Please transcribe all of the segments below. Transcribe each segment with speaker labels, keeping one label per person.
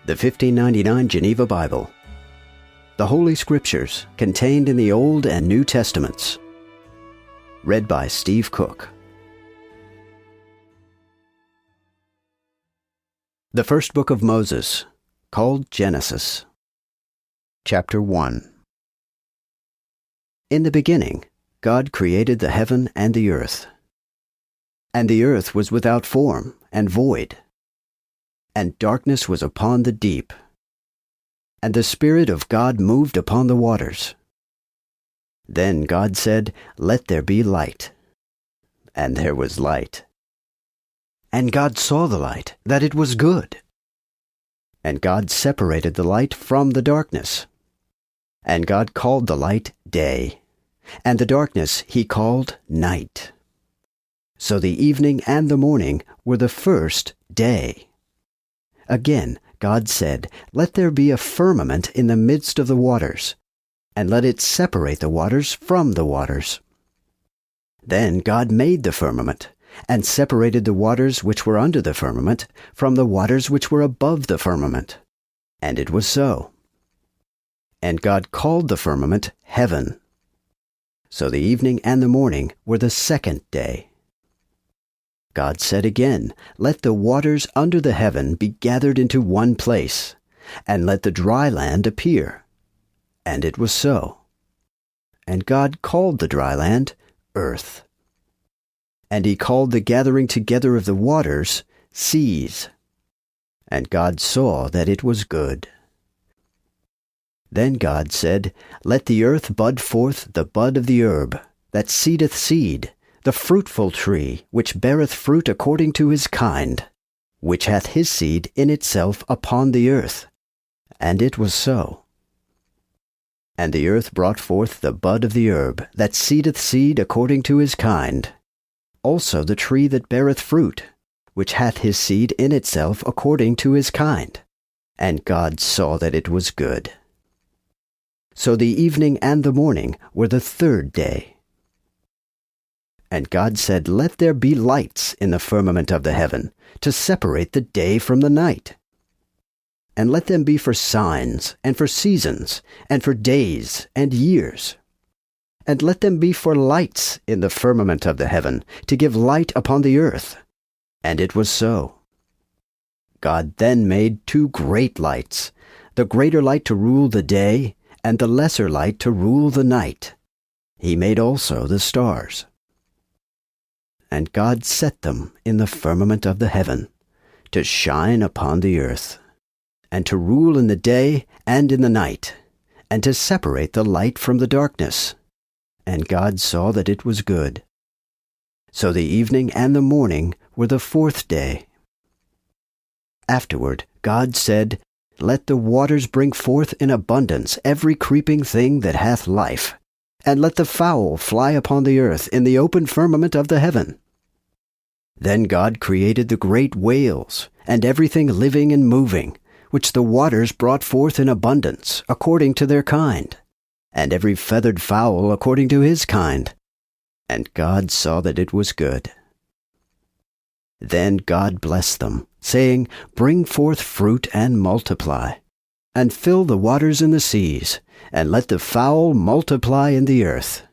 Speaker 1: The 1599 Geneva Bible. The Holy Scriptures contained in the Old and New Testaments. Read by Steve Cook. The first book of Moses, called Genesis. Chapter 1. In the beginning, God created the heaven and the earth. And the earth was without form and void, and darkness was upon the deep. And the Spirit of God moved upon the waters. Then God said, "Let there be light." And there was light. And God saw the light, that it was good. And God separated the light from the darkness. And God called the light day, and the darkness he called night. So the evening and the morning were the first day. Again, God said, "Let there be a firmament in the midst of the waters, and let it separate the waters from the waters." Then God made the firmament, and separated the waters which were under the firmament from the waters which were above the firmament. And it was so. And God called the firmament heaven. So the evening and the morning were the second day. God said again, "Let the waters under the heaven be gathered into one place, and let the dry land appear." And it was so. And God called the dry land earth. And he called the gathering together of the waters seas. And God saw that it was good. Then God said, "Let the earth bud forth the bud of the herb, that seedeth seed, the fruitful tree, which beareth fruit according to his kind, which hath his seed in itself upon the earth." And it was so. And the earth brought forth the bud of the herb, that seedeth seed according to his kind, also the tree that beareth fruit, which hath his seed in itself according to his kind. And God saw that it was good. So the evening and the morning were the third day. And God said, "Let there be lights in the firmament of the heaven, to separate the day from the night. And let them be for signs, and for seasons, and for days and years. And let them be for lights in the firmament of the heaven, to give light upon the earth." And it was so. God then made two great lights, the greater light to rule the day, and the lesser light to rule the night. He made also the stars. And God set them in the firmament of the heaven, to shine upon the earth, and to rule in the day and in the night, and to separate the light from the darkness. And God saw that it was good. So the evening and the morning were the fourth day. Afterward God said, "Let the waters bring forth in abundance every creeping thing that hath life, and let the fowl fly upon the earth in the open firmament of the heaven." Then God created the great whales, and everything living and moving, which the waters brought forth in abundance, according to their kind, and every feathered fowl according to his kind. And God saw that it was good. Then God blessed them, saying, "Bring forth fruit and multiply, and fill the waters in the seas, and let the fowl multiply in the earth."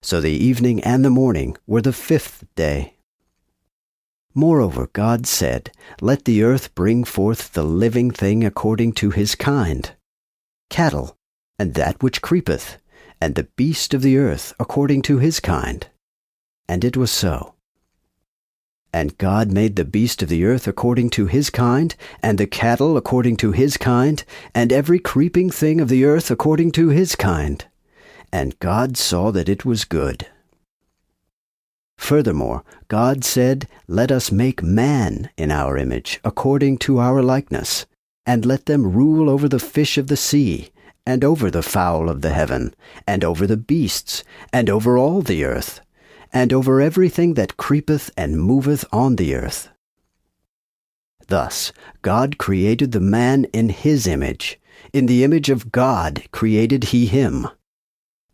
Speaker 1: So the evening and the morning were the fifth day. Moreover God said, "Let the earth bring forth the living thing according to his kind, cattle, and that which creepeth, and the beast of the earth according to his kind." And it was so. And God made the beast of the earth according to his kind, and the cattle according to his kind, and every creeping thing of the earth according to his kind. And God saw that it was good. Furthermore, God said, "Let us make man in our image, according to our likeness, and let them rule over the fish of the sea, and over the fowl of the heaven, and over the beasts, and over all the earth, and over everything that creepeth and moveth on the earth." Thus God created the man in his image. In the image of God created he him.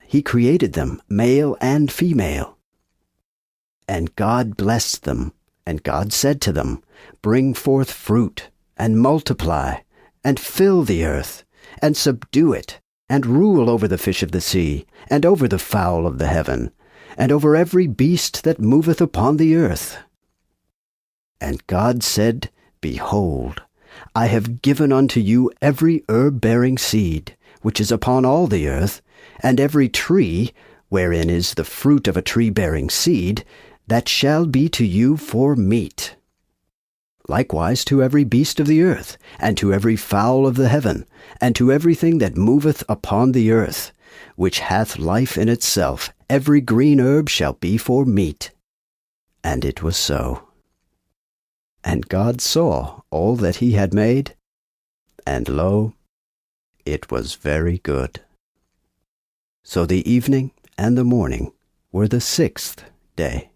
Speaker 1: He created them, male and female. And God blessed them, and God said to them, "Bring forth fruit, and multiply, and fill the earth, and subdue it, and rule over the fish of the sea, and over the fowl of the heaven, and over every beast that moveth upon the earth. And God said, Behold, I have given unto you every herb-bearing seed, which is upon all the earth, and every tree, wherein is the fruit of a tree bearing seed, that shall be to you for meat. Likewise to every beast of the earth, and to every fowl of the heaven, and to everything that moveth upon the earth, which hath life in itself, every green herb shall be for meat. And it was so. And God saw all that he had made, and lo, it was very good. So the evening and the morning were the 6th day.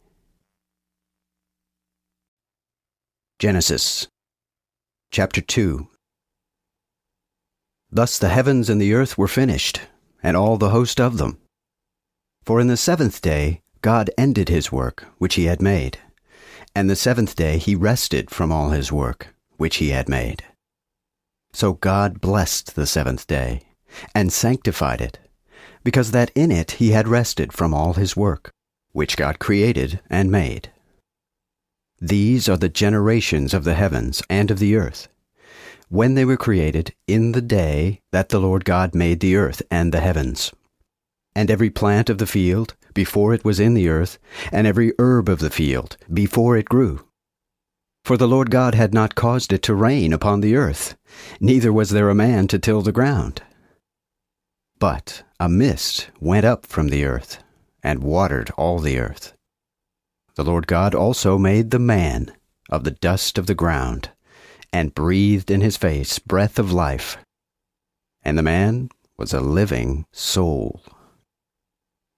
Speaker 1: Genesis chapter 2. Thus the heavens and the earth were finished, and all the host of them. For in the 7th day God ended his work which he had made, and the 7th day he rested from all his work which he had made. So God blessed the 7th day, and sanctified it, because that in it he had rested from all his work, which God created and made. These are the generations of the heavens and of the earth, when they were created in the day that the Lord God made the earth and the heavens. And every plant of the field, before it was in the earth, and every herb of the field, before it grew. For the Lord God had not caused it to rain upon the earth, neither was there a man to till the ground. But a mist went up from the earth, and watered all the earth. The Lord God also made the man of the dust of the ground, and breathed in his face breath of life. And the man was a living soul.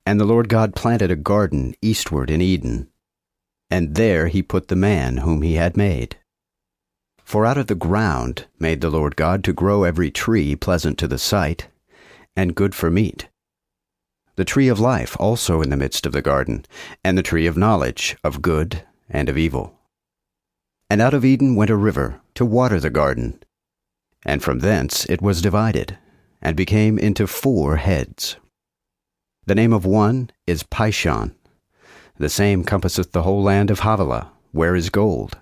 Speaker 1: And the Lord God planted a garden eastward in Eden, and there he put the man whom he had made. For out of the ground made the Lord God to grow every tree pleasant to the sight, and good for meat. The tree of life also in the midst of the garden, and the tree of knowledge of good and of evil. And out of Eden went a river to water the garden, and from thence it was divided, and became into 4 heads. The name of one is Pishon. The same compasseth the whole land of Havilah, where is gold.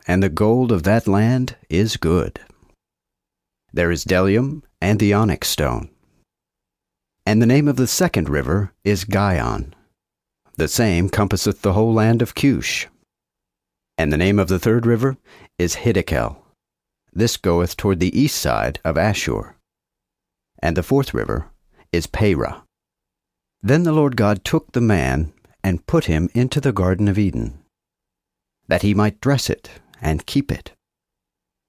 Speaker 1: And the gold of that land is good. There is bdellium and the onyx stone. And the name of the 2nd river is Gihon. The same compasseth the whole land of Cush. And the name of the 3rd river is Hiddekel. This goeth toward the east side of Ashur. And the 4th river is Perah. Then the Lord God took the man, and put him into the Garden of Eden, that he might dress it, and keep it.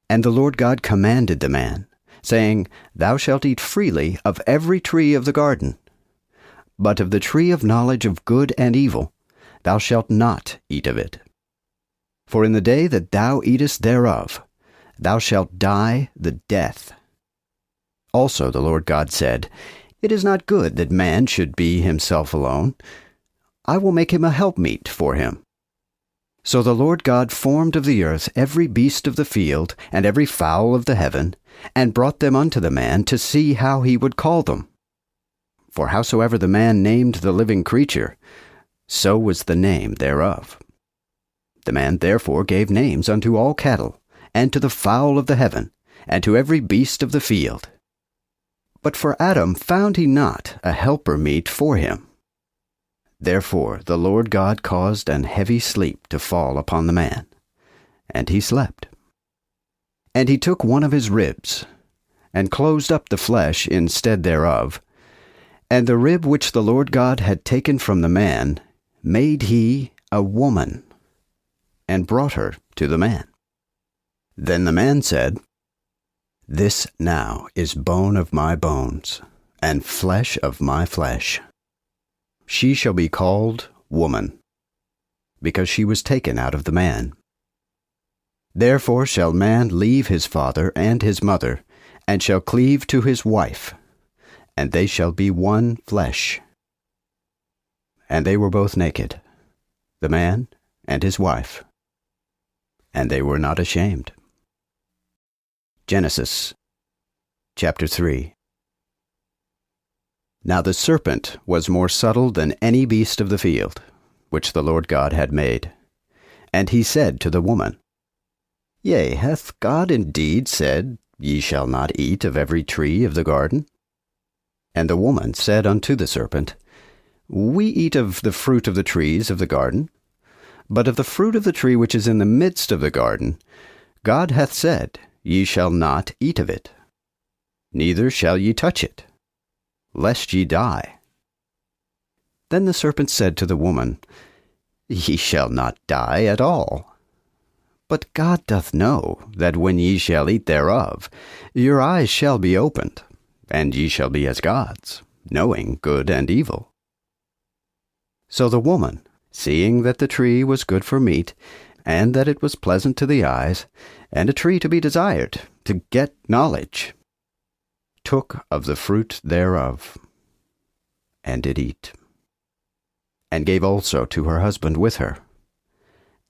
Speaker 1: And the Lord God commanded the man, saying, Thou shalt eat freely of every tree of the garden, but of the tree of knowledge of good and evil thou shalt not eat of it. For in the day that thou eatest thereof, thou shalt die the death. Also the Lord God said, It is not good that man should be himself alone. I will make him a helpmeet for him. So the Lord God formed of the earth every beast of the field, and every fowl of the heaven, and brought them unto the man to see how he would call them. For howsoever the man named the living creature, so was the name thereof. The man therefore gave names unto all cattle, and to the fowl of the heaven, and to every beast of the field. But for Adam found he not a helper meet for him. Therefore the Lord God caused an heavy sleep to fall upon the man, and he slept. And he took one of his ribs, and closed up the flesh instead thereof, and the rib which the Lord God had taken from the man made he a woman, and brought her to the man. Then the man said, This now is bone of my bones, and flesh of my flesh. She shall be called woman, because she was taken out of the man. Therefore shall man leave his father and his mother, and shall cleave to his wife, and they shall be one flesh. And they were both naked, the man and his wife, and they were not ashamed. Genesis chapter 3. Now the serpent was more subtle than any beast of the field, which the Lord God had made. And he said to the woman, Yea, hath God indeed said, Ye shall not eat of every tree of the garden? And the woman said unto the serpent, We eat of the fruit of the trees of the garden, but of the fruit of the tree which is in the midst of the garden, God hath said, Ye shall not eat of it, neither shall ye touch it, lest ye die. Then the serpent said to the woman, Ye shall not die at all. But God doth know that when ye shall eat thereof, your eyes shall be opened, and ye shall be as gods, knowing good and evil. So the woman, seeing that the tree was good for meat, and that it was pleasant to the eyes, and a tree to be desired, to get knowledge, took of the fruit thereof, and did eat, and gave also to her husband with her,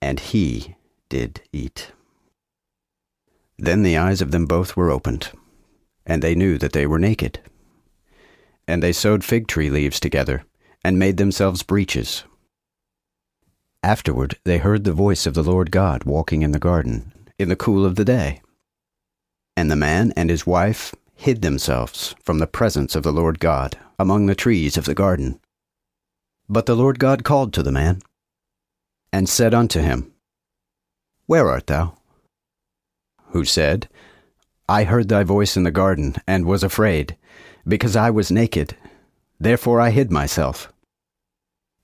Speaker 1: and he did eat. Then the eyes of them both were opened, and they knew that they were naked. And they sewed fig tree leaves together, and made themselves breeches. Afterward they heard the voice of the Lord God walking in the garden, in the cool of the day. And the man and his wife hid themselves from the presence of the Lord God among the trees of the garden. But the Lord God called to the man, and said unto him, Where art thou? Who said, I heard thy voice in the garden, and was afraid, because I was naked, therefore I hid myself.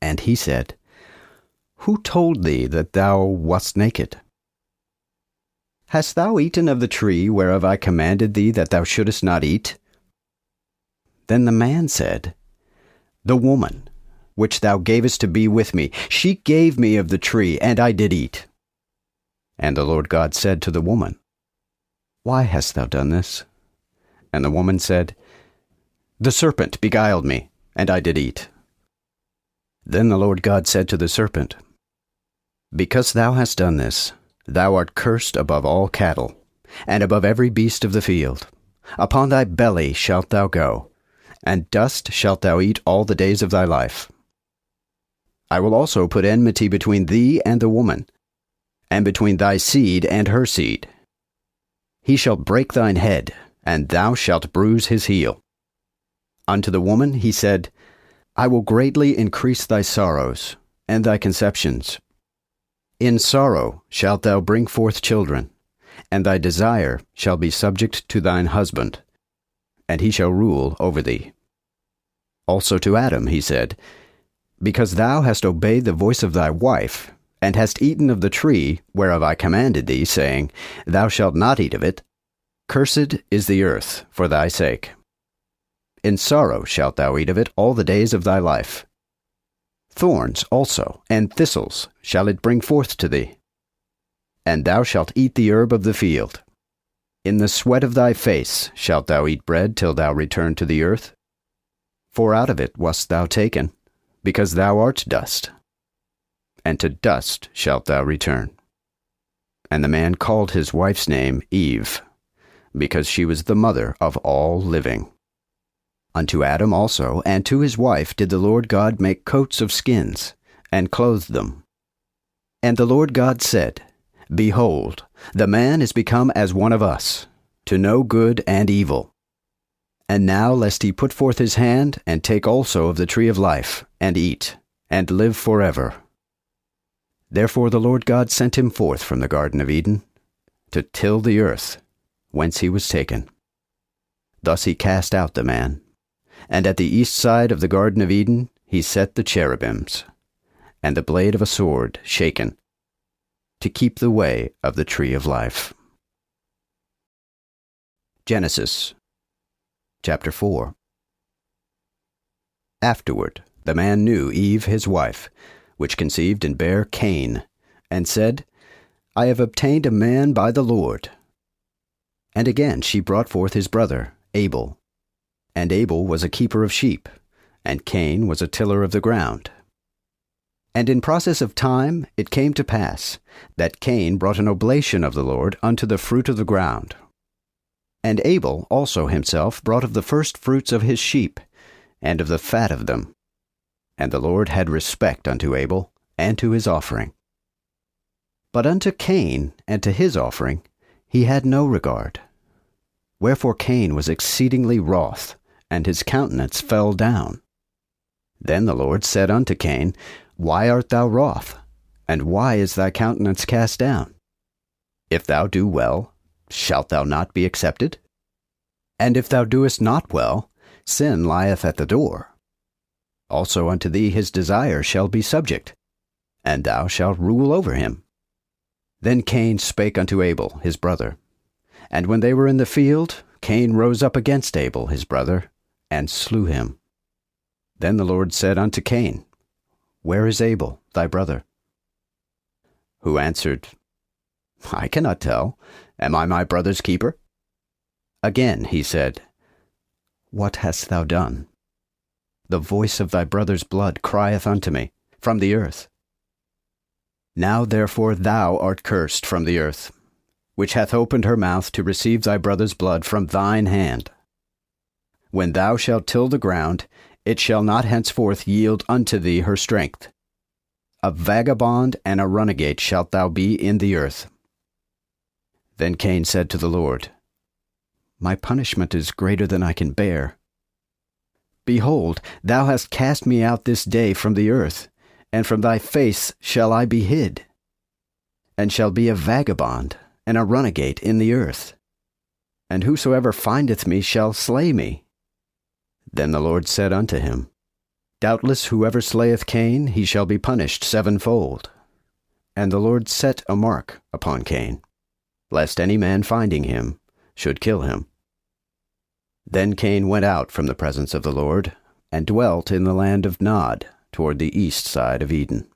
Speaker 1: And he said, Who told thee that thou wast naked? Hast thou eaten of the tree whereof I commanded thee that thou shouldest not eat? Then the man said, The woman, which thou gavest to be with me, she gave me of the tree, and I did eat. And the Lord God said to the woman, Why hast thou done this? And the woman said, The serpent beguiled me, and I did eat. Then the Lord God said to the serpent, Because thou hast done this, thou art cursed above all cattle, and above every beast of the field. Upon thy belly shalt thou go, and dust shalt thou eat all the days of thy life. I will also put enmity between thee and the woman, and between thy seed and her seed. He shall break thine head, and thou shalt bruise his heel. Unto the woman he said, I will greatly increase thy sorrows, and thy conceptions. In sorrow shalt thou bring forth children, and thy desire shall be subject to thine husband, and he shall rule over thee. Also to Adam he said, Because thou hast obeyed the voice of thy wife, and hast eaten of the tree whereof I commanded thee, saying, Thou shalt not eat of it, cursed is the earth for thy sake. In sorrow shalt thou eat of it all the days of thy life. Thorns also and thistles shall it bring forth to thee. And thou shalt eat the herb of the field. In the sweat of thy face shalt thou eat bread till thou return to the earth. For out of it wast thou taken, because thou art dust, and to dust shalt thou return. And the man called his wife's name Eve, because she was the mother of all living. Unto Adam also and to his wife did the Lord God make coats of skins, and clothed them. And the Lord God said, Behold, the man is become as one of us, to know good and evil. And now lest he put forth his hand, and take also of the tree of life, and eat, and live forever. Therefore the Lord God sent him forth from the Garden of Eden, to till the earth, whence he was taken. Thus he cast out the man. And at the east side of the Garden of Eden he set the cherubims, and the blade of a sword shaken, to keep the way of the tree of life. Genesis chapter 4. Afterward the man knew Eve his wife, which conceived and bare Cain, and said, I have obtained a man by the Lord. And again she brought forth his brother, Abel. And Abel was a keeper of sheep, and Cain was a tiller of the ground. And in process of time it came to pass that Cain brought an oblation of the Lord unto the fruit of the ground. And Abel also himself brought of the first fruits of his sheep, and of the fat of them. And the Lord had respect unto Abel, and to his offering. But unto Cain, and to his offering, he had no regard. Wherefore Cain was exceedingly wroth, and his countenance fell down. Then the Lord said unto Cain, Why art thou wroth? And why is thy countenance cast down? If thou do well, shalt thou not be accepted? And if thou doest not well, sin lieth at the door. Also unto thee his desire shall be subject, and thou shalt rule over him. Then Cain spake unto Abel his brother. And when they were in the field, Cain rose up against Abel his brother, and slew him. Then the Lord said unto Cain, Where is Abel thy brother? Who answered, I cannot tell. Am I my brother's keeper? Again he said, What hast thou done? The voice of thy brother's blood crieth unto me from the earth. Now therefore thou art cursed from the earth, which hath opened her mouth to receive thy brother's blood from thine hand. When thou shalt till the ground, it shall not henceforth yield unto thee her strength. A vagabond and a runagate shalt thou be in the earth. Then Cain said to the Lord, My punishment is greater than I can bear. Behold, thou hast cast me out this day from the earth, and from thy face shall I be hid, and shall be a vagabond and a runagate in the earth. And whosoever findeth me shall slay me. Then the Lord said unto him, Doubtless whoever slayeth Cain, he shall be punished sevenfold. And the Lord set a mark upon Cain, lest any man finding him should kill him. Then Cain went out from the presence of the Lord, and dwelt in the land of Nod, toward the east side of Eden.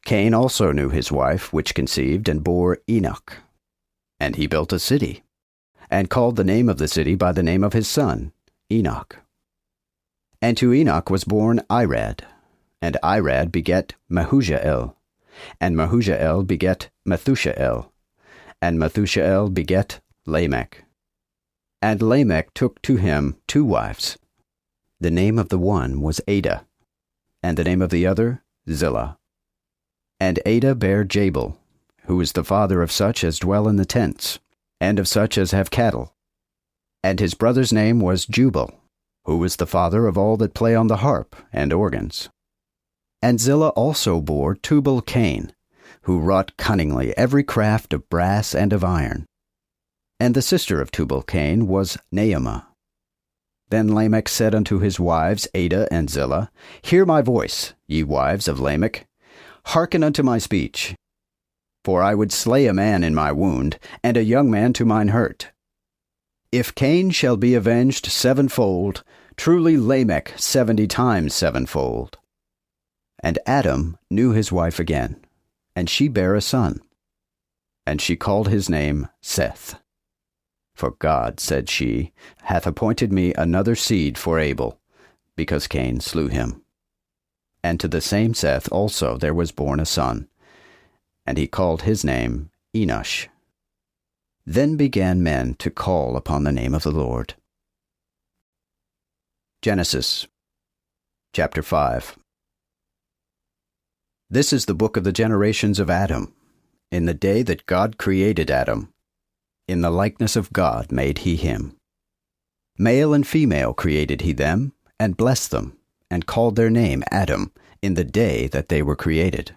Speaker 1: Cain also knew his wife, which conceived and bore Enoch. And he built a city, and called the name of the city by the name of his son, Enoch. And to Enoch was born Irad, and Irad begat Mehujael, and Mehujael begat Methushael, and Methushael begat Lamech. And Lamech took to him 2 wives. The name of the one was Ada, and the name of the other Zillah. And Ada bare Jabal, who is the father of such as dwell in the tents, and of such as have cattle. And his brother's name was Jubal, who is the father of all that play on the harp and organs. And Zillah also bore Tubal-Cain, who wrought cunningly every craft of brass and of iron. And the sister of Tubal-Cain was Naamah. Then Lamech said unto his wives Ada and Zillah, Hear my voice, ye wives of Lamech. Hearken unto my speech. For I would slay a man in my wound, and a young man to mine hurt. If Cain shall be avenged sevenfold, truly Lamech 70 times sevenfold. And Adam knew his wife again, and she bare a son. And she called his name Seth. For God, said she, hath appointed me another seed for Abel, because Cain slew him. And to the same Seth also there was born a son, and he called his name Enosh. Then began men to call upon the name of the Lord. Genesis chapter 5. This is the book of the generations of Adam. In the day that God created Adam, in the likeness of God made he him. Male and female created he them, and blessed them, and called their name Adam, in the day that they were created.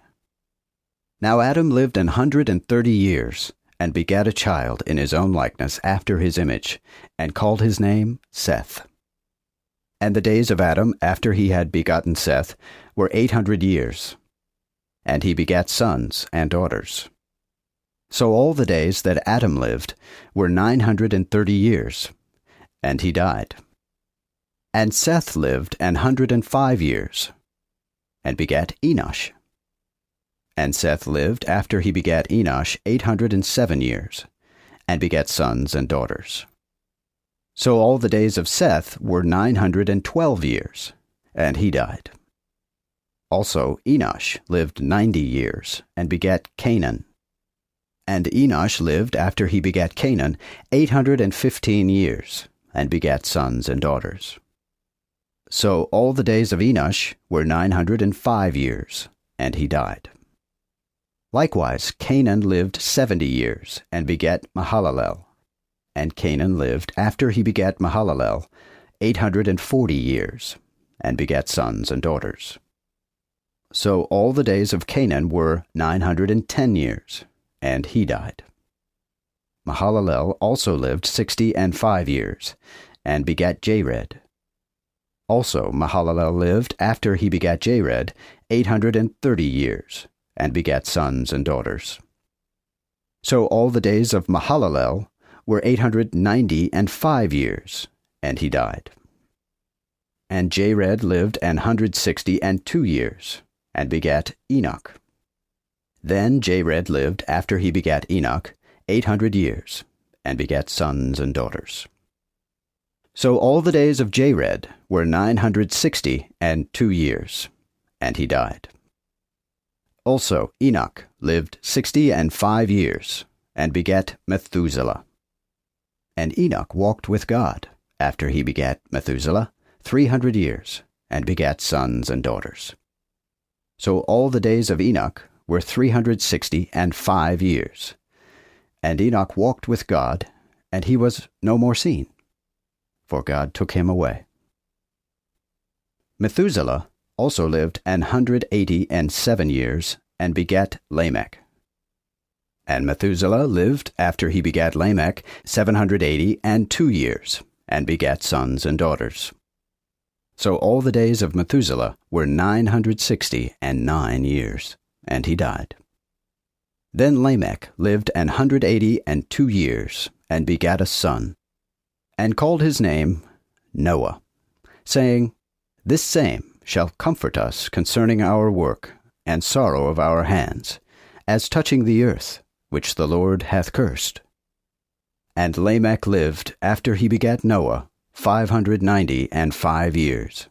Speaker 1: Now Adam lived 130 years, and begat a child in his own likeness after his image, and called his name Seth. And the days of Adam after he had begotten Seth were 800 years. And he begat sons and daughters. So all the days that Adam lived were 930 years, and he died. And Seth lived 105 years, and begat Enosh. And Seth lived after he begat Enosh 807 years, and begat sons and daughters. So all the days of Seth were 912 years, and he died. Also Enosh lived 90 years, and begat Canaan. And Enosh lived after he begat Canaan 815 years, and begat sons and daughters. So all the days of Enosh were 905 years, and he died. Likewise Canaan lived 70 years, and begat Mahalalel. And Canaan lived after he begat Mahalalel 840 years, and begat sons and daughters. So all the days of Canaan were 910 years, and he died. Mahalalel also lived 65 years, and begat Jared. Also Mahalalel lived after he begat Jared 830 years, and begat sons and daughters. So all the days of Mahalalel were 895 years, and he died. And Jared lived 162 years, and begat Enoch. Then Jared lived after he begat Enoch 800 years, and begat sons and daughters. So all the days of Jared were 962 years, and he died. Also Enoch lived 65 years, and begat Methuselah. And Enoch walked with God, after he begat Methuselah, 300 years, and begat sons and daughters. So all the days of Enoch were 365 years. And Enoch walked with God, and he was no more seen, for God took him away. Methuselah also lived 187 years, and begat Lamech. And Methuselah lived after he begat Lamech 782 years, and begat sons and daughters. So all the days of Methuselah were 969 years, and he died. Then Lamech lived 182 years, and begat a son, and called his name Noah, saying, This same shall comfort us concerning our work, and sorrow of our hands, as touching the earth, which the Lord hath cursed. And Lamech lived after he begat Noah 595 years,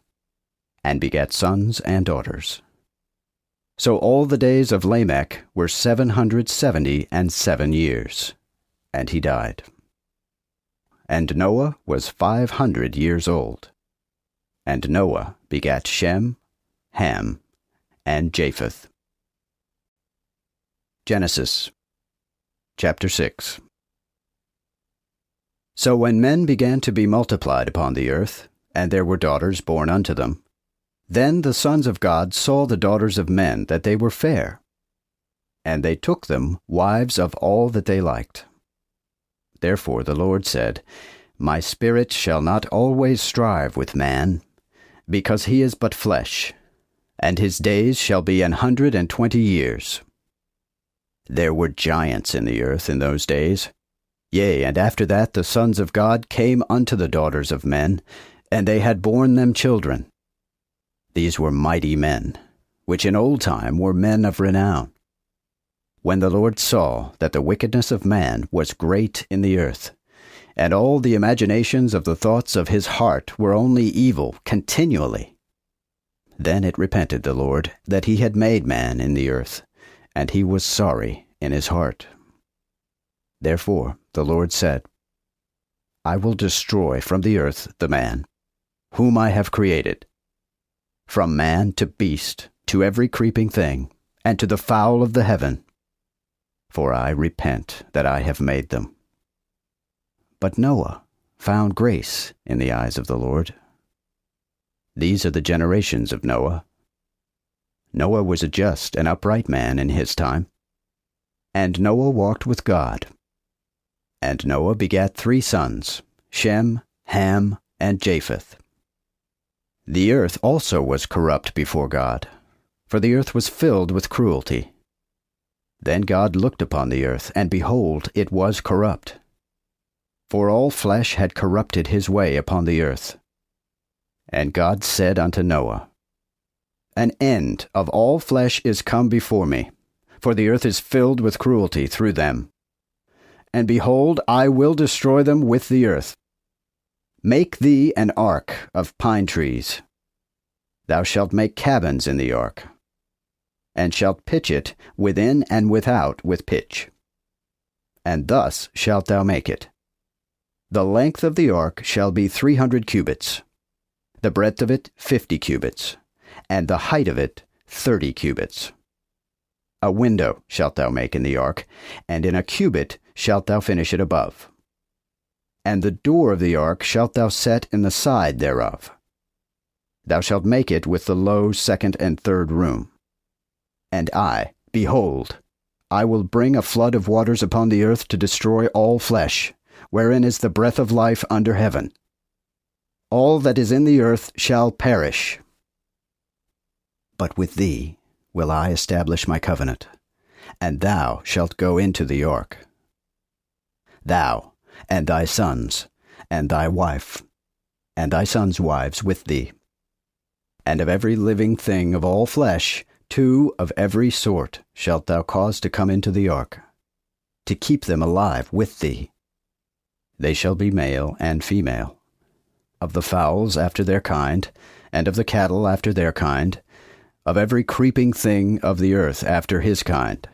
Speaker 1: and begat sons and daughters. So all the days of Lamech were 777 years, and he died. And Noah was 500 years old. And Noah begat Shem, Ham, and Japheth. Genesis chapter 6. So when men began to be multiplied upon the earth, and there were daughters born unto them, then the sons of God saw the daughters of men that they were fair, and they took them wives of all that they liked. Therefore the Lord said, My spirit shall not always strive with man, because he is but flesh, and his days shall be 120 years. There were giants in the earth in those days. Yea, and after that the sons of God came unto the daughters of men, and they had borne them children. These were mighty men, which in old time were men of renown. When the Lord saw that the wickedness of man was great in the earth, and all the imaginations of the thoughts of his heart were only evil continually, then it repented the Lord that he had made man in the earth, and he was sorry in his heart. Therefore the Lord said, I will destroy from the earth the man, whom I have created, from man to beast, to every creeping thing, and to the fowl of the heaven, for I repent that I have made them. But Noah found grace in the eyes of the Lord. These are the generations of Noah. Noah was a just and upright man in his time. And Noah walked with God. And Noah begat 3 sons, Shem, Ham, and Japheth. The earth also was corrupt before God, for the earth was filled with cruelty. Then God looked upon the earth, and behold, it was corrupt. For all flesh had corrupted his way upon the earth. And God said unto Noah, An end of all flesh is come before me, for the earth is filled with cruelty through them. And behold, I will destroy them with the earth. Make thee an ark of pine trees. Thou shalt make cabins in the ark, and shalt pitch it within and without with pitch. and thus shalt thou make it. The length of the ark shall be 300 cubits, the breadth of it 50 cubits, and the height of it 30 cubits. A window shalt thou make in the ark, and in a cubit shalt thou finish it above. And the door of the ark shalt thou set in the side thereof. Thou shalt make it with the low second and third room. And I, behold, I will bring a flood of waters upon the earth to destroy all flesh, wherein is the breath of life under heaven. All that is in the earth shall perish. But with thee will I establish my covenant, and thou shalt go into the ark. Thou, and thy sons, and thy wife, and thy sons' wives with thee. And of every living thing of all flesh, 2 of every sort shalt thou cause to come into the ark, to keep them alive with thee. They shall be male and female. Of the fowls after their kind, and of the cattle after their kind, of every creeping thing of the earth after his kind,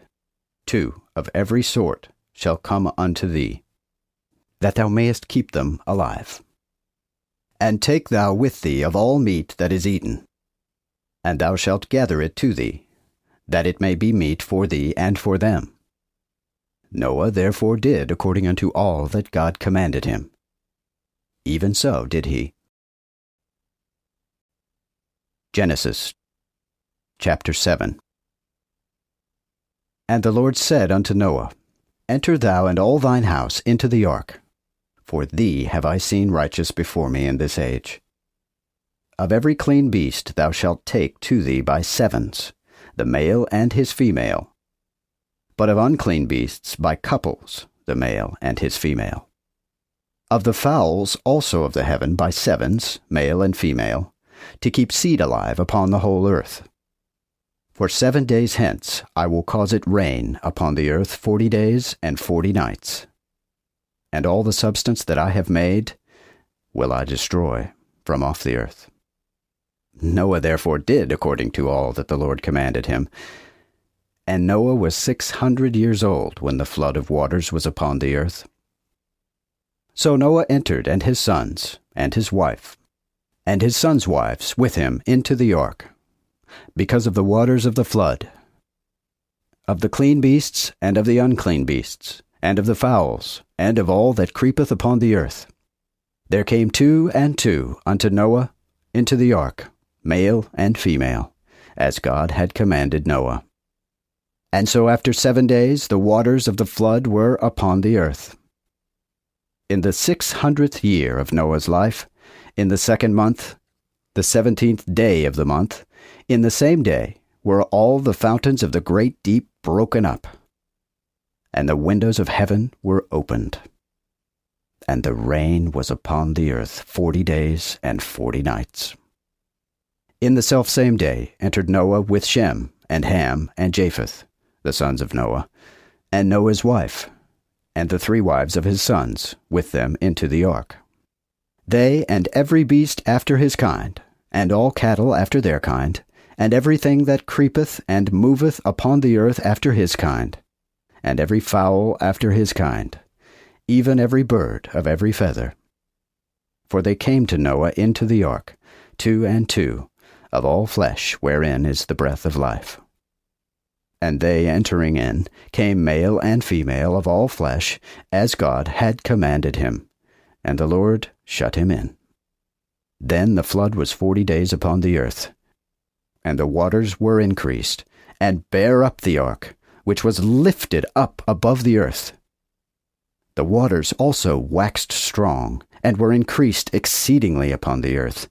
Speaker 1: 2 of every sort shall come unto thee, that thou mayest keep them alive. And take thou with thee of all meat that is eaten, and thou shalt gather it to thee, that it may be meat for thee and for them. Noah therefore did according unto all that God commanded him. Even so did he. Genesis chapter 7. And the Lord said unto Noah, Enter thou and all thine house into the ark, for thee have I seen righteous before me in this age. Of every clean beast thou shalt take to thee by sevens, the male and his female. But of unclean beasts by couples, the male and his female. Of the fowls also of the heaven by sevens, male and female, to keep seed alive upon the whole earth. For 7 days hence I will cause it rain upon the earth 40 days and 40 nights. And all the substance that I have made will I destroy from off the earth. Noah therefore did according to all that the Lord commanded him. And Noah was 600 years old when the flood of waters was upon the earth. So Noah entered, and his sons, and his wife, and his sons' wives with him into the ark, because of the waters of the flood, of the clean beasts, and of the unclean beasts, and of the fowls, and of all that creepeth upon the earth. There came 2 and 2 unto Noah into the ark, male and female, as God had commanded Noah. And so after 7 days the waters of the flood were upon the earth. In the 600th year of Noah's life, in the 2nd month, the 17th day of the month, in the same day were all the fountains of the great deep broken up, and the windows of heaven were opened. And the rain was upon the earth 40 days and 40 nights. In the selfsame day entered Noah with Shem, and Ham, and Japheth, the sons of Noah, and Noah's wife, and the 3 wives of his sons, with them into the ark. They and every beast after his kind, and all cattle after their kind, and everything that creepeth and moveth upon the earth after his kind, and every fowl after his kind, even every bird of every feather. For they came to Noah into the ark, 2 and 2, of all flesh wherein is the breath of life. And they entering in came male and female of all flesh, as God had commanded him, and the Lord shut him in. Then the flood was 40 days upon the earth, and the waters were increased, and bare up the ark, which was lifted up above the earth. The waters also waxed strong, and were increased exceedingly upon the earth,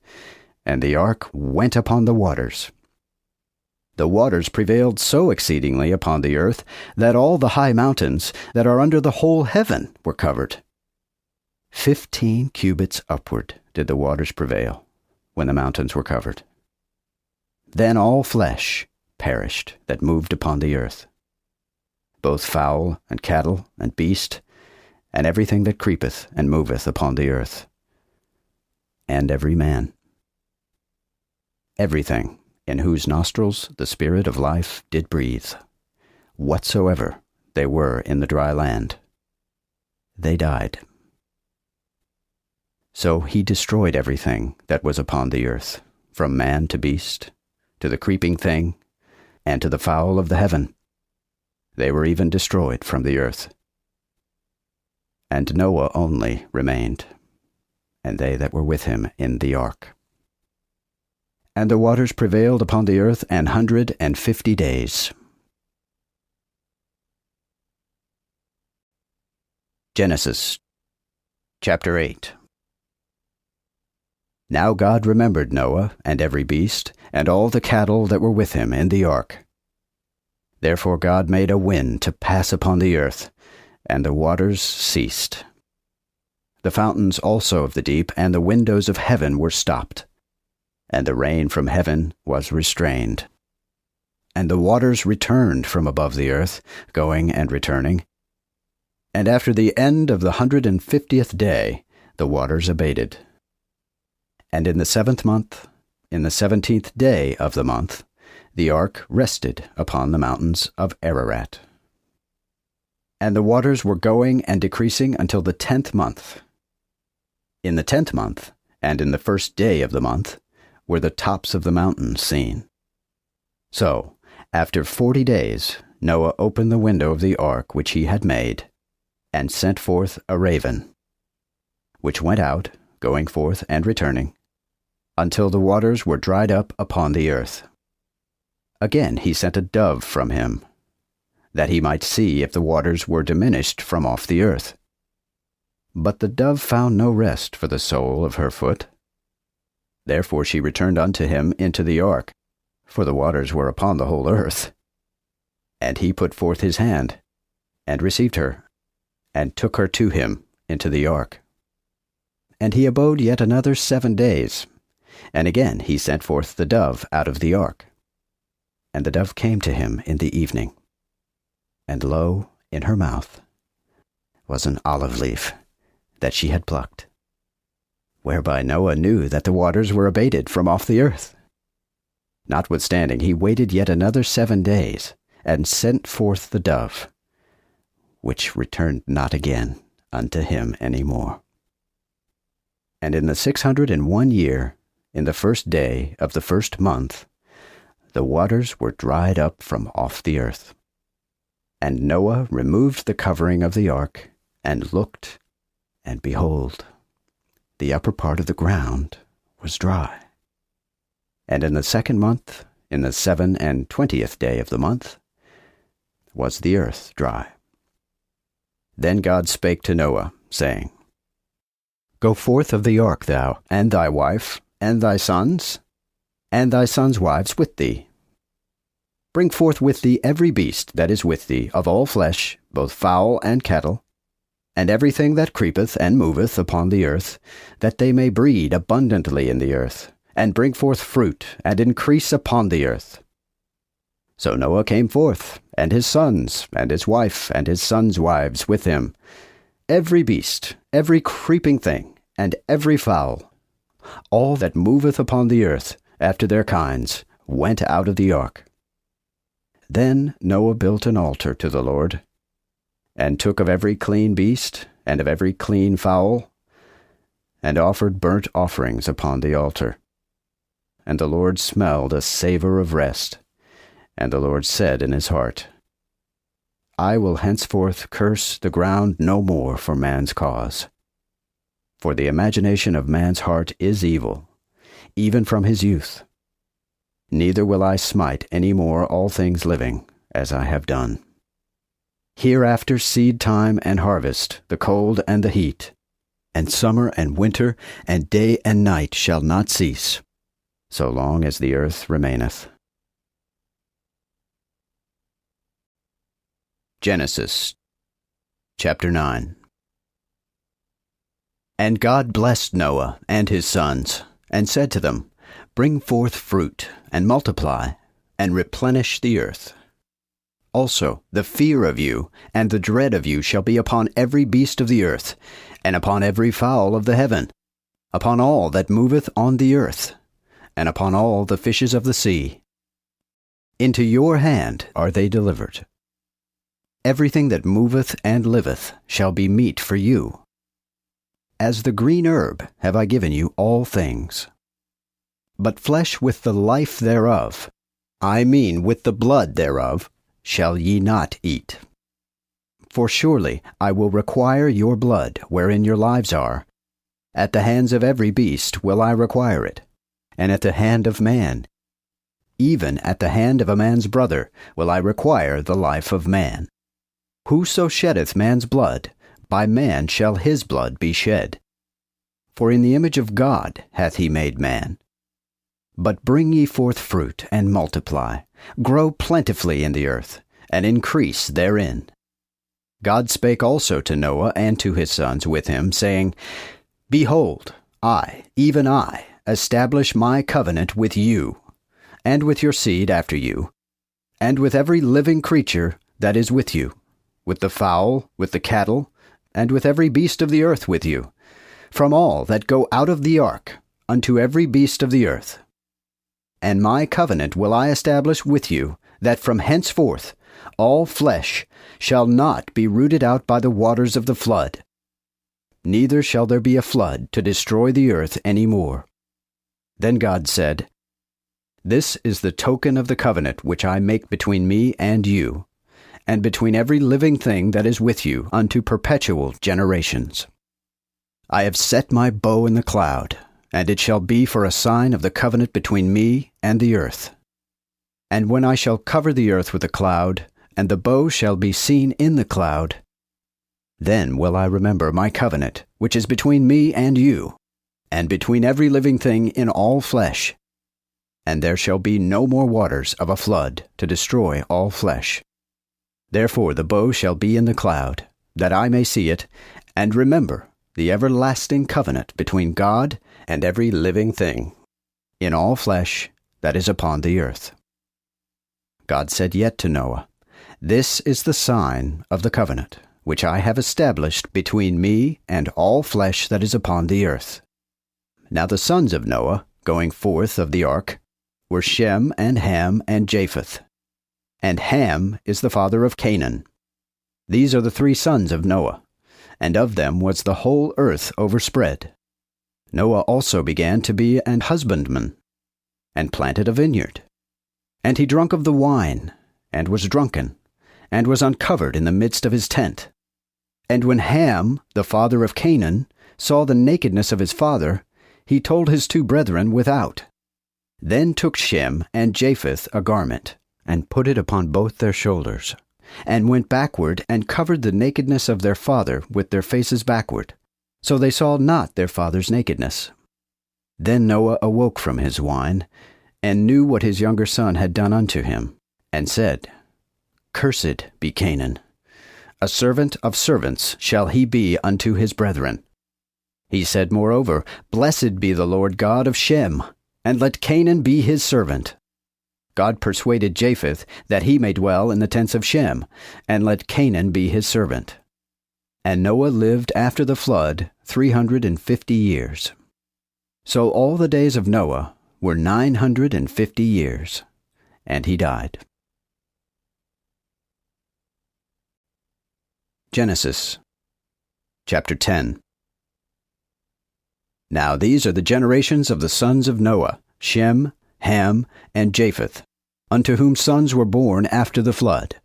Speaker 1: and the ark went upon the waters. The waters prevailed so exceedingly upon the earth that all the high mountains that are under the whole heaven were covered. 15 cubits upward did the waters prevail, when the mountains were covered. Then all flesh perished that moved upon the earth, both fowl and cattle and beast, and everything that creepeth and moveth upon the earth, and every man. Everything in whose nostrils the spirit of life did breathe, whatsoever they were in the dry land, they died. So he destroyed everything that was upon the earth, from man to beast, to the creeping thing, and to the fowl of the heaven. They were even destroyed from the earth. And Noah only remained, and they that were with him in the ark. And the waters prevailed upon the earth 150 days. Genesis chapter 8. Now God remembered Noah and every beast, and all the cattle that were with him in the ark. Therefore God made a wind to pass upon the earth, and the waters ceased. The fountains also of the deep and the windows of heaven were stopped, and the rain from heaven was restrained. And the waters returned from above the earth, going and returning. And after the end of the 150th day, the waters abated. And in the 7th month, in the 17th day of the month, the ark rested upon the mountains of Ararat. And the waters were going and decreasing until the 10th month. In the 10th month, and in the 1st day of the month, were the tops of the mountains seen. So, after 40 days, Noah opened the window of the ark which he had made, and sent forth a raven, which went out, going forth and returning, until the waters were dried up upon the earth. Again he sent a dove from him, that he might see if the waters were diminished from off the earth. But the dove found no rest for the sole of her foot. Therefore she returned unto him into the ark, for the waters were upon the whole earth. And he put forth his hand, and received her, and took her to him into the ark. And he abode yet another 7 days, and again he sent forth the dove out of the ark. And the dove came to him in the evening, and lo, in her mouth was an olive leaf that she had plucked, whereby Noah knew that the waters were abated from off the earth. Notwithstanding, he waited yet another 7 days, and sent forth the dove, which returned not again unto him any more. And in the 601 year, in the 1st day of the 1st month, the waters were dried up from off the earth. And Noah removed the covering of the ark, and looked, and behold, the upper part of the ground was dry. And in the 2nd month, in the 27th day of the month, was the earth dry. Then God spake to Noah, saying, Go forth of the ark, thou, and thy wife, and thy sons, and thy sons' wives with thee. Bring forth with thee every beast that is with thee of all flesh, both fowl and cattle, and everything that creepeth and moveth upon the earth, that they may breed abundantly in the earth, and bring forth fruit, and increase upon the earth. So Noah came forth, and his sons, and his wife, and his sons' wives with him, every beast, every creeping thing, and every fowl, all that moveth upon the earth, after their kinds, went out of the ark. Then Noah built an altar to the Lord, and took of every clean beast, and of every clean fowl, and offered burnt offerings upon the altar. And the Lord smelled a savor of rest. And the Lord said in his heart, I will henceforth curse the ground no more for man's cause. For the imagination of man's heart is evil, even from his youth. Neither will I smite any more all things living, as I have done. Hereafter seed time and harvest, the cold and the heat, and summer and winter, and day and night shall not cease, so long as the earth remaineth. Genesis chapter 9. And God blessed Noah and his sons, and said to them, Bring forth fruit, and multiply, and replenish the earth. Also the fear of you and the dread of you shall be upon every beast of the earth, and upon every fowl of the heaven, upon all that moveth on the earth, and upon all the fishes of the sea. Into your hand are they delivered. Everything that moveth and liveth shall be meat for you. As the green herb have I given you all things. But flesh with the life thereof, I mean with the blood thereof, shall ye not eat. For surely I will require your blood wherein your lives are. At the hands of every beast will I require it, and at the hand of man, even at the hand of a man's brother, will I require the life of man. Whoso sheddeth man's blood, by man shall his blood be shed. For in the image of God hath he made man. But bring ye forth fruit, and multiply, grow plentifully in the earth, and increase therein. God spake also to Noah and to his sons with him, saying, Behold, I, even I, establish my covenant with you, and with your seed after you, and with every living creature that is with you, with the fowl, with the cattle, and with every beast of the earth with you, from all that go out of the ark, unto every beast of the earth. And my covenant will I establish with you, that from henceforth all flesh shall not be rooted out by the waters of the flood. Neither shall there be a flood to destroy the earth any more. Then God said, This is the token of the covenant which I make between me and you, and between every living thing that is with you unto perpetual generations. I have set my bow in the cloud, and it shall be for a sign of the covenant between me and the earth. And when I shall cover the earth with a cloud, and the bow shall be seen in the cloud, then will I remember my covenant, which is between me and you, and between every living thing in all flesh. And there shall be no more waters of a flood to destroy all flesh. Therefore the bow shall be in the cloud, that I may see it, and remember the everlasting covenant between God and every living thing, in all flesh that is upon the earth. God said yet to Noah, This is the sign of the covenant, which I have established between me and all flesh that is upon the earth. Now the sons of Noah, going forth of the ark, were Shem and Ham and Japheth. And Ham is the father of Canaan. These are the 3 sons of Noah, and of them was the whole earth overspread. Noah also began to be an husbandman, and planted a vineyard. And he drunk of the wine, and was drunken, and was uncovered in the midst of his tent. And when Ham, the father of Canaan, saw the nakedness of his father, he told his 2 brethren without. Then took Shem and Japheth a garment, and put it upon both their shoulders, and went backward, and covered the nakedness of their father with their faces backward, so they saw not their father's nakedness. Then Noah awoke from his wine, and knew what his younger son had done unto him, and said, Cursed be Canaan. A servant of servants shall he be unto his brethren. He said moreover, Blessed be the Lord God of Shem, and let Canaan be his servant. God persuaded Japheth that he may dwell in the tents of Shem, and let Canaan be his servant. And Noah lived after the flood 350 years. So all the days of Noah were 950 years, and he died. Genesis chapter 10. Now these are the generations of the sons of Noah, Shem, Ham, and Japheth, unto whom sons were born after the flood.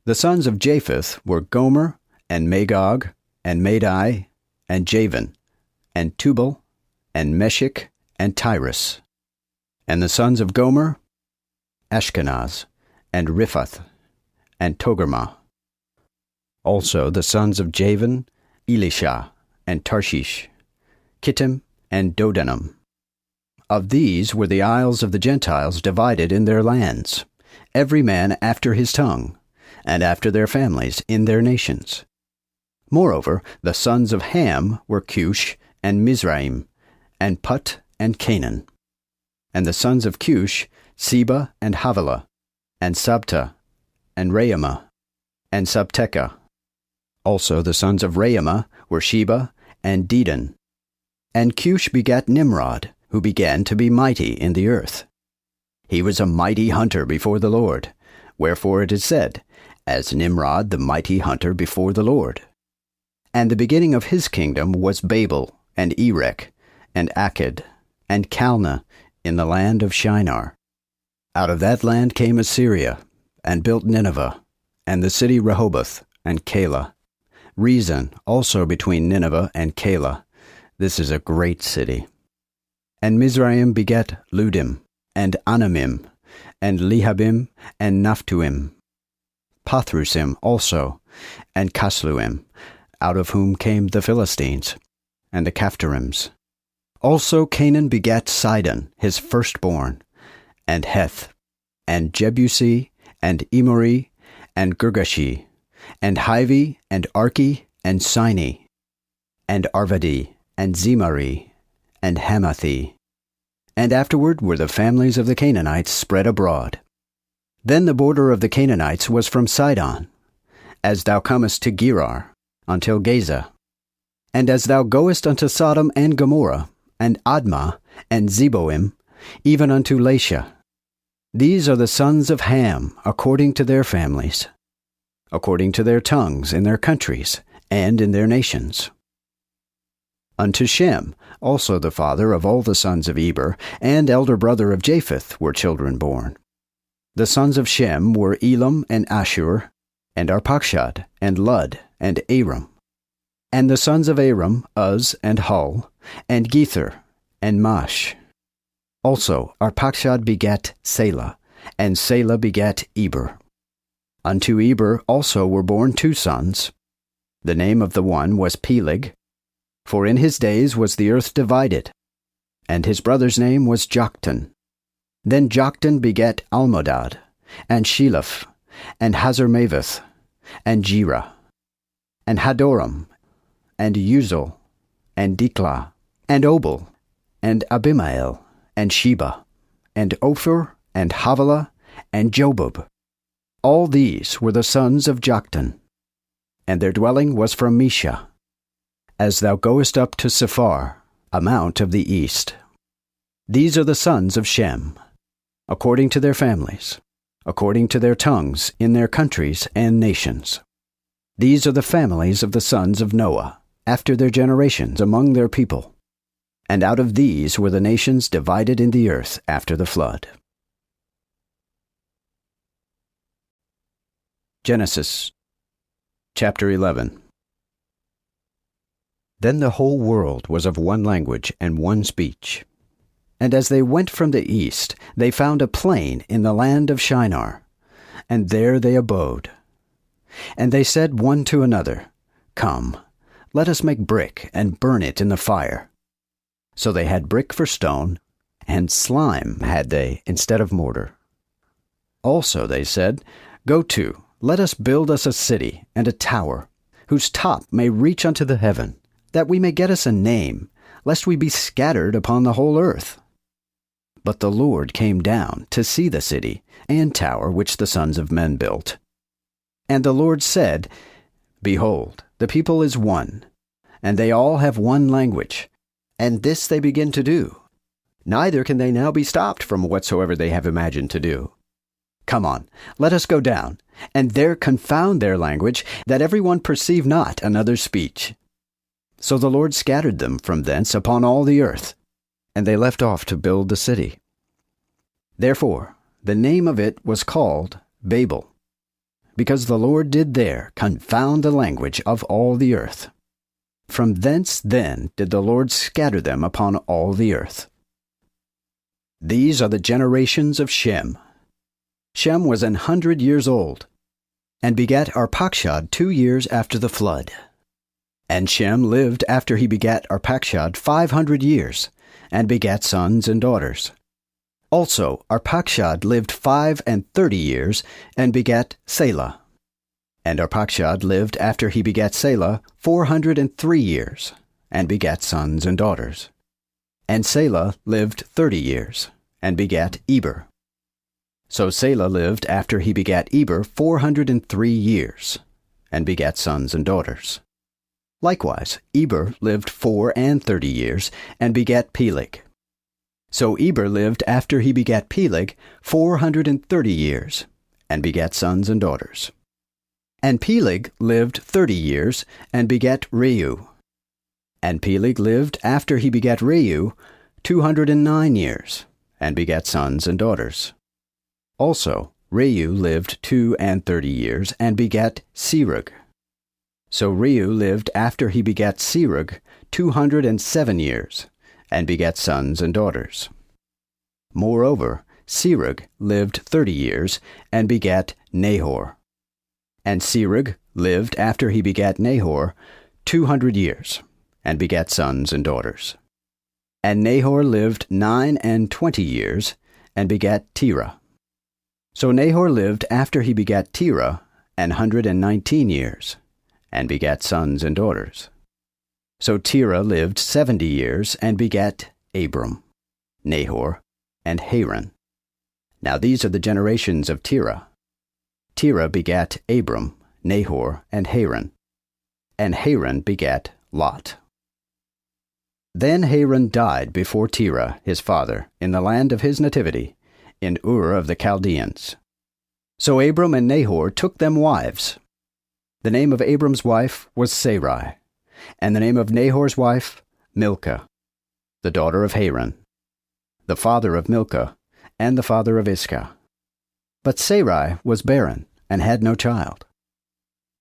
Speaker 1: The sons of Japheth were Gomer, and Magog, and Madai, and Javan, and Tubal, and Meshech, and Tyrus. And the sons of Gomer, Ashkenaz, and Riphath, and Togarmah. Also the sons of Javan, Elisha, and Tarshish, Kittim, and Dodanim. Of these were the isles of the Gentiles divided in their lands, every man after his tongue, and after their families in their nations. Moreover, the sons of Ham were Cush, and Mizraim, and Put, and Canaan. And the sons of Cush, Seba, and Havilah, and Sabta, and Raamah, and Sabteka. Also the sons of Raamah were Sheba, and Dedan. And Cush begat Nimrod, who began to be mighty in the earth. He was a mighty hunter before the Lord, wherefore it is said, as Nimrod the mighty hunter before the Lord. And the beginning of his kingdom was Babel, and Erech, and Akkad, and Calneh in the land of Shinar. Out of that land came Assyria, and built Nineveh, and the city Rehoboth, and Calah. Rezin also between Nineveh and Calah. This is a great city. And Mizraim begat Ludim, and Anamim, and Lehabim, and Naphtuim. Pathrusim also, and Casluim, out of whom came the Philistines, and the Caphtorims. Also Canaan begat Sidon, his firstborn, and Heth, and Jebusi, and Emori, and Girgashi, and Hivi, and Archi, and Sini, and Arvadi, and Zemari, and Hamathi. And afterward were the families of the Canaanites spread abroad. Then the border of the Canaanites was from Sidon, as thou comest to Gerar, until Gaza. And as thou goest unto Sodom and Gomorrah, and Admah, and Zeboim, even unto Lasha. These are the sons of Ham, according to their families, according to their tongues in their countries, and in their nations. Unto Shem, also the father of all the sons of Eber, and elder brother of Japheth, were children born. The sons of Shem were Elam, and Ashur, and Arpachshad, and Lud, and Aram. And the sons of Aram, Uz, and Hul, and Gether, and Mash. Also Arpachshad begat Selah, and Selah begat Eber. Unto Eber also were born two sons. The name of the one was Peleg, for in his days was the earth divided, and his brother's name was Joktan. Then Joktan begat Almodad, and Sheleph, and Hazarmaveth, and Jerah, and Hadoram, and Uzal, and Diklah, and Obal, and Abimael, and Sheba, and Ophir, and Havilah, and Jobab. All these were the sons of Joktan, and their dwelling was from Mesha, as thou goest up to Sephar, a mount of the east. These are the sons of Shem, according to their families, according to their tongues in their countries and nations. These are the families of the sons of Noah, after their generations among their people. And out of these were the nations divided in the earth after the flood. Genesis chapter 11. Then the whole world was of one language and one speech. And as they went from the east, they found a plain in the land of Shinar, and there they abode. And they said one to another, Come, let us make brick, and burn it in the fire. So they had brick for stone, and slime had they instead of mortar. Also they said, Go to, let us build us a city and a tower, whose top may reach unto the heaven, that we may get us a name, lest we be scattered upon the whole earth. But the Lord came down to see the city and tower which the sons of men built. And the Lord said, Behold, the people is one, and they all have one language, and this they begin to do. Neither can they now be stopped from whatsoever they have imagined to do. Come on, let us go down, and there confound their language, that every one perceive not another's speech. So the Lord scattered them from thence upon all the earth, and they left off to build the city. Therefore the name of it was called Babel, because the Lord did there confound the language of all the earth. From thence then did the Lord scatter them upon all the earth. These are the generations of Shem. Shem was 100 years old, and begat Arpachshad 2 years after the flood. And Shem lived after he begat Arpachshad 500 years, and begat sons and daughters. Also Arpachshad lived 35 years, and begat Selah. And Arpachshad lived after he begat Selah 403 years, and begat sons and daughters. And Selah lived 30 years, and begat Eber. So Selah lived after he begat Eber 403 years, and begat sons and daughters. Likewise Eber lived 34 years, and begat Peleg. So Eber lived after he begat Peleg 430 years, and begat sons and daughters. And Peleg lived 30 years, and begat Reu. And Peleg lived after he begat Reu 209 years, and begat sons and daughters. Also Reu lived 32 years, and begat Serug. So Reu lived after he begat Serug 207 years, and begat sons and daughters. Moreover, Serug lived 30 years, and begat Nahor. And Serug lived after he begat Nahor 200 years, and begat sons and daughters. And Nahor lived 29 years, and begat Terah. So Nahor lived after he begat Terah 119 years, and begat sons and daughters. So Terah lived 70 years, and begat Abram, Nahor, and Haran. Now these are the generations of Terah. Terah begat Abram, Nahor, and Haran. And Haran begat Lot. Then Haran died before Terah his father, in the land of his nativity, in Ur of the Chaldeans. So Abram and Nahor took them wives. The name of Abram's wife was Sarai, and the name of Nahor's wife Milcah, the daughter of Haran, the father of Milcah, and the father of Iscah. But Sarai was barren, and had no child.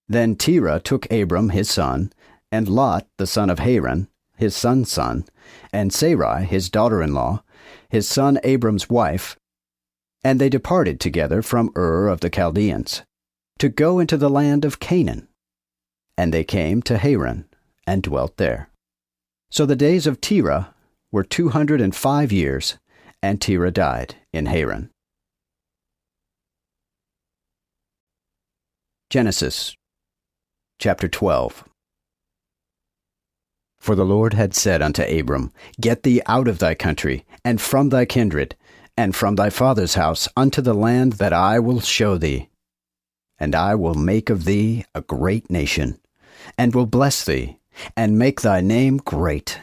Speaker 1: Then Terah took Abram his son, and Lot the son of Haran, his son's son, and Sarai his daughter-in-law, his son Abram's wife, and they departed together from Ur of the Chaldeans, to go into the land of Canaan. And they came to Haran, and dwelt there. So the days of Terah were 205 years, and Terah died in Haran. Genesis chapter 12. For the Lord had said unto Abram, Get thee out of thy country, and from thy kindred, and from thy father's house, unto the land that I will show thee. And I will make of thee a great nation, and will bless thee, and make thy name great,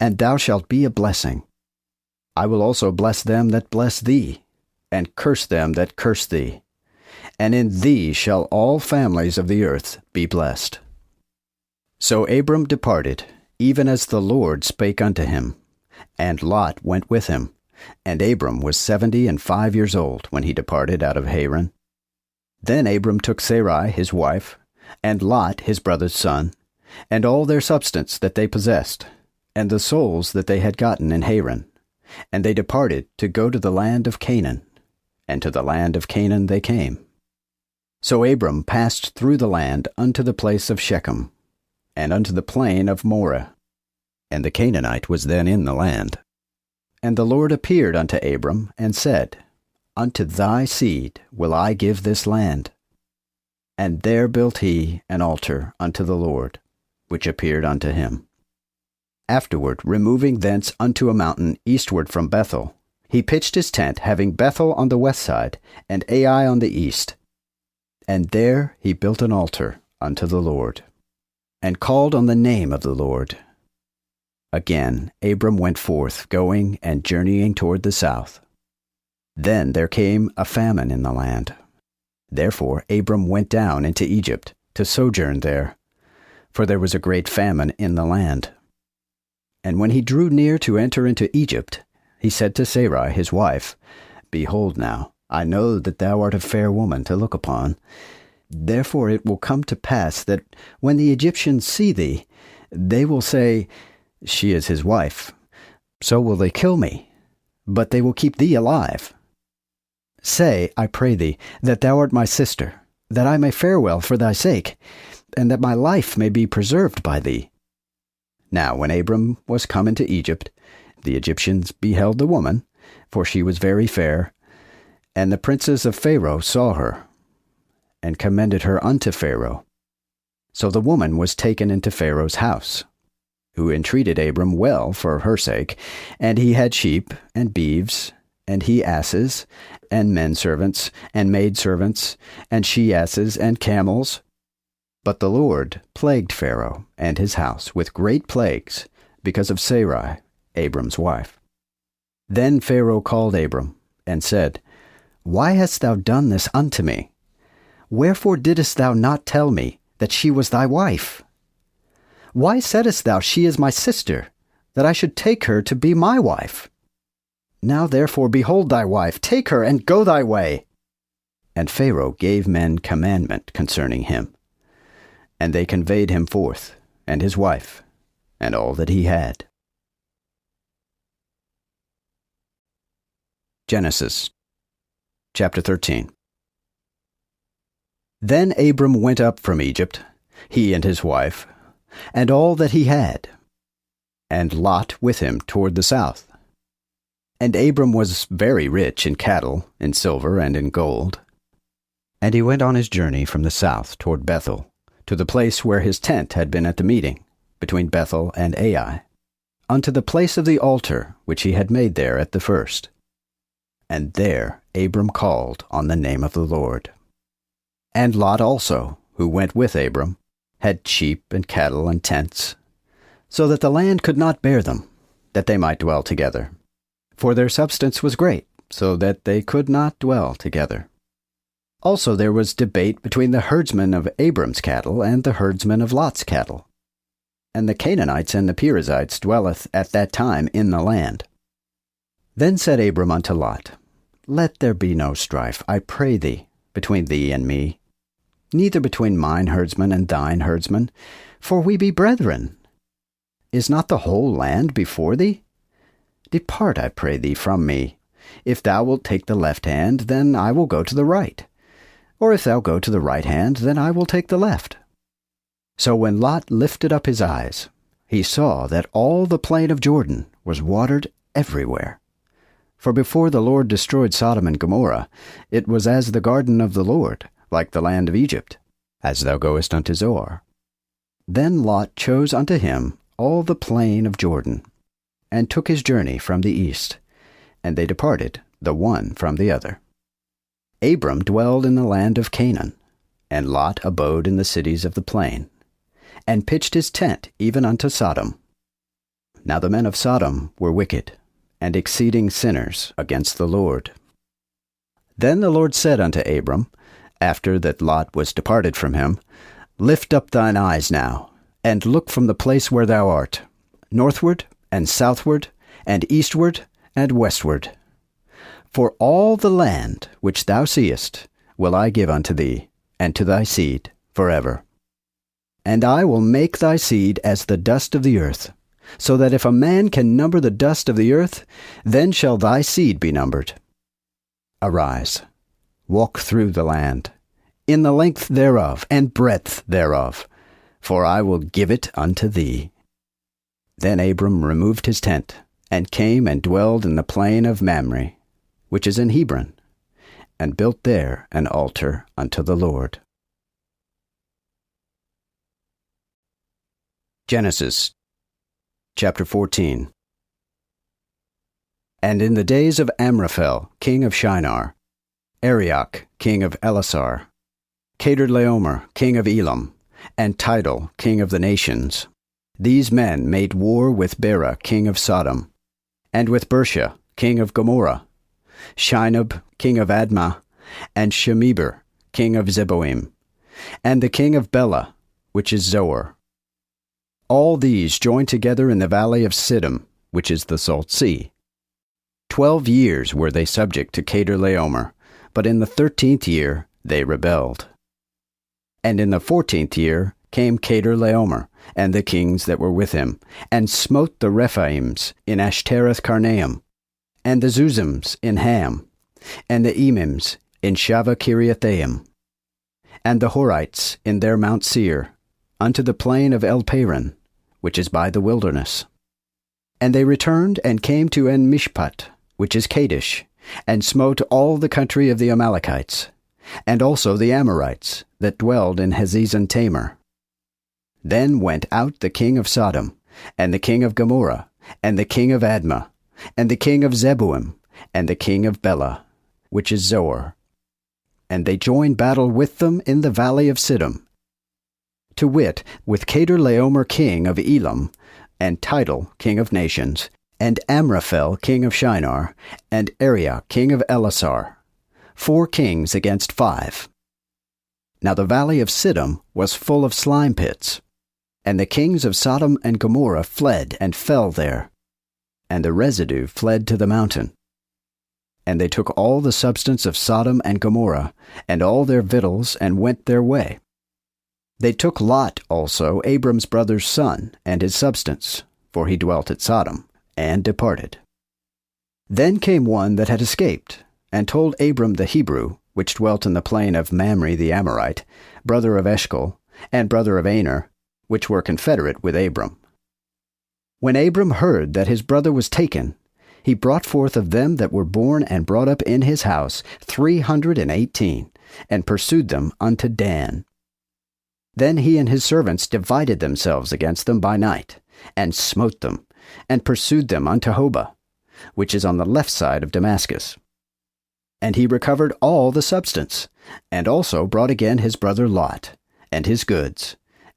Speaker 1: and thou shalt be a blessing. I will also bless them that bless thee, and curse them that curse thee. And in thee shall all families of the earth be blessed. So Abram departed, even as the Lord spake unto him, and Lot went with him. And Abram was 75 years old when he departed out of Haran. Then Abram took Sarai his wife, and Lot his brother's son, and all their substance that they possessed, and the souls that they had gotten in Haran. And they departed to go to the land of Canaan, and to the land of Canaan they came. So Abram passed through the land unto the place of Shechem, and unto the plain of Moreh. And the Canaanite was then in the land. And the Lord appeared unto Abram, and said, Unto thy seed will I give this land. And there built he an altar unto the Lord, which appeared unto him. Afterward, removing thence unto a mountain eastward from Bethel, he pitched his tent, having Bethel on the west side, and Ai on the east. And there he built an altar unto the Lord, and called on the name of the Lord. Again Abram went forth, going and journeying toward the south. Then there came a famine in the land. Therefore Abram went down into Egypt, to sojourn there, for there was a great famine in the land. And when he drew near to enter into Egypt, he said to Sarai his wife, Behold now, I know that thou art a fair woman to look upon. Therefore it will come to pass that when the Egyptians see thee, they will say, She is his wife. So will they kill me, but they will keep thee alive. Say, I pray thee, that thou art my sister, that I may fare well for thy sake, and that my life may be preserved by thee. Now when Abram was come into Egypt, the Egyptians beheld the woman, for she was very fair, and the princes of Pharaoh saw her, and commended her unto Pharaoh. So the woman was taken into Pharaoh's house, who entreated Abram well for her sake, and he had sheep, and beeves, and he asses, and menservants, and maidservants, and she-asses, and camels. But the Lord plagued Pharaoh and his house with great plagues, because of Sarai, Abram's wife. Then Pharaoh called Abram, and said, Why hast thou done this unto me? Wherefore didst thou not tell me that she was thy wife? Why saidst thou, She is my sister, that I should take her to be my wife? Now therefore behold thy wife, take her, and go thy way. And Pharaoh gave men commandment concerning him. And they conveyed him forth, and his wife, and all that he had. Genesis chapter 13. Then Abram went up from Egypt, he and his wife, and all that he had, and Lot with him toward the south. And Abram was very rich in cattle, in silver, and in gold. And he went on his journey from the south toward Bethel, to the place where his tent had been at the meeting, between Bethel and Ai, unto the place of the altar which he had made there at the first. And there Abram called on the name of the Lord. And Lot also, who went with Abram, had sheep and cattle and tents, so that the land could not bear them, that they might dwell together. For their substance was great, so that they could not dwell together. Also there was debate between the herdsmen of Abram's cattle and the herdsmen of Lot's cattle. And the Canaanites and the Perizzites dwelleth at that time in the land. Then said Abram unto Lot, Let there be no strife, I pray thee, between thee and me, neither between mine herdsmen and thine herdsmen, for we be brethren. Is not the whole land before thee? Depart, I pray thee, from me. If thou wilt take the left hand, then I will go to the right. Or if thou go to the right hand, then I will take the left. So when Lot lifted up his eyes, he saw that all the plain of Jordan was watered everywhere. For before the Lord destroyed Sodom and Gomorrah, it was as the garden of the Lord, like the land of Egypt, as thou goest unto Zoar. Then Lot chose unto him all the plain of Jordan, and took his journey from the east, and they departed the one from the other. Abram dwelled in the land of Canaan, and Lot abode in the cities of the plain, and pitched his tent even unto Sodom. Now the men of Sodom were wicked, and exceeding sinners against the Lord. Then the Lord said unto Abram, after that Lot was departed from him, Lift up thine eyes now, and look from the place where thou art, northward, and southward, and eastward, and westward. For all the land which thou seest will I give unto thee, and to thy seed forever. And I will make thy seed as the dust of the earth, so that if a man can number the dust of the earth, then shall thy seed be numbered. Arise, walk through the land, in the length thereof, and breadth thereof, for I will give it unto thee. Then Abram removed his tent, and came and dwelled in the plain of Mamre, which is in Hebron, and built there an altar unto the Lord. Genesis chapter 14. And in the days of Amraphel, king of Shinar, Arioch, king of Elasar, Kedorlaomer, king of Elam, and Tidal, king of the nations, these men made war with Bera, king of Sodom, and with Bersha, king of Gomorrah, Shinab, king of Admah, and Shemeber, king of Zeboim, and the king of Bela, which is Zoar. All these joined together in the valley of Siddim, which is the Salt Sea. 12 years were they subject to Kedorlaomer, but in the 13th year they rebelled. And in the 14th year came Kedorlaomer, and the kings that were with him, and smote the Rephaims in Ashtaroth Karnaim, and the Zuzims in Ham, and the Emims in Shaveh Kiriathaim, and the Horites in their Mount Seir, unto the plain of El-Paran, which is by the wilderness. And they returned and came to En-Mishpat, which is Kadesh, and smote all the country of the Amalekites, and also the Amorites that dwelled in Hazezon Tamar. Then went out the king of Sodom, and the king of Gomorrah, and the king of Admah, and the king of Zeboim, and the king of Bela, which is Zoar. And they joined battle with them in the valley of Siddim, to wit, with Kedorlaomer king of Elam, and Tidal king of nations, and Amraphel king of Shinar, and Arioch king of Elasar, 4 kings against 5. Now the valley of Siddim was full of slime pits. And the kings of Sodom and Gomorrah fled and fell there. And the residue fled to the mountain. And they took all the substance of Sodom and Gomorrah, and all their victuals, and went their way. They took Lot also, Abram's brother's son, and his substance, for he dwelt at Sodom, and departed. Then came one that had escaped, and told Abram the Hebrew, which dwelt in the plain of Mamre the Amorite, brother of Eshcol, and brother of Aner, which were confederate with Abram. When Abram heard that his brother was taken, he brought forth of them that were born and brought up in his house 318, and pursued them unto Dan. Then he and his servants divided themselves against them by night, and smote them, and pursued them unto Hobah, which is on the left side of Damascus. And he recovered all the substance, and also brought again his brother Lot, and his goods,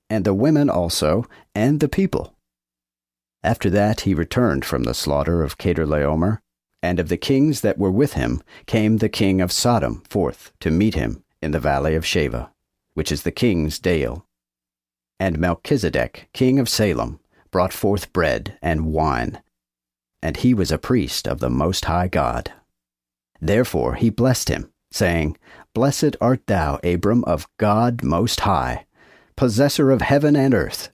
Speaker 1: and the women also, and the people. After that he returned from the slaughter of Chedorlaomer, and of the kings that were with him came the king of Sodom forth to meet him in the valley of Shaveh, which is the king's dale. And Melchizedek, king of Salem, brought forth bread and wine, and he was a priest of the Most High God. Therefore he blessed him, saying, Blessed art thou, Abram, of God Most High, possessor of heaven and earth.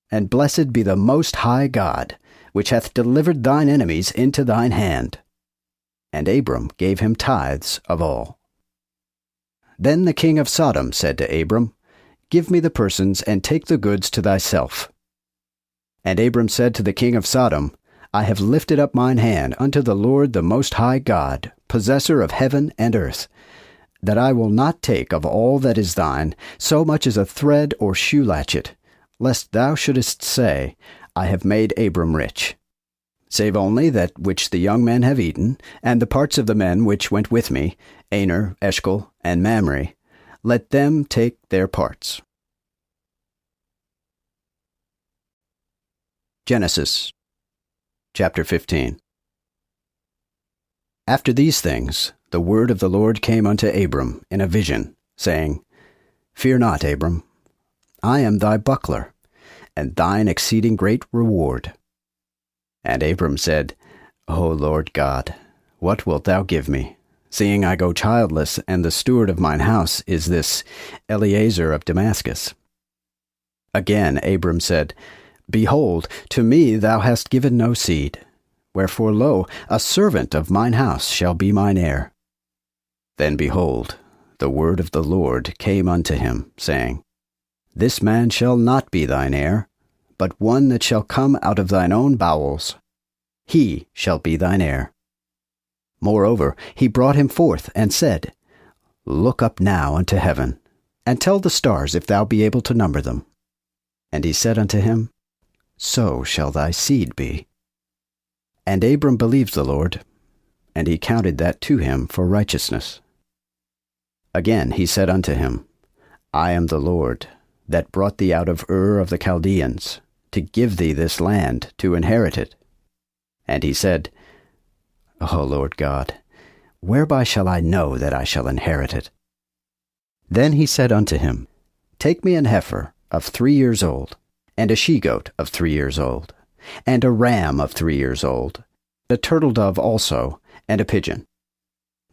Speaker 1: And blessed be the Most High God, which hath delivered thine enemies into thine hand. And Abram gave him tithes of all. Then the king of Sodom said to Abram, Give me the persons, and take the goods to thyself. And Abram said to the king of Sodom, I have lifted up mine hand unto the Lord the Most High God, possessor of heaven and earth, that I will not take of all that is thine so much as a thread or shoe latchet, lest thou shouldest say, I have made Abram rich. Save only that which the young men have eaten, and the parts of the men which went with me, Aner, Eshcol, and Mamre, let them take their parts. Genesis chapter 15. After these things, the word of the Lord came unto Abram in a vision, saying, Fear not, Abram, I am thy buckler, and thine exceeding great reward. And Abram said, O Lord God, what wilt thou give me, seeing I go childless, and the steward of mine house is this Eliezer of Damascus? Again Abram said, Behold, to me thou hast given no seed. Wherefore, lo, a servant of mine house shall be mine heir. Then, behold, the word of the Lord came unto him, saying, This man shall not be thine heir, but one that shall come out of thine own bowels. He shall be thine heir. Moreover, he brought him forth, and said, Look up now unto heaven, and tell the stars if thou be able to number them. And he said unto him, So shall thy seed be. And Abram believed the Lord, and he counted that to him for righteousness. Again he said unto him, I am the Lord, that brought thee out of Ur of the Chaldeans, to give thee this land to inherit it. And he said, O Lord God, whereby shall I know that I shall inherit it? Then he said unto him, Take me an heifer of 3 years old, and a she-goat of 3 years old, and a ram of 3 years old, a turtle-dove also, and a pigeon.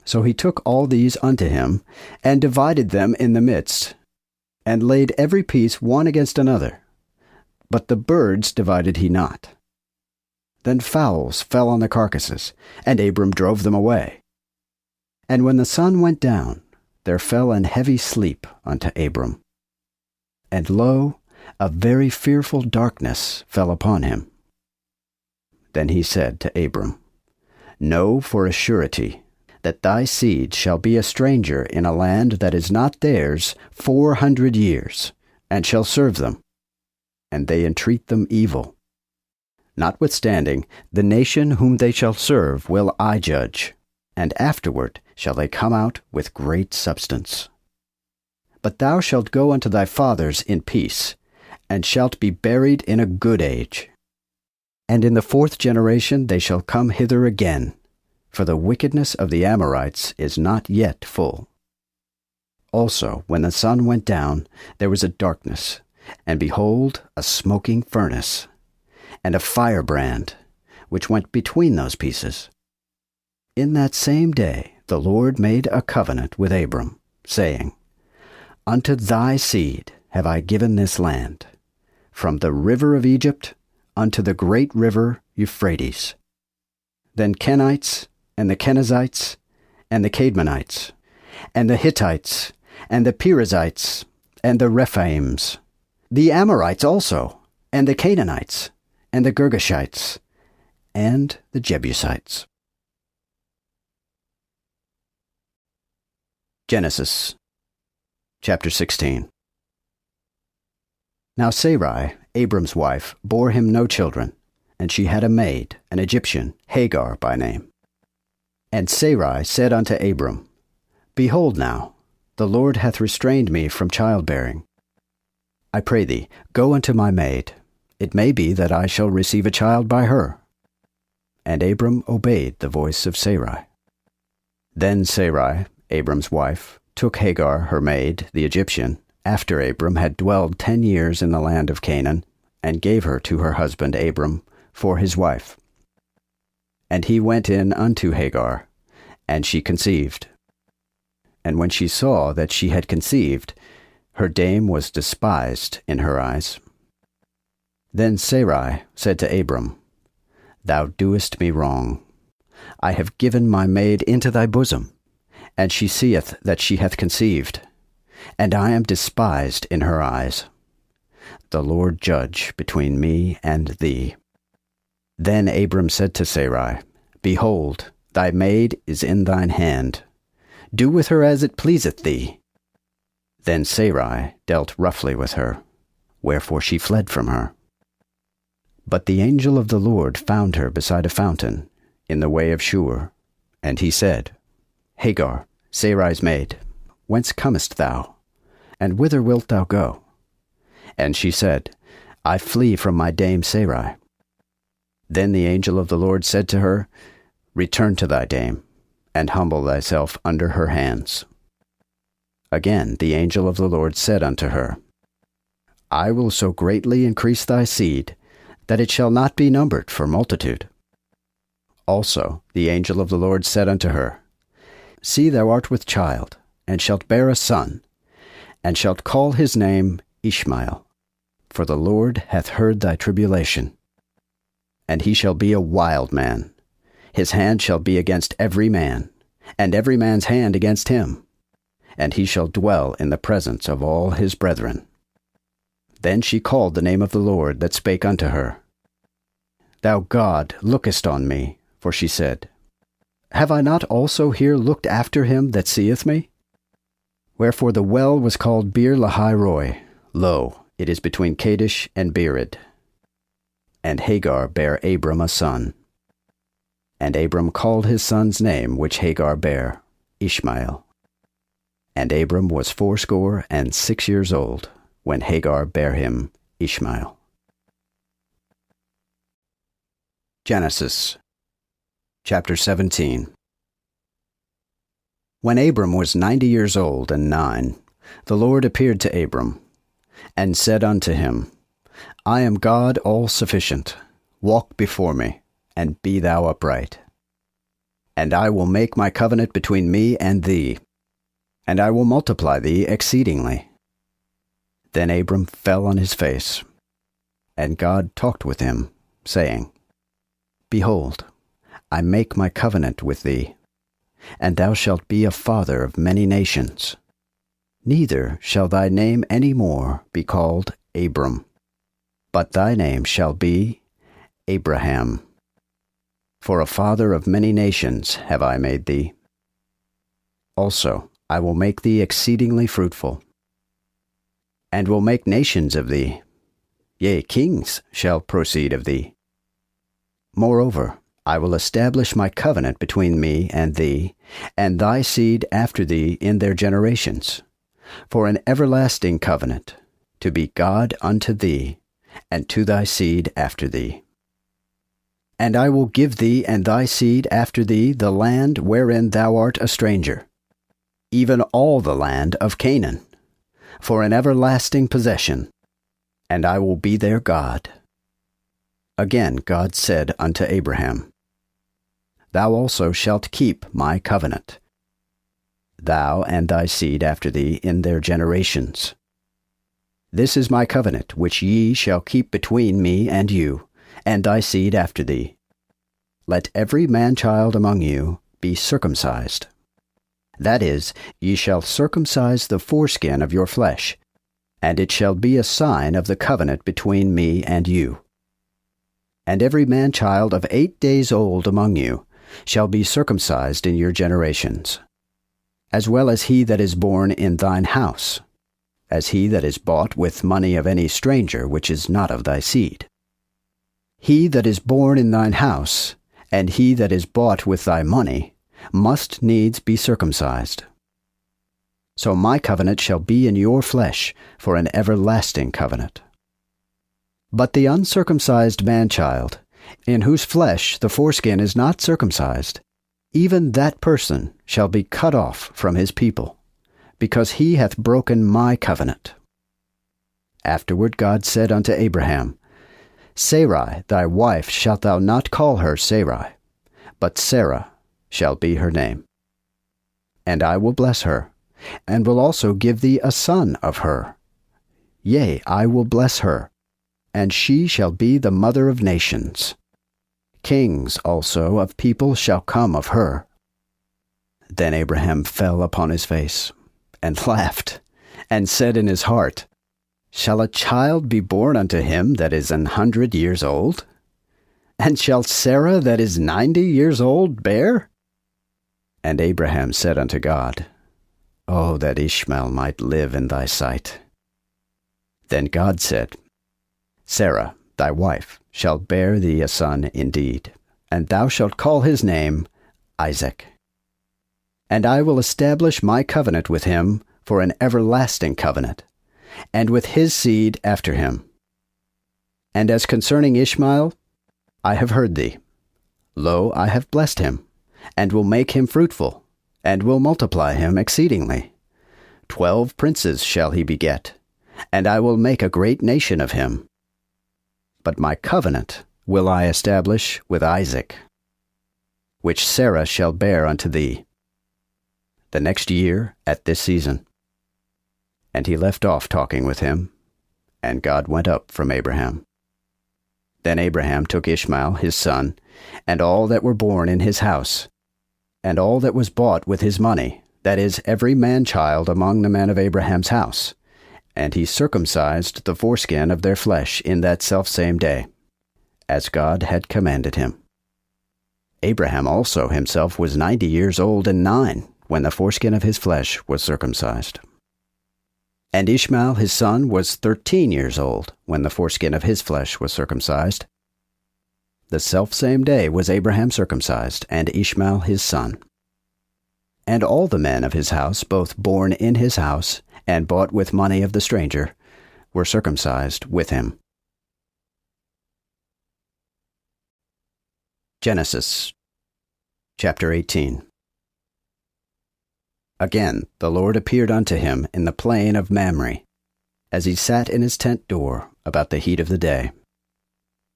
Speaker 1: So he took all these unto him, and divided them in the midst, and laid every piece one against another. But the birds divided he not. Then fowls fell on the carcasses, and Abram drove them away. And when the sun went down, there fell an heavy sleep unto Abram. And lo, a very fearful darkness fell upon him. Then he said to Abram, Know for a surety that thy seed shall be a stranger in a land that is not theirs 400 years, and shall serve them, and they entreat them evil. Notwithstanding, the nation whom they shall serve will I judge, and afterward shall they come out with great substance. But thou shalt go unto thy fathers in peace, and shalt be buried in a good age. And in the 4th generation they shall come hither again, for the wickedness of the Amorites is not yet full. Also, when the sun went down, there was a darkness, and behold, a smoking furnace, and a firebrand, which went between those pieces. In that same day the Lord made a covenant with Abram, saying, Unto thy seed have I given this land, from the river of Egypt unto the great river Euphrates. Then Kenites, and the Kenizzites, and the Cadmonites, and the Hittites, and the Perizzites, and the Rephaims, the Amorites also, and the Canaanites, and the Girgashites, and the Jebusites. Genesis chapter 16. Now Sarai, Abram's wife, bore him no children, and she had a maid, an Egyptian, Hagar by name. And Sarai said unto Abram, Behold now, the Lord hath restrained me from childbearing. I pray thee, go unto my maid. It may be that I shall receive a child by her. And Abram obeyed the voice of Sarai. Then Sarai, Abram's wife, took Hagar her maid, the Egyptian, after Abram had dwelled 10 years in the land of Canaan, and gave her to her husband Abram for his wife. And he went in unto Hagar, and she conceived. And when she saw that she had conceived, her dame was despised in her eyes. Then Sarai said to Abram, Thou doest me wrong. I have given my maid into thy bosom, and she seeth that she hath conceived, and I am despised in her eyes. The Lord judge between me and thee. Then Abram said to Sarai, Behold, thy maid is in thine hand. Do with her as it pleaseth thee. Then Sarai dealt roughly with her, wherefore she fled from her. But the angel of the Lord found her beside a fountain, in the way of Shur, and he said, Hagar, Sarai's maid, whence comest thou, and whither wilt thou go? And she said, I flee from my dame Sarai. Then the angel of the Lord said to her, Return to thy dame, and humble thyself under her hands. Again the angel of the Lord said unto her, I will so greatly increase thy seed, that it shall not be numbered for multitude. Also the angel of the Lord said unto her, See, thou art with child, and shalt bear a son, and shalt call his name Ishmael, for the Lord hath heard thy tribulation. And he shall be a wild man. His hand shall be against every man, and every man's hand against him. And he shall dwell in the presence of all his brethren. Then she called the name of the Lord that spake unto her. Thou God, lookest on me, for she said, Have I not also here looked after him that seeth me? Wherefore the well was called Beer Lahai Roi. Lo, it is between Kadesh and Bered. And Hagar bare Abram a son. And Abram called his son's name which Hagar bare, Ishmael. And Abram was 86 years old, when Hagar bare him Ishmael. Genesis chapter 17. When Abram was 90 years old and 9, the Lord appeared to Abram, and said unto him, I am God all-sufficient. Walk before me, and be thou upright. And I will make my covenant between me and thee, and I will multiply thee exceedingly. Then Abram fell on his face, and God talked with him, saying, Behold, I make my covenant with thee, and thou shalt be a father of many nations. Neither shall thy name any more be called Abram, but thy name shall be Abraham. For a father of many nations have I made thee. Also I will make thee exceedingly fruitful, and will make nations of thee. Yea, kings shall proceed of thee. Moreover, I will establish my covenant between me and thee, and thy seed after thee in their generations, for an everlasting covenant, to be God unto thee, and to thy seed after thee. And I will give thee and thy seed after thee the land wherein thou art a stranger, even all the land of Canaan, for an everlasting possession, and I will be their God. Again God said unto Abraham, Thou also shalt keep my covenant, thou and thy seed after thee in their generations. This is my covenant which ye shall keep between me and you, and thy seed after thee. Let every man-child among you be circumcised. That is, ye shall circumcise the foreskin of your flesh, and it shall be a sign of the covenant between me and you. And every man-child of 8 days old among you shall be circumcised in your generations, as well as he that is born in thine house, as he that is bought with money of any stranger which is not of thy seed. He that is born in thine house, and he that is bought with thy money, must needs be circumcised. So my covenant shall be in your flesh for an everlasting covenant. But the uncircumcised man-child, in whose flesh the foreskin is not circumcised, even that person shall be cut off from his people, because he hath broken my covenant. Afterward God said unto Abraham, Sarai thy wife shalt thou not call her Sarai, but Sarah shall be her name. And I will bless her, and will also give thee a son of her. Yea, I will bless her, and she shall be the mother of nations. Kings also of people shall come of her. Then Abraham fell upon his face, and laughed, and said in his heart, Shall a child be born unto him that is 100 years old? And shall Sarah that is 90 years old bear? And Abraham said unto God, O that Ishmael might live in thy sight. Then God said, Sarah, thy wife, shall bear thee a son indeed, and thou shalt call his name Isaac. And I will establish my covenant with him for an everlasting covenant, and with his seed after him. And as concerning Ishmael, I have heard thee. Lo, I have blessed him, and will make him fruitful, and will multiply him exceedingly. 12 princes shall he beget, and I will make a great nation of him. But my covenant will I establish with Isaac, which Sarah shall bear unto thee the next year at this season. And he left off talking with him, and God went up from Abraham. Then Abraham took Ishmael his son, and all that were born in his house, and all that was bought with his money, that is, every man-child among the men of Abraham's house, and he circumcised the foreskin of their flesh in that selfsame day, as God had commanded him. Abraham also himself was 90 years old and 9, when the foreskin of his flesh was circumcised. And Ishmael his son was 13 years old, when the foreskin of his flesh was circumcised. The selfsame day was Abraham circumcised, and Ishmael his son. And all the men of his house, both born in his house, and bought with money of the stranger, were circumcised with him. Genesis chapter 18. Again the Lord appeared unto him in the plain of Mamre, as he sat in his tent door about the heat of the day.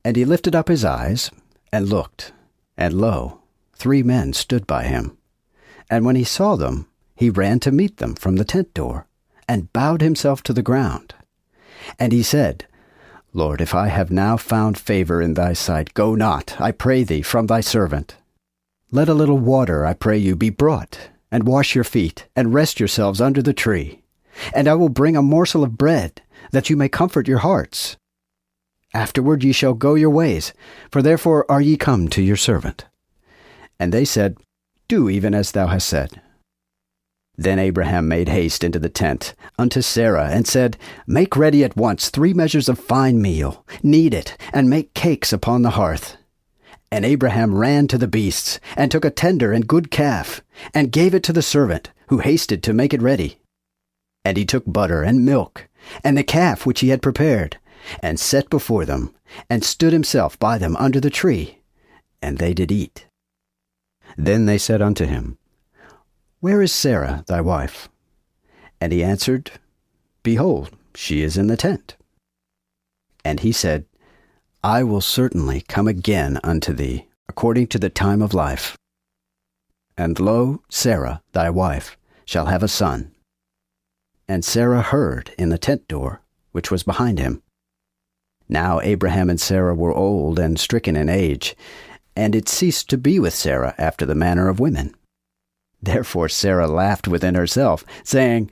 Speaker 1: And he lifted up his eyes, and looked, and lo, 3 men stood by him. And when he saw them, he ran to meet them from the tent door, and bowed himself to the ground. And he said, Lord, if I have now found favor in thy sight, go not, I pray thee, from thy servant. Let a little water, I pray you, be brought, and wash your feet, and rest yourselves under the tree. And I will bring a morsel of bread, that you may comfort your hearts. Afterward ye shall go your ways, for therefore are ye come to your servant. And they said, Do even as thou hast said. Then Abraham made haste into the tent unto Sarah, and said, Make ready at once 3 measures of fine meal, knead it, and make cakes upon the hearth. And Abraham ran to the beasts, and took a tender and good calf, and gave it to the servant, who hasted to make it ready. And he took butter and milk, and the calf which he had prepared, and set before them, and stood himself by them under the tree, and they did eat. Then they said unto him, Where is Sarah thy wife? And he answered, Behold, she is in the tent. And he said, I will certainly come again unto thee, according to the time of life. And lo, Sarah thy wife shall have a son. And Sarah heard in the tent door, which was behind him. Now Abraham and Sarah were old and stricken in age, and it ceased to be with Sarah after the manner of women. Therefore Sarah laughed within herself, saying,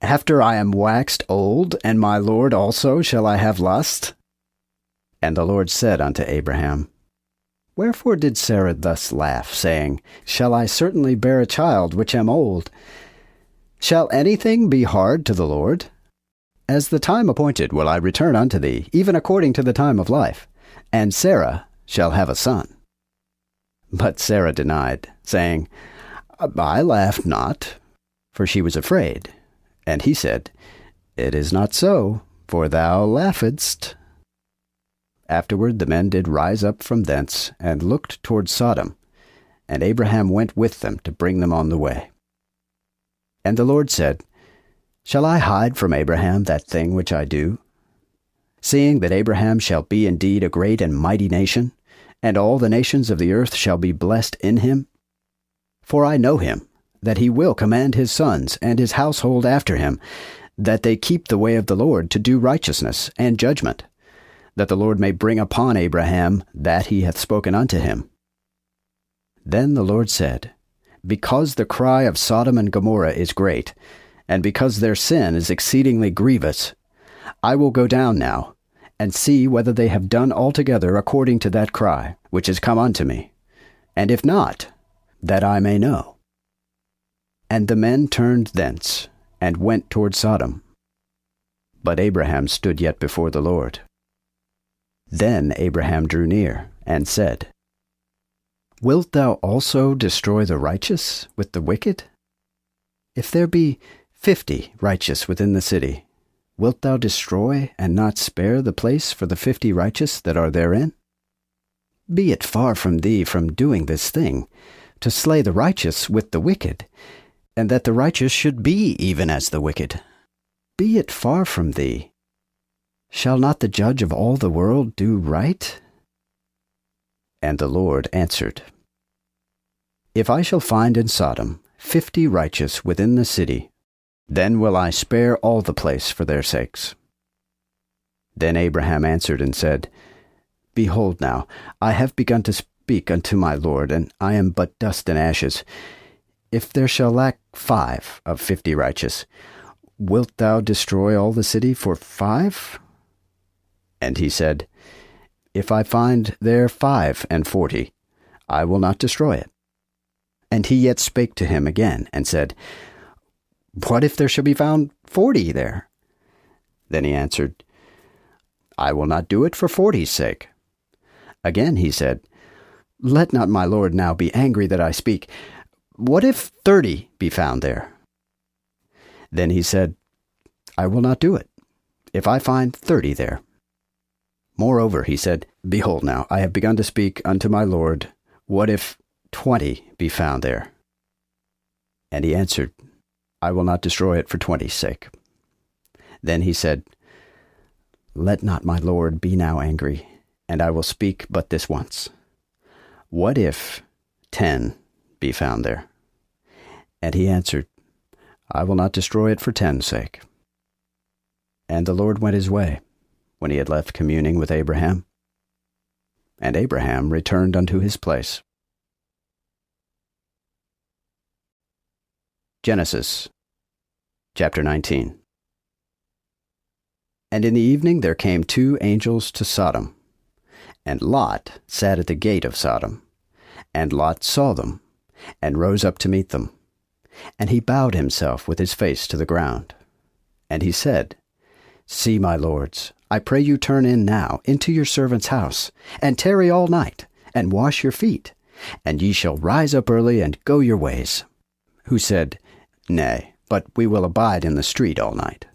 Speaker 1: After I am waxed old, and my Lord also shall I have lust? And the Lord said unto Abraham, Wherefore did Sarah thus laugh, saying, Shall I certainly bear a child which am old? Shall anything be hard to the Lord? As the time appointed will I return unto thee, even according to the time of life, and Sarah shall have a son. But Sarah denied, saying, I laughed not, for she was afraid. And he said, It is not so, for thou laughedst. Afterward the men did rise up from thence, and looked toward Sodom, and Abraham went with them to bring them on the way. And the Lord said, Shall I hide from Abraham that thing which I do? Seeing that Abraham shall be indeed a great and mighty nation, and all the nations of the earth shall be blessed in him? For I know him, that he will command his sons and his household after him, that they keep the way of the Lord to do righteousness and judgment, that the Lord may bring upon Abraham that he hath spoken unto him. Then the Lord said, Because the cry of Sodom and Gomorrah is great, and because their sin is exceedingly grievous, I will go down now, and see whether they have done altogether according to that cry, which is come unto me, and if not, that I may know. And the men turned thence, and went toward Sodom. But Abraham stood yet before the Lord. Then Abraham drew near, and said, Wilt thou also destroy the righteous with the wicked? If there be 50 righteous within the city, wilt thou destroy and not spare the place for the 50 righteous that are therein? Be it far from thee from doing this thing, to slay the righteous with the wicked, and that the righteous should be even as the wicked. Be it far from thee. Shall not the judge of all the world do right? And the Lord answered, If I shall find in Sodom 50 righteous within the city, then will I spare all the place for their sakes. Then Abraham answered and said, Behold now, I have begun to speak unto my Lord, and I am but dust and ashes. If there shall lack 5 of 50 righteous, wilt thou destroy all the city for 5? And he said, If I find there 45, I will not destroy it. And he yet spake to him again, and said, What if there shall be found 40 there? Then he answered, I will not do it for 40's sake. Again he said, Let not my Lord now be angry that I speak. What if 30 be found there? Then he said, I will not do it, if I find 30 there. Moreover, he said, Behold now, I have begun to speak unto my Lord. What if 20 be found there? And he answered, I will not destroy it for 20's sake. Then he said, Let not my Lord be now angry, and I will speak but this once. What if 10 be found there? And he answered, I will not destroy it for 10's sake. And the Lord went his way, when he had left communing with Abraham. And Abraham returned unto his place. Genesis chapter 19. And in the evening there came 2 angels to Sodom, and Lot sat at the gate of Sodom. And Lot saw them, and rose up to meet them. And he bowed himself with his face to the ground. And he said, See, my lords, I pray you turn in now into your servant's house, and tarry all night, and wash your feet, and ye shall rise up early and go your ways. Who said, Nay, but we will abide in the street all night.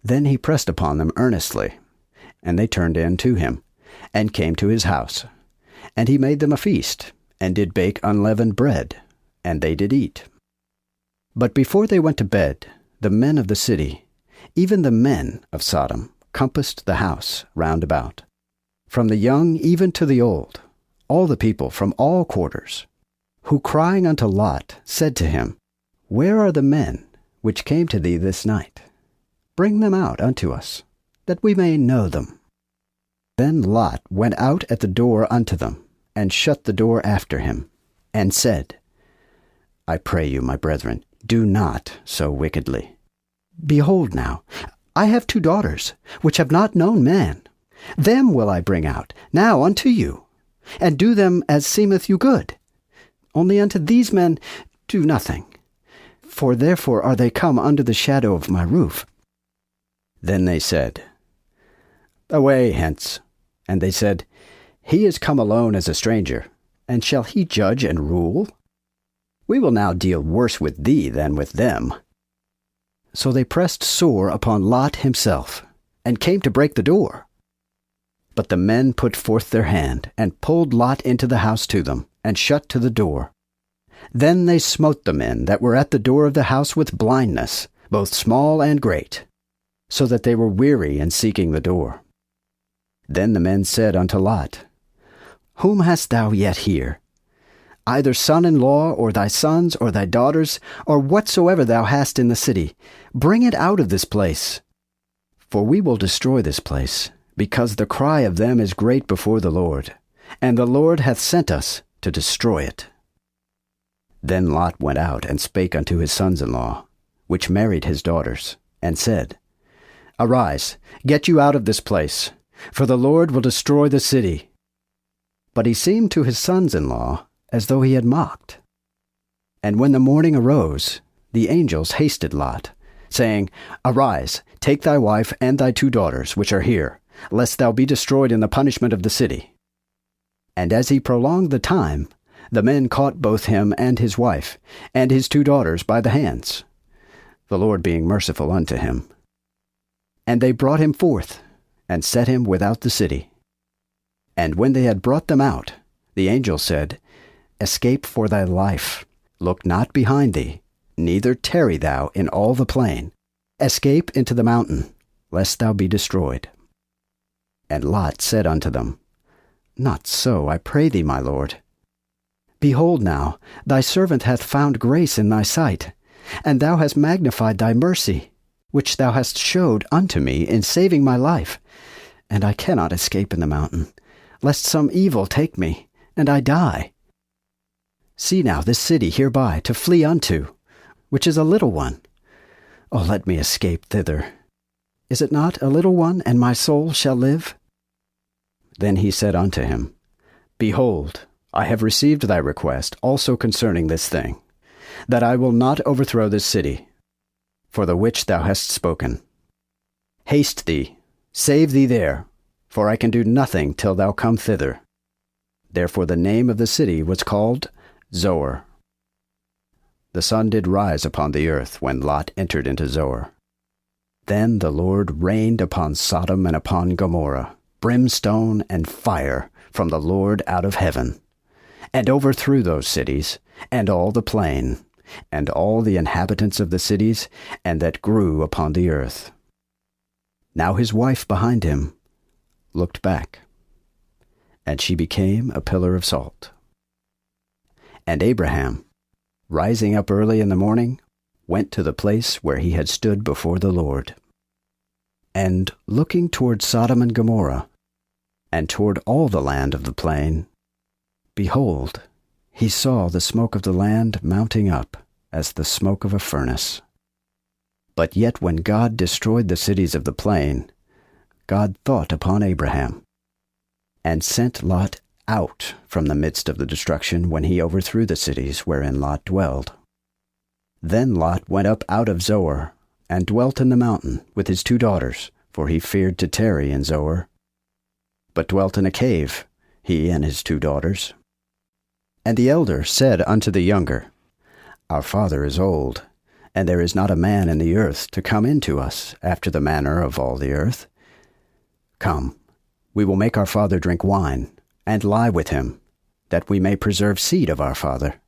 Speaker 1: Then he pressed upon them earnestly, and they turned in to him, and came to his house. And he made them a feast, and did bake unleavened bread, and they did eat. But before they went to bed, the men of the city, even the men of Sodom, compassed the house round about, from the young even to the old, all the people from all quarters, who crying unto Lot said to him, Where are the men which came to thee this night? Bring them out unto us, that we may know them. Then Lot went out at the door unto them, and shut the door after him, and said, I pray you, my brethren, do not so wickedly. Behold now, I have 2 daughters, which have not known man. Them will I bring out now unto you, and do them as seemeth you good. Only unto these men do nothing, for therefore are they come under the shadow of my roof. Then they said, Away hence. And they said, He is come alone as a stranger, and shall he judge and rule? We will now deal worse with thee than with them. So they pressed sore upon Lot himself, and came to break the door. But the men put forth their hand, and pulled Lot into the house to them, and shut to the door. Then they smote the men that were at the door of the house with blindness, both small and great, so that they were weary in seeking the door. Then the men said unto Lot, Whom hast thou yet here? Either son-in-law, or thy sons, or thy daughters, or whatsoever thou hast in the city, bring it out of this place. For we will destroy this place, because the cry of them is great before the Lord, and the Lord hath sent us to destroy it. Then Lot went out and spake unto his sons-in-law, which married his daughters, and said, Arise, get you out of this place, for the Lord will destroy the city. But he seemed to his sons-in-law as though he had mocked. And when the morning arose, the angels hasted Lot, saying, Arise, take thy wife and thy 2 daughters, which are here, lest thou be destroyed in the punishment of the city. And as he prolonged the time, the men caught both him and his wife, and his 2 daughters by the hands, the Lord being merciful unto him. And they brought him forth, and set him without the city. And when they had brought them out, the angel said, Escape for thy life, look not behind thee, neither tarry thou in all the plain. Escape into the mountain, lest thou be destroyed. And Lot said unto them, Not so, I pray thee, my lord. Behold now, thy servant hath found grace in thy sight, and thou hast magnified thy mercy, which thou hast showed unto me in saving my life. And I cannot escape in the mountain, lest some evil take me, and I die. See now this city hereby to flee unto, which is a little one. O let me escape thither. Is it not a little one, and my soul shall live? Then he said unto him, Behold, I have received thy request also concerning this thing, that I will not overthrow this city, for the which thou hast spoken. Haste thee, save thee there, for I can do nothing till thou come thither. Therefore the name of the city was called Zoar. The sun did rise upon the earth when Lot entered into Zoar. Then the Lord rained upon Sodom and upon Gomorrah brimstone and fire from the Lord out of heaven, and overthrew those cities, and all the plain, and all the inhabitants of the cities, and that grew upon the earth. Now his wife behind him looked back, and she became a pillar of salt. And Abraham, rising up early in the morning, went to the place where he had stood before the Lord. And looking toward Sodom and Gomorrah, and toward all the land of the plain, behold, he saw the smoke of the land mounting up as the smoke of a furnace. But yet when God destroyed the cities of the plain, God thought upon Abraham, and sent Lot out from the midst of the destruction when he overthrew the cities wherein Lot dwelled. Then Lot went up out of Zoar, and dwelt in the mountain with his 2 daughters, for he feared to tarry in Zoar, but dwelt in a cave, he and his 2 daughters. And the elder said unto the younger, Our father is old, and there is not a man in the earth to come in to us after the manner of all the earth. Come, we will make our father drink wine, and lie with him, that we may preserve seed of our father.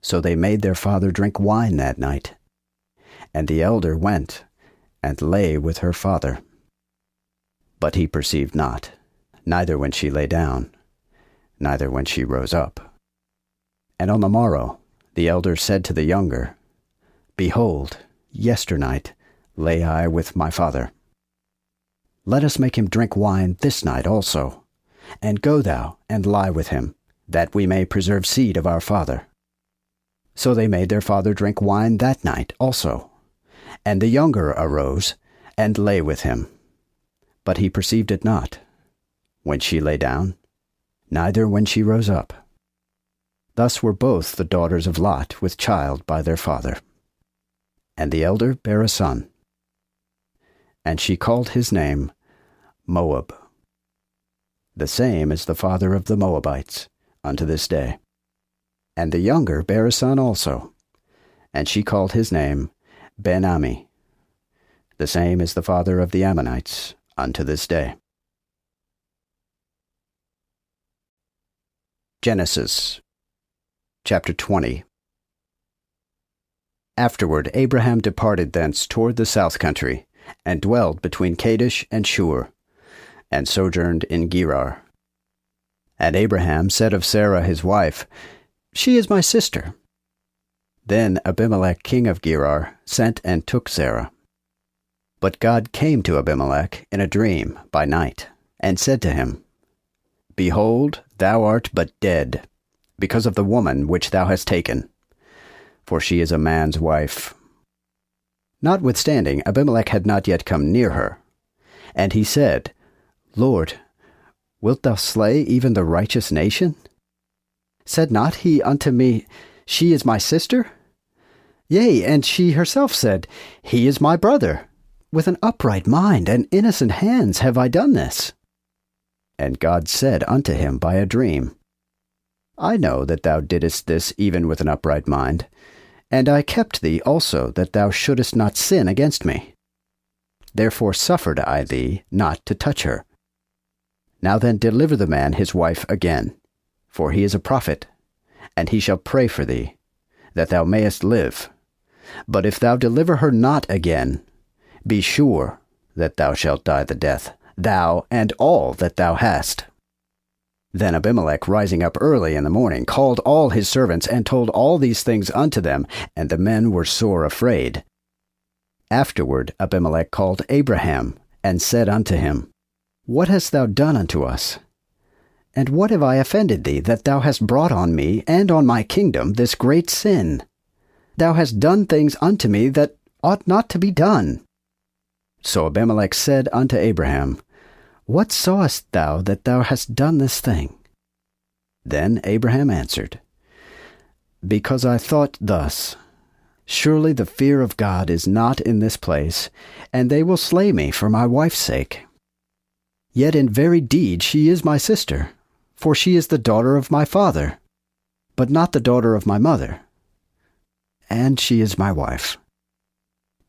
Speaker 1: So they made their father drink wine that night. And the elder went and lay with her father. But he perceived not, neither when she lay down, neither when she rose up. And on the morrow the elder said to the younger, Behold, yesternight lay I with my father. Let us make him drink wine this night also, and go thou and lie with him, that we may preserve seed of our father. So they made their father drink wine that night also. And the younger arose and lay with him. But he perceived it not, when she lay down, neither when she rose up. Thus were both the daughters of Lot with child by their father. And the elder bare a son. And she called his name Moab. The same is the father of the Moabites unto this day. And the younger bare a son also. And she called his name Ben-Ammi. The same is the father of the Ammonites unto this day. Genesis chapter 20. Afterward Abraham departed thence toward the south country, and dwelled between Kadesh and Shur, and sojourned in Gerar. And Abraham said of Sarah his wife, She is my sister. Then Abimelech king of Gerar sent and took Sarah. But God came to Abimelech in a dream by night, and said to him, Behold, thou art but dead, because of the woman which thou hast taken, for she is a man's wife. Notwithstanding, Abimelech had not yet come near her. And he said, Lord, wilt thou slay even the righteous nation? Said not he unto me, She is my sister? Yea, and she herself said, He is my brother. With an upright mind and innocent hands have I done this. And God said unto him by a dream, I know that thou didst this even with an upright mind, and I kept thee also that thou shouldest not sin against me. Therefore suffered I thee not to touch her. Now then deliver the man his wife again, for he is a prophet, and he shall pray for thee, that thou mayest live. But if thou deliver her not again, be sure that thou shalt die the death, thou and all that thou hast. Then Abimelech, rising up early in the morning, called all his servants, and told all these things unto them, and the men were sore afraid. Afterward Abimelech called Abraham, and said unto him, What hast thou done unto us? And what have I offended thee, that thou hast brought on me and on my kingdom this great sin? Thou hast done things unto me that ought not to be done. So Abimelech said unto Abraham, What sawest thou that thou hast done this thing? Then Abraham answered, Because I thought thus, Surely the fear of God is not in this place, and they will slay me for my wife's sake. Yet in very deed she is my sister, for she is the daughter of my father, but not the daughter of my mother. And she is my wife.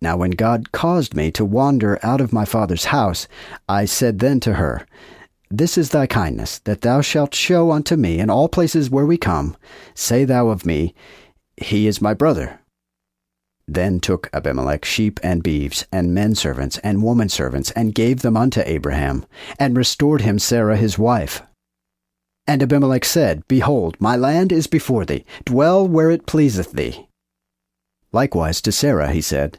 Speaker 1: Now when God caused me to wander out of my father's house, I said then to her, This is thy kindness, that thou shalt show unto me in all places where we come. Say thou of me, He is my brother. Then took Abimelech sheep and beeves, and men servants, and woman servants, and gave them unto Abraham, and restored him Sarah his wife. And Abimelech said, Behold, my land is before thee, dwell where it pleaseth thee. Likewise to Sarah he said,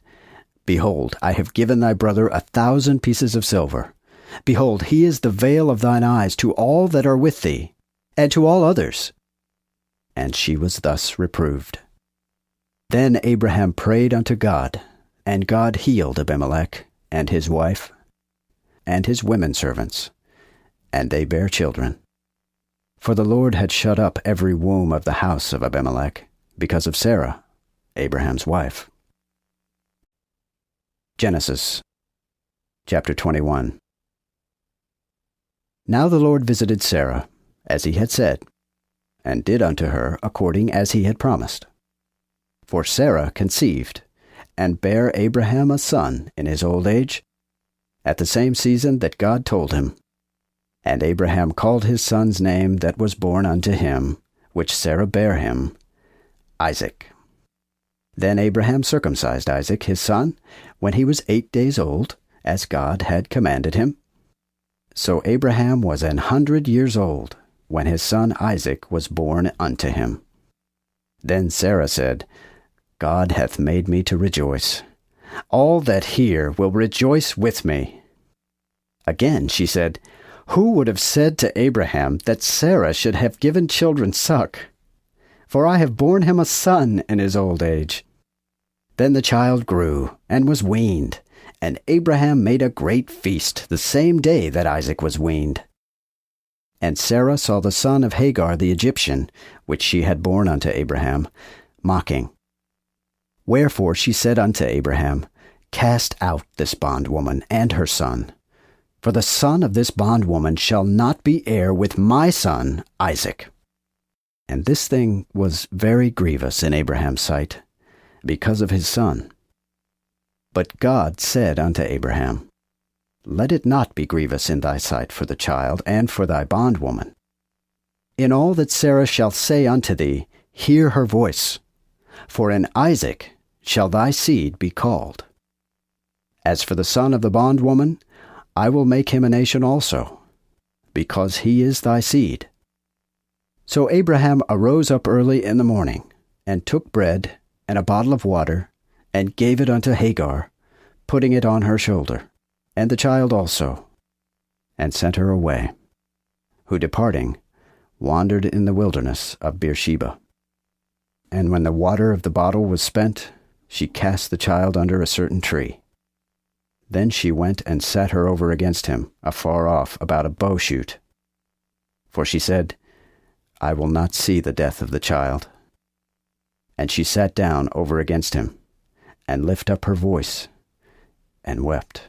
Speaker 1: Behold, I have given thy brother 1,000 pieces of silver. Behold, he is the veil of thine eyes to all that are with thee, and to all others. And she was thus reproved. Then Abraham prayed unto God, and God healed Abimelech, and his wife, and his women servants, and they bare children. For the Lord had shut up every womb of the house of Abimelech, because of Sarah, Abraham's wife. Genesis chapter 21. Now the Lord visited Sarah, as he had said, and did unto her according as he had promised. For Sarah conceived, and bare Abraham a son in his old age, at the same season that God told him. And Abraham called his son's name that was born unto him, which Sarah bare him, Isaac. Then Abraham circumcised Isaac his son when he was 8 days old, as God had commanded him. So Abraham was 100 years old when his son Isaac was born unto him. Then Sarah said, God hath made me to rejoice. All that hear will rejoice with me. Again she said, Who would have said to Abraham that Sarah should have given children suck? For I have borne him a son in his old age. Then the child grew, and was weaned, and Abraham made a great feast the same day that Isaac was weaned. And Sarah saw the son of Hagar the Egyptian, which she had borne unto Abraham, mocking. Wherefore she said unto Abraham, Cast out this bondwoman and her son, for the son of this bondwoman shall not be heir with my son Isaac. And this thing was very grievous in Abraham's sight, because of his son. But God said unto Abraham, Let it not be grievous in thy sight for the child and for thy bondwoman. In all that Sarah shall say unto thee, hear her voice, for in Isaac shall thy seed be called. As for the son of the bondwoman, I will make him a nation also, because he is thy seed. So Abraham arose up early in the morning, and took bread and a bottle of water, and gave it unto Hagar, putting it on her shoulder, and the child also, and sent her away, who departing wandered in the wilderness of Beersheba. And when the water of the bottle was spent, she cast the child under a certain tree. Then she went and sat her over against him, afar off, about a bow shoot. For she said, I will not see the death of the child. And she sat down over against him, and lifted up her voice, and wept.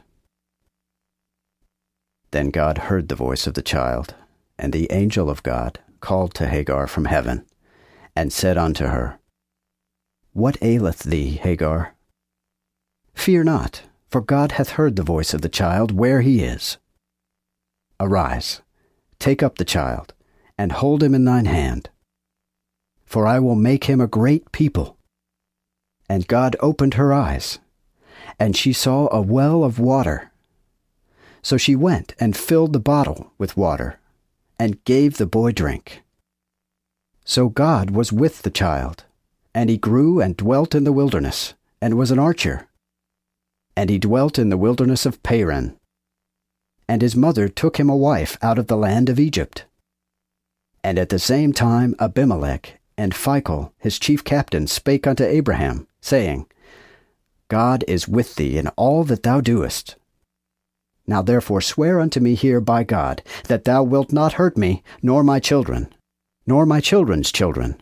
Speaker 1: Then God heard the voice of the child, and the angel of God called to Hagar from heaven, and said unto her, What aileth thee, Hagar? Fear not, for God hath heard the voice of the child where he is. Arise, take up the child, and hold him in thine hand. For I will make him a great people. And God opened her eyes, and she saw a well of water. So she went and filled the bottle with water, and gave the boy drink. So God was with the child, and he grew and dwelt in the wilderness, and was an archer. And he dwelt in the wilderness of Paran. And his mother took him a wife out of the land of Egypt. And at the same time Abimelech and Phicol his chief captain spake unto Abraham, saying, God is with thee in all that thou doest. Now therefore swear unto me here by God, that thou wilt not hurt me, nor my children, nor my children's children.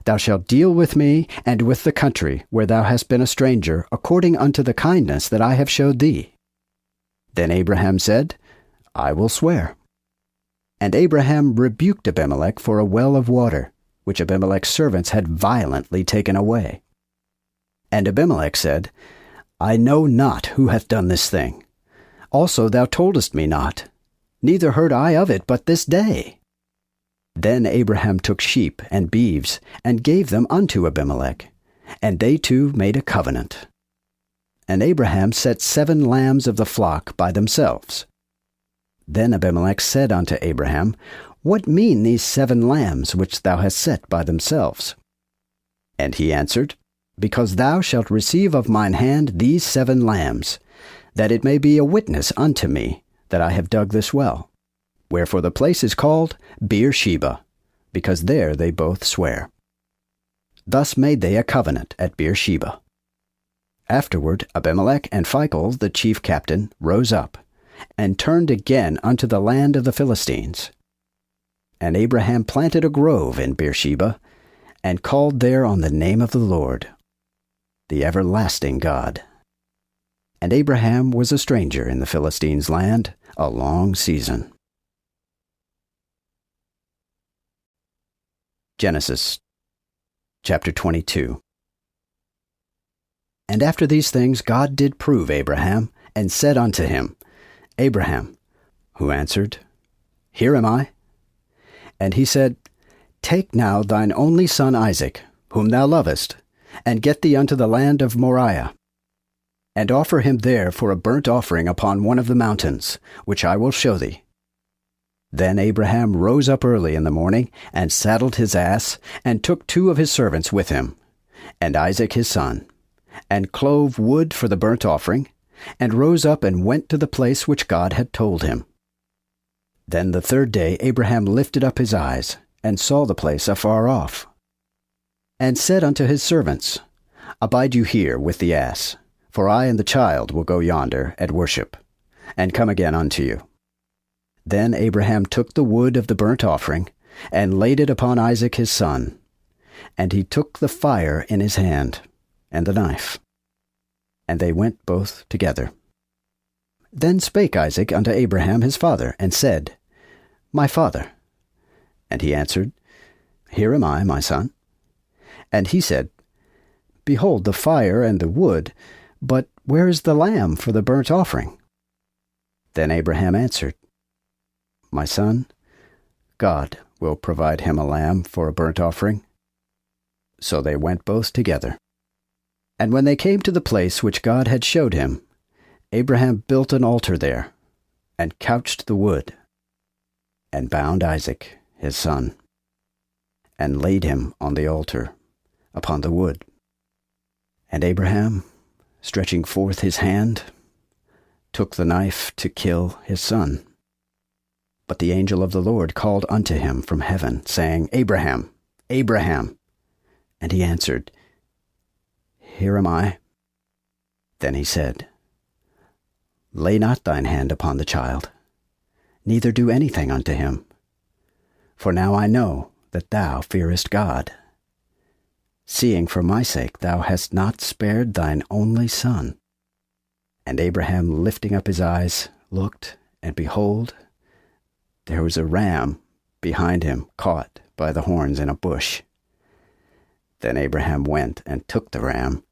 Speaker 1: Thou shalt deal with me and with the country where thou hast been a stranger, according unto the kindness that I have showed thee. Then Abraham said, I will swear. And Abraham rebuked Abimelech for a well of water, which Abimelech's servants had violently taken away. And Abimelech said, I know not who hath done this thing. Also thou toldest me not, neither heard I of it but this day. Then Abraham took sheep and beeves, and gave them unto Abimelech, and they two made a covenant. And Abraham set 7 lambs of the flock by themselves. Then Abimelech said unto Abraham, What mean these 7 lambs which thou hast set by themselves? And he answered, Because thou shalt receive of mine hand these 7 lambs, that it may be a witness unto me that I have dug this well. Wherefore the place is called Beersheba, because there they both swear. Thus made they a covenant at Beersheba. Afterward Abimelech and Phicol the chief captain rose up, and turned again unto the land of the Philistines. And Abraham planted a grove in Beersheba, and called there on the name of the Lord, the everlasting God. And Abraham was a stranger in the Philistines' land a long season. Genesis chapter 22. And after these things God did prove Abraham, and said unto him, Abraham, who answered, Here am I. And he said, Take now thine only son Isaac, whom thou lovest, and get thee unto the land of Moriah, and offer him there for a burnt offering upon one of the mountains, which I will show thee. Then Abraham rose up early in the morning, and saddled his ass, and took 2 of his servants with him, and Isaac his son, and clove wood for the burnt offering, and rose up and went to the place which God had told him. Then the 3rd day Abraham lifted up his eyes, and saw the place afar off, and said unto his servants, Abide you here with the ass, for I and the child will go yonder and worship, and come again unto you. Then Abraham took the wood of the burnt offering, and laid it upon Isaac his son, and he took the fire in his hand, and the knife. And they went both together. Then spake Isaac unto Abraham his father, and said, My father. And he answered, Here am I, my son. And he said, Behold the fire and the wood, but where is the lamb for the burnt offering? Then Abraham answered, My son, God will provide him a lamb for a burnt offering. So they went both together. And when they came to the place which God had showed him, Abraham built an altar there, and couched the wood, and bound Isaac his son, and laid him on the altar upon the wood. And Abraham, stretching forth his hand, took the knife to kill his son. But the angel of the Lord called unto him from heaven, saying, Abraham, Abraham. And he answered, Here am I. Then he said, Lay not thine hand upon the child, neither do anything unto him. For now I know that thou fearest God, seeing for my sake thou hast not spared thine only son. And Abraham, lifting up his eyes, looked, and behold, there was a ram behind him caught by the horns in a bush. Then Abraham went and took the ram,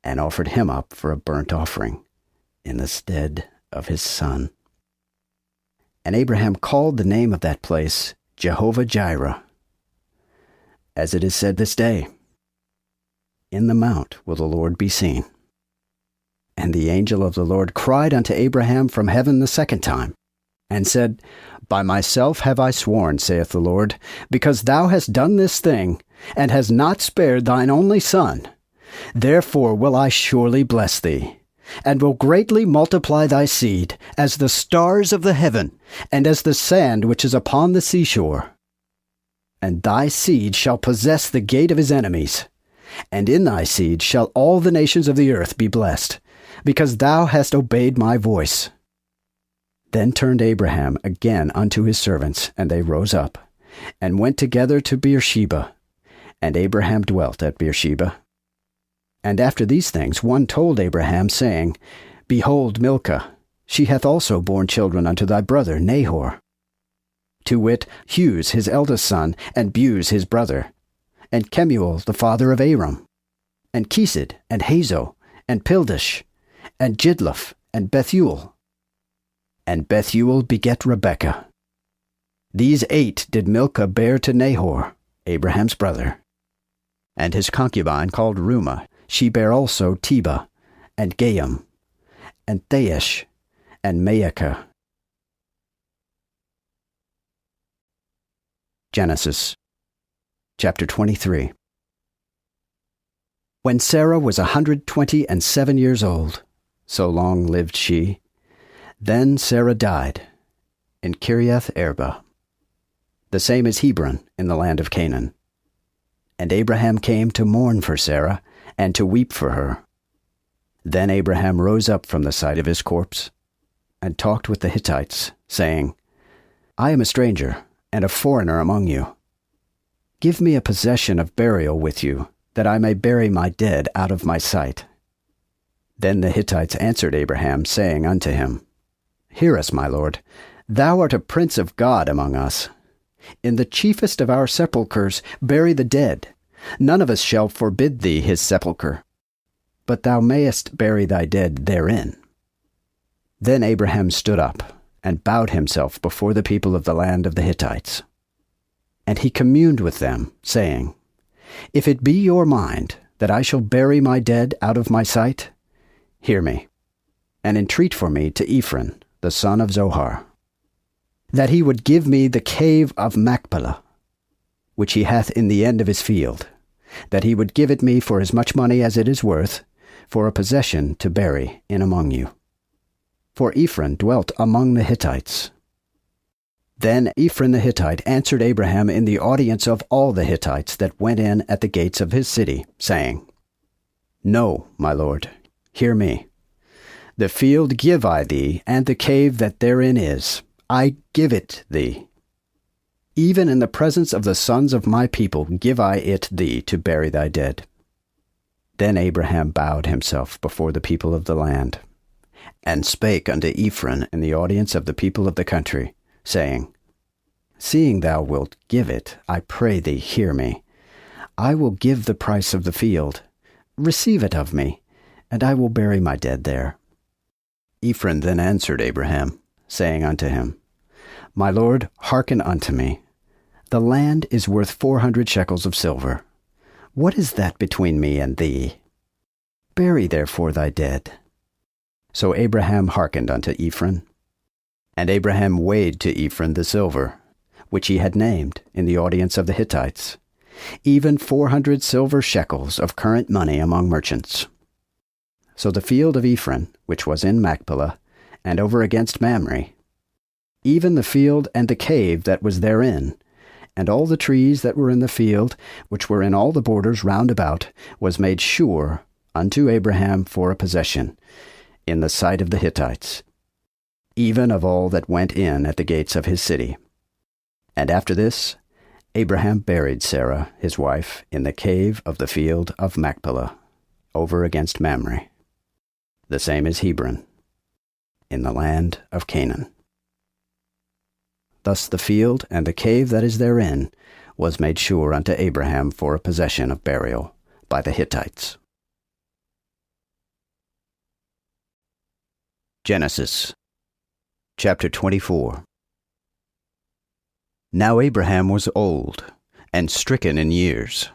Speaker 1: and offered him up for a burnt offering in the stead of his son. And Abraham called the name of that place Jehovah-Jireh, as it is said this day, In the mount will the Lord be seen. And the angel of the Lord cried unto Abraham from heaven the 2nd time, and said, By myself have I sworn, saith the Lord, because thou hast done this thing, and hast not spared thine only son. Therefore will I surely bless thee, and will greatly multiply thy seed, as the stars of the heaven, and as the sand which is upon the seashore. And thy seed shall possess the gate of his enemies, and in thy seed shall all the nations of the earth be blessed, because thou hast obeyed my voice. Then turned Abraham again unto his servants, and they rose up, and went together to Beersheba. And Abraham dwelt at Beersheba. And after these things one told Abraham, saying, Behold Milcah, she hath also borne children unto thy brother Nahor, to wit, Huz his eldest son, and Buz his brother, and Kemuel the father of Aram, and Kesed, and Hazo, and Pildash, and Jidlaph, and Bethuel. And Bethuel begat Rebekah. These 8 did Milcah bear to Nahor, Abraham's brother. And his concubine called Reumah, she bare also Tebah, and Gaham, and Thaish, and Maacah. Genesis chapter 23. When Sarah was 127 years old, so long lived she, then Sarah died in Kiriath Arba. The same is Hebron in the land of Canaan. And Abraham came to mourn for Sarah, and to weep for her. Then Abraham rose up from the sight of his corpse, and talked with the Hittites, saying, I am a stranger, and a foreigner among you. Give me a possession of burial with you, that I may bury my dead out of my sight. Then the Hittites answered Abraham, saying unto him, Hear us, my lord, thou art a prince of God among us. In the chiefest of our sepulchres bury the dead. None of us shall forbid thee his sepulchre, but thou mayest bury thy dead therein. Then Abraham stood up, and bowed himself before the people of the land of the Hittites. And he communed with them, saying, If it be your mind that I shall bury my dead out of my sight, hear me, and entreat for me to Ephron, the son of Zohar, that he would give me the cave of Machpelah, which he hath in the end of his field, that he would give it me for as much money as it is worth, for a possession to bury in among you. For Ephron dwelt among the Hittites. Then Ephron the Hittite answered Abraham in the audience of all the Hittites that went in at the gates of his city, saying, No, my lord, hear me. The field give I thee, and the cave that therein is, I give it thee. Even in the presence of the sons of my people give I it thee to bury thy dead. Then Abraham bowed himself before the people of the land, and spake unto Ephron in the audience of the people of the country, saying, Seeing thou wilt give it, I pray thee, hear me. I will give the price of the field. Receive it of me, and I will bury my dead there. Ephron then answered Abraham, saying unto him, My lord, hearken unto me. The land is worth 400 shekels of silver. What is that between me and thee? Bury therefore thy dead. So Abraham hearkened unto Ephron. And Abraham weighed to Ephron the silver, which he had named in the audience of the Hittites, even 400 silver shekels of current money among merchants. So the field of Ephron, which was in Machpelah, and over against Mamre, even the field and the cave that was therein, and all the trees that were in the field, which were in all the borders round about, was made sure unto Abraham for a possession, in the sight of the Hittites, even of all that went in at the gates of his city. And after this, Abraham buried Sarah, his wife, in the cave of the field of Machpelah, over against Mamre. The same is Hebron, in the land of Canaan. Thus the field and the cave that is therein was made sure unto Abraham for a possession of burial by the Hittites. Genesis chapter 24. Now Abraham was old, and stricken in years,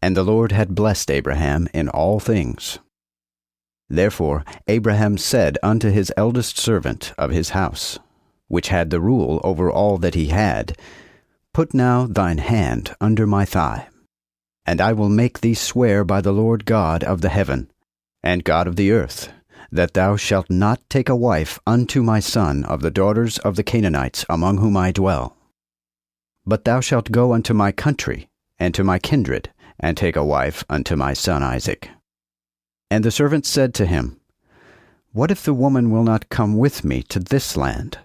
Speaker 1: and the Lord had blessed Abraham in all things. Therefore Abraham said unto his eldest servant of his house, which had the rule over all that he had, Put now thine hand under my thigh, and I will make thee swear by the Lord God of the heaven, and God of the earth, that thou shalt not take a wife unto my son of the daughters of the Canaanites among whom I dwell. But thou shalt go unto my country, and to my kindred, and take a wife unto my son Isaac. And the servant said to him, What if the woman will not come with me to this land?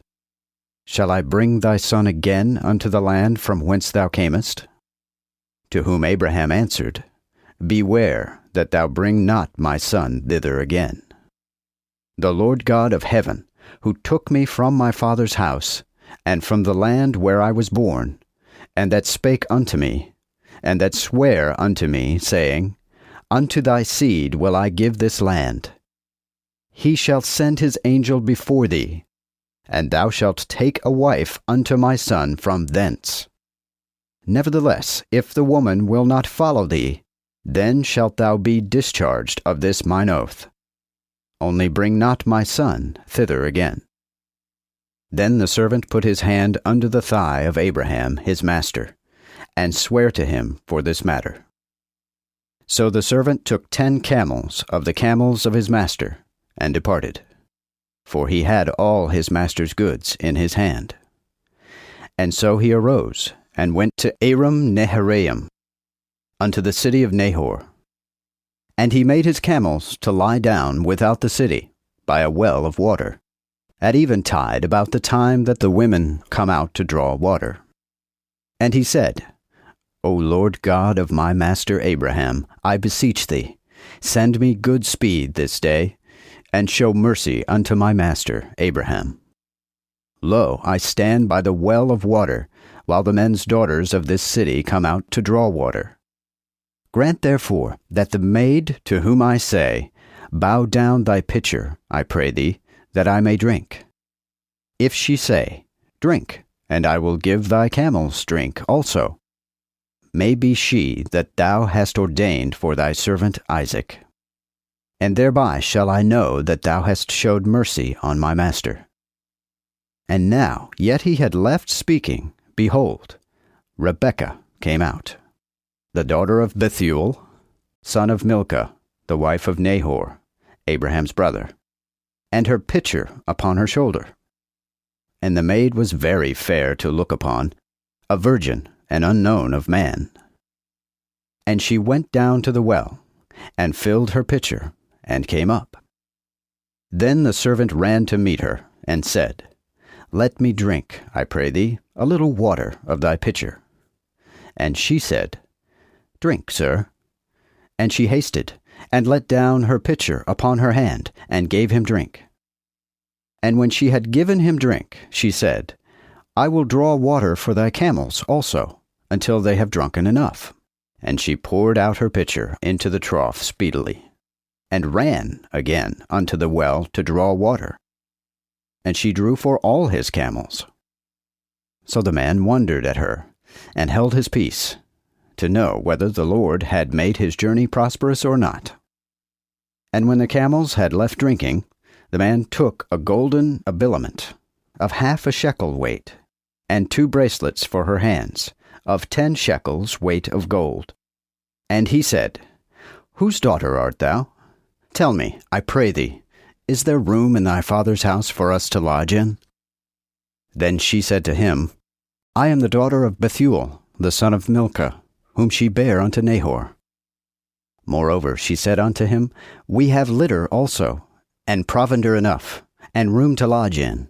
Speaker 1: Shall I bring thy son again unto the land from whence thou camest? To whom Abraham answered, Beware that thou bring not my son thither again. The Lord God of heaven, who took me from my father's house, and from the land where I was born, and that spake unto me, and that sware unto me, saying, Unto thy seed will I give this land. He shall send his angel before thee, and thou shalt take a wife unto my son from thence. Nevertheless, if the woman will not follow thee, then shalt thou be discharged of this mine oath. Only bring not my son thither again. Then the servant put his hand under the thigh of Abraham his master, and sware to him for this matter. So the servant took 10 camels of the camels of his master, and departed, for he had all his master's goods in his hand. And so he arose, and went to Aram Naharaim, unto the city of Nahor. And he made his camels to lie down without the city, by a well of water, at eventide about the time that the women come out to draw water. And he said, O Lord God of my master Abraham, I beseech thee, send me good speed this day, and show mercy unto my master Abraham. Lo, I stand by the well of water, while the men's daughters of this city come out to draw water. Grant therefore that the maid to whom I say, Bow down thy pitcher, I pray thee, that I may drink. If she say, Drink, and I will give thy camels drink also. may be she that thou hast ordained for thy servant Isaac. And thereby shall I know that thou hast showed mercy on my master. And now, yet he had left speaking, behold, Rebekah came out, the daughter of Bethuel, son of Milcah, the wife of Nahor, Abraham's brother, and her pitcher upon her shoulder. And the maid was very fair to look upon, a virgin and unknown of man. And she went down to the well, and filled her pitcher, and came up. Then the servant ran to meet her, and said, Let me drink, I pray thee, a little water of thy pitcher. And she said, Drink, sir. And she hasted, and let down her pitcher upon her hand, and gave him drink. And when she had given him drink, she said, I will draw water for thy camels also, until they have drunken enough. And she poured out her pitcher into the trough speedily, and ran again unto the well to draw water. And she drew for all his camels. So the man wondered at her, and held his peace, to know whether the Lord had made his journey prosperous or not. And when the camels had left drinking, the man took a golden habiliment of 1/2 shekel weight, and 2 bracelets for her hands, of 10 shekels weight of gold. And he said, Whose daughter art thou? Tell me, I pray thee, is there room in thy father's house for us to lodge in? Then she said to him, I am the daughter of Bethuel, the son of Milcah, whom she bare unto Nahor. Moreover, she said unto him, We have litter also, and provender enough, and room to lodge in.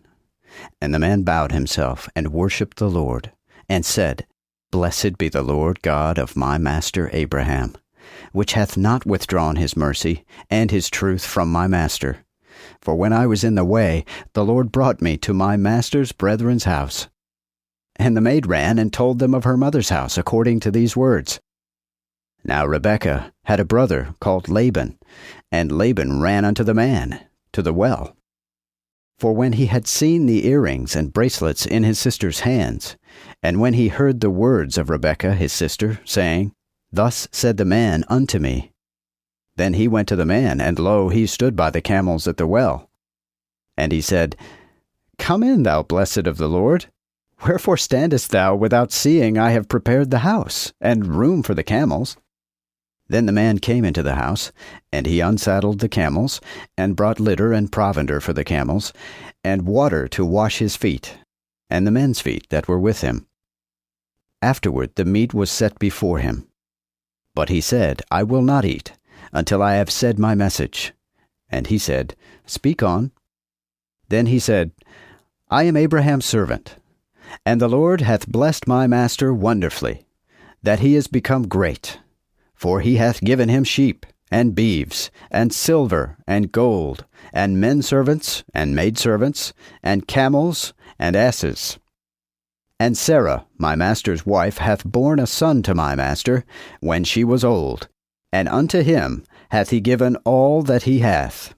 Speaker 1: And the man bowed himself, and worshipped the Lord, and said, Blessed be the Lord God of my master Abraham, which hath not withdrawn his mercy and his truth from my master. For when I was in the way, the Lord brought me to my master's brethren's house. And the maid ran and told them of her mother's house according to these words. Now Rebekah had a brother called Laban, and Laban ran unto the man, to the well. For when he had seen the earrings and bracelets in his sister's hands, and when he heard the words of Rebekah his sister, saying, Thus said the man unto me, then he went to the man, and lo, he stood by the camels at the well. And he said, Come in, thou blessed of the Lord. Wherefore standest thou without seeing I have prepared the house, and room for the camels? Then the man came into the house, and he unsaddled the camels, and brought litter and provender for the camels, and water to wash his feet, and the men's feet that were with him. Afterward the meat was set before him. But he said, I will not eat, until I have said my message. And he said, Speak on. Then he said, I am Abraham's servant, and the Lord hath blessed my master wonderfully, that he is become great. For he hath given him sheep, and beeves, and silver, and gold, and men servants, and maidservants, and camels, and asses. And Sarah, my master's wife, hath borne a son to my master, when she was old, and unto him hath he given all that he hath.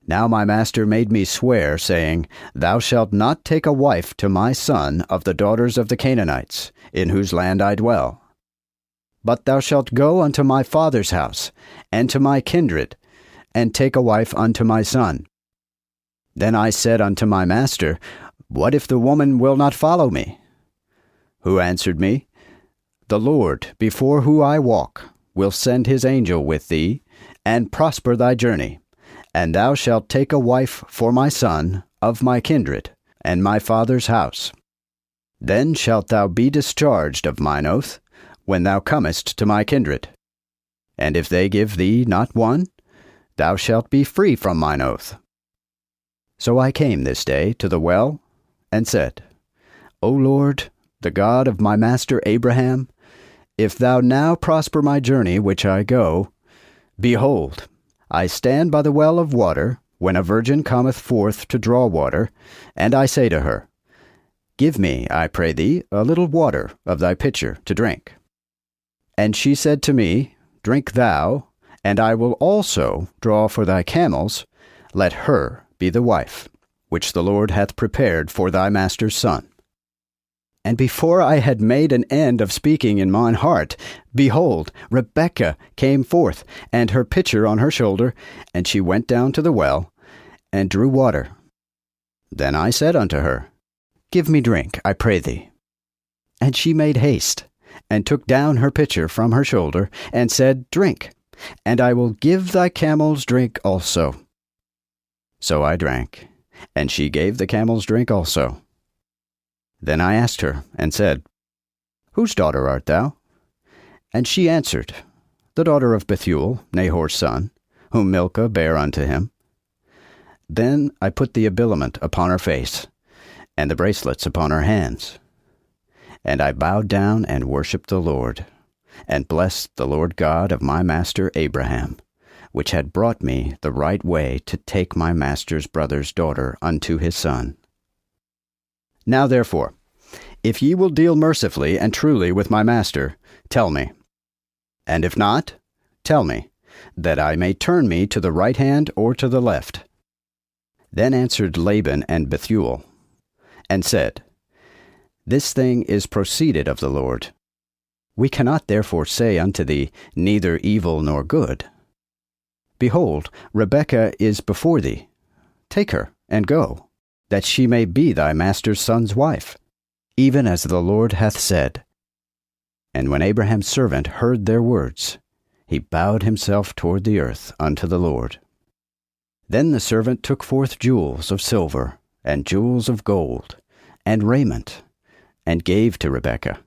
Speaker 1: Now my master made me swear, saying, Thou shalt not take a wife to my son of the daughters of the Canaanites, in whose land I dwell. But thou shalt go unto my father's house, and to my kindred, and take a wife unto my son. Then I said unto my master, What if the woman will not follow me? Who answered me, The Lord, before whom I walk, will send his angel with thee, and prosper thy journey. And thou shalt take a wife for my son, of my kindred, and my father's house. Then shalt thou be discharged of mine oath, when thou comest to my kindred. And if they give thee not one, thou shalt be free from mine oath. So I came this day to the well, and said, O Lord, the God of my master Abraham, if thou now prosper my journey which I go, behold, I stand by the well of water, when a virgin cometh forth to draw water, and I say to her, Give me, I pray thee, a little water of thy pitcher to drink. And she said to me, Drink thou, and I will also draw for thy camels. Let her be the wife, which the Lord hath prepared for thy master's son. And before I had made an end of speaking in mine heart, behold, Rebekah came forth, and her pitcher on her shoulder, and she went down to the well, and drew water. Then I said unto her, Give me drink, I pray thee. And she made haste, and took down her pitcher from her shoulder, and said, Drink, and I will give thy camels drink also. So I drank, and she gave the camels drink also. Then I asked her, and said, Whose daughter art thou? And she answered, The daughter of Bethuel, Nahor's son, whom Milcah bare unto him. Then I put the habiliment upon her face, and the bracelets upon her hands. And I bowed down and worshipped the Lord, and blessed the Lord God of my master Abraham, which had brought me the right way to take my master's brother's daughter unto his son. Now therefore, if ye will deal mercifully and truly with my master, tell me. And if not, tell me, that I may turn me to the right hand or to the left. Then answered Laban and Bethuel, and said, This thing is proceeded of the Lord. We cannot therefore say unto thee, Neither evil nor good. Behold, Rebekah is before thee. Take her, and go, that she may be thy master's son's wife, even as the Lord hath said. And when Abraham's servant heard their words, he bowed himself toward the earth unto the Lord. Then the servant took forth jewels of silver, and jewels of gold, and raiment, and gave to Rebekah.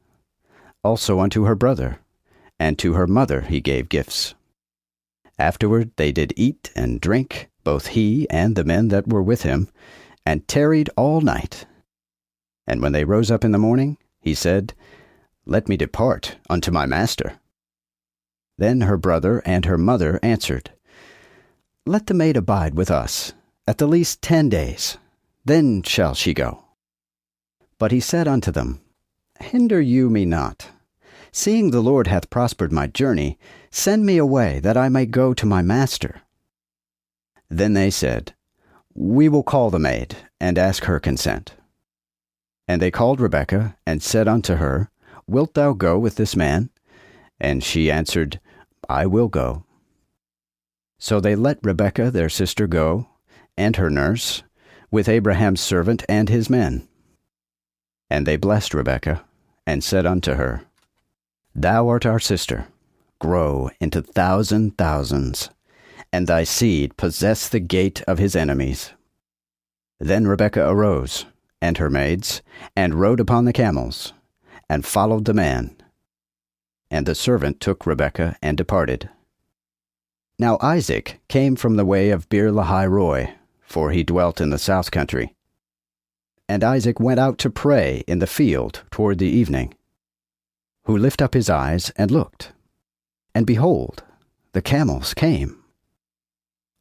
Speaker 1: Also unto her brother, and to her mother he gave gifts. Afterward they did eat and drink, both he and the men that were with him, and tarried all night. And when they rose up in the morning, he said, Let me depart unto my master. Then her brother and her mother answered, Let the maid abide with us, at the least 10 days, then shall she go. But he said unto them, Hinder you me not. Seeing the Lord hath prospered my journey, send me away, that I may go to my master. Then they said, We will call the maid, and ask her consent. And they called Rebekah, and said unto her, Wilt thou go with this man? And she answered, I will go. So they let Rebekah their sister go, and her nurse, with Abraham's servant and his men. And they blessed Rebekah, and said unto her, Thou art our sister, grow into 1,000 thousands, and thy seed possess the gate of his enemies. Then Rebekah arose, and her maids, and rode upon the camels, and followed the man. And the servant took Rebekah and departed. Now Isaac came from the way of Beer-lahai-roi, for he dwelt in the south country. And Isaac went out to pray in the field toward the evening, who lift up his eyes and looked, and behold, the camels came.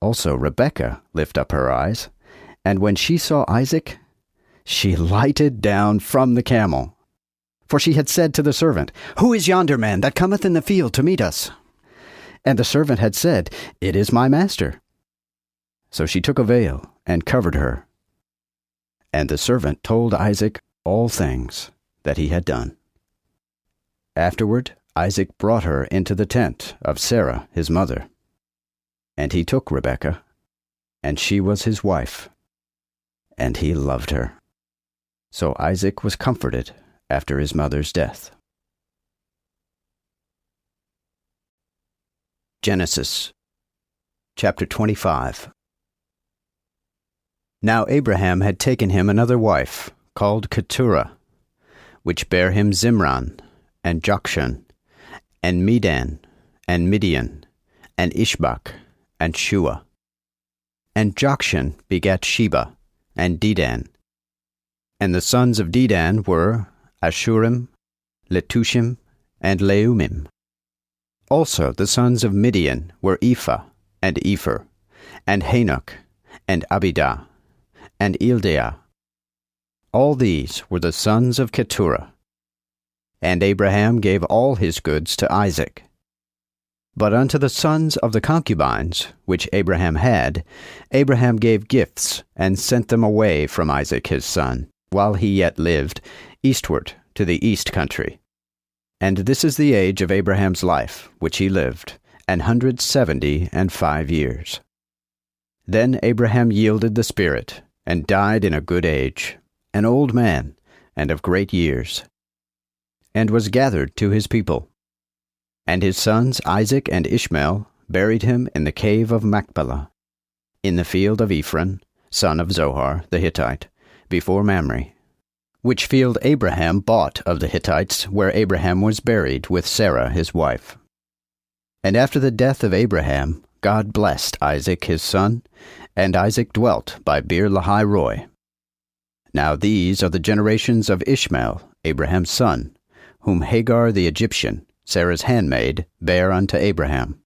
Speaker 1: Also Rebekah lift up her eyes, and when she saw Isaac, she lighted down from the camel. For she had said to the servant, Who is yonder man that cometh in the field to meet us? And the servant had said, It is my master. So she took a veil and covered her. And the servant told Isaac all things that he had done. Afterward Isaac brought her into the tent of Sarah his mother. And he took Rebekah, and she was his wife, and he loved her. So Isaac was comforted after his mother's death. Genesis chapter 25. Now Abraham had taken him another wife, called Keturah, which bare him Zimran, and Jokshan, and Medan, and Midian, and Ishbak, and Shua. And Jokshan begat Sheba, and Dedan. And the sons of Dedan were Ashurim, Letushim, and Leumim. Also the sons of Midian were Ephah, and Epher, and Hanok, and Abidah, and Eldaah. All these were the sons of Keturah. And Abraham gave all his goods to Isaac. But unto the sons of the concubines, which Abraham had, Abraham gave gifts, and sent them away from Isaac his son, while he yet lived, eastward to the east country. And this is the age of Abraham's life, which he lived, 175 years. Then Abraham yielded the spirit, and died in a good age, an old man, and of great years, and was gathered to his people. And his sons Isaac and Ishmael buried him in the cave of Machpelah, in the field of Ephron, son of Zohar the Hittite, before Mamre, which field Abraham bought of the Hittites, where Abraham was buried with Sarah his wife. And after the death of Abraham, God blessed Isaac his son, and Isaac dwelt by Beer-lahai-roi. Now these are the generations of Ishmael, Abraham's son, whom Hagar the Egyptian, Sarah's handmaid, bare unto Abraham.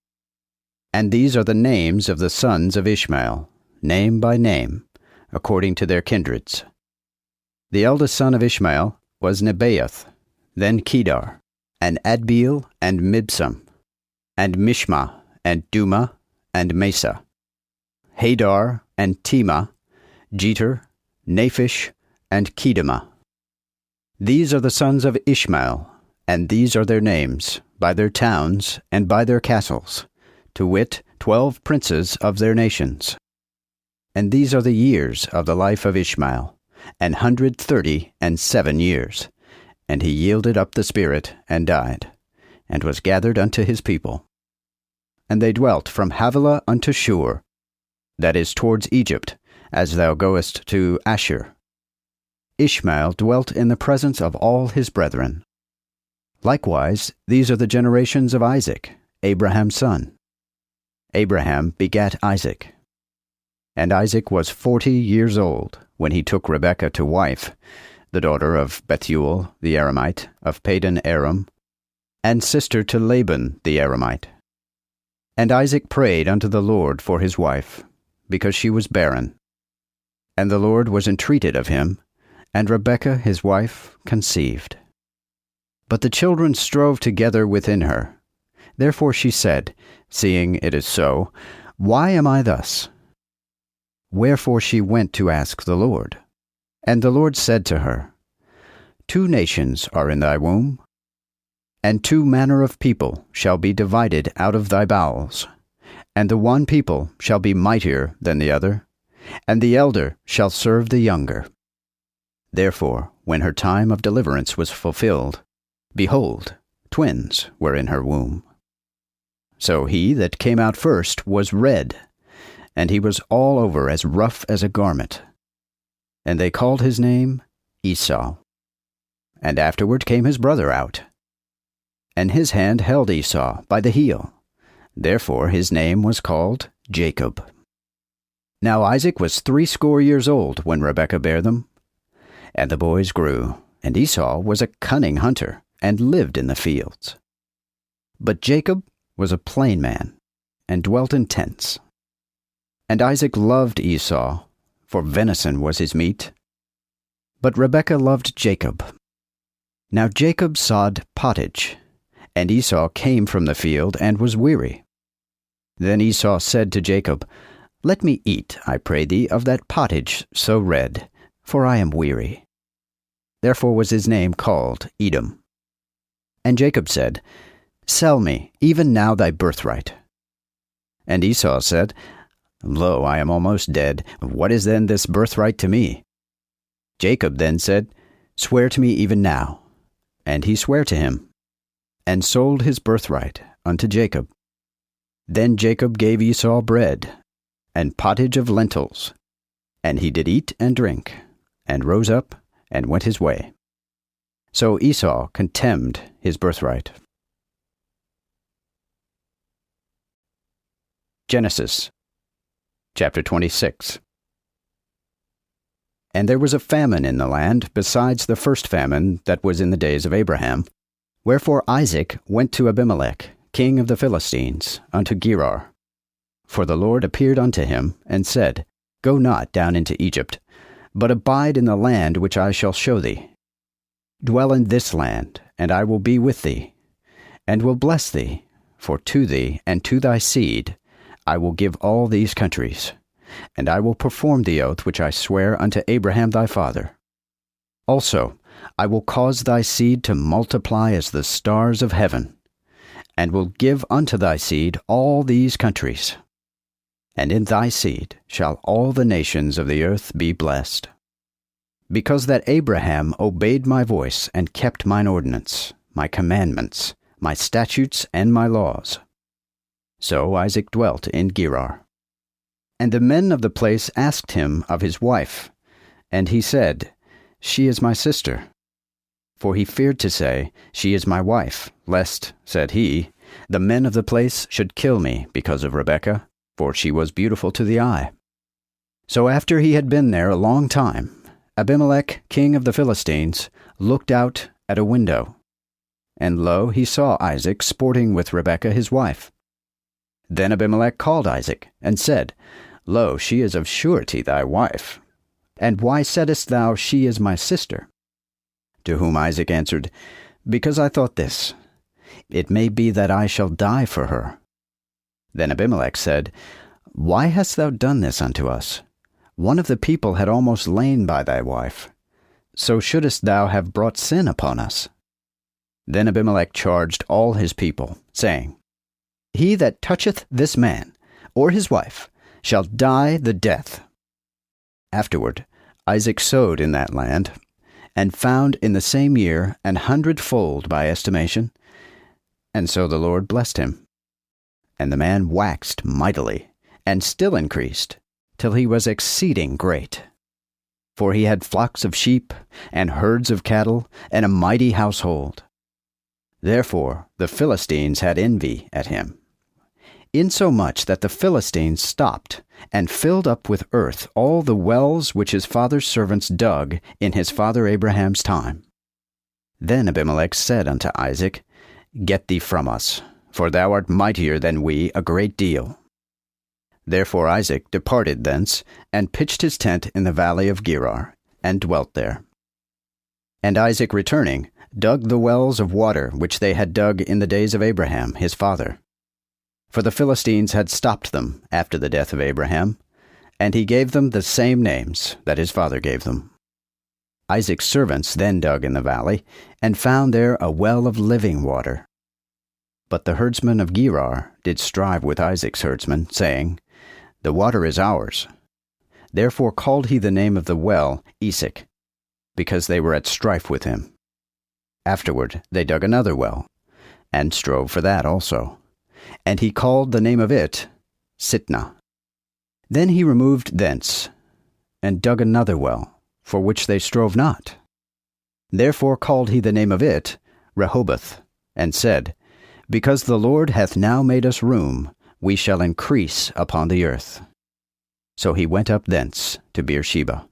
Speaker 1: And these are the names of the sons of Ishmael, name by name, according to their kindreds. The eldest son of Ishmael was Nebaioth, then Kedar, and Adbeel, and Mibsam, and Mishma, and Duma, and Mesa, Hadar, and Tema, Jeter, Naphish, and Kedemah. These are the sons of Ishmael, and these are their names, by their towns, and by their castles, to wit, 12 princes of their nations. And these are the years of the life of Ishmael, 137 years. And he yielded up the spirit, and died, and was gathered unto his people. And they dwelt from Havilah unto Shur, that is towards Egypt, as thou goest to Ashur. Ishmael dwelt in the presence of all his brethren. Likewise, these are the generations of Isaac, Abraham's son. Abraham begat Isaac. And Isaac was 40 years old when he took Rebekah to wife, the daughter of Bethuel the Aramite, of Padan Aram, and sister to Laban the Aramite. And Isaac prayed unto the Lord for his wife, because she was barren. And the Lord was entreated of him, and Rebekah his wife conceived. But the children strove together within her. Therefore she said, seeing it is so, Why am I thus? Wherefore she went to ask the Lord. And the Lord said to her, 2 nations are in thy womb, and 2 manner of people shall be divided out of thy bowels, and the one people shall be mightier than the other, and the elder shall serve the younger. Therefore, when her time of deliverance was fulfilled, behold, twins were in her womb. So he that came out first was red, and he was all over as rough as a garment. And they called his name Esau. And afterward came his brother out, and his hand held Esau by the heel. Therefore his name was called Jacob. Now Isaac was 80 years old when Rebekah bare them. And the boys grew, and Esau was a cunning hunter, and lived in the fields. But Jacob was a plain man, and dwelt in tents. And Isaac loved Esau, for venison was his meat. But Rebekah loved Jacob. Now Jacob sawed pottage, and Esau came from the field and was weary. Then Esau said to Jacob, Let me eat, I pray thee, of that pottage so red, for I am weary. Therefore was his name called Edom. And Jacob said, Sell me, even now thy birthright. And Esau said, Lo, I am almost dead. What is then this birthright to me? Jacob then said, Swear to me even now. And he sware to him, and sold his birthright unto Jacob. Then Jacob gave Esau bread, and pottage of lentils, and he did eat and drink, and rose up, and went his way. So Esau contemned his birthright. Genesis chapter 26. And there was a famine in the land, besides the first famine that was in the days of Abraham. Wherefore Isaac went to Abimelech, king of the Philistines, unto Gerar. For the Lord appeared unto him, and said, Go not down into Egypt, but abide in the land which I shall show thee. Dwell in this land, and I will be with thee, and will bless thee, for to thee and to thy seed I will give all these countries, and I will perform the oath which I swear unto Abraham thy father. Also, I will cause thy seed to multiply as the stars of heaven, and will give unto thy seed all these countries. And in thy seed shall all the nations of the earth be blessed. Because that Abraham obeyed my voice and kept mine ordinance, my commandments, my statutes, and my laws. So Isaac dwelt in Gerar. And the men of the place asked him of his wife, and he said, She is my sister. For he feared to say, She is my wife, lest, said he, the men of the place should kill me because of Rebekah, for she was beautiful to the eye. So after he had been there a long time, Abimelech, king of the Philistines, looked out at a window. And lo, he saw Isaac sporting with Rebekah his wife. Then Abimelech called Isaac, and said, Lo, she is of surety thy wife. And why saidst thou, She is my sister? To whom Isaac answered, Because I thought this, It may be that I shall die for her. Then Abimelech said, Why hast thou done this unto us? One of the people had almost lain by thy wife. So shouldest thou have brought sin upon us. Then Abimelech charged all his people, saying, He that toucheth this man, or his wife, shall die the death. Afterward Isaac sowed in that land, and found in the same year 100-fold by estimation, and so the Lord blessed him. And the man waxed mightily, and still increased, till he was exceeding great. For he had flocks of sheep, and herds of cattle, and a mighty household. Therefore the Philistines had envy at him, insomuch that the Philistines stopped, and filled up with earth all the wells which his father's servants dug in his father Abraham's time. Then Abimelech said unto Isaac, Get thee from us, for thou art mightier than we a great deal. Therefore Isaac departed thence, and pitched his tent in the valley of Gerar, and dwelt there. And Isaac returning, dug the wells of water which they had dug in the days of Abraham his father. For the Philistines had stopped them after the death of Abraham, and he gave them the same names that his father gave them. Isaac's servants then dug in the valley, and found there a well of living water. But the herdsmen of Gerar did strive with Isaac's herdsmen, saying, The water is ours. Therefore called he the name of the well Esek, because they were at strife with him. Afterward they dug another well, and strove for that also. And he called the name of it Sitnah. Then he removed thence, and dug another well, for which they strove not. Therefore called he the name of it Rehoboth, and said, Because the Lord hath now made us room, we shall increase upon the earth. So he went up thence to Beersheba.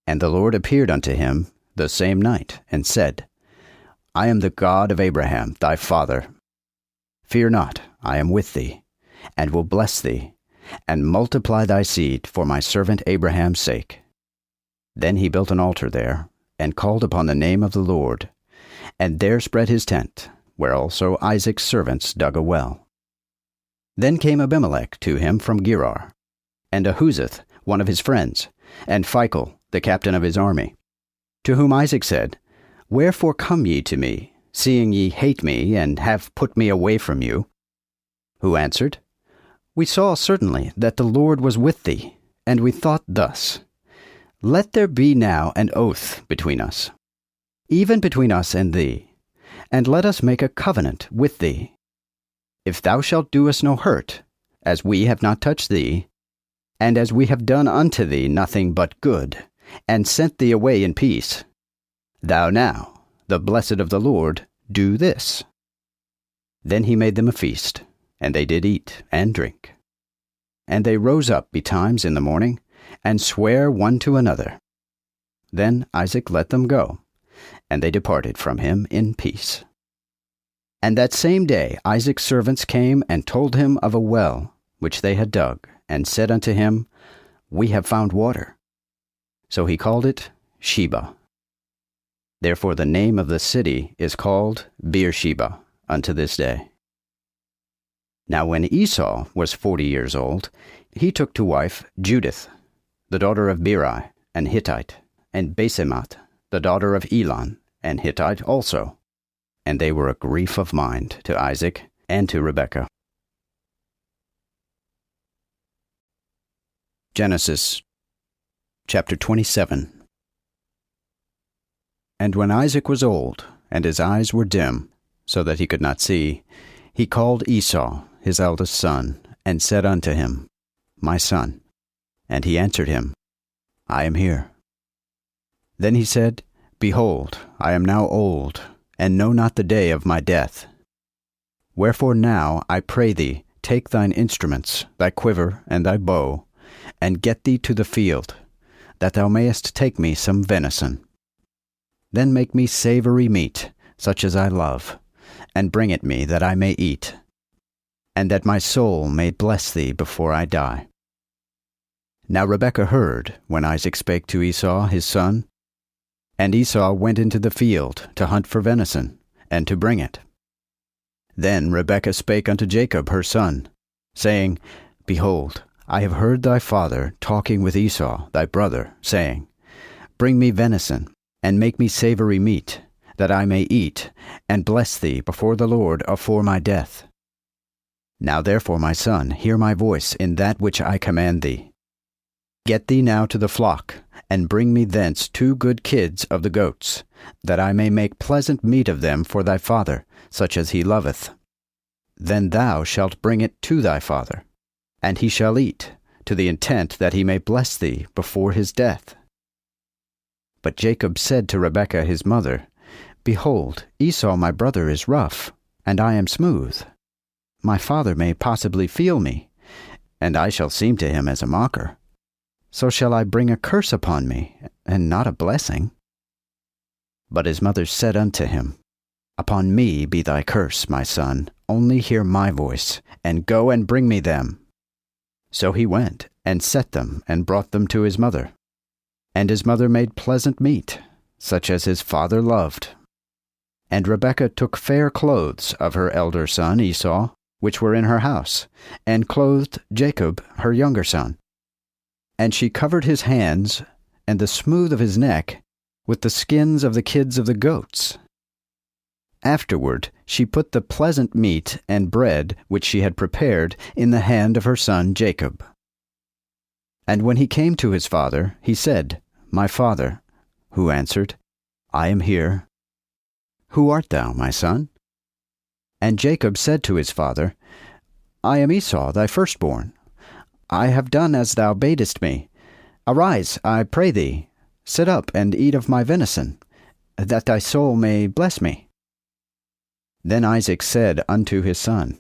Speaker 1: And the Lord appeared unto him the same night, and said, I am the God of Abraham thy father. Fear not, I am with thee, and will bless thee, and multiply thy seed for my servant Abraham's sake. Then he built an altar there, and called upon the name of the Lord, and there spread his tent, where also Isaac's servants dug a well. Then came Abimelech to him from Gerar, and Ahuzeth, one of his friends, and Phicol, the captain of his army. To whom Isaac said, Wherefore come ye to me, seeing ye hate me, and have put me away from you? Who answered, We saw certainly that the Lord was with thee, and we thought thus, Let there be now an oath between us, even between us and thee, and let us make a covenant with thee. If thou shalt do us no hurt, as we have not touched thee, and as we have done unto thee nothing but good, and sent thee away in peace, thou now, the blessed of the Lord, do this. Then he made them a feast, and they did eat and drink. And they rose up betimes in the morning, and sware one to another. Then Isaac let them go, and they departed from him in peace. And that same day Isaac's servants came and told him of a well which they had dug, and said unto him, We have found water. So he called it Sheba. Therefore the name of the city is called Beersheba unto this day. Now when Esau was 40 years old, he took to wife Judith, the daughter of Beri, an Hittite, and Basemoth, the daughter of Elon, an Hittite also. And they were a grief of mind to Isaac and to Rebekah. Genesis chapter 27. And when Isaac was old, and his eyes were dim, so that he could not see, he called Esau, his eldest son, and said unto him, My son. And he answered him, I am here. Then he said, Behold, I am now old, and know not the day of my death. Wherefore now, I pray thee, take thine instruments, thy quiver and thy bow, and get thee to the field, that thou mayest take me some venison. Then make me savory meat, such as I love, and bring it me that I may eat, and that my soul may bless thee before I die. Now Rebekah heard when Isaac spake to Esau his son, and Esau went into the field to hunt for venison, and to bring it. Then Rebekah spake unto Jacob her son, saying, Behold, I have heard thy father talking with Esau thy brother, saying, Bring me venison, and make me savory meat, that I may eat, and bless thee before the Lord afore my death. Now therefore, my son, hear my voice in that which I command thee. Get thee now to the flock, and bring me thence 2 good kids of the goats, that I may make pleasant meat of them for thy father, such as he loveth. Then thou shalt bring it to thy father, and he shall eat, to the intent that he may bless thee before his death. But Jacob said to Rebekah his mother, Behold, Esau my brother is rough, and I am smooth. My father may possibly feel me, and I shall seem to him as a mocker. So shall I bring a curse upon me, and not a blessing? But his mother said unto him, Upon me be thy curse, my son, only hear my voice, and go and bring me them. So he went, and set them, and brought them to his mother. And his mother made pleasant meat, such as his father loved. And Rebekah took fair clothes of her elder son Esau, which were in her house, and clothed Jacob her younger son. And she covered his hands, and the smooth of his neck, with the skins of the kids of the goats. Afterward she put the pleasant meat and bread which she had prepared in the hand of her son Jacob. And when he came to his father, he said, My father, who answered, I am here. Who art thou, my son? And Jacob said to his father, I am Esau thy firstborn. I have done as thou badest me. Arise, I pray thee, sit up and eat of my venison, that thy soul may bless me. Then Isaac said unto his son,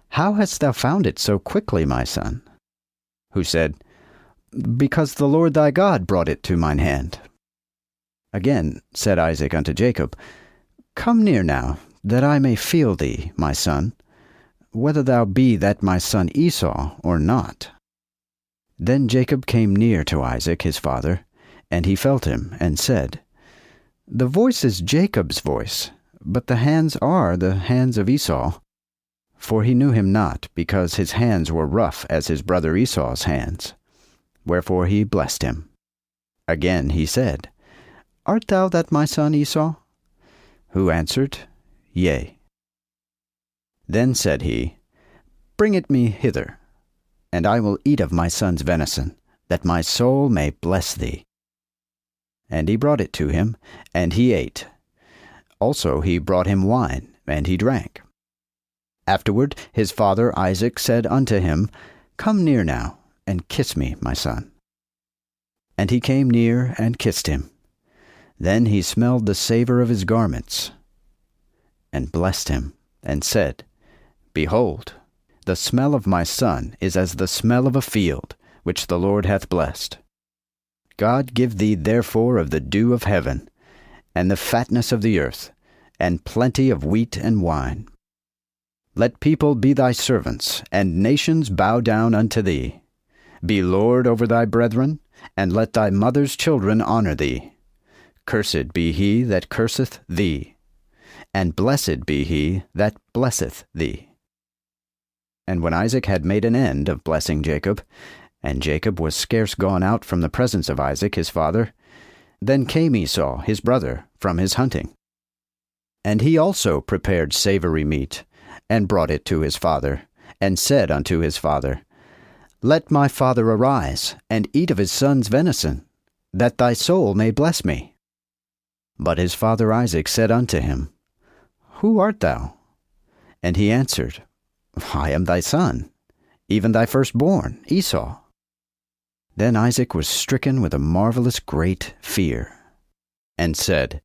Speaker 1: How hast thou found it so quickly, my son? Who said, Because the Lord thy God brought it to mine hand. Again said Isaac unto Jacob, Come near now, that I may feel thee, my son, whether thou be that my son Esau or not. Then Jacob came near to Isaac his father, and he felt him, and said, The voice is Jacob's voice, but the hands are the hands of Esau. For he knew him not, because his hands were rough as his brother Esau's hands. Wherefore he blessed him. Again he said, Art thou that my son Esau? Who answered, Yea. Then said he, Bring it me hither, and I will eat of my son's venison, that my soul may bless thee. And he brought it to him, and he ate. Also he brought him wine, and he drank. Afterward his father Isaac said unto him, Come near now, and kiss me, my son. And he came near and kissed him. Then he smelled the savor of his garments, and blessed him, and said, Behold, the smell of my son is as the smell of a field, which the Lord hath blessed. God give thee therefore of the dew of heaven, and the fatness of the earth, and plenty of wheat and wine. Let people be thy servants, and nations bow down unto thee. Be Lord over thy brethren, and let thy mother's children honor thee. Cursed be he that curseth thee, and blessed be he that blesseth thee. And when Isaac had made an end of blessing Jacob, and Jacob was scarce gone out from the presence of Isaac his father, Then came Esau, his brother, from his hunting. And he also prepared savory meat, and brought it to his father, and said unto his father, Let my father arise, and eat of his son's venison, that thy soul may bless me. But his father Isaac said unto him, Who art thou? And he answered, I am thy son, even thy firstborn, Esau. Then Isaac was stricken with a marvelous great fear, and said,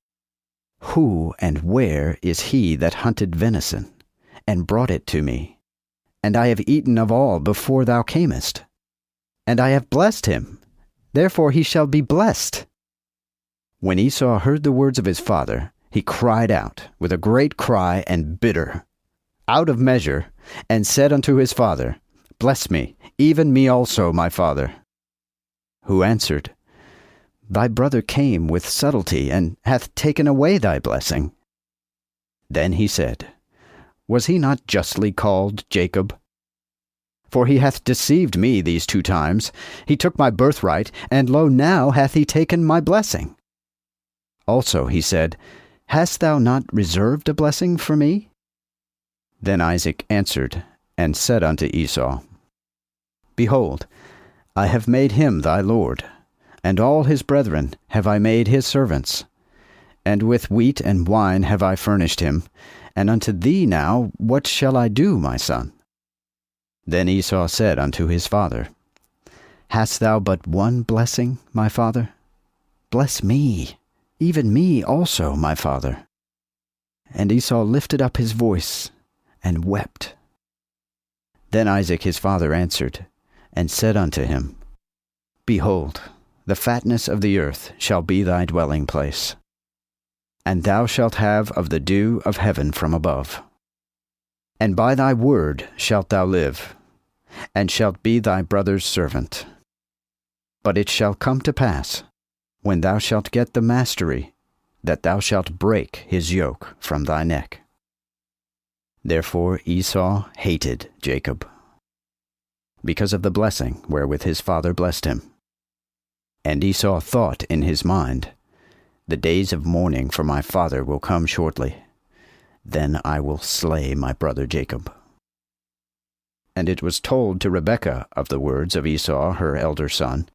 Speaker 1: Who and where is he that hunted venison, and brought it to me? And I have eaten of all before thou camest. And I have blessed him, therefore he shall be blessed. When Esau heard the words of his father, he cried out with a great cry and bitter, out of measure, and said unto his father, Bless me, even me also, my father. Who answered, Thy brother came with subtlety, and hath taken away thy blessing. Then he said, Was he not justly called Jacob? For he hath deceived me these 2 times. He took my birthright, and lo, now hath he taken my blessing. Also he said, Hast thou not reserved a blessing for me? Then Isaac answered, and said unto Esau, Behold, I have made him thy lord, and all his brethren have I made his servants. And with wheat and wine have I furnished him, and unto thee now what shall I do, my son? Then Esau said unto his father, Hast thou but one blessing, my father? Bless me, even me also, my father. And Esau lifted up his voice, and wept. Then Isaac his father answered, and said unto him, Behold, the fatness of the earth shall be thy dwelling place, and thou shalt have of the dew of heaven from above. And by thy word shalt thou live, and shalt be thy brother's servant. But it shall come to pass, when thou shalt get the mastery, that thou shalt break his yoke from thy neck. Therefore Esau hated Jacob, because of the blessing wherewith his father blessed him. And Esau thought in his mind, The days of mourning for my father will come shortly. Then I will slay my brother Jacob. And it was told to Rebekah of the words of Esau her elder son.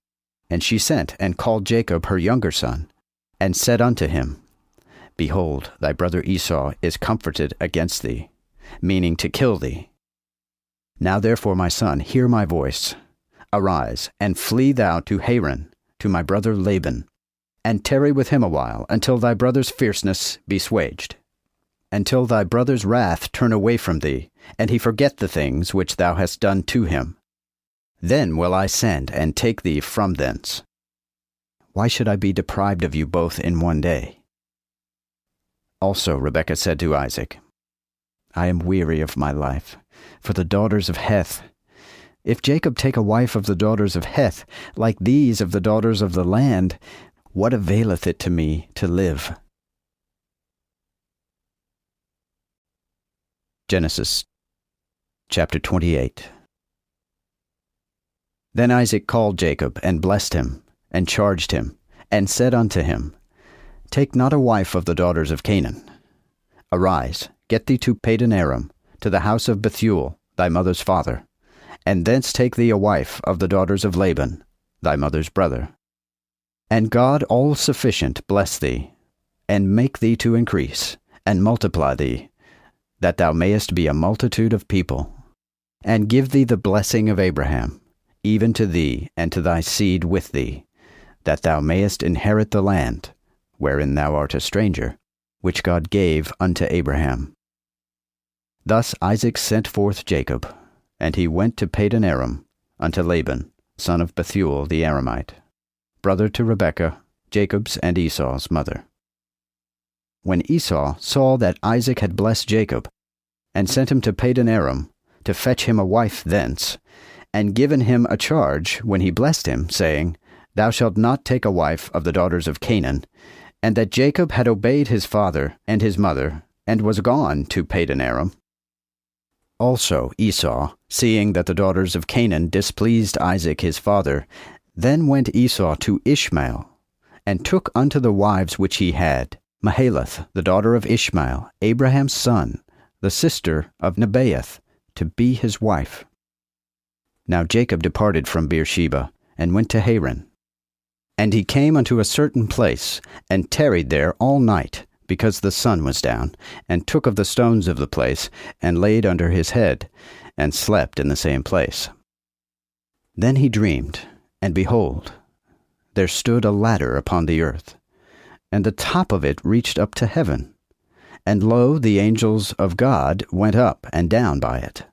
Speaker 1: And she sent and called Jacob her younger son, and said unto him, Behold, thy brother Esau is comforted against thee, meaning to kill thee. Now therefore, my son, hear my voice. Arise, and flee thou to Haran, to my brother Laban, and tarry with him a while, until thy brother's fierceness be swaged, until thy brother's wrath turn away from thee, and he forget the things which thou hast done to him. Then will I send and take thee from thence. Why should I be deprived of you both in one day? Also Rebekah said to Isaac, I am weary of my life, for the daughters of Heth. If Jacob take a wife of the daughters of Heth, like these of the daughters of the land, what availeth it to me to live? Genesis chapter 28. Then Isaac called Jacob, and blessed him, and charged him, and said unto him, Take not a wife of the daughters of Canaan. Arise, get thee to Padan Aram, to the house of Bethuel, thy mother's father, and thence take thee a wife of the daughters of Laban, thy mother's brother. And God all-sufficient bless thee, and make thee to increase, and multiply thee, that thou mayest be a multitude of people, and give thee the blessing of Abraham, even to thee and to thy seed with thee, that thou mayest inherit the land, wherein thou art a stranger, which God gave unto Abraham. Thus Isaac sent forth Jacob, and he went to Padan Aram, unto Laban, son of Bethuel the Aramite, brother to Rebekah, Jacob's and Esau's mother. When Esau saw that Isaac had blessed Jacob, and sent him to Padan Aram, to fetch him a wife thence, and given him a charge when he blessed him, saying, Thou shalt not take a wife of the daughters of Canaan, and that Jacob had obeyed his father and his mother, and was gone to Padan Aram. Also Esau, seeing that the daughters of Canaan displeased Isaac his father, then went Esau to Ishmael, and took unto the wives which he had Mahalath, the daughter of Ishmael, Abraham's son, the sister of Nebaioth, to be his wife. Now Jacob departed from Beersheba, and went to Haran. And he came unto a certain place, and tarried there all night, because the sun was down, and took of the stones of the place, and laid under his head, and slept in the same place. Then he dreamed, and behold, there stood a ladder upon the earth, and the top of it reached up to heaven. And lo, the angels of God went up and down by it.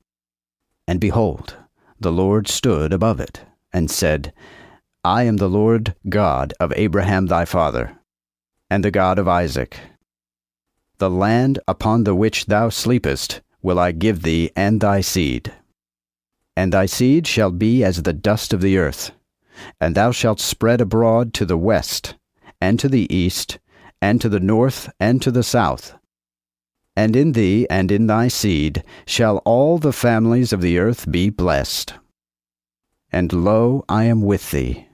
Speaker 1: And behold, the Lord stood above it, and said, I am the Lord God of Abraham thy father, and the God of Isaac. The land upon the which thou sleepest will I give thee and thy seed. And thy seed shall be as the dust of the earth, and thou shalt spread abroad to the west, and to the east, and to the north, and to the south. And in thee and in thy seed shall all the families of the earth be blessed. And lo, I am with thee,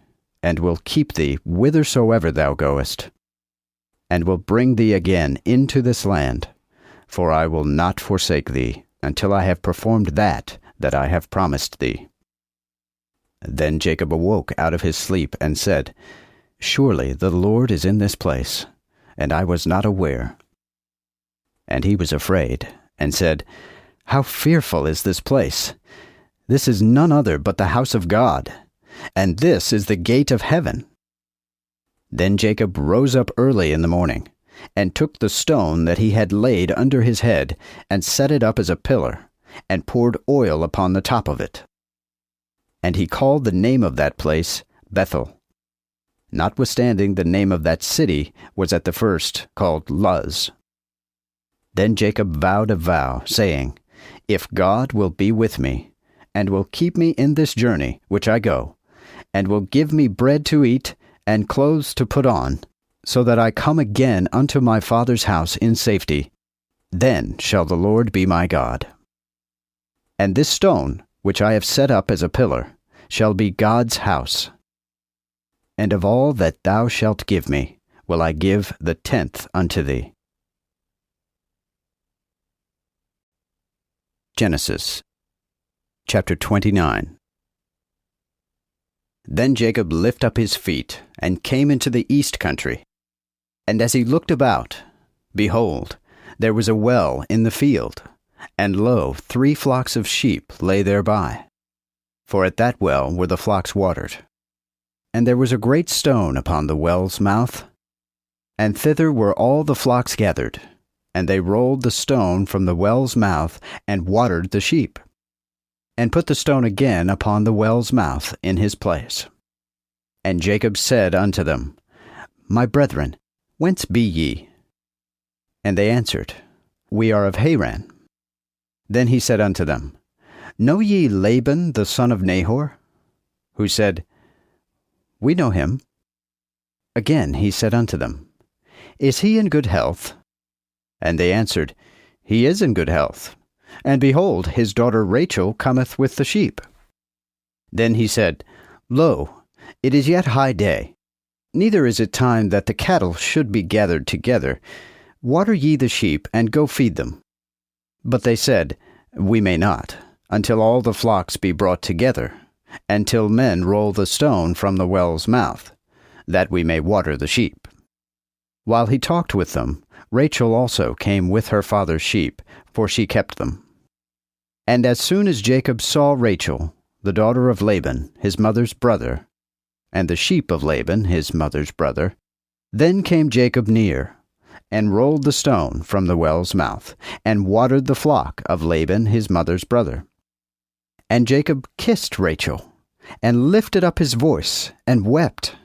Speaker 1: and will keep thee whithersoever thou goest, and will bring thee again into this land, for I will not forsake thee, until I have performed that I have promised thee. Then Jacob awoke out of his sleep, and said, Surely the Lord is in this place, and I was not aware. And he was afraid, and said, How fearful is this place! This is none other but the house of God, and this is the gate of heaven. Then Jacob rose up early in the morning, and took the stone that he had laid under his head, and set it up as a pillar, and poured oil upon the top of it. And he called the name of that place Bethel, notwithstanding the name of that city was at the first called Luz. Then Jacob vowed a vow, saying, If God will be with me, and will keep me in this journey which I go, and will give me bread to eat, and clothes to put on, so that I come again unto my father's house in safety, then shall the Lord be my God. And this stone, which I have set up as a pillar, shall be God's house. And of all that thou shalt give me, will I give the 10th unto thee. Genesis chapter 29. Then Jacob lifted up his feet, and came into the east country. And as he looked about, behold, there was a well in the field, and lo, 3 flocks of sheep lay thereby. For at that well were the flocks watered. And there was a great stone upon the well's mouth, and thither were all the flocks gathered. And they rolled the stone from the well's mouth, and watered the sheep, and put the stone again upon the well's mouth in his place. And Jacob said unto them, My brethren, whence be ye? And they answered, We are of Haran. Then he said unto them, Know ye Laban the son of Nahor? Who said, We know him. Again he said unto them, Is he in good health? And they answered, He is in good health. And behold, his daughter Rachel cometh with the sheep. Then he said, Lo, it is yet high day, neither is it time that the cattle should be gathered together. Water ye the sheep, and go feed them. But they said, We may not, until all the flocks be brought together, and till men roll the stone from the well's mouth, that we may water the sheep. While he talked with them, Rachel also came with her father's sheep, for she kept them. And as soon as Jacob saw Rachel, the daughter of Laban, his mother's brother, and the sheep of Laban, his mother's brother, then came Jacob near, and rolled the stone from the well's mouth, and watered the flock of Laban, his mother's brother. And Jacob kissed Rachel, and lifted up his voice, and wept.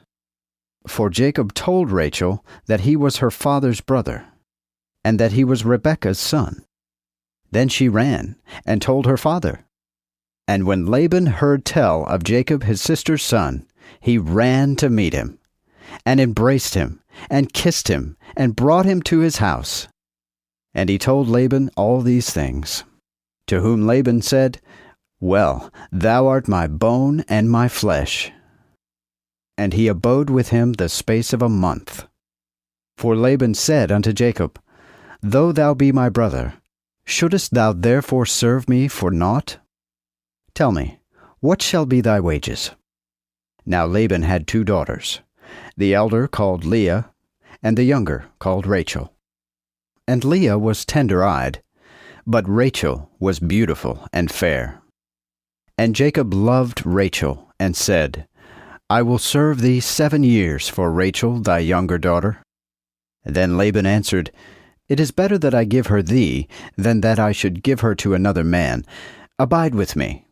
Speaker 1: For Jacob told Rachel that he was her father's brother, and that he was Rebekah's son. Then she ran, and told her father. And when Laban heard tell of Jacob his sister's son, he ran to meet him, and embraced him, and kissed him, and brought him to his house. And he told Laban all these things. To whom Laban said, Well, thou art my bone and my flesh. And he abode with him the space of a month. For Laban said unto Jacob, Though thou be my brother, shouldest thou therefore serve me for naught? Tell me, what shall be thy wages? Now Laban had 2 daughters, the elder called Leah, and the younger called Rachel. And Leah was tender-eyed, but Rachel was beautiful and fair. And Jacob loved Rachel, and said, I will serve thee 7 years for Rachel thy younger daughter. Then Laban answered, It is better that I give her thee, than that I should give her to another man. Abide with me.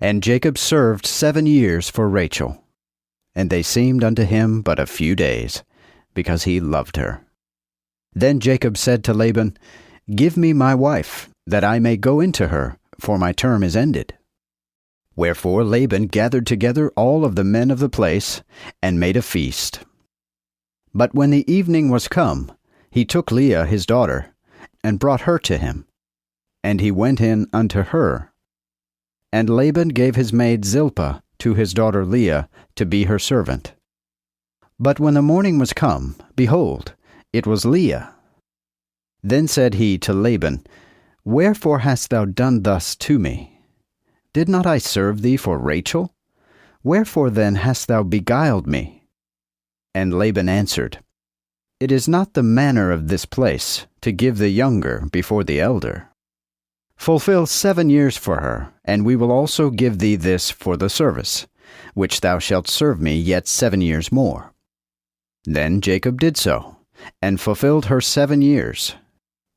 Speaker 1: And Jacob served 7 years for Rachel, and they seemed unto him but a few days, because he loved her. Then Jacob said to Laban, Give me my wife, that I may go into her, for my term is ended. Wherefore Laban gathered together all of the men of the place, and made a feast. But when the evening was come, he took Leah his daughter, and brought her to him. And he went in unto her. And Laban gave his maid Zilpah to his daughter Leah to be her servant. But when the morning was come, behold, it was Leah. Then said he to Laban, Wherefore hast thou done thus to me? Did not I serve thee for Rachel? Wherefore then hast thou beguiled me? And Laban answered, It is not the manner of this place to give the younger before the elder. Fulfill 7 years for her, and we will also give thee this for the service, which thou shalt serve me yet 7 years more. Then Jacob did so, and fulfilled her 7 years.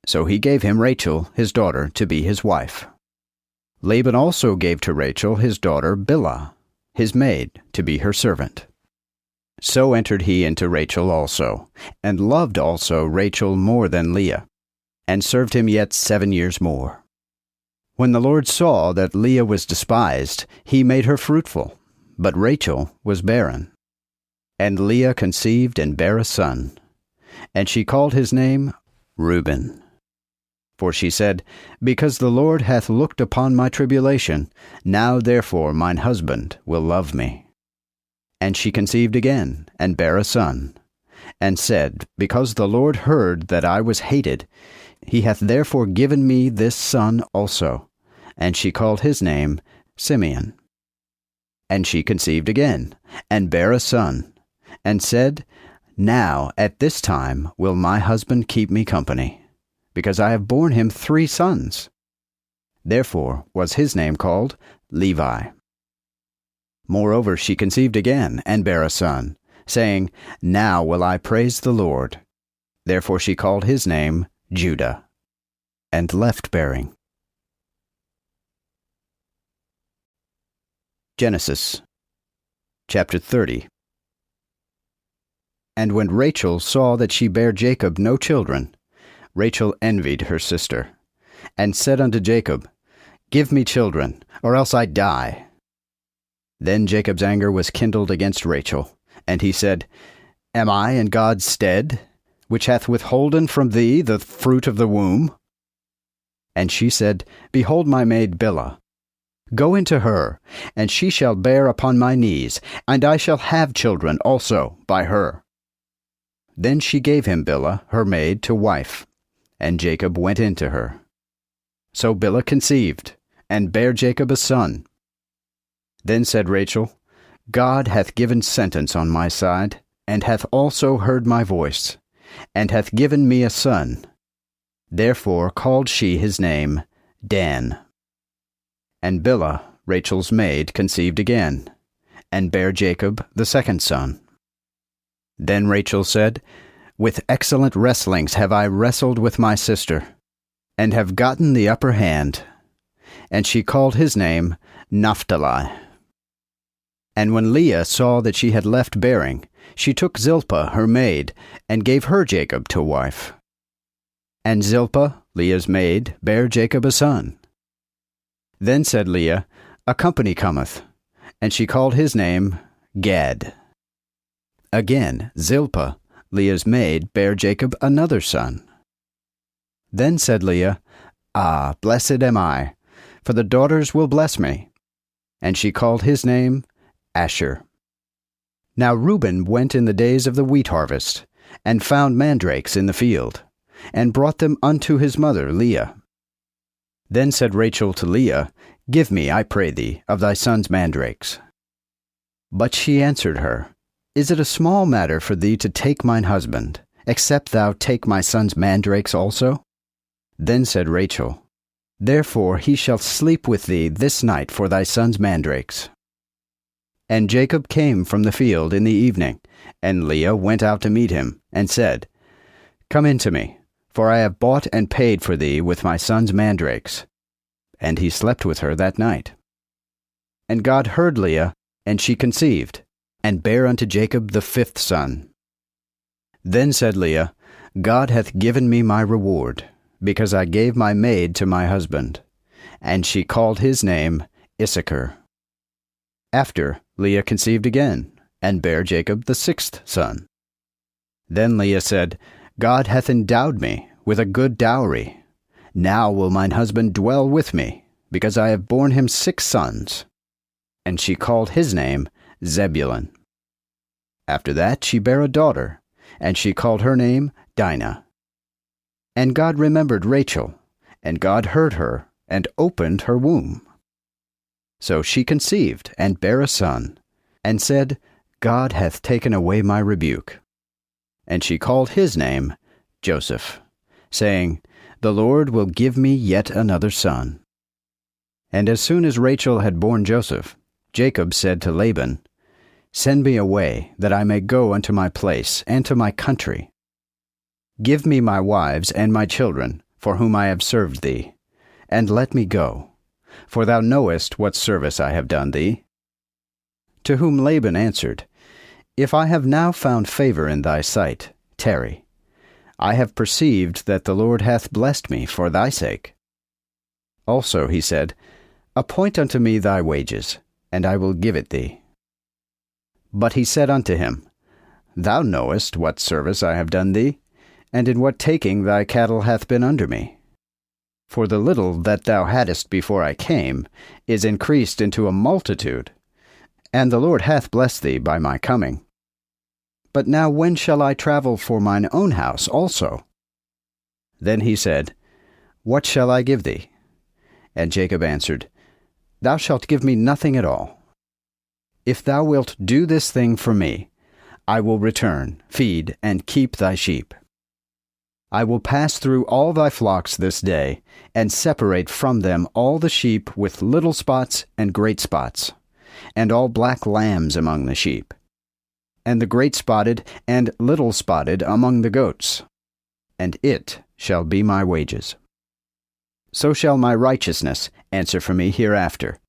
Speaker 1: So he gave him Rachel his daughter to be his wife. Laban also gave to Rachel his daughter Bilhah, his maid, to be her servant. So entered he into Rachel also, and loved also Rachel more than Leah, and served him yet 7 years more. When the Lord saw that Leah was despised, he made her fruitful, but Rachel was barren. And Leah conceived and bare a son, and she called his name Reuben. For she said, Because the Lord hath looked upon my tribulation, now therefore mine husband will love me. And she conceived again, and bare a son, and said, Because the Lord heard that I was hated, he hath therefore given me this son also. And she called his name Simeon. And she conceived again, and bare a son, and said, Now at this time will my husband keep me company, because I have borne him 3 sons. Therefore was his name called Levi. Moreover she conceived again, and bare a son, saying, Now will I praise the Lord. Therefore she called his name Judah, and left bearing. Genesis chapter 30. And when Rachel saw that she bare Jacob no children, Rachel envied her sister, and said unto Jacob, Give me children, or else I die. Then Jacob's anger was kindled against Rachel, and he said, Am I in God's stead, which hath withholden from thee the fruit of the womb? And she said, Behold my maid Bilhah. Go into her, and she shall bear upon my knees, and I shall have children also by her. Then she gave him Bilhah, her maid, to wife, and Jacob went into her. So Bilhah conceived, and bare Jacob a son. Then said Rachel, God hath given sentence on my side, and hath also heard my voice, and hath given me a son. Therefore called she his name Dan. And Bilhah, Rachel's maid, conceived again, and bare Jacob the second son. Then Rachel said, With excellent wrestlings have I wrestled with my sister, and have gotten the upper hand. And she called his name Naphtali. And when Leah saw that she had left bearing, she took Zilpah her maid, and gave her Jacob to wife. And Zilpah, Leah's maid, bare Jacob a son. Then said Leah, A company cometh, and she called his name Gad. Again Zilpah, Leah's maid, bare Jacob another son. Then said Leah, Ah, blessed am I, for the daughters will bless me. And she called his name Asher. Now Reuben went in the days of the wheat harvest, and found mandrakes in the field, and brought them unto his mother Leah. Then said Rachel to Leah, Give me, I pray thee, of thy son's mandrakes. But she answered her, Is it a small matter for thee to take mine husband, except thou take my son's mandrakes also? Then said Rachel, Therefore he shall sleep with thee this night for thy son's mandrakes. And Jacob came from the field in the evening, and Leah went out to meet him, and said, Come in to me, for I have bought and paid for thee with my son's mandrakes. And he slept with her that night. And God heard Leah, and she conceived, and bare unto Jacob the 5th son. Then said Leah, God hath given me my reward, because I gave my maid to my husband. And she called his name Issachar. After Leah conceived again, and bare Jacob the 6th son. Then Leah said, God hath endowed me with a good dowry. Now will mine husband dwell with me, because I have borne him 6 sons. And she called his name Zebulun. After that she bare a daughter, and she called her name Dinah. And God remembered Rachel, and God heard her, and opened her womb. So she conceived, and bare a son, and said, God hath taken away my rebuke. And she called his name Joseph, saying, The Lord will give me yet another son. And as soon as Rachel had borne Joseph, Jacob said to Laban, Send me away, that I may go unto my place, and to my country. Give me my wives and my children, for whom I have served thee, and let me go, for thou knowest what service I have done thee. To whom Laban answered, If I have now found favor in thy sight, tarry. I have perceived that the Lord hath blessed me for thy sake. Also he said, Appoint unto me thy wages, and I will give it thee. But he said unto him, Thou knowest what service I have done thee, and in what taking thy cattle hath been under me. For the little that thou hadst before I came is increased into a multitude, and the Lord hath blessed thee by my coming. But now when shall I travel for mine own house also? Then he said, What shall I give thee? And Jacob answered, Thou shalt give me nothing at all. If thou wilt do this thing for me, I will return, feed, and keep thy sheep. I will pass through all thy flocks this day, and separate from them all the sheep with little spots and great spots, and all black lambs among the sheep, and the great spotted and little spotted among the goats, and it shall be my wages. So shall my righteousness answer for me hereafter,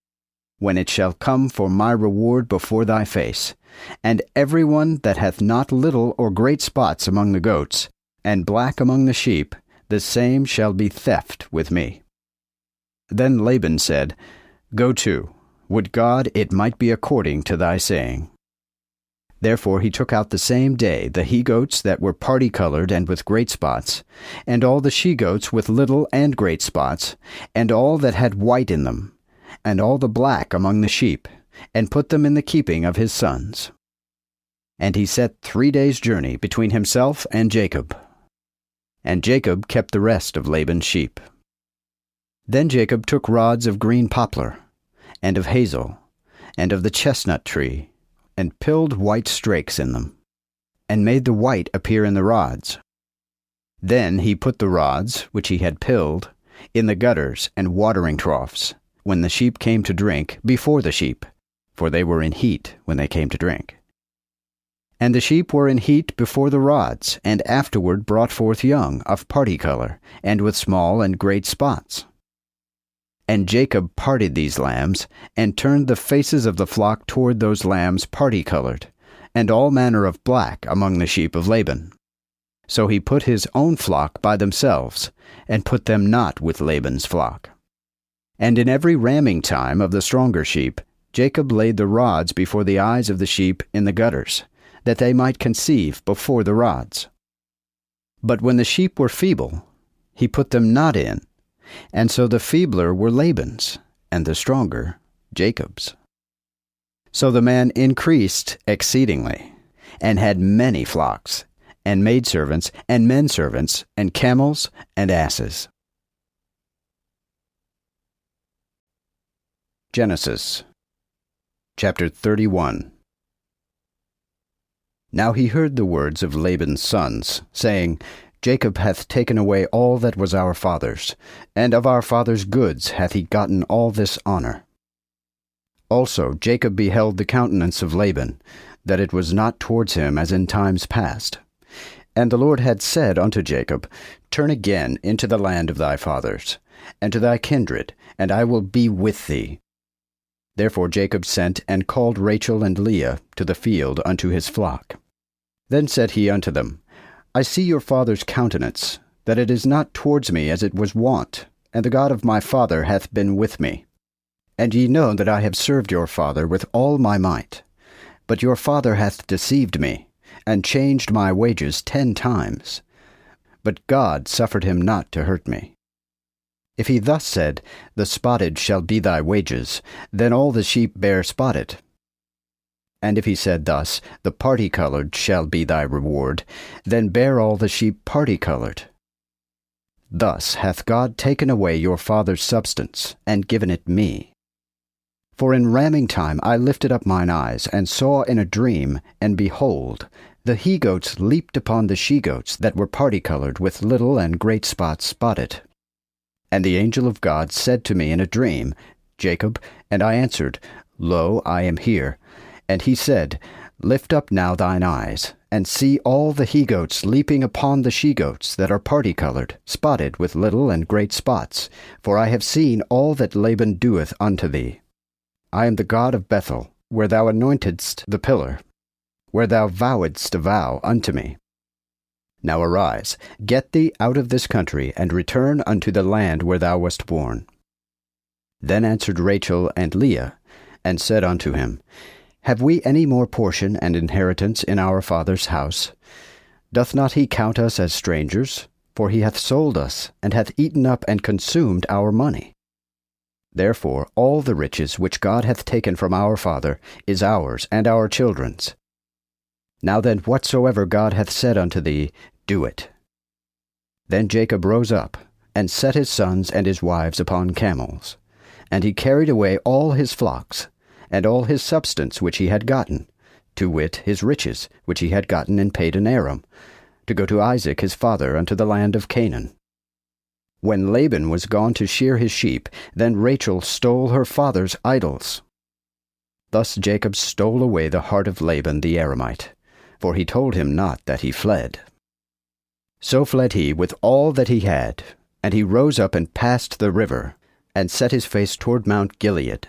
Speaker 1: when it shall come for my reward before thy face, and every one that hath not little or great spots among the goats, and black among the sheep, the same shall be theft with me. Then Laban said, Go to, would God it might be according to thy saying. Therefore he took out the same day the he-goats that were party-colored and with great spots, and all the she-goats with little and great spots, and all that had white in them, and all the black among the sheep, and put them in the keeping of his sons. And he set 3 days' journey between himself and Jacob. And Jacob kept the rest of Laban's sheep. Then Jacob took rods of green poplar, and of hazel, and of the chestnut tree, and pilled white strakes in them, and made the white appear in the rods. Then he put the rods, which he had pilled, in the gutters and watering troughs, when the sheep came to drink, before the sheep, for they were in heat when they came to drink. And the sheep were in heat before the rods, and afterward brought forth young, of party color, and with small and great spots. And Jacob parted these lambs, and turned the faces of the flock toward those lambs party-colored, and all manner of black among the sheep of Laban. So he put his own flock by themselves, and put them not with Laban's flock. And in every ramming time of the stronger sheep, Jacob laid the rods before the eyes of the sheep in the gutters, that they might conceive before the rods. But when the sheep were feeble, he put them not in, and so the feebler were Laban's, and the stronger Jacob's. So the man increased exceedingly, and had many flocks, and maidservants, and menservants, and camels, and asses. Genesis chapter 31. Now he heard the words of Laban's sons, saying, Jacob hath taken away all that was our father's, and of our father's goods hath he gotten all this honor. Also Jacob beheld the countenance of Laban, that it was not towards him as in times past. And the Lord had said unto Jacob, Turn again into the land of thy fathers, and to thy kindred, and I will be with thee. Therefore Jacob sent and called Rachel and Leah to the field unto his flock. Then said he unto them, I see your father's countenance, that it is not towards me as it was wont, and the God of my father hath been with me. And ye know that I have served your father with all my might. But your father hath deceived me, and changed my wages 10 times. But God suffered him not to hurt me. If he thus said, The spotted shall be thy wages, then all the sheep bear spotted. And if he said thus, The party-colored shall be thy reward, then bear all the sheep party-colored. Thus hath God taken away your father's substance, and given it me. For in ramming time I lifted up mine eyes, and saw in a dream, and behold, the he-goats leaped upon the she-goats that were party-colored with little and great spots spotted. And the angel of God said to me in a dream, Jacob, and I answered, Lo, I am here. And he said, Lift up now thine eyes, and see all the he-goats leaping upon the she-goats that are party-colored, spotted with little and great spots, for I have seen all that Laban doeth unto thee. I am the God of Bethel, where thou anointedst the pillar, where thou vowedst a vow unto me. Now arise, get thee out of this country, and return unto the land where thou wast born. Then answered Rachel and Leah, and said unto him, Have we any more portion and inheritance in our father's house? Doth not he count us as strangers? For he hath sold us, and hath eaten up and consumed our money. Therefore all the riches which God hath taken from our father is ours and our children's. Now then, whatsoever God hath said unto thee, do it. Then Jacob rose up, and set his sons and his wives upon camels. And he carried away all his flocks, and all his substance which he had gotten, to wit, his riches which he had gotten in Padan Aram, to go to Isaac his father unto the land of Canaan. When Laban was gone to shear his sheep, then Rachel stole her father's idols. Thus Jacob stole away the heart of Laban the Aramite, for he told him not that he fled. So fled he with all that he had, and he rose up and passed the river, and set his face toward Mount Gilead.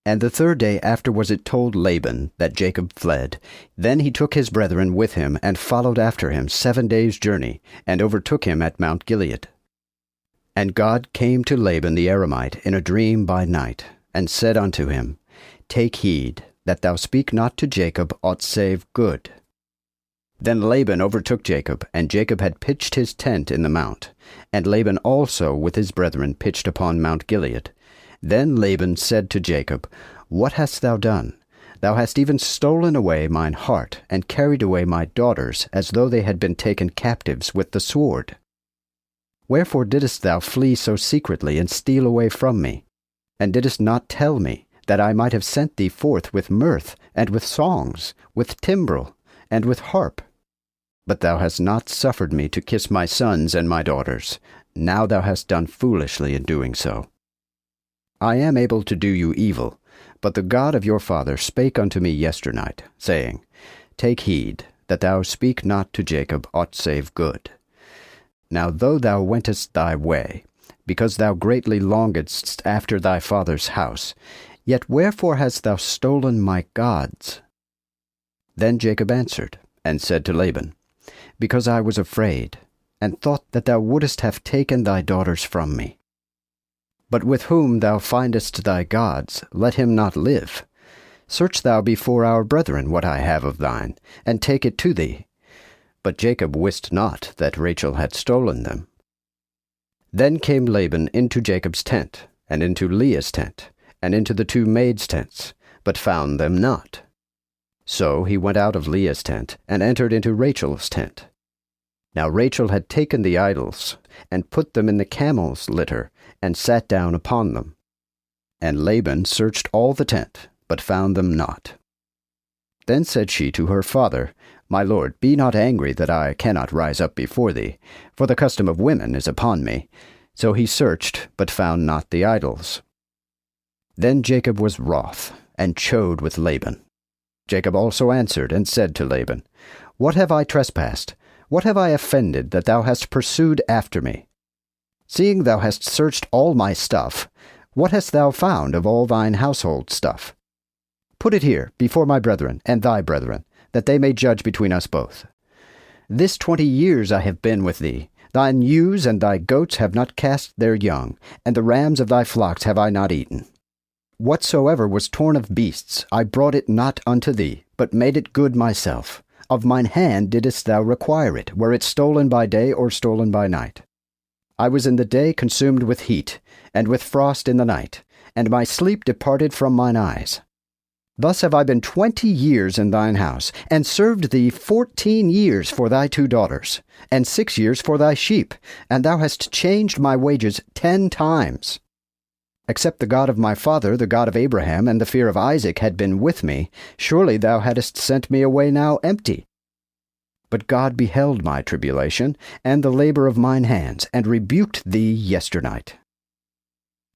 Speaker 1: And the 3rd day after was it told Laban that Jacob fled. Then he took his brethren with him, and followed after him 7 days' journey, and overtook him at Mount Gilead. And God came to Laban the Aramite in a dream by night, and said unto him, Take heed, that thou speak not to Jacob aught save good. Then Laban overtook Jacob, and Jacob had pitched his tent in the mount, and Laban also with his brethren pitched upon Mount Gilead. Then Laban said to Jacob, What hast thou done? Thou hast even stolen away mine heart, and carried away my daughters, as though they had been taken captives with the sword. Wherefore didst thou flee so secretly, and steal away from me? And didst not tell me, that I might have sent thee forth with mirth, and with songs, with timbrel, and with harp? But thou hast not suffered me to kiss my sons and my daughters. Now thou hast done foolishly in doing so. I am able to do you evil, but the God of your father spake unto me yesternight, saying, Take heed, that thou speak not to Jacob aught save good. Now though thou wentest thy way, because thou greatly longedst after thy father's house, yet wherefore hast thou stolen my gods? Then Jacob answered, and said to Laban, Because I was afraid, and thought that thou wouldest have taken thy daughters from me. But with whom thou findest thy gods, let him not live. Search thou before our brethren what I have of thine, and take it to thee. But Jacob wist not that Rachel had stolen them. Then came Laban into Jacob's tent, and into Leah's tent, and into the 2 maids' tents, but found them not. So he went out of Leah's tent, and entered into Rachel's tent. Now Rachel had taken the idols, and put them in the camel's litter, and sat down upon them. And Laban searched all the tent, but found them not. Then said she to her father, My lord, be not angry that I cannot rise up before thee, for the custom of women is upon me. So he searched, but found not the idols. Then Jacob was wroth, and chode with Laban. Jacob also answered and said to Laban, What have I trespassed? What have I offended, that thou hast pursued after me? Seeing thou hast searched all my stuff, what hast thou found of all thine household stuff? Put it here before my brethren and thy brethren, that they may judge between us both. This 20 years I have been with thee. Thine ewes and thy goats have not cast their young, and the rams of thy flocks have I not eaten. Whatsoever was torn of beasts, I brought it not unto thee, but made it good myself. Of mine hand didst thou require it, were it stolen by day or stolen by night. I was in the day consumed with heat, and with frost in the night, and my sleep departed from mine eyes. Thus have I been 20 years in thine house, and served thee 14 years for thy 2 daughters, and 6 years for thy sheep, and thou hast changed my wages 10 times. Except the God of my father, the God of Abraham, and the fear of Isaac had been with me, surely thou hadst sent me away now empty. But God beheld my tribulation, and the labor of mine hands, and rebuked thee yesternight.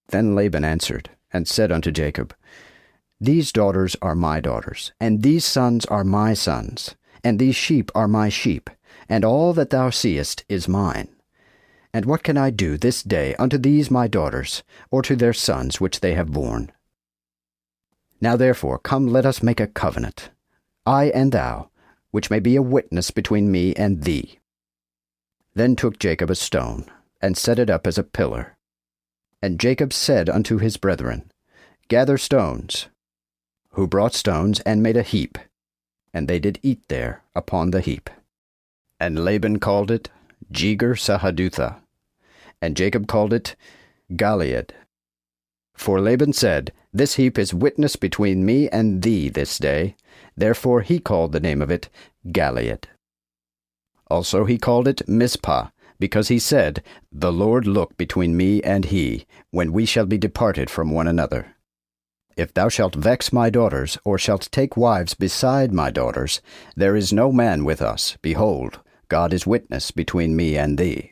Speaker 1: Then Laban answered, and said unto Jacob, These daughters are my daughters, and these sons are my sons, and these sheep are my sheep, and all that thou seest is mine. And what can I do this day unto these my daughters, or to their sons which they have borne? Now therefore come, let us make a covenant, I and thou, which may be a witness between me and thee. Then took Jacob a stone, and set it up as a pillar. And Jacob said unto his brethren, Gather stones. Who brought stones, and made a heap, and they did eat there upon the heap. And Laban called it Jegar-sahadutha, and Jacob called it Gilead. For Laban said, This heap is witness between me and thee this day. Therefore he called the name of it Gilead. Also he called it Mizpah, because he said, The Lord look between me and he, when we shall be departed from one another. If thou shalt vex my daughters, or shalt take wives beside my daughters, there is no man with us. Behold, God is witness between me and thee.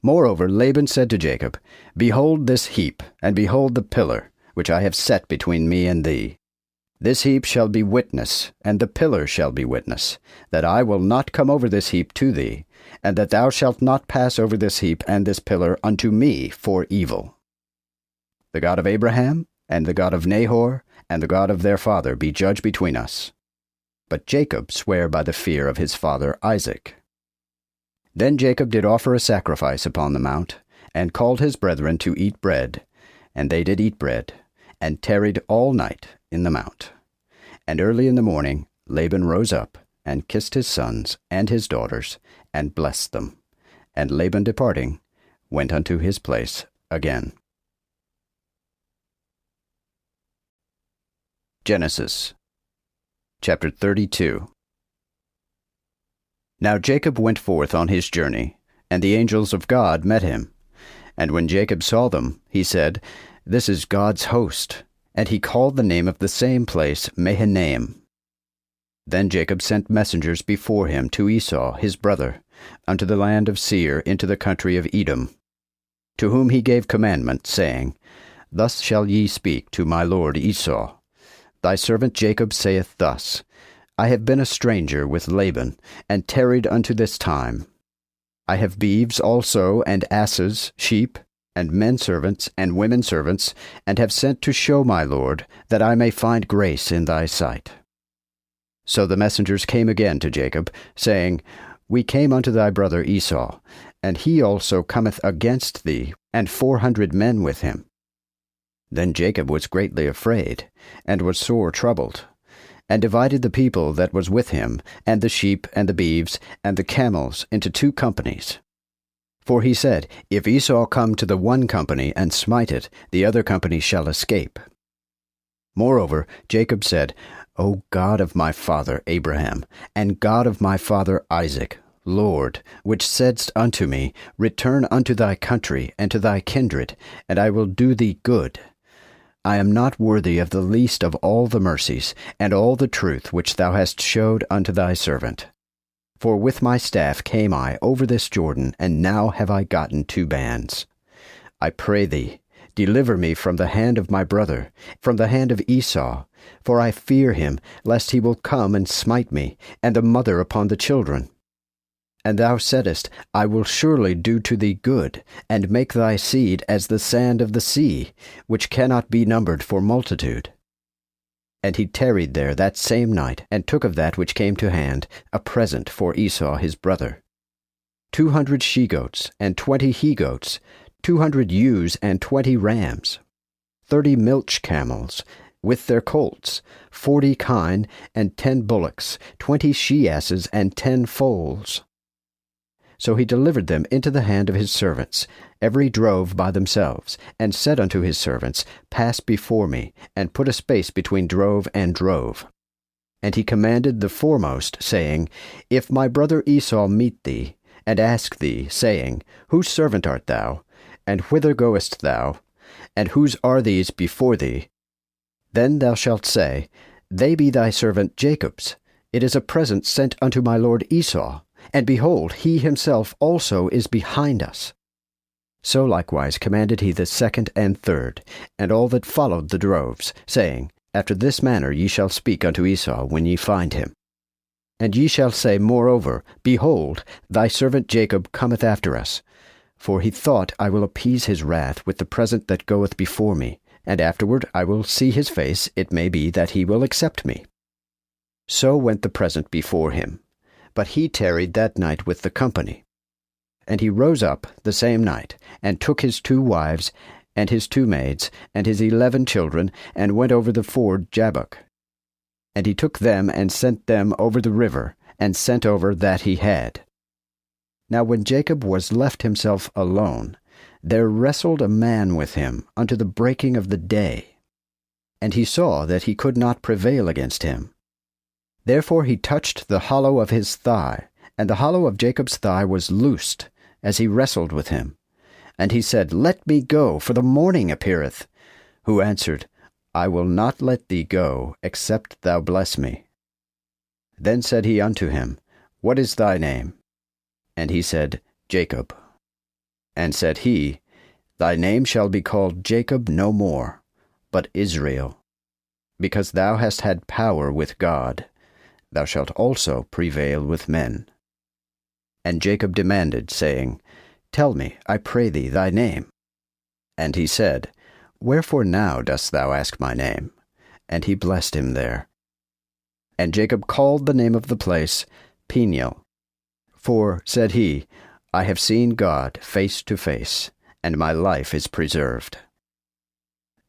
Speaker 1: Moreover Laban said to Jacob, Behold this heap, and behold the pillar, which I have set between me and thee. This heap shall be witness, and the pillar shall be witness, that I will not come over this heap to thee, and that thou shalt not pass over this heap and this pillar unto me for evil. The God of Abraham, and the God of Nahor, and the God of their father be judge between us. But Jacob sware by the fear of his father Isaac. Then Jacob did offer a sacrifice upon the mount, and called his brethren to eat bread. And they did eat bread, and tarried all night in the mount. And early in the morning Laban rose up, and kissed his sons and his daughters, and blessed them. And Laban departing, went unto his place again. Genesis chapter 32. Now Jacob went forth on his journey, and the angels of God met him. And when Jacob saw them, he said, This is God's host. And he called the name of the same place Mahanaim. Then Jacob sent messengers before him to Esau his brother, unto the land of Seir, into the country of Edom, to whom he gave commandment, saying, Thus shall ye speak to my lord Esau. Thy servant Jacob saith thus, I have been a stranger with Laban, and tarried unto this time. I have beeves also, and asses, sheep, and men servants, and women servants, and have sent to show my lord, that I may find grace in thy sight. So the messengers came again to Jacob, saying, We came unto thy brother Esau, and he also cometh against thee, and 400 men with him. Then Jacob was greatly afraid, and was sore troubled, and divided the people that was with him, and the sheep, and the beeves, and the camels, into 2 companies. For he said, If Esau come to the one company, and smite it, the other company shall escape. Moreover, Jacob said, O God of my father Abraham, and God of my father Isaac, Lord, which saidst unto me, Return unto thy country and to thy kindred, and I will do thee good. I am not worthy of the least of all the mercies, and all the truth which thou hast showed unto thy servant. For with my staff came I over this Jordan, and now have I gotten 2 bands. I pray thee, deliver me from the hand of my brother, from the hand of Esau, for I fear him, lest he will come and smite me, and the mother upon the children. And thou saidst, I will surely do to thee good, and make thy seed as the sand of the sea, which cannot be numbered for multitude. And he tarried there that same night, and took of that which came to hand a present for Esau his brother. 200 she-goats, and 20 he-goats, 200 ewes, and 20 rams, 30 milch camels, with their colts, 40 kine, and 10 bullocks, 20 she-asses, and 10 foals. So he delivered them into the hand of his servants, every drove by themselves, and said unto his servants, Pass before me, and put a space between drove and drove. And he commanded the foremost, saying, If my brother Esau meet thee, and ask thee, saying, Whose servant art thou? And whither goest thou? And whose are these before thee? Then thou shalt say, They be thy servant Jacob's. It is a present sent unto my lord Esau. And behold, he himself also is behind us. So likewise commanded he the second and third, and all that followed the droves, saying, After this manner ye shall speak unto Esau when ye find him. And ye shall say moreover, Behold, thy servant Jacob cometh after us. For he thought, I will appease his wrath with the present that goeth before me, and afterward I will see his face, it may be that he will accept me. So went the present before him. But he tarried that night with the company. And he rose up the same night, and took his 2 wives, and his 2 maids, and his 11 children, and went over the ford Jabbok. And he took them, and sent them over the river, and sent over that he had. Now when Jacob was left himself alone, there wrestled a man with him unto the breaking of the day. And he saw that he could not prevail against him. Therefore he touched the hollow of his thigh, and the hollow of Jacob's thigh was loosed, as he wrestled with him. And he said, Let me go, for the morning appeareth. Who answered, I will not let thee go, except thou bless me. Then said he unto him, What is thy name? And he said, Jacob. And said he, Thy name shall be called Jacob no more, but Israel, because thou hast had power with God. Thou shalt also prevail with men. And Jacob demanded, saying, Tell me, I pray thee, thy name. And he said, Wherefore now dost thou ask my name? And he blessed him there. And Jacob called the name of the place Peniel. For, said he, I have seen God face to face, and my life is preserved.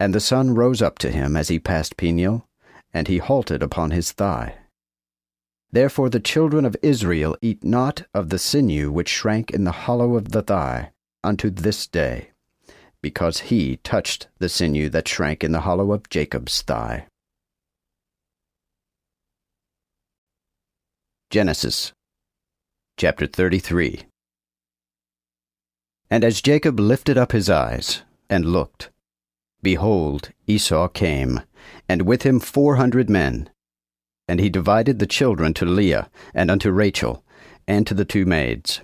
Speaker 1: And the sun rose up to him as he passed Peniel, and he halted upon his thigh. Therefore the children of Israel eat not of the sinew which shrank in the hollow of the thigh unto this day, because he touched the sinew that shrank in the hollow of Jacob's thigh. Genesis chapter 33. And as Jacob lifted up his eyes, and looked, behold, Esau came, and with him 400 men. And he divided the children to Leah, and unto Rachel, and to the 2 maids.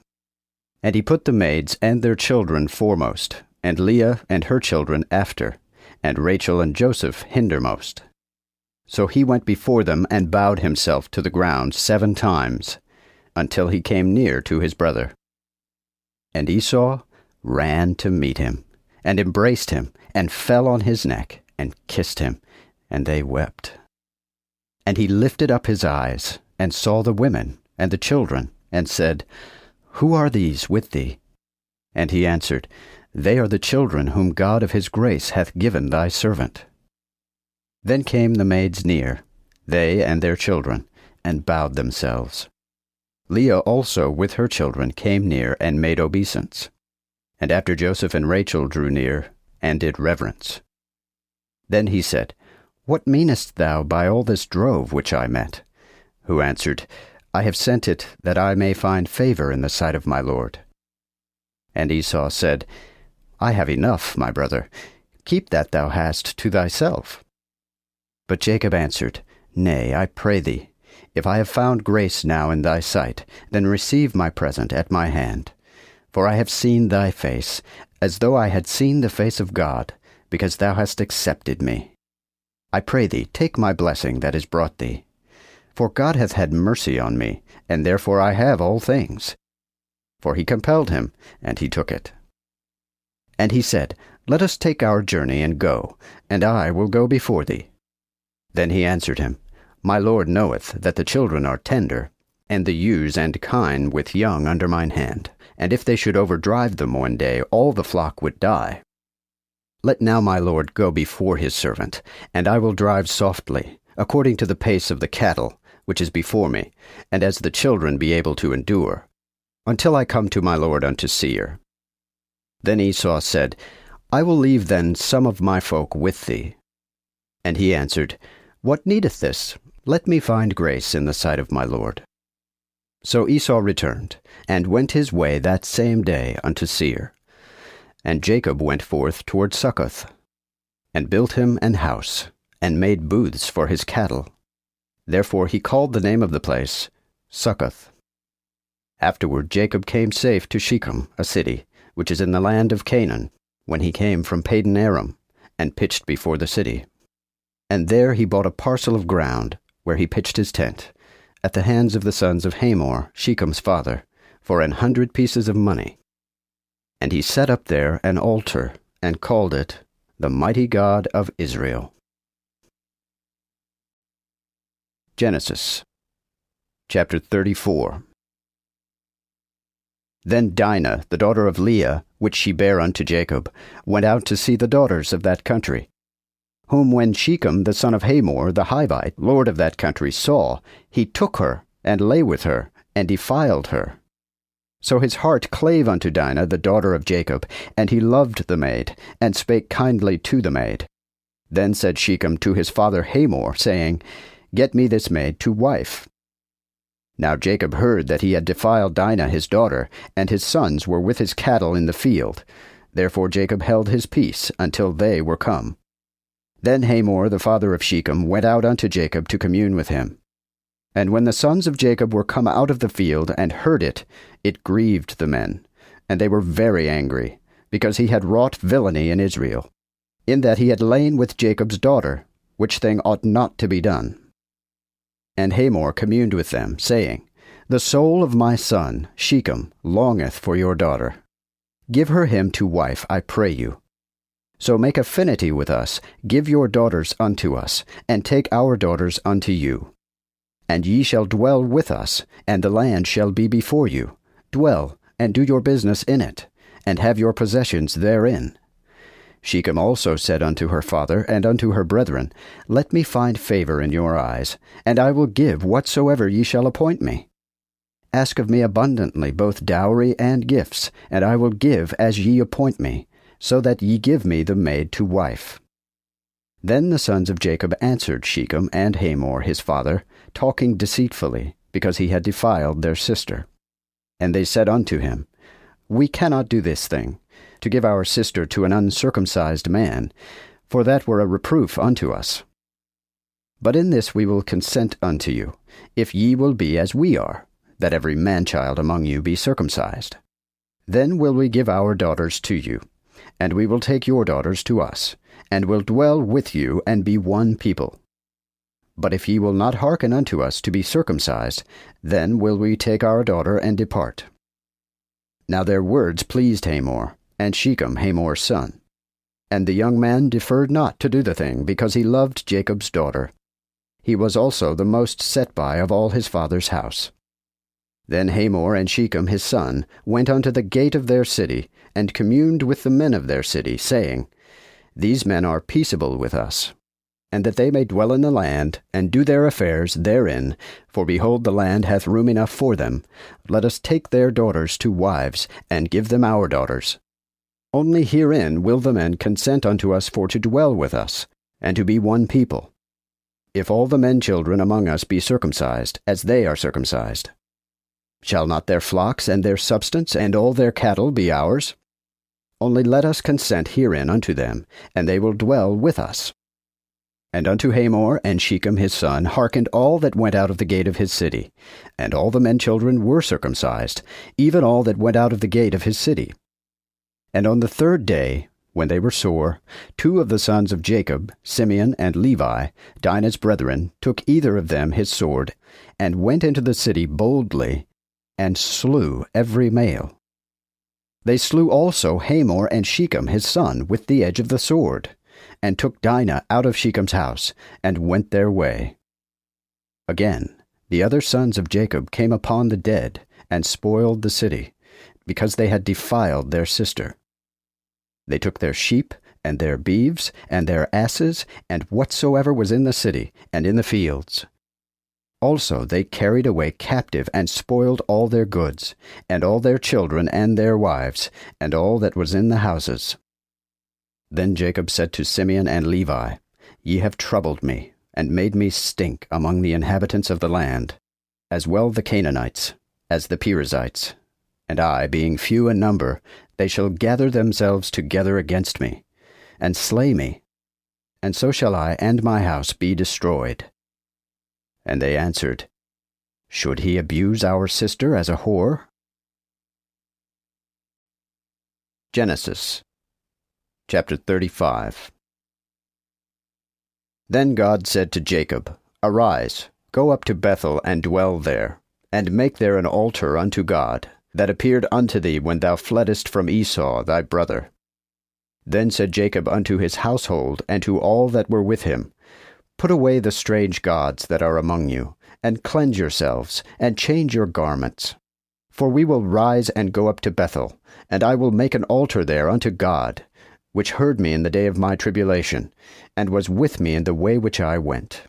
Speaker 1: And he put the maids and their children foremost, and Leah and her children after, and Rachel and Joseph hindermost. So he went before them, and bowed himself to the ground 7 times, until he came near to his brother. And Esau ran to meet him, and embraced him, and fell on his neck, and kissed him, and they wept. And he lifted up his eyes, and saw the women, and the children, and said, Who are these with thee? And he answered, They are the children whom God of his grace hath given thy servant. Then came the maids near, they and their children, and bowed themselves. Leah also with her children came near, and made obeisance. And after Joseph and Rachel drew near, and did reverence. Then he said, What meanest thou by all this drove which I met? Who answered, I have sent it that I may find favor in the sight of my lord. And Esau said, I have enough, my brother. Keep that thou hast to thyself. But Jacob answered, Nay, I pray thee, if I have found grace now in thy sight, then receive my present at my hand. For I have seen thy face, as though I had seen the face of God, because thou hast accepted me. I pray thee, take my blessing that is brought thee. For God hath had mercy on me, and therefore I have all things. For he compelled him, and he took it. And he said, Let us take our journey and go, and I will go before thee. Then he answered him, My Lord knoweth that the children are tender, and the ewes and kine with young under mine hand, and if they should overdrive them one day, all the flock would die. Let now my Lord go before his servant, and I will drive softly, according to the pace of the cattle, which is before me, and as the children be able to endure, until I come to my Lord unto Seir. Then Esau said, I will leave then some of my folk with thee. And he answered, What needeth this? Let me find grace in the sight of my Lord. So Esau returned, and went his way that same day unto Seir. And Jacob went forth toward Succoth, and built him an house, and made booths for his cattle. Therefore he called the name of the place Succoth. Afterward Jacob came safe to Shechem, a city, which is in the land of Canaan, when he came from Padan Aram, and pitched before the city. And there he bought a parcel of ground, where he pitched his tent, at the hands of the sons of Hamor, Shechem's father, for 100 pieces of money. And he set up there an altar, and called it, The Mighty God of Israel. Genesis chapter 34. Then Dinah, the daughter of Leah, which she bare unto Jacob, went out to see the daughters of that country, whom when Shechem the son of Hamor the Hivite, lord of that country, saw, he took her, and lay with her, and defiled her. So his heart clave unto Dinah the daughter of Jacob, and he loved the maid, and spake kindly to the maid. Then said Shechem to his father Hamor, saying, Get me this maid to wife. Now Jacob heard that he had defiled Dinah his daughter, and his sons were with his cattle in the field. Therefore Jacob held his peace until they were come. Then Hamor the father of Shechem went out unto Jacob to commune with him. And when the sons of Jacob were come out of the field and heard it, it grieved the men, and they were very angry, because he had wrought villainy in Israel, in that he had lain with Jacob's daughter, which thing ought not to be done. And Hamor communed with them, saying, The soul of my son, Shechem, longeth for your daughter. Give her him to wife, I pray you. So make affinity with us, give your daughters unto us, and take our daughters unto you. And ye shall dwell with us, and the land shall be before you. Dwell, and do your business in it, and have your possessions therein. Shechem also said unto her father and unto her brethren, Let me find favor in your eyes, and I will give whatsoever ye shall appoint me. Ask of me abundantly both dowry and gifts, and I will give as ye appoint me, so that ye give me the maid to wife. Then the sons of Jacob answered Shechem and Hamor his father, talking deceitfully, because he had defiled their sister. And they said unto him, We cannot do this thing, to give our sister to an uncircumcised man, for that were a reproof unto us. But in this we will consent unto you, if ye will be as we are, that every man-child among you be circumcised. Then will we give our daughters to you, and we will take your daughters to us, and will dwell with you, and be one people. But if ye will not hearken unto us to be circumcised, then will we take our daughter and depart. Now their words pleased Hamor, and Shechem Hamor's son. And the young man deferred not to do the thing, because he loved Jacob's daughter. He was also the most set by of all his father's house. Then Hamor and Shechem his son went unto the gate of their city, and communed with the men of their city, saying, These men are peaceable with us, and that they may dwell in the land, and do their affairs therein, for behold, the land hath room enough for them. Let us take their daughters to wives, and give them our daughters. Only herein will the men consent unto us for to dwell with us, and to be one people, If all the men children among us be circumcised, as they are circumcised, shall not their flocks and their substance and all their cattle be ours? Only let us consent herein unto them, and they will dwell with us. And unto Hamor and Shechem his son hearkened all that went out of the gate of his city, and all the men children were circumcised, even all that went out of the gate of his city. And on the third day, when they were sore, 2 of the sons of Jacob, Simeon and Levi, Dinah's brethren, took either of them his sword, and went into the city boldly, and slew every male. They slew also Hamor and Shechem his son with the edge of the sword, and took Dinah out of Shechem's house, and went their way. Again, the other sons of Jacob came upon the dead, and spoiled the city, because they had defiled their sister. They took their sheep, and their beeves, and their asses, and whatsoever was in the city, and in the fields. Also they carried away captive, and spoiled all their goods, and all their children and their wives, and all that was in the houses. Then Jacob said to Simeon and Levi, Ye have troubled me, and made me stink among the inhabitants of the land, as well the Canaanites, as the Perizzites. And I, being few in number, they shall gather themselves together against me, and slay me, and so shall I and my house be destroyed. And they answered, Should he abuse our sister as a whore? Genesis chapter 35. Then God said to Jacob, Arise, go up to Bethel, and dwell there, and make there an altar unto God, that appeared unto thee when thou fleddest from Esau thy brother. Then said Jacob unto his household, and to all that were with him, Put away the strange gods that are among you, and cleanse yourselves, and change your garments. For we will rise and go up to Bethel, and I will make an altar there unto God, which heard me in the day of my tribulation, and was with me in the way which I went.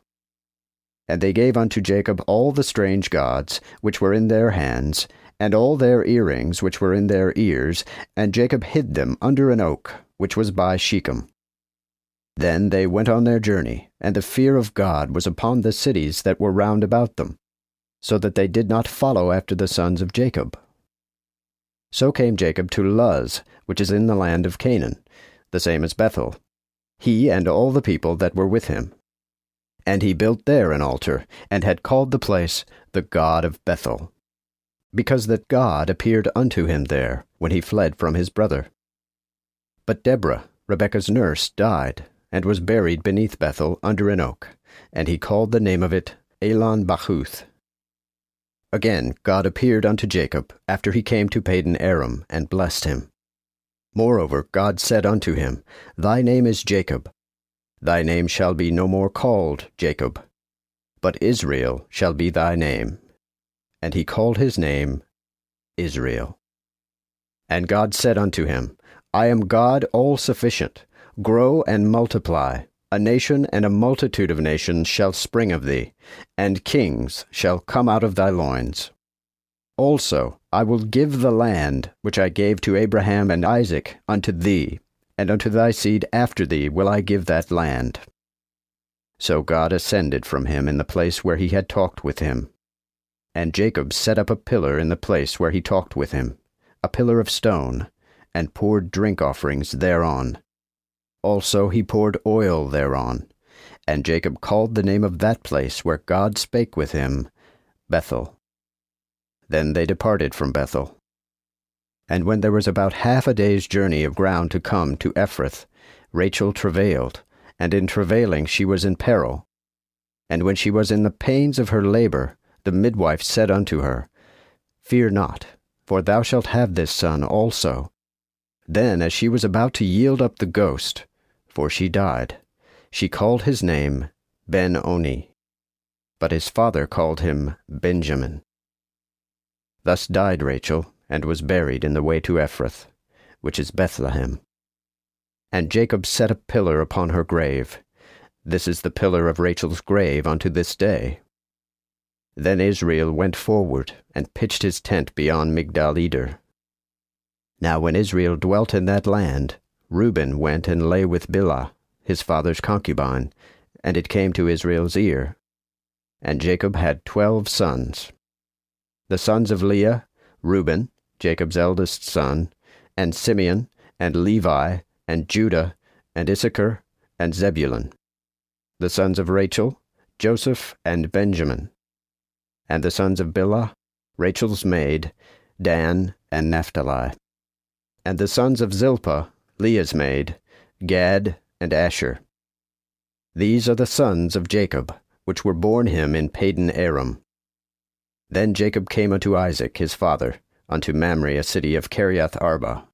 Speaker 1: And they gave unto Jacob all the strange gods which were in their hands, and all their earrings which were in their ears, and Jacob hid them under an oak, which was by Shechem. Then they went on their journey, and the fear of God was upon the cities that were round about them, so that they did not follow after the sons of Jacob. So came Jacob to Luz, which is in the land of Canaan, the same as Bethel, he and all the people that were with him. And he built there an altar, and had called the place the God of Bethel, because that God appeared unto him there, when he fled from his brother. But Deborah, Rebekah's nurse, died, and was buried beneath Bethel under an oak, and he called the name of it Elon Bachuth. Again God appeared unto Jacob, after he came to Padan Aram, and blessed him. Moreover God said unto him, Thy name is Jacob. Thy name shall be no more called Jacob, but Israel shall be thy name. And he called his name Israel. And God said unto him, I am God all-sufficient. Grow and multiply. A nation and a multitude of nations shall spring of thee, and kings shall come out of thy loins. Also I will give the land which I gave to Abraham and Isaac unto thee, and unto thy seed after thee will I give that land. So God ascended from him in the place where he had talked with him. And Jacob set up a pillar in the place where he talked with him, a pillar of stone, and poured drink offerings thereon. Also he poured oil thereon, and Jacob called the name of that place where God spake with him, Bethel. Then they departed from Bethel. And when there was about half a day's journey of ground to come to Ephrath, Rachel travailed, and in travailing she was in peril. And when she was in the pains of her labor, the midwife said unto her, Fear not, for thou shalt have this son also. Then as she was about to yield up the ghost, for she died, she called his name Ben-Oni, but his father called him Benjamin. Thus died Rachel, and was buried in the way to Ephrath, which is Bethlehem. And Jacob set a pillar upon her grave. This is the pillar of Rachel's grave unto this day. Then Israel went forward, and pitched his tent beyond Migdal-eder. Now when Israel dwelt in that land, Reuben went and lay with Bilhah, his father's concubine, and it came to Israel's ear. And Jacob had 12 sons. The sons of Leah, Reuben, Jacob's eldest son, and Simeon, and Levi, and Judah, and Issachar, and Zebulun. The sons of Rachel, Joseph, and Benjamin. And the sons of Bilhah, Rachel's maid, Dan, and Naphtali. And the sons of Zilpah, Leah's maid, Gad, and Asher. These are the sons of Jacob, which were born him in Padan Aram. Then Jacob came unto Isaac his father, unto Mamre a city of Kiriath Arba,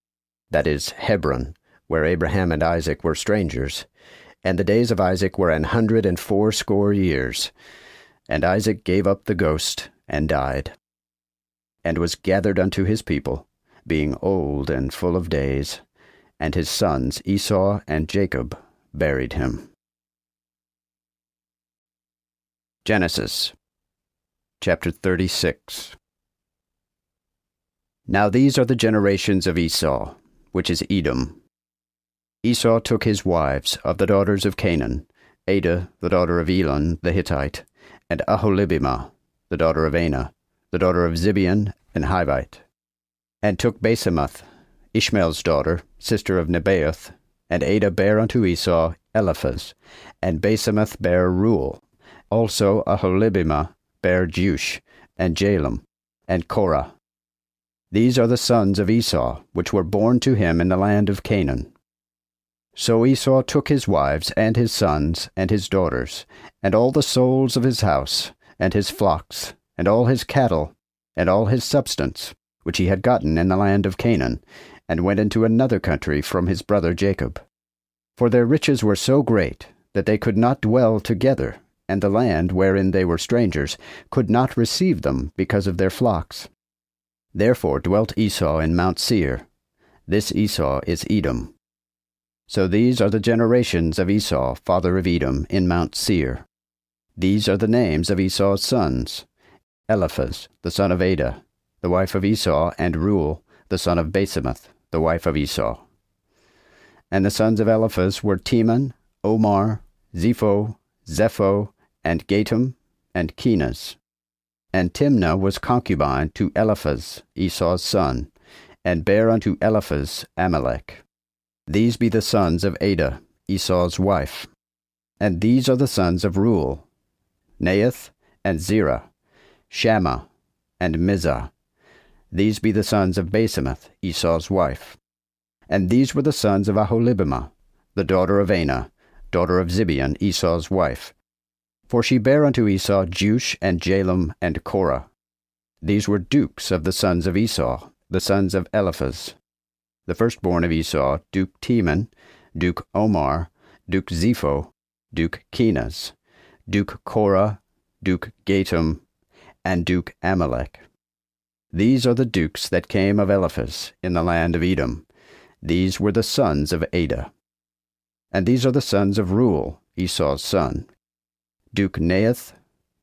Speaker 1: that is, Hebron, where Abraham and Isaac were strangers. And the days of Isaac were 180 years. And Isaac gave up the ghost, and died, and was gathered unto his people, being old and full of days, and his sons Esau and Jacob buried him. Genesis chapter 36. Now these are the generations of Esau, which is Edom. Esau took his wives of the daughters of Canaan, Adah the daughter of Elon the Hittite, and Aholibamah the daughter of Anah, the daughter of Zibeon and Hivite, and took Basemath, Ishmael's daughter, sister of Nebaioth, and Adah bare unto Esau Eliphaz, and Basemath bare Reuel. Also Aholibamah bare Jeush, and Jalem, and Korah. These are the sons of Esau, which were born to him in the land of Canaan. So Esau took his wives, and his sons, and his daughters, and all the souls of his house, and his flocks, and all his cattle, and all his substance, which he had gotten in the land of Canaan, and went into another country from his brother Jacob. For their riches were so great, that they could not dwell together, and the land wherein they were strangers could not receive them because of their flocks. Therefore dwelt Esau in Mount Seir. This Esau is Edom. So these are the generations of Esau, father of Edom, in Mount Seir. These are the names of Esau's sons: Eliphaz, the son of Adah, the wife of Esau, and Reuel, the son of Basemath, the wife of Esau. And the sons of Eliphaz were Teman, Omar, Zepho, Zepho, and Gatam, and Kenaz. And Timnah was concubine to Eliphaz, Esau's son, and bare unto Eliphaz Amalek. These be the sons of Adah, Esau's wife. And these are the sons of Reuel: Nahath, and Zerah, Shammah, and Mizah. These be the sons of Basemath, Esau's wife. And these were the sons of Aholibamah, the daughter of Anah, daughter of Zibeon, Esau's wife. For she bare unto Esau Jeush, and Jalem, and Korah. These were dukes of the sons of Esau, the sons of Eliphaz. The firstborn of Esau, Duke Teman, Duke Omar, Duke Zepho, Duke Kenaz, Duke Korah, Duke Gatam, and Duke Amalek. These are the dukes that came of Eliphaz in the land of Edom. These were the sons of Adah. And these are the sons of Reuel, Esau's son: Duke Nahath,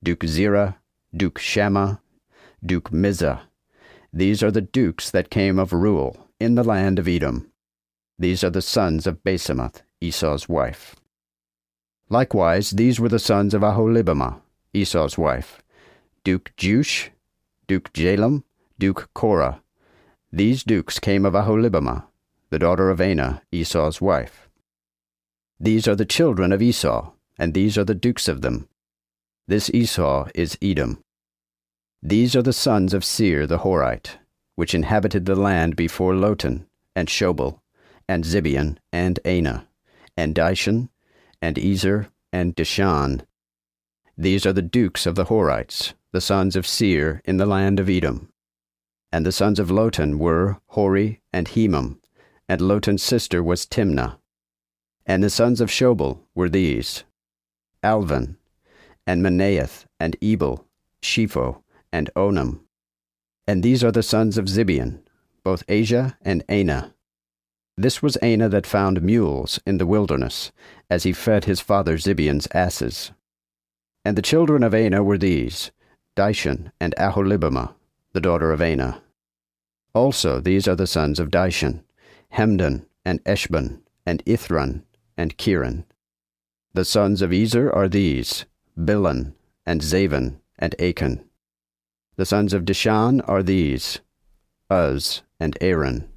Speaker 1: Duke Zerah, Duke Shammah, Duke Mizah. These are the dukes that came of Reuel in the land of Edom. These are the sons of Basemath, Esau's wife. Likewise, these were the sons of Aholibamah, Esau's wife: Duke Jeush, Duke Jalem, Duke Korah. These dukes came of Aholibamah, the daughter of Anah, Esau's wife. These are the children of Esau, and these are the dukes of them. This Esau is Edom. These are the sons of Seir the Horite, which inhabited the land before Lotan, and Shobal, and Zibeon, and Anah, and Dishon, and Ezer, and Dishan. These are the dukes of the Horites, the sons of Seir in the land of Edom. And the sons of Lotan were Hori and Hemam, and Lotan's sister was Timnah. And the sons of Shobal were these: Alvan, and Manahath, and Ebal, Shepho, and Onam. And these are the sons of Zibeon, both Asia and Anah. This was Anah that found mules in the wilderness, as he fed his father Zibeon's asses. And the children of Anah were these: Dishon, and Aholibamah, the daughter of Anah. Also these are the sons of Dishon: Hemdan, and Eshban, and Ithran, and Kiran. The sons of Ezer are these, Bilhan, and Zavan, and Achan. The sons of Dishan are these, Uz, and Aaron.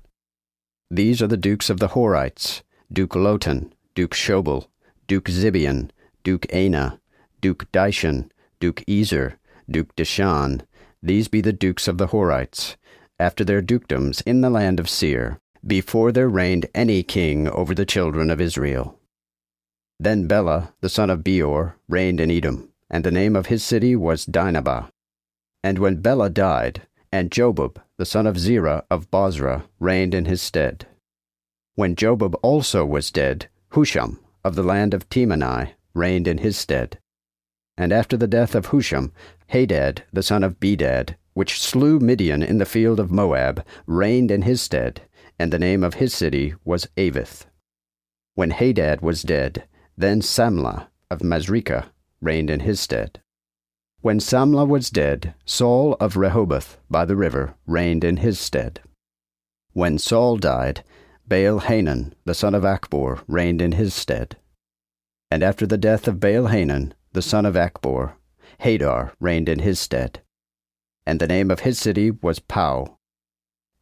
Speaker 1: These are the dukes of the Horites, Duke Lotan, Duke Shobal, Duke Zibeon, Duke Anah, Duke Dishan, Duke Ezer, Duke Dishan. These be the dukes of the Horites, after their dukedoms in the land of Seir, before there reigned any king over the children of Israel. Then Bela, the son of Beor, reigned in Edom, and the name of his city was Dinhabah. And when Bela died, and Jobab, the son of Zerah of Bozrah, reigned in his stead. When Jobab also was dead, Husham, of the land of Temani, reigned in his stead. And after the death of Husham, Hadad, the son of Bedad, which slew Midian in the field of Moab, reigned in his stead, and the name of his city was Avith. When Hadad was dead, then Samlah of Masrekah reigned in his stead. When Samlah was dead, Saul of Rehoboth by the river reigned in his stead. When Saul died, Baal-Hanan, the son of Achbor, reigned in his stead. And after the death of Baal-Hanan, the son of Achbor, Hadar reigned in his stead. And the name of his city was Pau,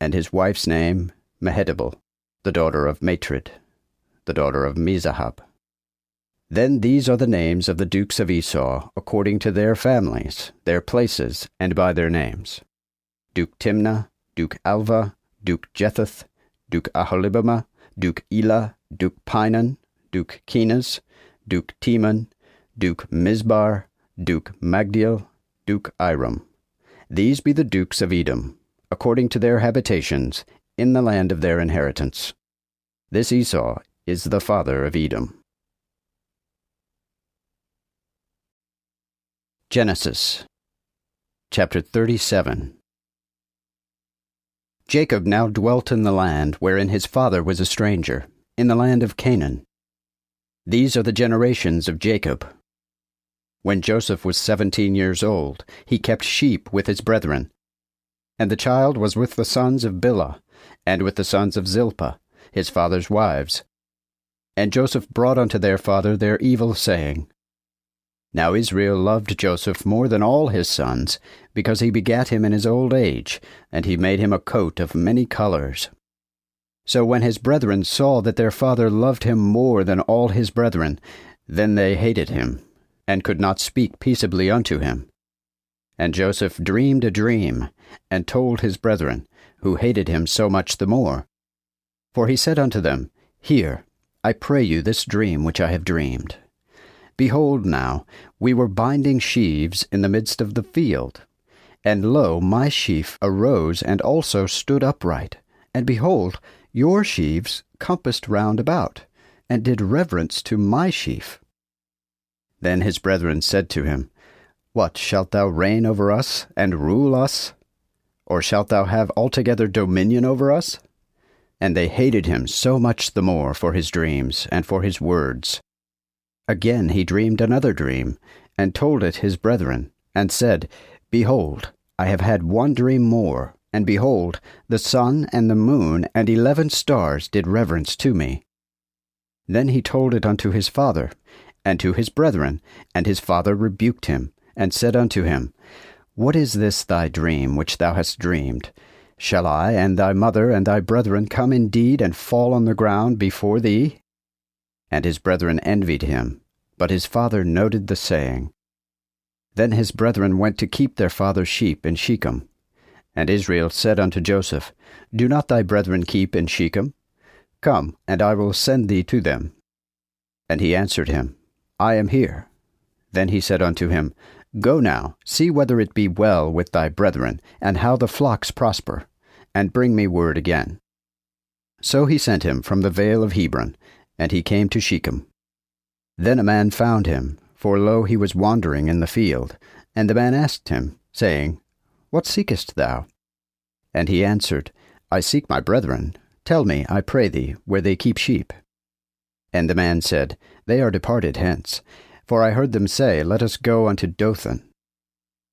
Speaker 1: and his wife's name Mehetabel, the daughter of Matred, the daughter of Mezahab. Then these are the names of the dukes of Esau, according to their families, their places, and by their names: Duke Timnah, Duke Alva, Duke Jethath, Duke Aholibamah, Duke Elah, Duke Pinon, Duke Kenaz, Duke Teman, Duke Mizbar, Duke Magdiel, Duke Iram. These be the dukes of Edom, according to their habitations, in the land of their inheritance. This Esau is the father of Edom. Genesis chapter 37. Jacob now dwelt in the land wherein his father was a stranger, in the land of Canaan. These are the generations of Jacob. When Joseph was 17 years old, he kept sheep with his brethren. And the child was with the sons of Bilhah, and with the sons of Zilpah, his father's wives. And Joseph brought unto their father their evil saying. Now Israel loved Joseph more than all his sons, because he begat him in his old age, and he made him a coat of many colors. So when his brethren saw that their father loved him more than all his brethren, then they hated him, and could not speak peaceably unto him. And Joseph dreamed a dream, and told his brethren, who hated him so much the more. For he said unto them, Hear, I pray you, this dream which I have dreamed. Behold now, we were binding sheaves in the midst of the field. And lo, my sheaf arose and also stood upright. And behold, your sheaves compassed round about, and did reverence to my sheaf. Then his brethren said to him, What, shalt thou reign over us, and rule us? Or shalt thou have altogether dominion over us? And they hated him so much the more for his dreams, and for his words. Again he dreamed another dream, and told it his brethren, and said, Behold, I have had one dream more, and behold, the sun and the moon and 11 stars did reverence to me. Then he told it unto his father, and to his brethren, and his father rebuked him, and said unto him, What is this thy dream which thou hast dreamed? Shall I and thy mother and thy brethren come indeed and fall on the ground before thee? And his brethren envied him, but his father noted the saying. Then his brethren went to keep their father's sheep in Shechem. And Israel said unto Joseph, Do not thy brethren keep in Shechem? Come, and I will send thee to them. And he answered him, I am here. Then he said unto him, Go now, see whether it be well with thy brethren, and how the flocks prosper, and bring me word again. So he sent him from the vale of Hebron, and he came to Shechem. Then a man found him, for lo, he was wandering in the field. And the man asked him, saying, What seekest thou? And he answered, I seek my brethren. Tell me, I pray thee, where they keep sheep. And the man said, They are departed hence, for I heard them say, Let us go unto Dothan.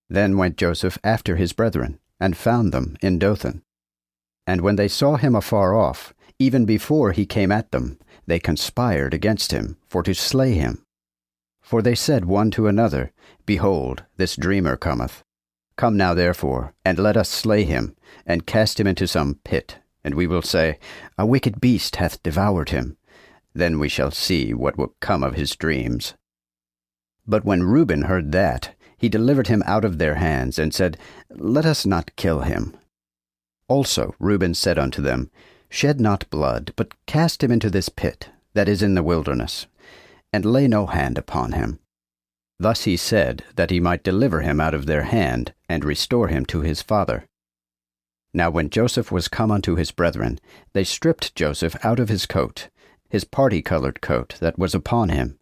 Speaker 1: Then went Joseph after his brethren, and found them in Dothan. And when they saw him afar off, even before he came at them, they conspired against him for to slay him. For they said one to another, Behold, this dreamer cometh. Come now therefore, and let us slay him, and cast him into some pit, and we will say, A wicked beast hath devoured him. Then we shall see what will come of his dreams. But when Reuben heard that, he delivered him out of their hands, and said, Let us not kill him. Also Reuben said unto them, Shed not blood, but cast him into this pit, that is in the wilderness, and lay no hand upon him. Thus he said, that he might deliver him out of their hand, and restore him to his father. Now when Joseph was come unto his brethren, they stripped Joseph out of his coat, his party-colored coat that was upon him,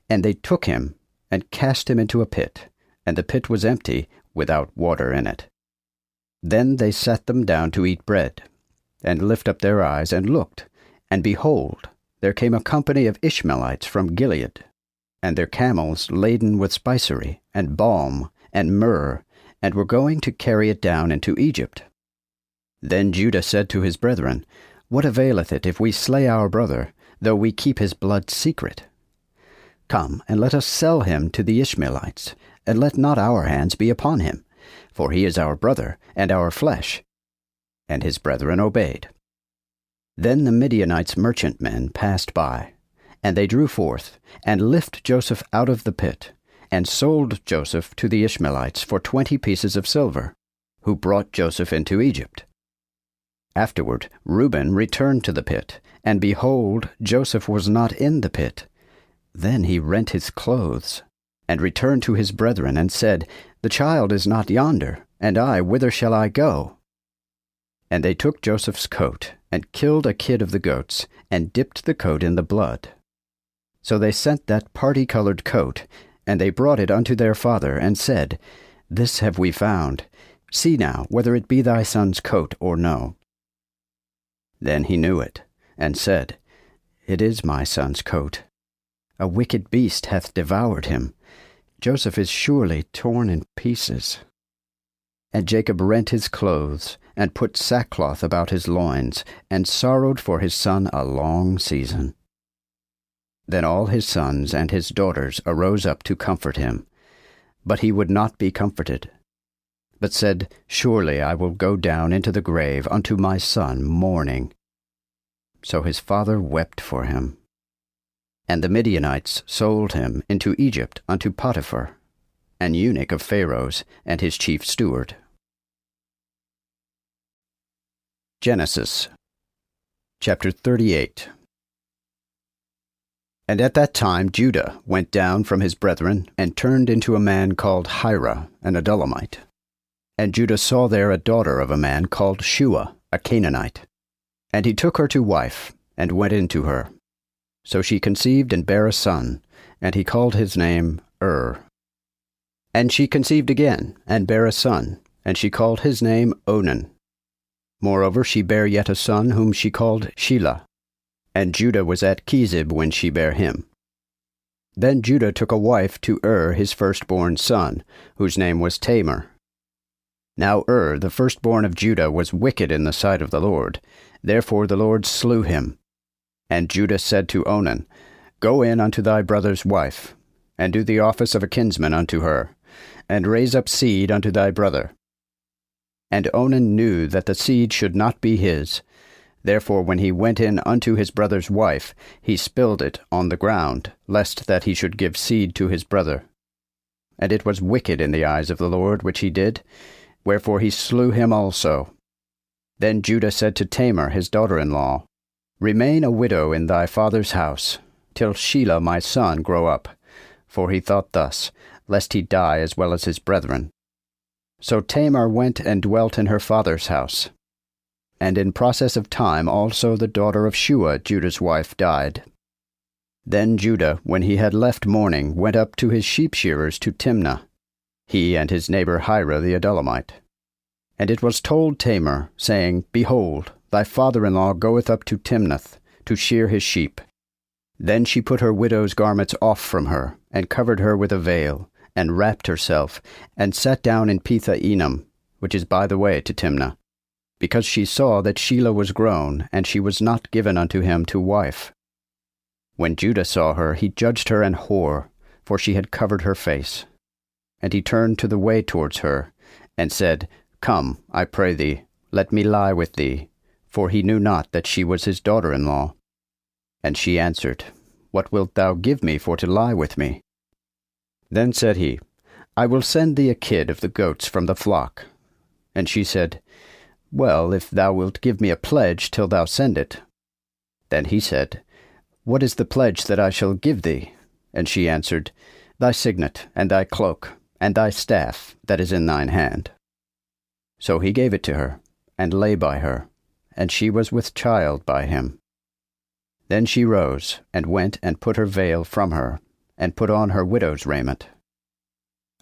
Speaker 1: and they took him, and cast him into a pit, and the pit was empty, without water in it. Then they sat them down to eat bread, and lift up their eyes, and looked, and behold, there came a company of Ishmaelites from Gilead, and their camels laden with spicery, and balm, and myrrh, and were going to carry it down into Egypt. Then Judah said to his brethren, What availeth it if we slay our brother, though we keep his blood secret? Come, and let us sell him to the Ishmaelites, and let not our hands be upon him, for he is our brother, and our flesh. And his brethren obeyed. Then the Midianites' merchantmen passed by, and they drew forth, and lift Joseph out of the pit, and sold Joseph to the Ishmaelites for 20 pieces of silver, who brought Joseph into Egypt. Afterward Reuben returned to the pit, and behold, Joseph was not in the pit. Then he rent his clothes, and returned to his brethren, and said, The child is not yonder, and I, whither shall I go? And they took Joseph's coat, and killed a kid of the goats, and dipped the coat in the blood. So they sent that party-colored coat, and they brought it unto their father, and said, This have we found. See now whether it be thy son's coat or no. Then he knew it, and said, It is my son's coat. A wicked beast hath devoured him. Joseph is surely torn in pieces. And Jacob rent his clothes, and put sackcloth about his loins, and sorrowed for his son a long season. Then all his sons and his daughters arose up to comfort him. But he would not be comforted, but said, Surely I will go down into the grave unto my son mourning. So his father wept for him. And the Midianites sold him into Egypt unto Potiphar, an eunuch of Pharaoh's, and his chief steward. Genesis chapter 38. And at that time Judah went down from his brethren, and turned into a man called Hira, an Adullamite. And Judah saw there a daughter of a man called Shua, a Canaanite. And he took her to wife, and went into her. So she conceived and bare a son, and he called his name And she conceived again, and bare a son, and she called his name Onan. Moreover she bare yet a son, whom she called Shelah. And Judah was at Chezib when she bare him. Then Judah took a wife to his firstborn son, whose name was Tamar. Now the firstborn of Judah, was wicked in the sight of the Lord. Therefore the Lord slew him. And Judah said to Onan, Go in unto thy brother's wife, and do the office of a kinsman unto her, and raise up seed unto thy brother. And Onan knew that the seed should not be his. Therefore when he went in unto his brother's wife, he spilled it on the ground, lest that he should give seed to his brother. And it was wicked in the eyes of the Lord which he did, wherefore he slew him also. Then Judah said to Tamar his daughter-in-law, Remain a widow in thy father's house, till Shelah my son grow up. For he thought thus, lest he die as well as his brethren. So Tamar went and dwelt in her father's house. And in process of time also the daughter of Shua, Judah's wife, died. Then Judah, when he had left mourning, went up to his sheep-shearers to Timnah, he and his neighbor Hira the Adullamite. And it was told Tamar, saying, Behold, thy father-in-law goeth up to Timnath, to shear his sheep. Then she put her widow's garments off from her, and covered her with a veil, and wrapped herself, and sat down in Pitha-Enam, which is by the way to Timnah, because she saw that Shelah was grown, and she was not given unto him to wife. When Judah saw her, he judged her an whore, for she had covered her face. And he turned to the way towards her, and said, Come, I pray thee, let me lie with thee. For he knew not that she was his daughter-in-law. And she answered, What wilt thou give me for to lie with me? Then said he, I will send thee a kid of the goats from the flock. And she said, Well, if thou wilt give me a pledge till thou send it. Then he said, What is the pledge that I shall give thee? And she answered, Thy signet, and thy cloak, and thy staff that is in thine hand. So he gave it to her, and lay by her, and she was with child by him. Then she rose, and went and put her veil from her, and put on her widow's raiment.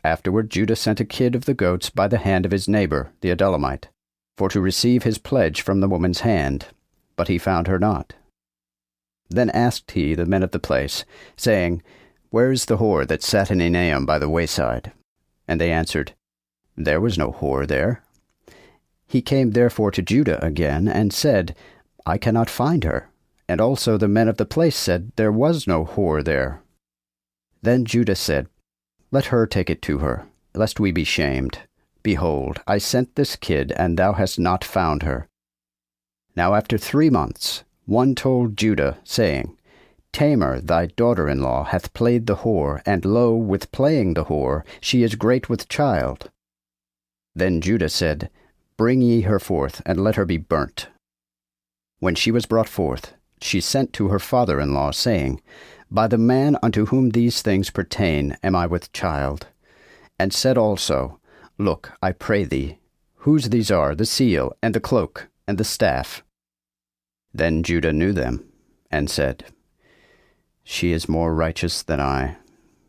Speaker 1: Afterward Judah sent a kid of the goats by the hand of his neighbor, the Adullamite, for to receive his pledge from the woman's hand, but he found her not. Then asked he the men of the place, saying, Where is the whore that sat in Enaim by the wayside? And they answered, There was no whore there. He came therefore to Judah again, and said, I cannot find her. And also the men of the place said, There was no whore there. Then Judah said, Let her take it to her, lest we be shamed. Behold, I sent this kid, and thou hast not found her. Now after 3 months, one told Judah, saying, Tamar thy daughter-in-law hath played the whore, and lo, with playing the whore, she is great with child. Then Judah said, Bring ye her forth, and let her be burnt. When she was brought forth, she sent to her father-in-law, saying, By the man unto whom these things pertain am I with child. And said also, Look, I pray thee, whose these are, the seal, and the cloak, and the staff? Then Judah knew them, and said, She is more righteous than I,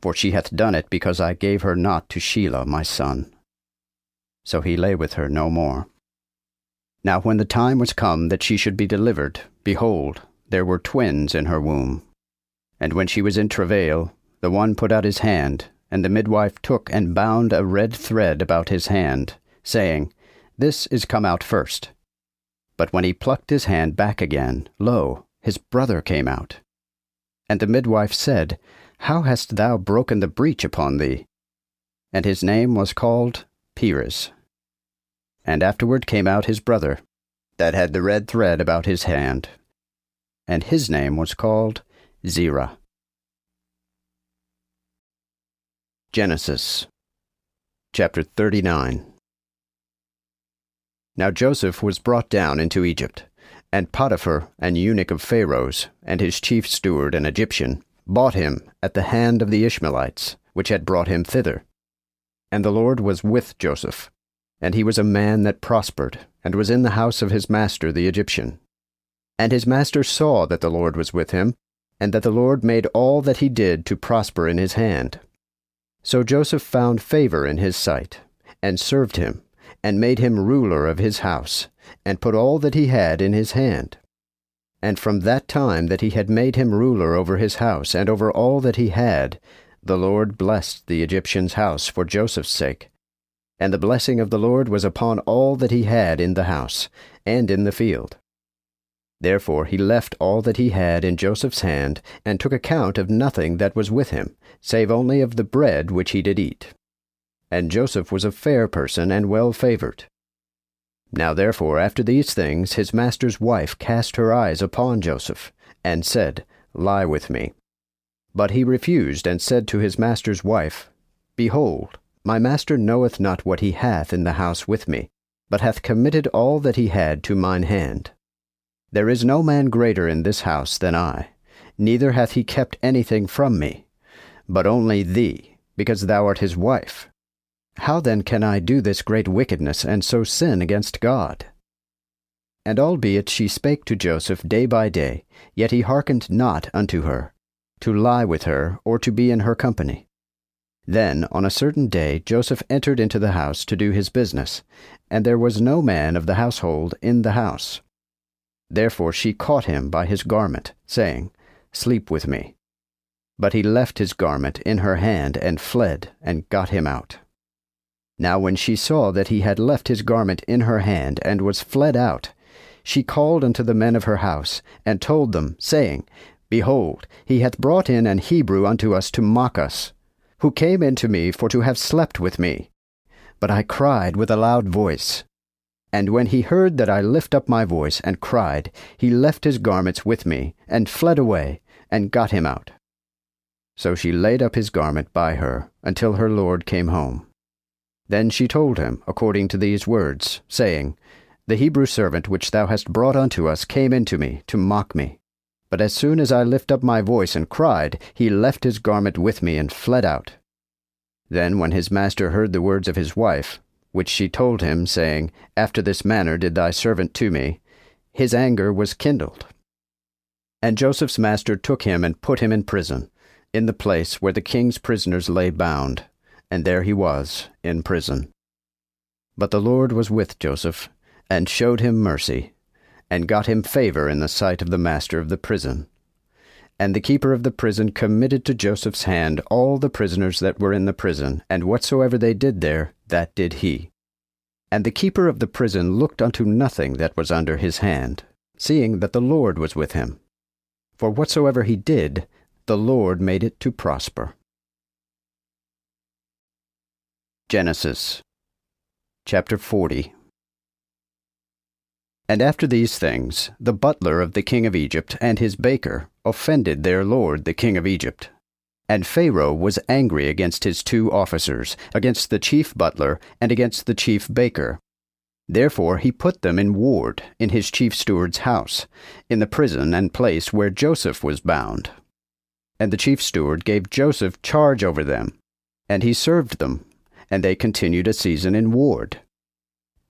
Speaker 1: for she hath done it because I gave her not to Shelah my son. So he lay with her no more. Now when the time was come that she should be delivered, behold, there were twins in her womb. And when she was in travail, the one put out his hand, and the midwife took and bound a red thread about his hand, saying, This is come out first. But when he plucked his hand back again, lo, his brother came out. And the midwife said, How hast thou broken the breach upon thee? And his name was called Perez. And afterward came out his brother, that had the red thread about his hand, and his name was called Zerah. Genesis chapter 39. Now Joseph was brought down into Egypt, and Potiphar, an eunuch of Pharaoh's, and his chief steward, an Egyptian, bought him at the hand of the Ishmaelites, which had brought him thither. And the Lord was with Joseph, and he was a man that prospered, and was in the house of his master the Egyptian. And his master saw that the Lord was with him, and that the Lord made all that he did to prosper in his hand. So Joseph found favor in his sight, and served him, and made him ruler of his house, and put all that he had in his hand. And from that time that he had made him ruler over his house, and over all that he had, the Lord blessed the Egyptian's house for Joseph's sake. And the blessing of the Lord was upon all that he had in the house, and in the field. Therefore he left all that he had in Joseph's hand, and took account of nothing that was with him, save only of the bread which he did eat. And Joseph was a fair person, and well favored. Now therefore after these things his master's wife cast her eyes upon Joseph, and said, Lie with me. But he refused, and said to his master's wife, Behold, my master knoweth not what he hath in the house with me, but hath committed all that he had to mine hand. There is no man greater in this house than I, neither hath he kept anything from me, but only thee, because thou art his wife. How then can I do this great wickedness, and so sin against God? And albeit she spake to Joseph day by day, yet he hearkened not unto her, to lie with her, or to be in her company. Then on a certain day Joseph entered into the house to do his business, and there was no man of the household in the house. Therefore she caught him by his garment, saying, Sleep with me. But he left his garment in her hand, and fled, and got him out. Now when she saw that he had left his garment in her hand, and was fled out, she called unto the men of her house, and told them, saying, Behold, he hath brought in an Hebrew unto us to mock us. who came in to me for to have slept with me. But I cried with a loud voice. And when he heard that I lift up my voice and cried, he left his garments with me, and fled away, and got him out. So she laid up his garment by her, until her lord came home. Then she told him, according to these words, saying, The Hebrew servant which thou hast brought unto us came in to me, to mock me. But as soon as I lift up my voice and cried, he left his garment with me, and fled out. Then when his master heard the words of his wife, which she told him, saying, After this manner did thy servant to me, his anger was kindled. And Joseph's master took him and put him in prison, in the place where the king's prisoners lay bound, and there he was, in prison. But the Lord was with Joseph, and showed him mercy, and got him favor in the sight of the master of the prison. And the keeper of the prison committed to Joseph's hand all the prisoners that were in the prison, and whatsoever they did there, that did he. And the keeper of the prison looked unto nothing that was under his hand, seeing that the Lord was with him. For whatsoever he did, the Lord made it to prosper. Genesis chapter 40. And after these things, the butler of the king of Egypt and his baker offended their lord the king of Egypt. And Pharaoh was angry against his two officers, against the chief butler and against the chief baker. Therefore he put them in ward in his chief steward's house, in the prison and place where Joseph was bound. And the chief steward gave Joseph charge over them, and he served them, and they continued a season in ward.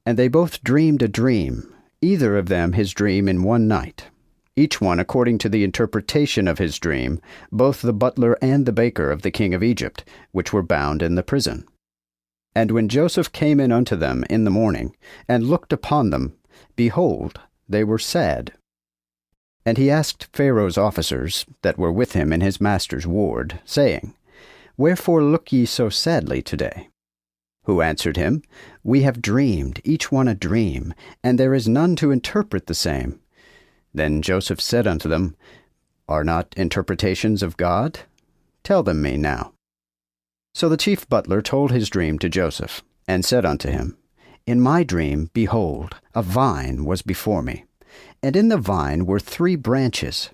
Speaker 1: And they both dreamed a dream, either of them his dream in one night, each one according to the interpretation of his dream, both the butler and the baker of the king of Egypt, which were bound in the prison. And when Joseph came in unto them in the morning, and looked upon them, behold, they were sad. And he asked Pharaoh's officers that were with him in his master's ward, saying, Wherefore look ye so sadly today? Who answered him, We have dreamed, each one a dream, and there is none to interpret the same. Then Joseph said unto them, Are not interpretations of God? Tell them me now. So the chief butler told his dream to Joseph, and said unto him, In my dream, behold, a vine was before me, and in the vine were 3 branches.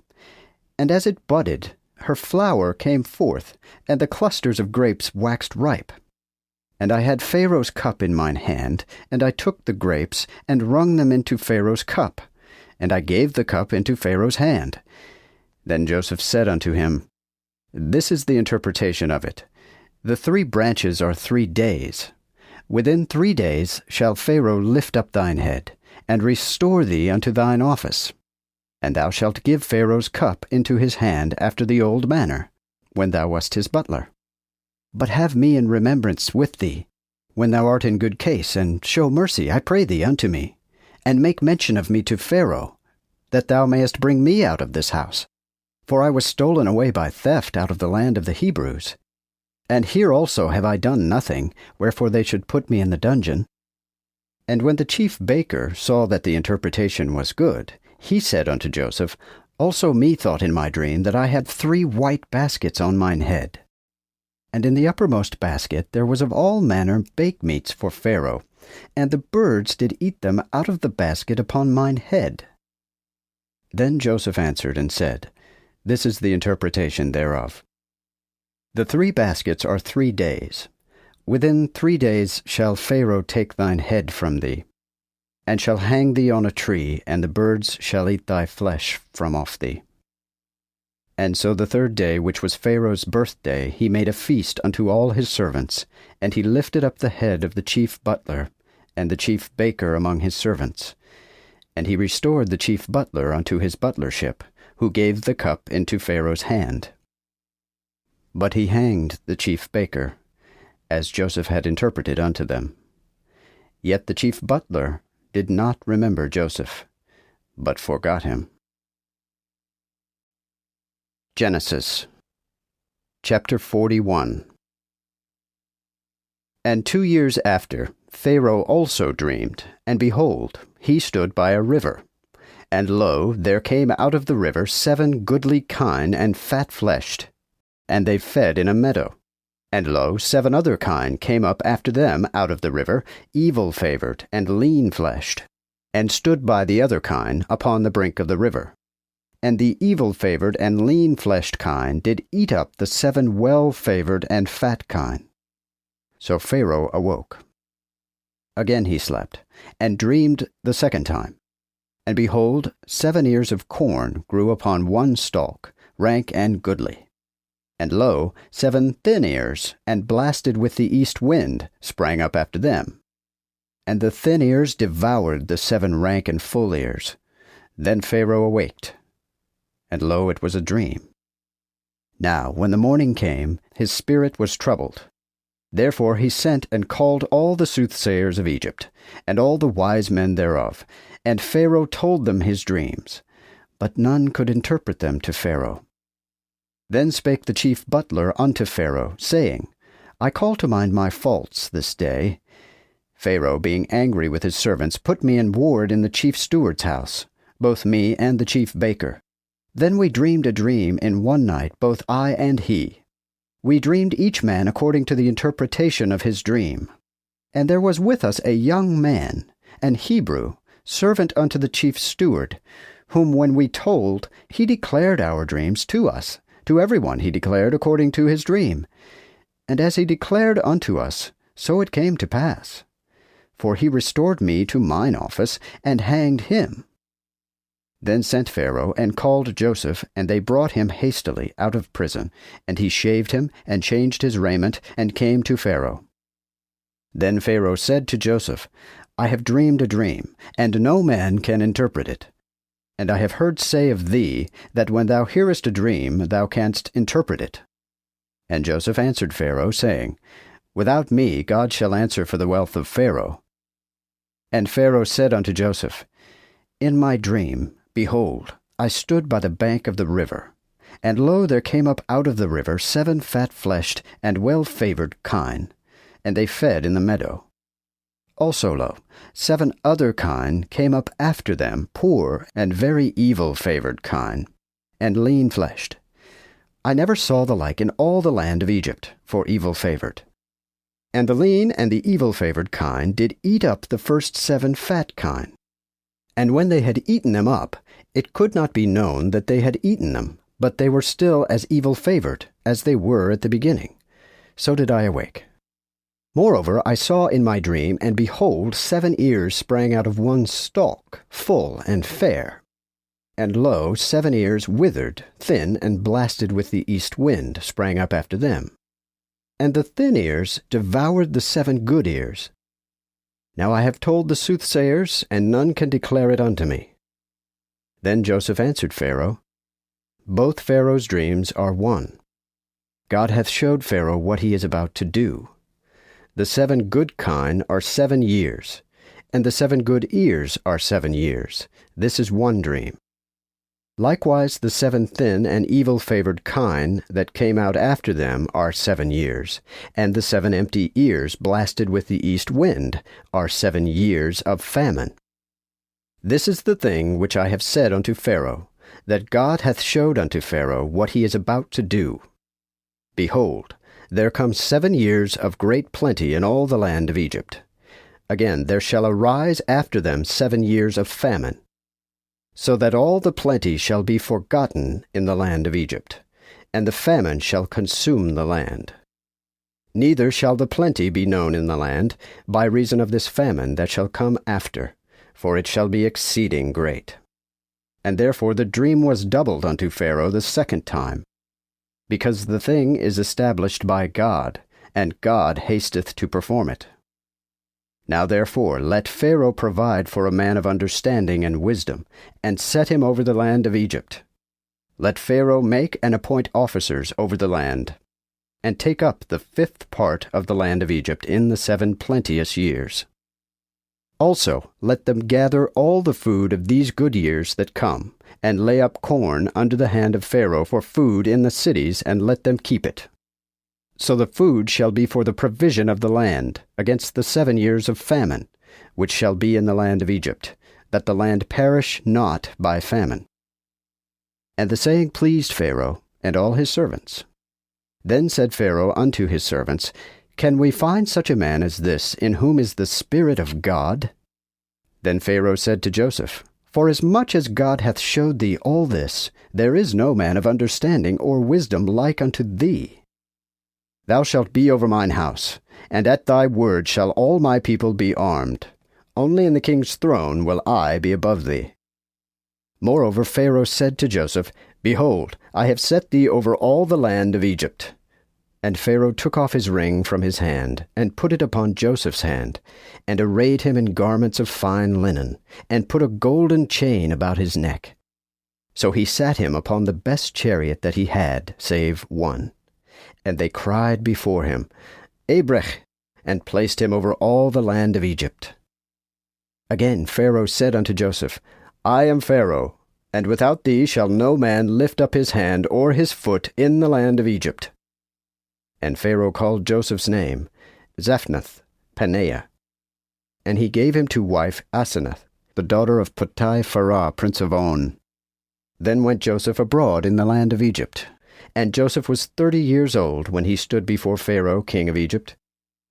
Speaker 1: And as it budded, her flower came forth, and the clusters of grapes waxed ripe. And I had Pharaoh's cup in mine hand, and I took the grapes, and wrung them into Pharaoh's cup, and I gave the cup into Pharaoh's hand. Then Joseph said unto him, This is the interpretation of it. The 3 branches are 3 days. Within 3 days shall Pharaoh lift up thine head, and restore thee unto thine office. And thou shalt give Pharaoh's cup into his hand after the old manner, when thou wast his butler. But have me in remembrance with thee, when thou art in good case, and show mercy, I pray thee, unto me, and make mention of me to Pharaoh, that thou mayest bring me out of this house. For I was stolen away by theft out of the land of the Hebrews. And here also have I done nothing, wherefore they should put me in the dungeon. And when the chief baker saw that the interpretation was good, he said unto Joseph, Also me thought in my dream that I had 3 white baskets on mine head. And in the uppermost basket there was of all manner bake meats for Pharaoh, and the birds did eat them out of the basket upon mine head. Then Joseph answered and said, This is the interpretation thereof. The 3 baskets are 3 days. Within 3 days shall Pharaoh take thine head from thee, and shall hang thee on a tree, and the birds shall eat thy flesh from off thee. And so the 3rd day, which was Pharaoh's birthday, he made a feast unto all his servants, and he lifted up the head of the chief butler, and the chief baker among his servants. And he restored the chief butler unto his butlership, who gave the cup into Pharaoh's hand. But he hanged the chief baker, as Joseph had interpreted unto them. Yet the chief butler did not remember Joseph, but forgot him. Genesis chapter 41. And 2 years after, Pharaoh also dreamed, and behold, he stood by a river. And lo, there came out of the river 7 goodly kine and fat-fleshed, and they fed in a meadow. And lo, 7 other kine came up after them out of the river, evil-favored and lean-fleshed, and stood by the other kine upon the brink of the river. And the evil-favored and lean-fleshed kine did eat up the 7 well-favored and fat kine. So Pharaoh awoke. Again he slept, and dreamed the second time. And behold, 7 ears of corn grew upon one stalk, rank and goodly. And lo, 7 thin ears, and blasted with the east wind, sprang up after them. And the thin ears devoured the 7 rank and full ears. Then Pharaoh awaked, and lo, it was a dream. Now when the morning came, his spirit was troubled. Therefore he sent and called all the soothsayers of Egypt, and all the wise men thereof, and Pharaoh told them his dreams. But none could interpret them to Pharaoh. Then spake the chief butler unto Pharaoh, saying, I call to mind my faults this day. Pharaoh, being angry with his servants, put me in ward in the chief steward's house, both me and the chief baker. Then we dreamed a dream in one night, both I and he. We dreamed each man according to the interpretation of his dream. And there was with us a young man, an Hebrew, servant unto the chief steward, whom when we told, he declared our dreams to us. To everyone he declared according to his dream. And as he declared unto us, so it came to pass. For he restored me to mine office, and hanged him. Then sent Pharaoh, and called Joseph, and they brought him hastily out of prison, and he shaved him, and changed his raiment, and came to Pharaoh. Then Pharaoh said to Joseph, I have dreamed a dream, and no man can interpret it. And I have heard say of thee, that when thou hearest a dream, thou canst interpret it. And Joseph answered Pharaoh, saying, Without me God shall answer for the wealth of Pharaoh. And Pharaoh said unto Joseph, In my dream, behold, I stood by the bank of the river, and lo, there came up out of the river 7 fat-fleshed and well-favored kine, and they fed in the meadow. Also, lo, 7 other kine came up after them, poor and very evil-favored kine, and lean-fleshed. I never saw the like in all the land of Egypt, for evil-favored. And the lean and the evil-favored kine did eat up the first 7 fat kine. And when they had eaten them up, it could not be known that they had eaten them, but they were still as evil-favored as they were at the beginning. So did I awake. Moreover, I saw in my dream, and behold, 7 ears sprang out of one stalk, full and fair. And lo, 7 ears withered, thin, and blasted with the east wind, sprang up after them. And the thin ears devoured the 7 good ears. Now I have told the soothsayers, and none can declare it unto me. Then Joseph answered Pharaoh, Both Pharaoh's dreams are one. God hath showed Pharaoh what he is about to do. The 7 good kine are 7 years, and the 7 good ears are 7 years. This is one dream. Likewise the 7 thin and evil-favored kine that came out after them are 7 years, and the 7 empty ears blasted with the east wind are 7 years of famine. This is the thing which I have said unto Pharaoh, that God hath showed unto Pharaoh what he is about to do. Behold, there come 7 years of great plenty in all the land of Egypt. Again there shall arise after them 7 years of famine, so that all the plenty shall be forgotten in the land of Egypt, and the famine shall consume the land. Neither shall the plenty be known in the land, by reason of this famine that shall come after, for it shall be exceeding great. And therefore the dream was doubled unto Pharaoh the second time, because the thing is established by God, and God hasteth to perform it. Now therefore let Pharaoh provide for a man of understanding and wisdom, and set him over the land of Egypt. Let Pharaoh make and appoint officers over the land, and take up the 5th part of the land of Egypt in the 7 plenteous years. Also let them gather all the food of these good years that come, and lay up corn under the hand of Pharaoh for food in the cities, and let them keep it. So the food shall be for the provision of the land, against the 7 years of famine, which shall be in the land of Egypt, that the land perish not by famine. And the saying pleased Pharaoh and all his servants. Then said Pharaoh unto his servants, Can we find such a man as this, in whom is the Spirit of God? Then Pharaoh said to Joseph, Forasmuch as God hath showed thee all this, there is no man of understanding or wisdom like unto thee. Thou shalt be over mine house, and at thy word shall all my people be armed. Only in the king's throne will I be above thee. Moreover Pharaoh said to Joseph, Behold, I have set thee over all the land of Egypt. And Pharaoh took off his ring from his hand, and put it upon Joseph's hand, and arrayed him in garments of fine linen, and put a golden chain about his neck. So he sat him upon the best chariot that he had, save one. And they cried before him, Abrech, and placed him over all the land of Egypt. Again Pharaoh said unto Joseph, I am Pharaoh, and without thee shall no man lift up his hand or his foot in the land of Egypt. And Pharaoh called Joseph's name Zaphnath-Paneah. And he gave him to wife Asenath, the daughter of Potiphera, prince of On. Then went Joseph abroad in the land of Egypt. And Joseph was 30 years old when he stood before Pharaoh king of Egypt.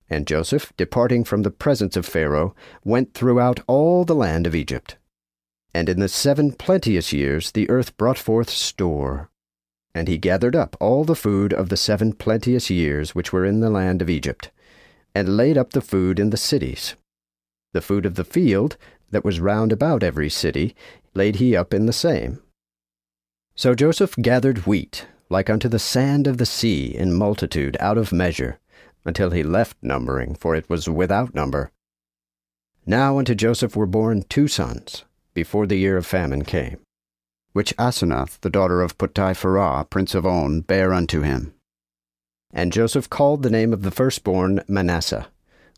Speaker 1: And Joseph, departing from the presence of Pharaoh, went throughout all the land of Egypt. And in the 7 plenteous years the earth brought forth store. And he gathered up all the food of the 7 plenteous years which were in the land of Egypt, and laid up the food in the cities. The food of the field, that was round about every city, laid he up in the same. So Joseph gathered wheat, like unto the sand of the sea in multitude out of measure, until he left numbering, for it was without number. Now unto Joseph were born 2 sons, before the year of famine came, which Asenath, the daughter of Potiphera, prince of On, bare unto him. And Joseph called the name of the firstborn Manasseh.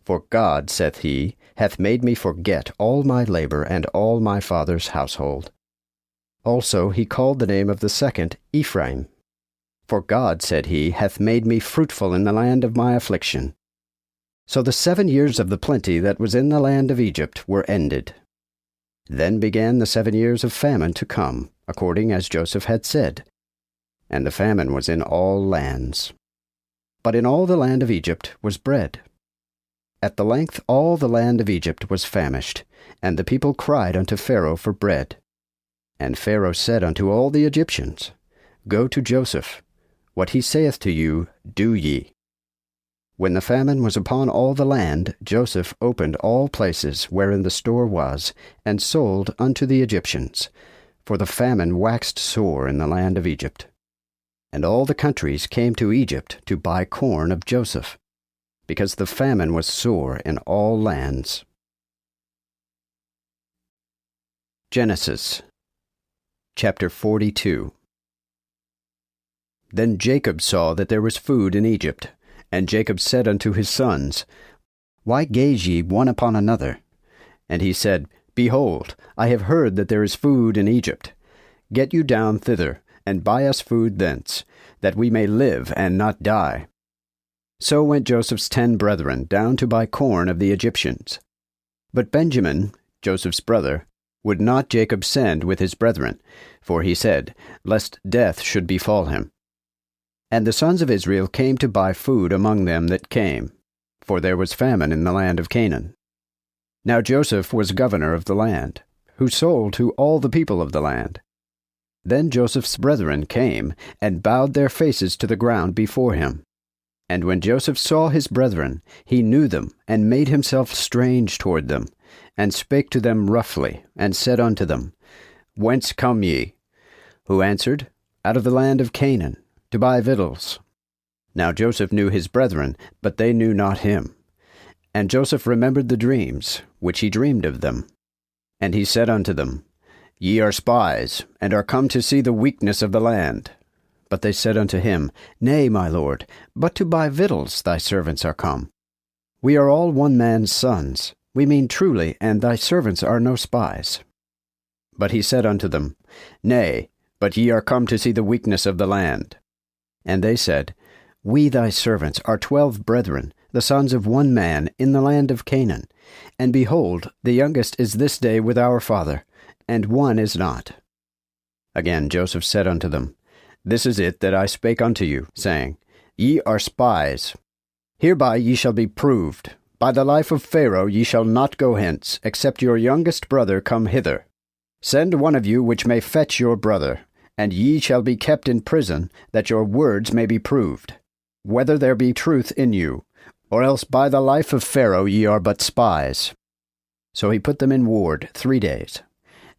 Speaker 1: For God, saith he, hath made me forget all my labor and all my father's household. Also he called the name of the second Ephraim. For God, said he, hath made me fruitful in the land of my affliction. So the 7 years of the plenty that was in the land of Egypt were ended. Then began the 7 years of famine to come, according as Joseph had said. And the famine was in all lands. But in all the land of Egypt was bread. At the length all the land of Egypt was famished, and the people cried unto Pharaoh for bread. And Pharaoh said unto all the Egyptians, Go to Joseph. What he saith to you, do ye. When the famine was upon all the land, Joseph opened all places wherein the store was, and sold unto the Egyptians. For the famine waxed sore in the land of Egypt. And all the countries came to Egypt to buy corn of Joseph, because the famine was sore in all lands. Genesis chapter 42. Then Jacob saw that there was food in Egypt, and Jacob said unto his sons, Why gaze ye one upon another? And he said, Behold, I have heard that there is food in Egypt. Get you down thither, and buy us food thence, that we may live and not die. So went Joseph's 10 brethren down to buy corn of the Egyptians. But Benjamin, Joseph's brother, would not Jacob send with his brethren, for he said, Lest death should befall him. And the sons of Israel came to buy food among them that came, for there was famine in the land of Canaan. Now Joseph was governor of the land, who sold to all the people of the land. Then Joseph's brethren came, and bowed their faces to the ground before him. And when Joseph saw his brethren, he knew them, and made himself strange toward them, and spake to them roughly, and said unto them, Whence come ye? Who answered, Out of the land of Canaan, to buy victuals. Now Joseph knew his brethren, but they knew not him. And Joseph remembered the dreams, which he dreamed of them. And he said unto them, Ye are spies, and are come to see the weakness of the land. But they said unto him, Nay, my lord, but to buy victuals thy servants are come. We are all one man's sons, we mean truly, and thy servants are no spies. But he said unto them, Nay, but ye are come to see the weakness of the land. And they said, We thy servants are 12 brethren, the sons of one man, in the land of Canaan. And behold, the youngest is this day with our father, and one is not. Again Joseph said unto them, This is it that I spake unto you, saying, Ye are spies. Hereby ye shall be proved. By the life of Pharaoh ye shall not go hence, except your youngest brother come hither. Send one of you which may fetch your brother, and ye shall be kept in prison, that your words may be proved, whether there be truth in you, or else by the life of Pharaoh ye are but spies. So he put them in ward 3 days.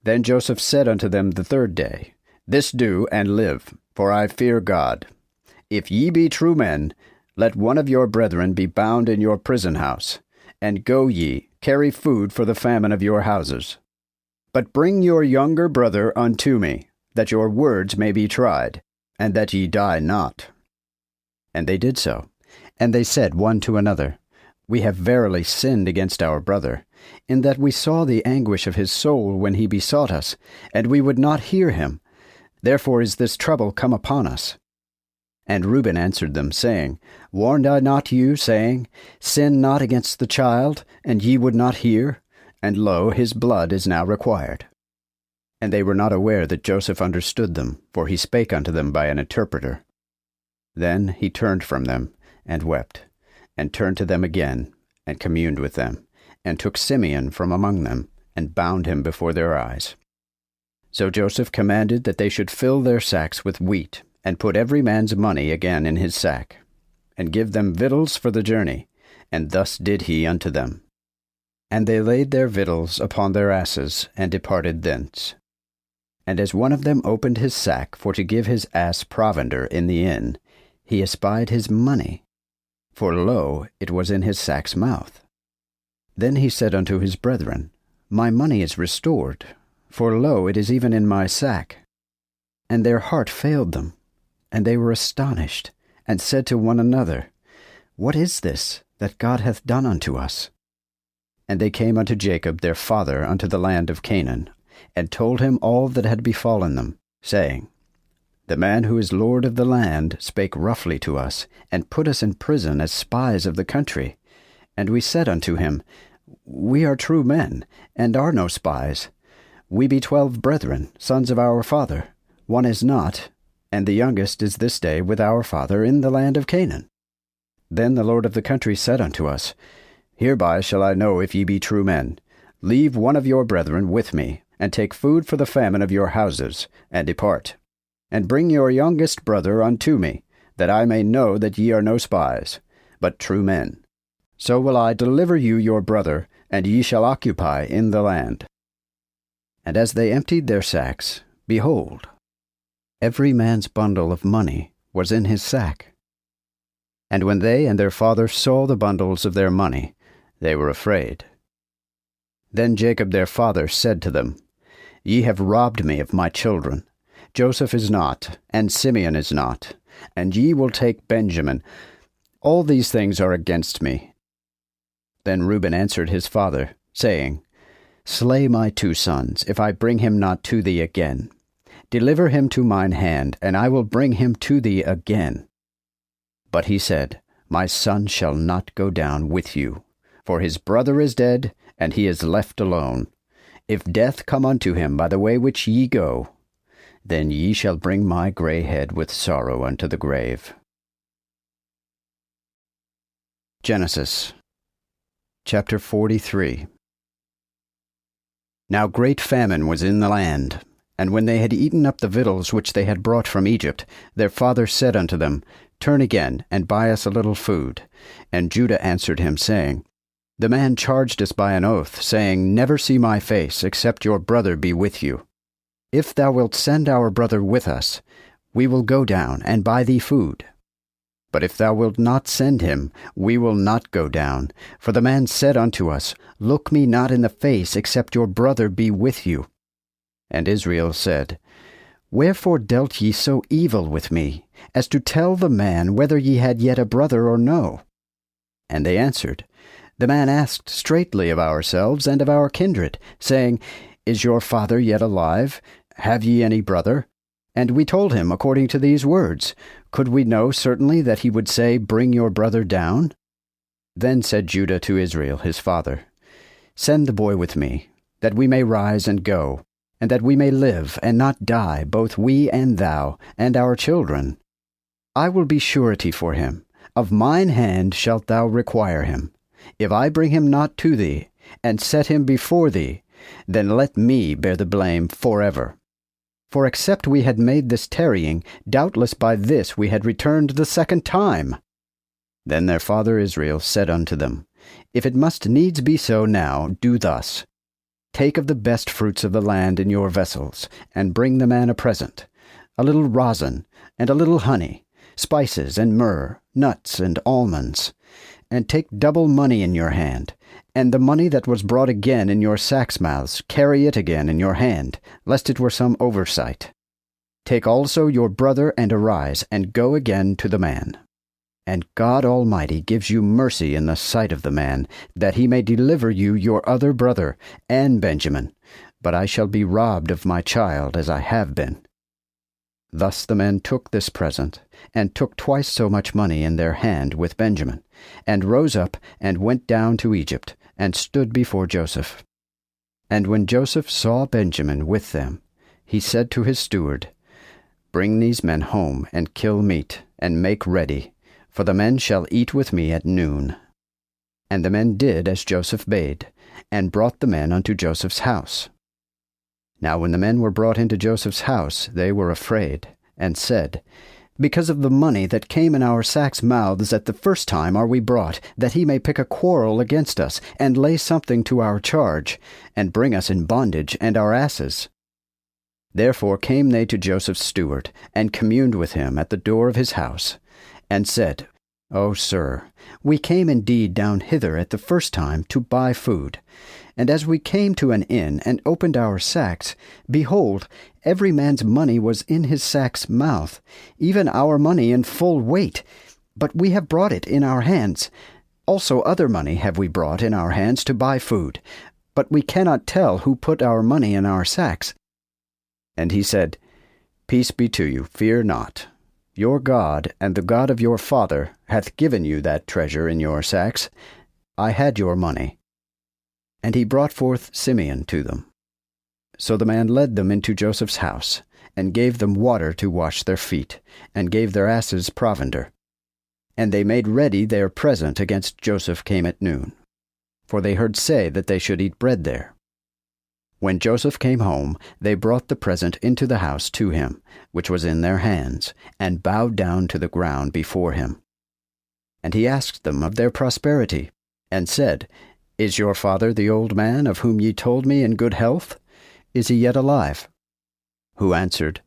Speaker 1: Then Joseph said unto them the 3rd day, This do, and live, for I fear God. If ye be true men, let one of your brethren be bound in your prison house, and go ye, carry food for the famine of your houses. But bring your younger brother unto me, that your words may be tried, and that ye die not. And they did so. And they said one to another, We have verily sinned against our brother, in that we saw the anguish of his soul when he besought us, and we would not hear him. Therefore is this trouble come upon us. And Reuben answered them, saying, Warned I not you, saying, Sin not against the child, and ye would not hear? And lo, his blood is now required. And they were not aware that Joseph understood them, for he spake unto them by an interpreter. Then he turned from them, and wept, and turned to them again, and communed with them, and took Simeon from among them, and bound him before their eyes. So Joseph commanded that they should fill their sacks with wheat, and put every man's money again in his sack, and give them victuals for the journey, and thus did he unto them. And they laid their victuals upon their asses, and departed thence. And as one of them opened his sack for to give his ass provender in the inn, he espied his money, for lo, it was in his sack's mouth. Then he said unto his brethren, My money is restored, for lo, it is even in my sack. And their heart failed them, and they were astonished, and said to one another, What is this that God hath done unto us? And they came unto Jacob their father unto the land of Canaan, and told him all that had befallen them, saying, The man who is lord of the land spake roughly to us, and put us in prison as spies of the country. And we said unto him, We are true men, and are no spies. We be 12 brethren, sons of our father. One is not, and the youngest is this day with our father in the land of Canaan. Then the lord of the country said unto us, Hereby shall I know if ye be true men. Leave one of your brethren with me, and take food for the famine of your houses, and depart. And bring your youngest brother unto me, that I may know that ye are no spies, but true men. So will I deliver you your brother, and ye shall occupy in the land. And as they emptied their sacks, behold, every man's bundle of money was in his sack. And when they and their father saw the bundles of their money, they were afraid. Then Jacob their father said to them, Ye have robbed me of my children. Joseph is not, and Simeon is not, and ye will take Benjamin. All these things are against me. Then Reuben answered his father, saying, Slay my 2 sons, if I bring him not to thee again. Deliver him to mine hand, and I will bring him to thee again. But he said, My son shall not go down with you, for his brother is dead, and he is left alone. If death come unto him by the way which ye go, then ye shall bring my gray head with sorrow unto the grave. Genesis chapter 43. Now great famine was in the land, and when they had eaten up the victuals which they had brought from Egypt, their father said unto them, Turn again, and buy us a little food. And Judah answered him, saying, The man charged us by an oath, saying, Never see my face, except your brother be with you. If thou wilt send our brother with us, we will go down and buy thee food. But if thou wilt not send him, we will not go down. For the man said unto us, Look me not in the face, except your brother be with you. And Israel said, Wherefore dealt ye so evil with me, as to tell the man whether ye had yet a brother or no? And they answered, The man asked straitly of ourselves and of our kindred, saying, Is your father yet alive? Have ye any brother? And we told him according to these words. Could we know certainly that he would say, Bring your brother down? Then said Judah to Israel his father, Send the boy with me, that we may rise and go, and that we may live and not die, both we and thou, and our children. I will be surety for him. Of mine hand shalt thou require him. If I bring him not to thee, and set him before thee, then let me bear the blame forever. For except we had made this tarrying, doubtless by this we had returned the second time. Then their father Israel said unto them, If it must needs be so now, do thus. Take of the best fruits of the land in your vessels, and bring the man a present, a little rosin, and a little honey, spices and myrrh, nuts and almonds. And take double money in your hand, and the money that was brought again in your sacks' mouths, carry it again in your hand, lest it were some oversight. Take also your brother, and arise, and go again to the man. And God Almighty gives you mercy in the sight of the man, that he may deliver you your other brother, and Benjamin. But I shall be robbed of my child, as I have been. Thus the men took this present, and took twice so much money in their hand with Benjamin, and rose up, and went down to Egypt, and stood before Joseph. And when Joseph saw Benjamin with them, he said to his steward, Bring these men home, and kill meat, and make ready, for the men shall eat with me at noon. And the men did as Joseph bade, and brought the men unto Joseph's house. Now when the men were brought into Joseph's house, they were afraid, and said, Because of the money that came in our sacks' mouths at the first time are we brought, that he may pick a quarrel against us, and lay something to our charge, and bring us in bondage and our asses. Therefore came they to Joseph's steward, and communed with him at the door of his house, and said, O sir, we came indeed down hither at the first time to buy food. And as we came to an inn, and opened our sacks, behold, every man's money was in his sack's mouth, even our money in full weight. But we have brought it in our hands. Also other money have we brought in our hands to buy food. But we cannot tell who put our money in our sacks. And he said, Peace be to you, fear not. Your God, and the God of your father, hath given you that treasure in your sacks. I had your money. And he brought forth Simeon to them. So the man led them into Joseph's house, and gave them water to wash their feet, and gave their asses provender. And they made ready their present against Joseph came at noon. For they heard say that they should eat bread there. When Joseph came home, they brought the present into the house to him, which was in their hands, and bowed down to the ground before him. And he asked them of their prosperity, and said, Is your father the old man of whom ye told me in good health? Is he yet alive? Who answered,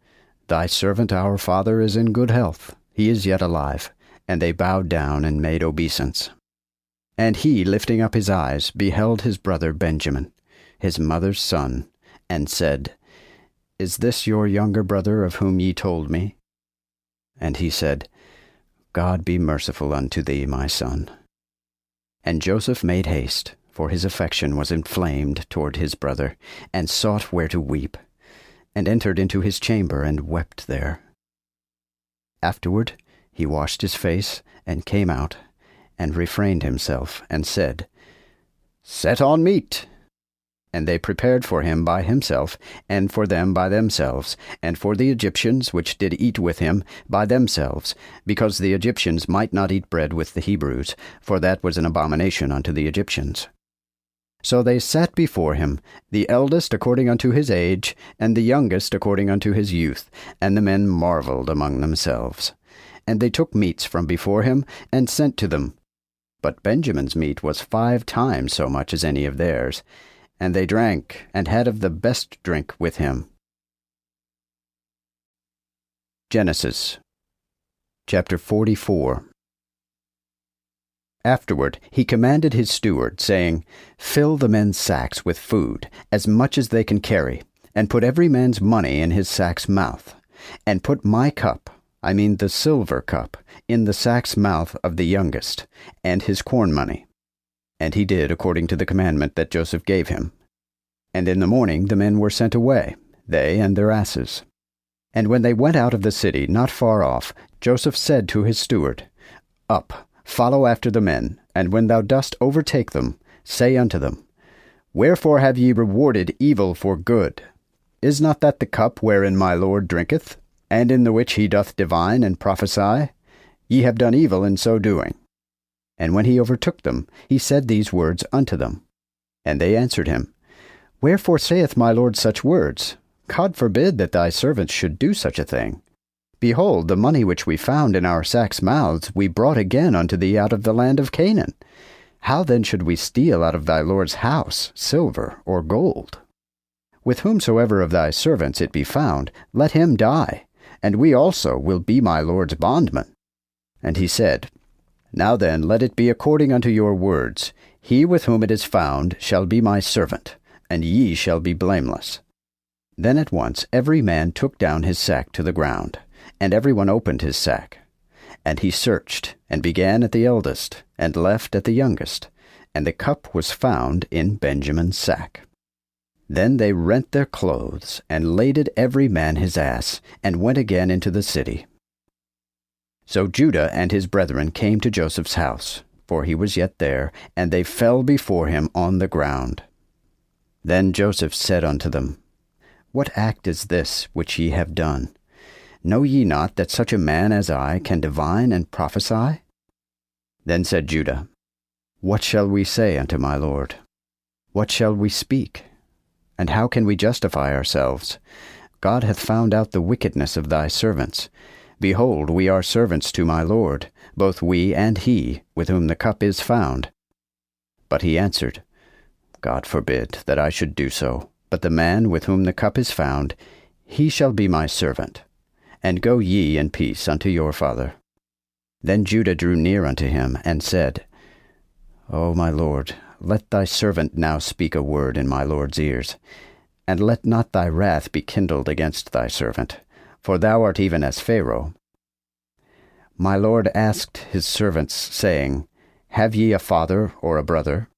Speaker 1: Thy servant our father is in good health, he is yet alive. And they bowed down and made obeisance. And he, lifting up his eyes, beheld his brother Benjamin, his mother's son, and said, Is this your younger brother of whom ye told me? And he said, God be merciful unto thee, my son. And Joseph made haste, for his affection was inflamed toward his brother, and sought where to weep, and entered into his chamber, and wept there. Afterward he washed his face, and came out, and refrained himself, and said, Set on meat. And they prepared for him by himself, and for them by themselves, and for the Egyptians which did eat with him by themselves, because the Egyptians might not eat bread with the Hebrews, for that was an abomination unto the Egyptians. So they sat before him, the eldest according unto his age, and the youngest according unto his youth, and the men marveled among themselves. And they took meats from before him, and sent to them. But Benjamin's meat was 5 times so much as any of theirs. And they drank, and had of the best drink with him. Genesis chapter 44. Afterward he commanded his steward, saying, Fill the men's sacks with food, as much as they can carry, and put every man's money in his sack's mouth, and put my cup, I mean the silver cup, in the sack's mouth of the youngest, and his corn money. And he did according to the commandment that Joseph gave him. And in the morning the men were sent away, they and their asses. And when they went out of the city, not far off, Joseph said to his steward, Up, follow after the men, and when thou dost overtake them, say unto them, Wherefore have ye rewarded evil for good? Is not that the cup wherein my Lord drinketh? and in the which he doth divine and prophesy? Ye have done evil in so doing. And when he overtook them, he said these words unto them. And they answered him, Wherefore saith my Lord such words? God forbid that thy servants should do such a thing. Behold, the money which we found in our sacks' mouths we brought again unto thee out of the land of Canaan. How then should we steal out of thy Lord's house silver or gold? With whomsoever of thy servants it be found, let him die, and we also will be my Lord's bondmen. And he said, Now then, let it be according unto your words. He with whom it is found shall be my servant, and ye shall be blameless. Then at once every man took down his sack to the ground, and every one opened his sack. And he searched, and began at the eldest, and left at the youngest, and the cup was found in Benjamin's sack. Then they rent their clothes, and laded every man his ass, and went again into the city. So Judah and his brethren came to Joseph's house, for he was yet there, and they fell before him on the ground. Then Joseph said unto them, What act is this which ye have done? Know ye not that such a man as I can divine and prophesy? Then said Judah, What shall we say unto my lord? What shall we speak? And how can we justify ourselves? God hath found out the wickedness of thy servants. Behold, we are servants to my lord, both we and he, with whom the cup is found. But he answered, God forbid that I should do so, but the man with whom the cup is found, he shall be my servant. And go ye in peace unto your father. Then Judah drew near unto him, and said, O my lord, let thy servant now speak a word in my lord's ears, and let not thy wrath be kindled against thy servant, for thou art even as Pharaoh. My lord asked his servants, saying, Have ye a father or a brother?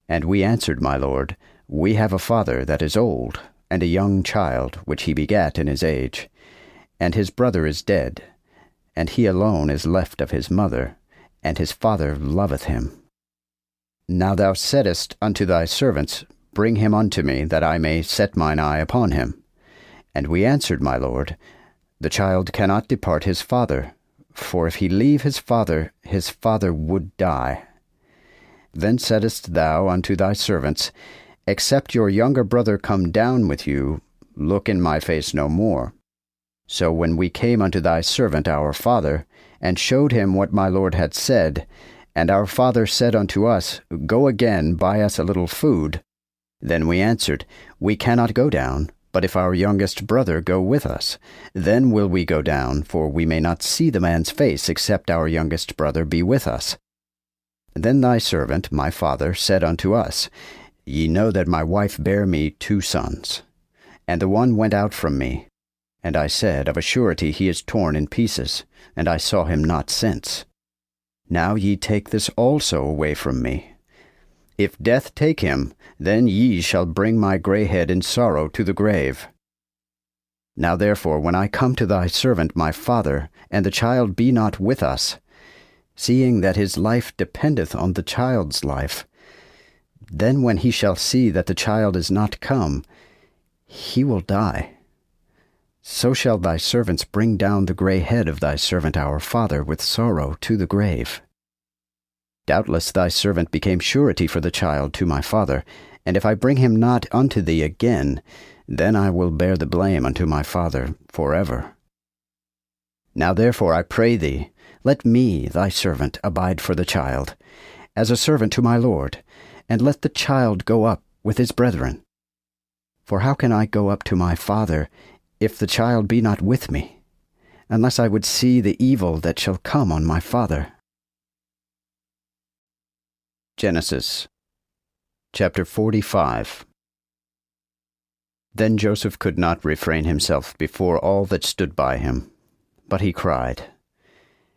Speaker 1: And we answered, my lord, We have a father that is old, and a young child, which he begat in his age. And his brother is dead, and he alone is left of his mother, and his father loveth him. Now thou saidst unto thy servants, Bring him unto me, that I may set mine eye upon him. And we answered, my lord, The child cannot depart his father, for if he leave his father would die. Then saidst thou unto thy servants, Except your younger brother come down with you, look in my face no more. So when we came unto thy servant our father, and showed him what my lord had said, and our father said unto us, Go again, buy us a little food, then we answered, We cannot go down, but if our youngest brother go with us, then will we go down, for we may not see the man's face, except our youngest brother be with us. Then thy servant, my father, said unto us, Ye know that my wife bare me 2 sons, and the one went out from me. And I said, Of a surety he is torn in pieces, and I saw him not since. Now ye take this also away from me. If death take him, then ye shall bring my grey head in sorrow to the grave. Now therefore, when I come to thy servant my father, and the child be not with us, seeing that his life dependeth on the child's life, then when he shall see that the child is not come, he will die. So shall thy servants bring down the grey head of thy servant our father with sorrow to the grave. Doubtless thy servant became surety for the child to my father, and if I bring him not unto thee again, then I will bear the blame unto my father forever. Now therefore I pray thee, let me, thy servant, abide for the child, as a servant to my lord, and let the child go up with his brethren. For how can I go up to my father, if the child be not with me, unless I would see the evil that shall come on my father? Genesis chapter 45. Then Joseph could not refrain himself before all that stood by him, but he cried,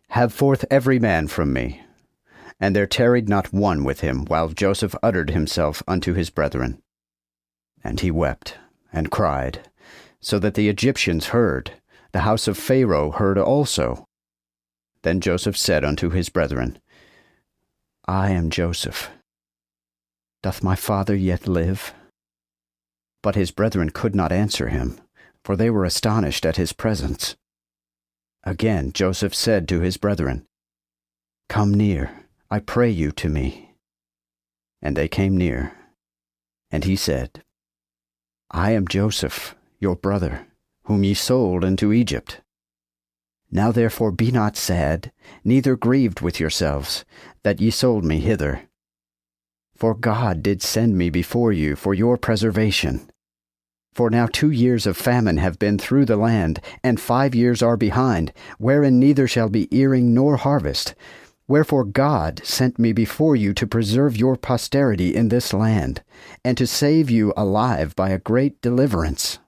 Speaker 1: Have forth every man from me. And there tarried not one with him, while Joseph uttered himself unto his brethren. And he wept and cried, so that the Egyptians heard, the house of Pharaoh heard also. Then Joseph said unto his brethren, I am Joseph. Doth my father yet live? But his brethren could not answer him, for they were astonished at his presence. Again Joseph said to his brethren, "Come near, I pray you, to me." And they came near. And he said, "I am Joseph, your brother, whom ye sold into Egypt. Now therefore be not sad, neither grieved with yourselves, that ye sold me hither. For God did send me before you for your preservation. For now 2 years of famine have been through the land, and 5 years are behind, wherein neither shall be earing nor harvest. Wherefore God sent me before you to preserve your posterity in this land, and to save you alive by a great deliverance.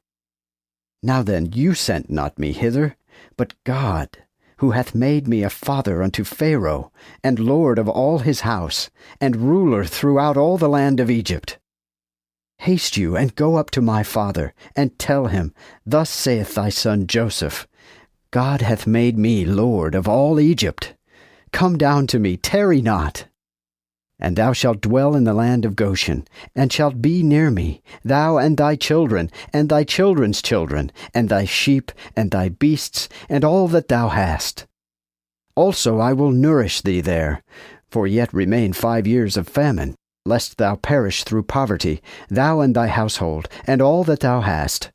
Speaker 1: Now then, you sent not me hither, but God, who hath made me a father unto Pharaoh, and lord of all his house, and ruler throughout all the land of Egypt. Haste you, and go up to my father, and tell him, Thus saith thy son Joseph, God hath made me lord of all Egypt. Come down to me, tarry not. And thou shalt dwell in the land of Goshen, and shalt be near me, thou and thy children, and thy children's children, and thy sheep, and thy beasts, and all that thou hast. Also I will nourish thee there, for yet remain 5 years of famine, lest thou perish through poverty, thou and thy household, and all that thou hast.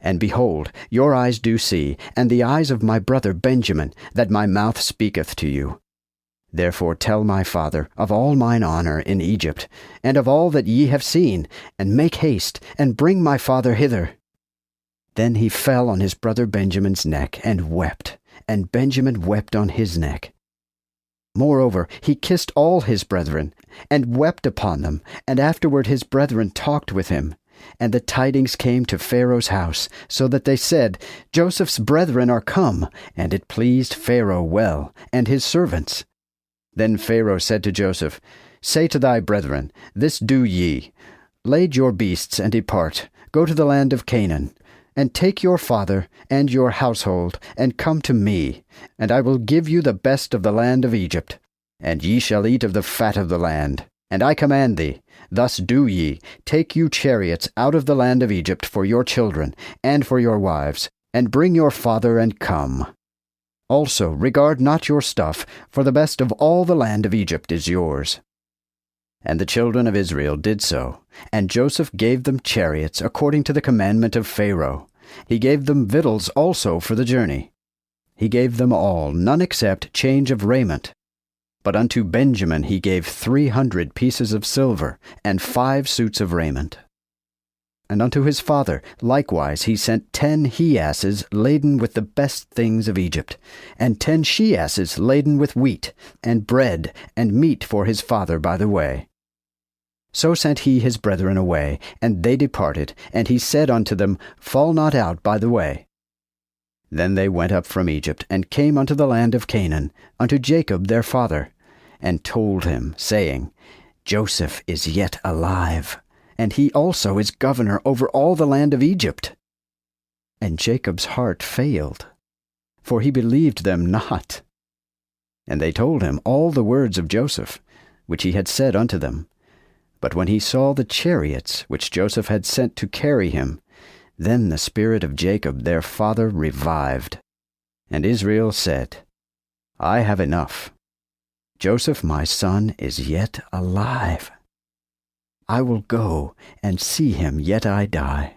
Speaker 1: And behold, your eyes do see, and the eyes of my brother Benjamin, that my mouth speaketh to you. Therefore tell my father of all mine honor in Egypt, and of all that ye have seen, and make haste, and bring my father hither. Then he fell on his brother Benjamin's neck, and wept, and Benjamin wept on his neck. Moreover, he kissed all his brethren, and wept upon them, and afterward his brethren talked with him. And the tidings came to Pharaoh's house, so that they said, Joseph's brethren are come, and it pleased Pharaoh well, and his servants. Then Pharaoh said to Joseph, Say to thy brethren, This do ye, Lade your beasts and depart, go to the land of Canaan, and take your father and your household, and come to me, and I will give you the best of the land of Egypt, and ye shall eat of the fat of the land. And I command thee, Thus do ye, take you chariots out of the land of Egypt for your children, and for your wives, and bring your father and come. Also regard not your stuff, for the best of all the land of Egypt is yours. And the children of Israel did so, and Joseph gave them chariots according to the commandment of Pharaoh. He gave them victuals also for the journey. He gave them all, none except change of raiment. But unto Benjamin he gave 300 pieces of silver, and 5 suits of raiment. And unto his father likewise he sent 10 he-asses laden with the best things of Egypt, and 10 she-asses laden with wheat, and bread, and meat for his father by the way. So sent he his brethren away, and they departed, and he said unto them, Fall not out by the way. Then they went up from Egypt, and came unto the land of Canaan, unto Jacob their father, and told him, saying, Joseph is yet alive, and he also is governor over all the land of Egypt. And Jacob's heart failed, for he believed them not. And they told him all the words of Joseph, which he had said unto them. But when he saw the chariots which Joseph had sent to carry him, then the spirit of Jacob their father revived. And Israel said, I have enough. Joseph my son is yet alive. I will go and see him yet I die.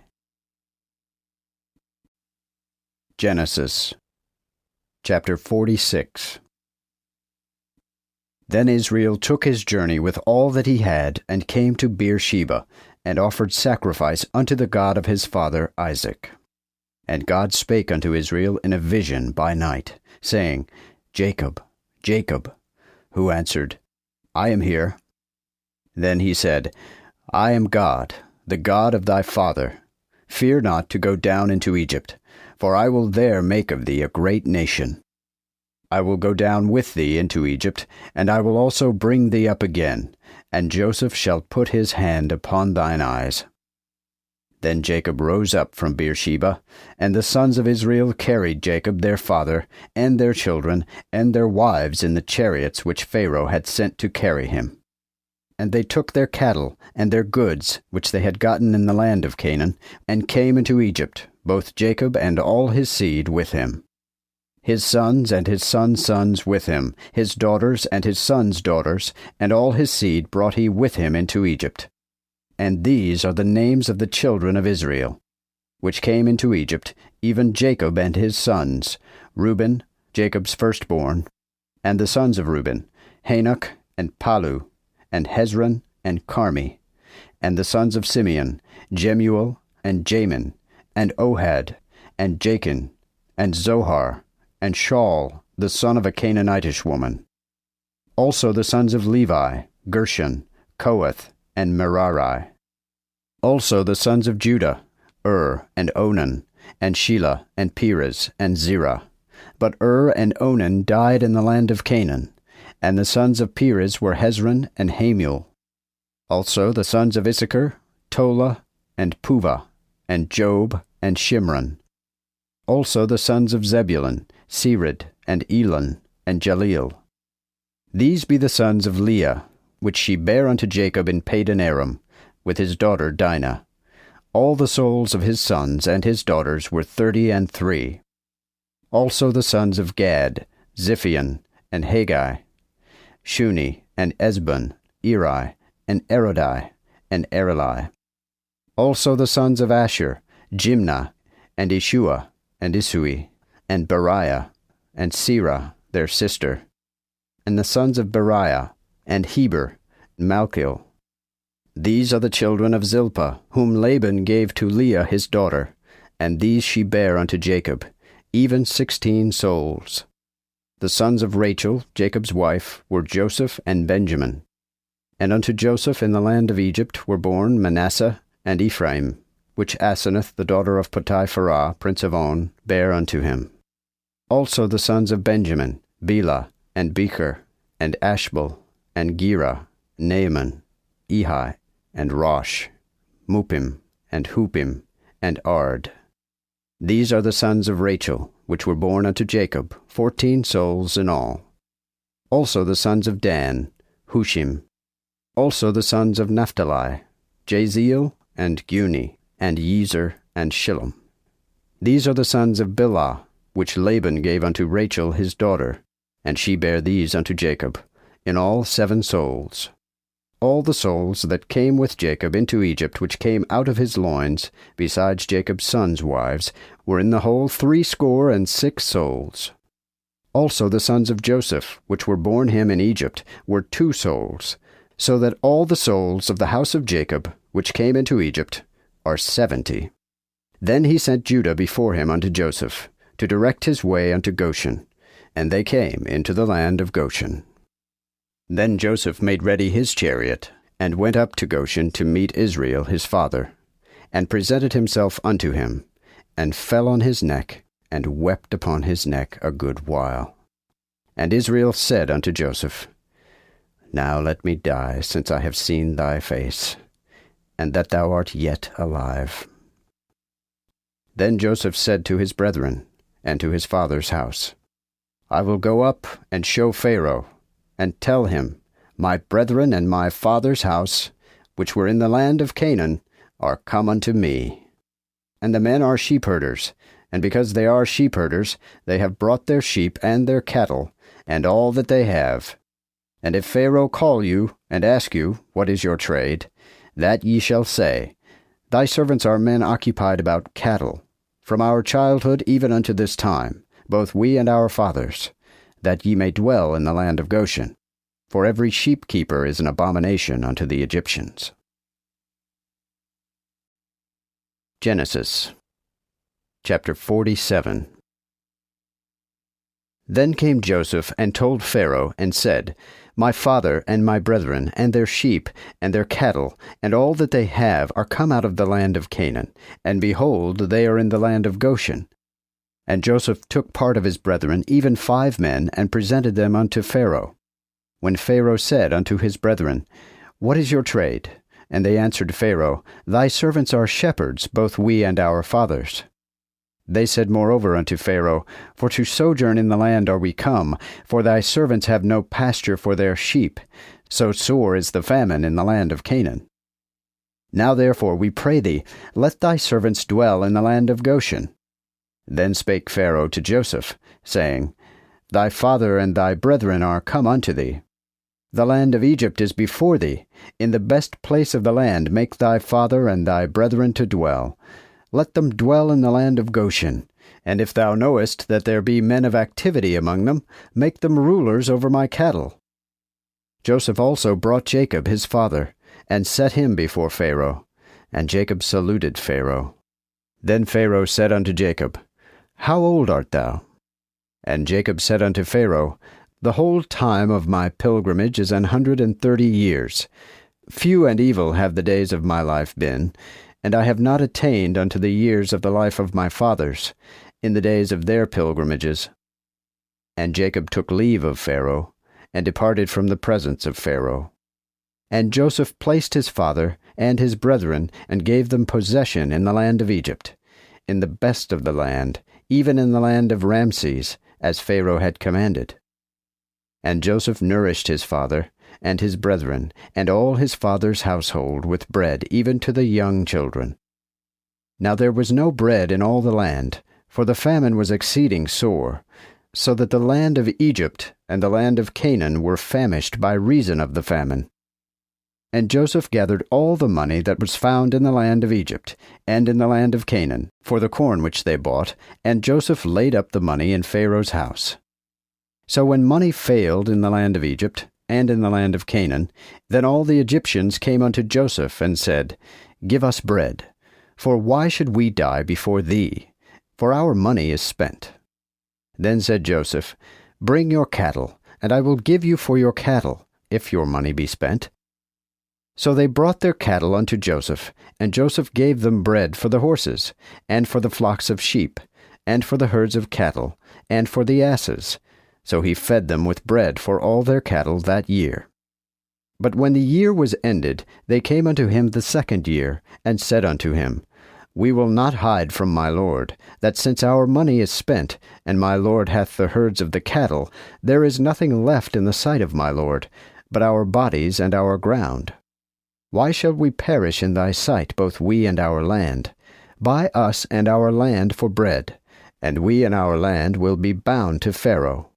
Speaker 1: Genesis chapter 46. Then Israel took his journey with all that he had, and came to Beersheba, and offered sacrifice unto the God of his father Isaac. And God spake unto Israel in a vision by night, saying, Jacob, Jacob. Who answered, I am here. Then he said, I am God, the God of thy father. Fear not to go down into Egypt, for I will there make of thee a great nation. I will go down with thee into Egypt, and I will also bring thee up again, and Joseph shall put his hand upon thine eyes. Then Jacob rose up from Beersheba, and the sons of Israel carried Jacob their father, and their children, and their wives in the chariots which Pharaoh had sent to carry him. And they took their cattle and their goods, which they had gotten in the land of Canaan, and came into Egypt, both Jacob and all his seed with him. His sons and his sons' sons with him, his daughters and his sons' daughters, and all his seed brought he with him into Egypt. And these are the names of the children of Israel, which came into Egypt, even Jacob and his sons, Reuben, Jacob's firstborn, and the sons of Reuben, Hanok, and Palu, and Hezron, and Carmi, and the sons of Simeon, Jemuel, and Jamin, and Ohad, and Jachin, and Zohar, and Shaul, the son of a Canaanitish woman. Also the sons of Levi, Gershon, Kohath, and Merari. Also the sons of Judah, and Onan, and Shelah, and Perez, and Zerah. But and Onan died in the land of Canaan, and the sons of Perez were Hezron and Hamuel. Also the sons of Issachar, Tola, and Puvah, and Job, and Shimron. Also the sons of Zebulun, Sered, and Elon, and Jaleel. These be the sons of Leah, which she bare unto Jacob in Padan Aram, with his daughter Dinah. All the souls of his sons and his daughters were 33. Also the sons of Gad, Ziphion, and Haggai, Shuni, and Esbon, Eri, and Erodai, and Erelai. Also the sons of Asher, Jimnah, and Ishua, and Isui, and Beriah, and Serah, their sister. And the sons of Beriah, and Heber, and Malchil. These are the children of Zilpah, whom Laban gave to Leah his daughter, and these she bare unto Jacob, even 16 souls. The sons of Rachel, Jacob's wife, were Joseph and Benjamin. And unto Joseph in the land of Egypt were born Manasseh and Ephraim, which Asenath the daughter of Potipharah, prince of On, bare unto him. Also the sons of Benjamin, Bela, and Becher, and Ashbel, and Gera, Naaman, Ehi, and Rosh, Mupim, and Hupim, and Ard. These are the sons of Rachel, which were born unto Jacob, 14 souls in all. Also the sons of Dan, Hushim. Also the sons of Naphtali, Jaziel, and Guni, and Yezer, and Shillem. These are the sons of Bilhah, which Laban gave unto Rachel his daughter, and she bare these unto Jacob, in all 7 souls. All the souls that came with Jacob into Egypt, which came out of his loins, besides Jacob's sons' wives, were in the whole 66 souls. Also the sons of Joseph, which were born him in Egypt, were 2 souls, so that all the souls of the house of Jacob, which came into Egypt, are 70. Then he sent Judah before him unto Joseph, to direct his way unto Goshen, and they came into the land of Goshen. Then Joseph made ready his chariot, and went up to Goshen to meet Israel his father, and presented himself unto him, and fell on his neck, and wept upon his neck a good while. And Israel said unto Joseph, Now let me die, since I have seen thy face, and that thou art yet alive. Then Joseph said to his brethren, and to his father's house, I will go up and show Pharaoh, and tell him, My brethren and my father's house, which were in the land of Canaan, are come unto me. And the men are sheepherders, and because they are sheepherders, they have brought their sheep and their cattle, and all that they have. And if Pharaoh call you, and ask you, What is your trade? That ye shall say, Thy servants are men occupied about cattle, from our childhood even unto this time, both we and our fathers, that ye may dwell in the land of Goshen. For every sheep-keeper is an abomination unto the Egyptians. Genesis chapter 47. Then came Joseph and told Pharaoh, and said, My father and my brethren, and their sheep, and their cattle, and all that they have, are come out of the land of Canaan, and behold, they are in the land of Goshen. And Joseph took part of his brethren, even 5 men, and presented them unto Pharaoh. When Pharaoh said unto his brethren, What is your trade? And they answered Pharaoh, Thy servants are shepherds, both we and our fathers. They said moreover unto Pharaoh, For to sojourn in the land are we come, for thy servants have no pasture for their sheep, so sore is the famine in the land of Canaan. Now therefore, we pray thee, let thy servants dwell in the land of Goshen. Then spake Pharaoh to Joseph, saying, Thy father and thy brethren are come unto thee. The land of Egypt is before thee. In the best place of the land make thy father and thy brethren to dwell. Let them dwell in the land of Goshen. And if thou knowest that there be men of activity among them, make them rulers over my cattle. Joseph also brought Jacob his father, and set him before Pharaoh. And Jacob saluted Pharaoh. Then Pharaoh said unto Jacob, How old art thou? And Jacob said unto Pharaoh, The whole time of my pilgrimage is 130 years. Few and evil have the days of my life been, and I have not attained unto the years of the life of my fathers, in the days of their pilgrimages. And Jacob took leave of Pharaoh, and departed from the presence of Pharaoh. And Joseph placed his father and his brethren, and gave them possession in the land of Egypt, in the best of the land, even in the land of Ramses, as Pharaoh had commanded. And Joseph nourished his father, and his brethren, and all his father's household with bread, even to the young children. Now there was no bread in all the land, for the famine was exceeding sore, so that the land of Egypt and the land of Canaan were famished by reason of the famine. And Joseph gathered all the money that was found in the land of Egypt, and in the land of Canaan, for the corn which they bought, and Joseph laid up the money in Pharaoh's house. So when money failed in the land of Egypt, and in the land of Canaan, then all the Egyptians came unto Joseph, and said, Give us bread, for why should we die before thee? For our money is spent. Then said Joseph, Bring your cattle, and I will give you for your cattle, if your money be spent. So they brought their cattle unto Joseph, and Joseph gave them bread for the horses, and for the flocks of sheep, and for the herds of cattle, and for the asses. So he fed them with bread for all their cattle that year. But when the year was ended, they came unto him the second year, and said unto him, We will not hide from my lord, that since our money is spent, and my lord hath the herds of the cattle, there is nothing left in the sight of my lord, but our bodies and our ground. Why shall we perish in thy sight, both we and our land? Buy us and our land for bread, and we and our land will be bound to Pharaoh.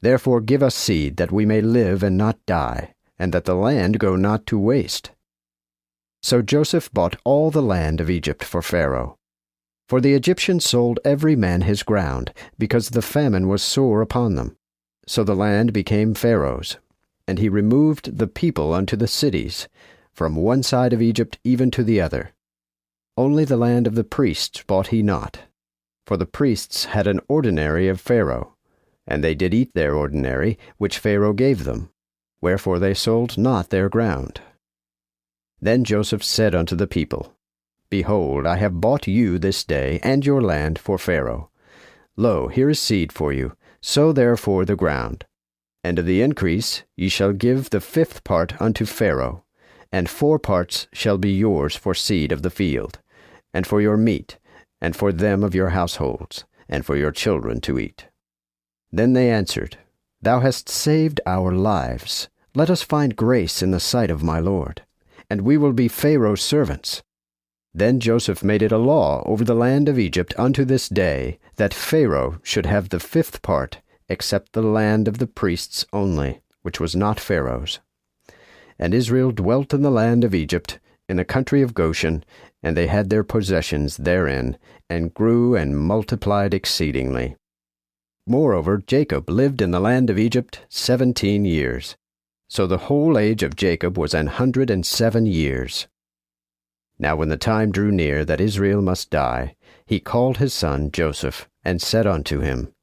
Speaker 1: Therefore give us seed, that we may live and not die, and that the land go not to waste. So Joseph bought all the land of Egypt for Pharaoh. For the Egyptians sold every man his ground, because the famine was sore upon them. So the land became Pharaoh's, and he removed the people unto the cities, from one side of Egypt even to the other. Only the land of the priests bought he not, for the priests had an ordinary of Pharaoh, and they did eat their ordinary, which Pharaoh gave them, wherefore they sold not their ground. Then Joseph said unto the people, Behold, I have bought you this day and your land for Pharaoh. Lo, here is seed for you, sow therefore the ground. And of the increase ye shall give the 5th part unto Pharaoh, and 4 parts shall be yours for seed of the field, and for your meat, and for them of your households, and for your children to eat. Then they answered, Thou hast saved our lives. Let us find grace in the sight of my lord, and we will be Pharaoh's servants. Then Joseph made it a law over the land of Egypt unto this day, that Pharaoh should have the 5th part, except the land of the priests only, which was not Pharaoh's. And Israel dwelt in the land of Egypt, in the country of Goshen, and they had their possessions therein, and grew and multiplied exceedingly. Moreover, Jacob lived in the land of Egypt 17 years. So the whole age of Jacob was 107 years. Now when the time drew near that Israel must die, he called his son Joseph, and said unto him,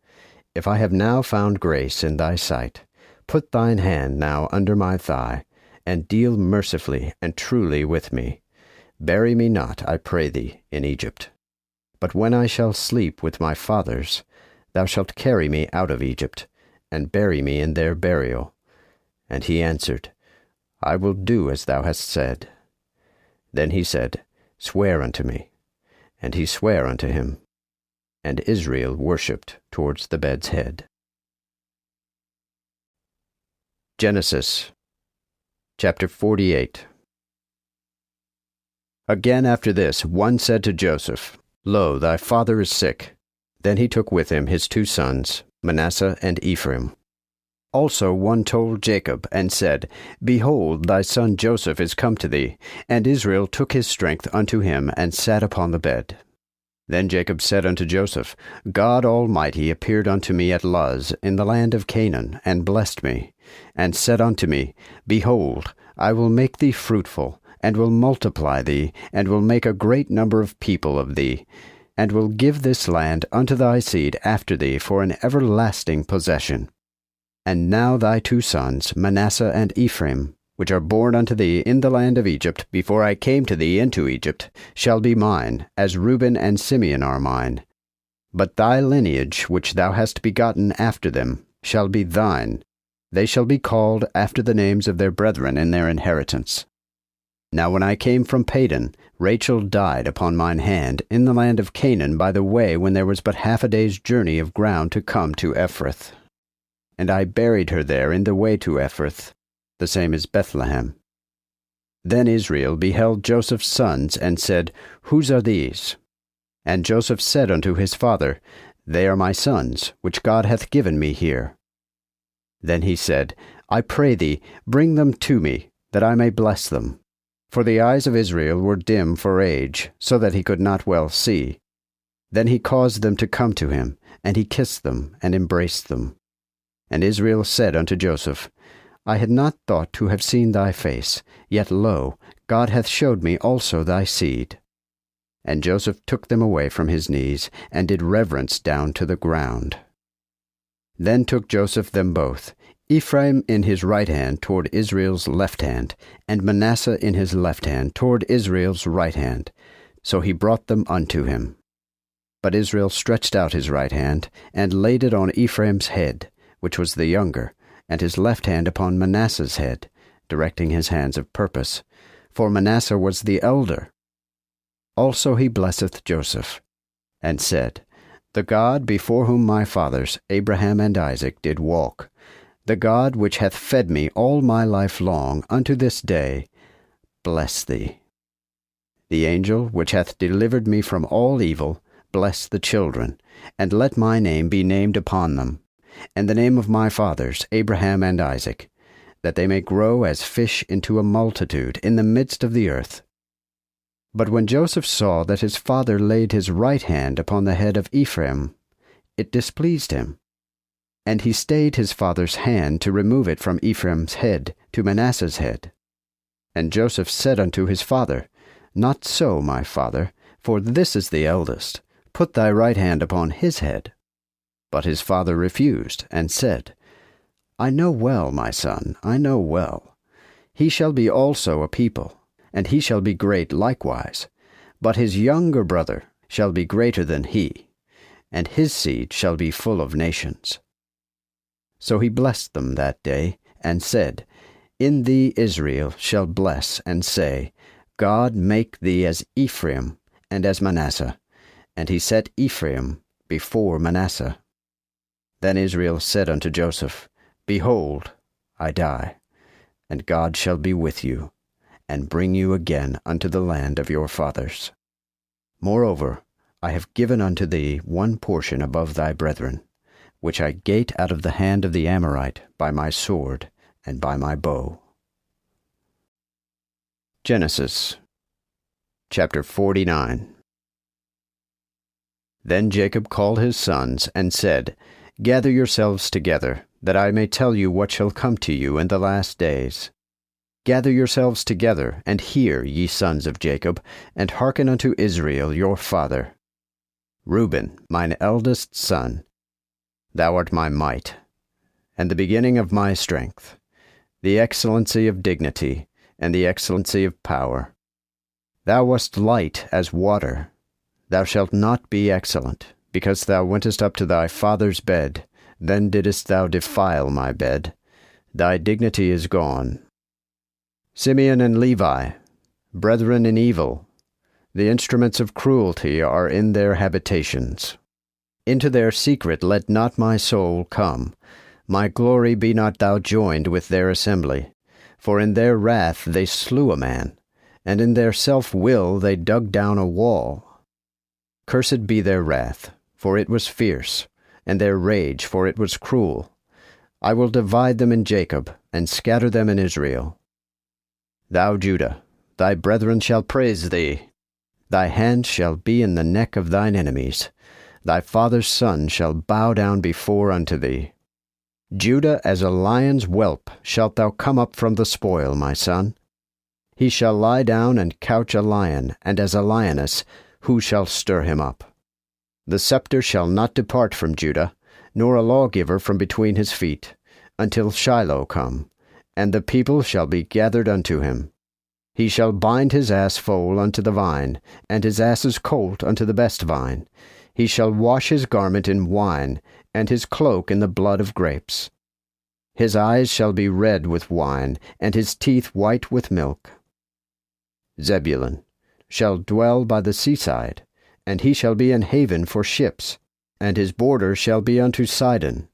Speaker 1: If I have now found grace in thy sight, put thine hand now under my thigh, and deal mercifully and truly with me. Bury me not, I pray thee, in Egypt. But when I shall sleep with my fathers, thou shalt carry me out of Egypt, and bury me in their burial. And he answered, I will do as thou hast said. Then he said, Swear unto me. And he sware unto him. And Israel worshipped towards the bed's head. Genesis chapter 48. Again after this, one said to Joseph, Lo, thy father is sick. Then he took with him his 2 sons, Manasseh and Ephraim. Also one told Jacob, and said, Behold, thy son Joseph is come to thee. And Israel took his strength unto him, and sat upon the bed. Then Jacob said unto Joseph, God Almighty appeared unto me at Luz, in the land of Canaan, and blessed me, and said unto me, Behold, I will make thee fruitful, and will multiply thee, and will make a great number of people of thee, and will give this land unto thy seed after thee for an everlasting possession. And now thy 2 sons, Manasseh and Ephraim, which are born unto thee in the land of Egypt, before I came to thee into Egypt, shall be mine, as Reuben and Simeon are mine. But thy lineage, which thou hast begotten after them, shall be thine. They shall be called after the names of their brethren in their inheritance. Now when I came from Padan, Rachel died upon mine hand in the land of Canaan by the way when there was but half a day's journey of ground to come to Ephrath. And I buried her there in the way to Ephrath, the same as Bethlehem. Then Israel beheld Joseph's sons, and said, Whose are these? And Joseph said unto his father, They are my sons, which God hath given me here. Then he said, I pray thee, bring them to me, that I may bless them. For the eyes of Israel were dim for age, so that he could not well see. Then he caused them to come to him, and he kissed them, and embraced them. And Israel said unto Joseph, I had not thought to have seen thy face, yet lo, God hath showed me also thy seed. And Joseph took them away from his knees, and did reverence down to the ground. Then took Joseph them both, Ephraim in his right hand toward Israel's left hand, and Manasseh in his left hand toward Israel's right hand. So he brought them unto him. But Israel stretched out his right hand, and laid it on Ephraim's head, which was the younger, and his left hand upon Manasseh's head, directing his hands of purpose, for Manasseh was the elder. Also he blesseth Joseph, and said, The God before whom my fathers, Abraham and Isaac, did walk, the God which hath fed me all my life long unto this day, bless thee. The angel which hath delivered me from all evil, bless the children, and let my name be named upon them, and the name of my fathers, Abraham and Isaac, that they may grow as fish into a multitude in the midst of the earth. But when Joseph saw that his father laid his right hand upon the head of Ephraim, it displeased him. And he stayed his father's hand to remove it from Ephraim's head to Manasseh's head. And Joseph said unto his father, Not so, my father, for this is the eldest. Put thy right hand upon his head. But his father refused, and said, I know well, my son, I know well. He shall be also a people, and he shall be great likewise. But his younger brother shall be greater than he, and his seed shall be full of nations. So he blessed them that day, and said, In thee Israel shall bless, and say, God make thee as Ephraim, and as Manasseh. And he set Ephraim before Manasseh. Then Israel said unto Joseph, Behold, I die, and God shall be with you, and bring you again unto the land of your fathers. Moreover, I have given unto thee one portion above thy brethren, which I gate out of the hand of the Amorite by my sword and by my bow. Genesis chapter 49. Then Jacob called his sons, and said, Gather yourselves together, that I may tell you what shall come to you in the last days. Gather yourselves together, and hear, ye sons of Jacob, and hearken unto Israel your father. Reuben, mine eldest son, thou art my might, and the beginning of my strength, the excellency of dignity, and the excellency of power. Thou wast light as water. Thou shalt not be excellent, because thou wentest up to thy father's bed, then didst thou defile my bed. Thy dignity is gone. Simeon and Levi, brethren in evil, the instruments of cruelty are in their habitations. Into their secret let not my soul come. My glory be not thou joined with their assembly. For in their wrath they slew a man, and in their self-will they dug down a wall. Cursed be their wrath, for it was fierce, and their rage, for it was cruel. I will divide them in Jacob, and scatter them in Israel. Thou, Judah, thy brethren shall praise thee. Thy hand shall be in the neck of thine enemies. Thy father's son shall bow down before unto thee. Judah, as a lion's whelp shalt thou come up from the spoil, my son. He shall lie down and couch a lion, and as a lioness, who shall stir him up? The scepter shall not depart from Judah, nor a lawgiver from between his feet, until Shiloh come, and the people shall be gathered unto him. He shall bind his ass foal unto the vine, and his ass's colt unto the best vine. He shall wash his garment in wine, and his cloak in the blood of grapes. His eyes shall be red with wine, and his teeth white with milk. Zebulun shall dwell by the seaside, and he shall be an haven for ships, and his border shall be unto Sidon.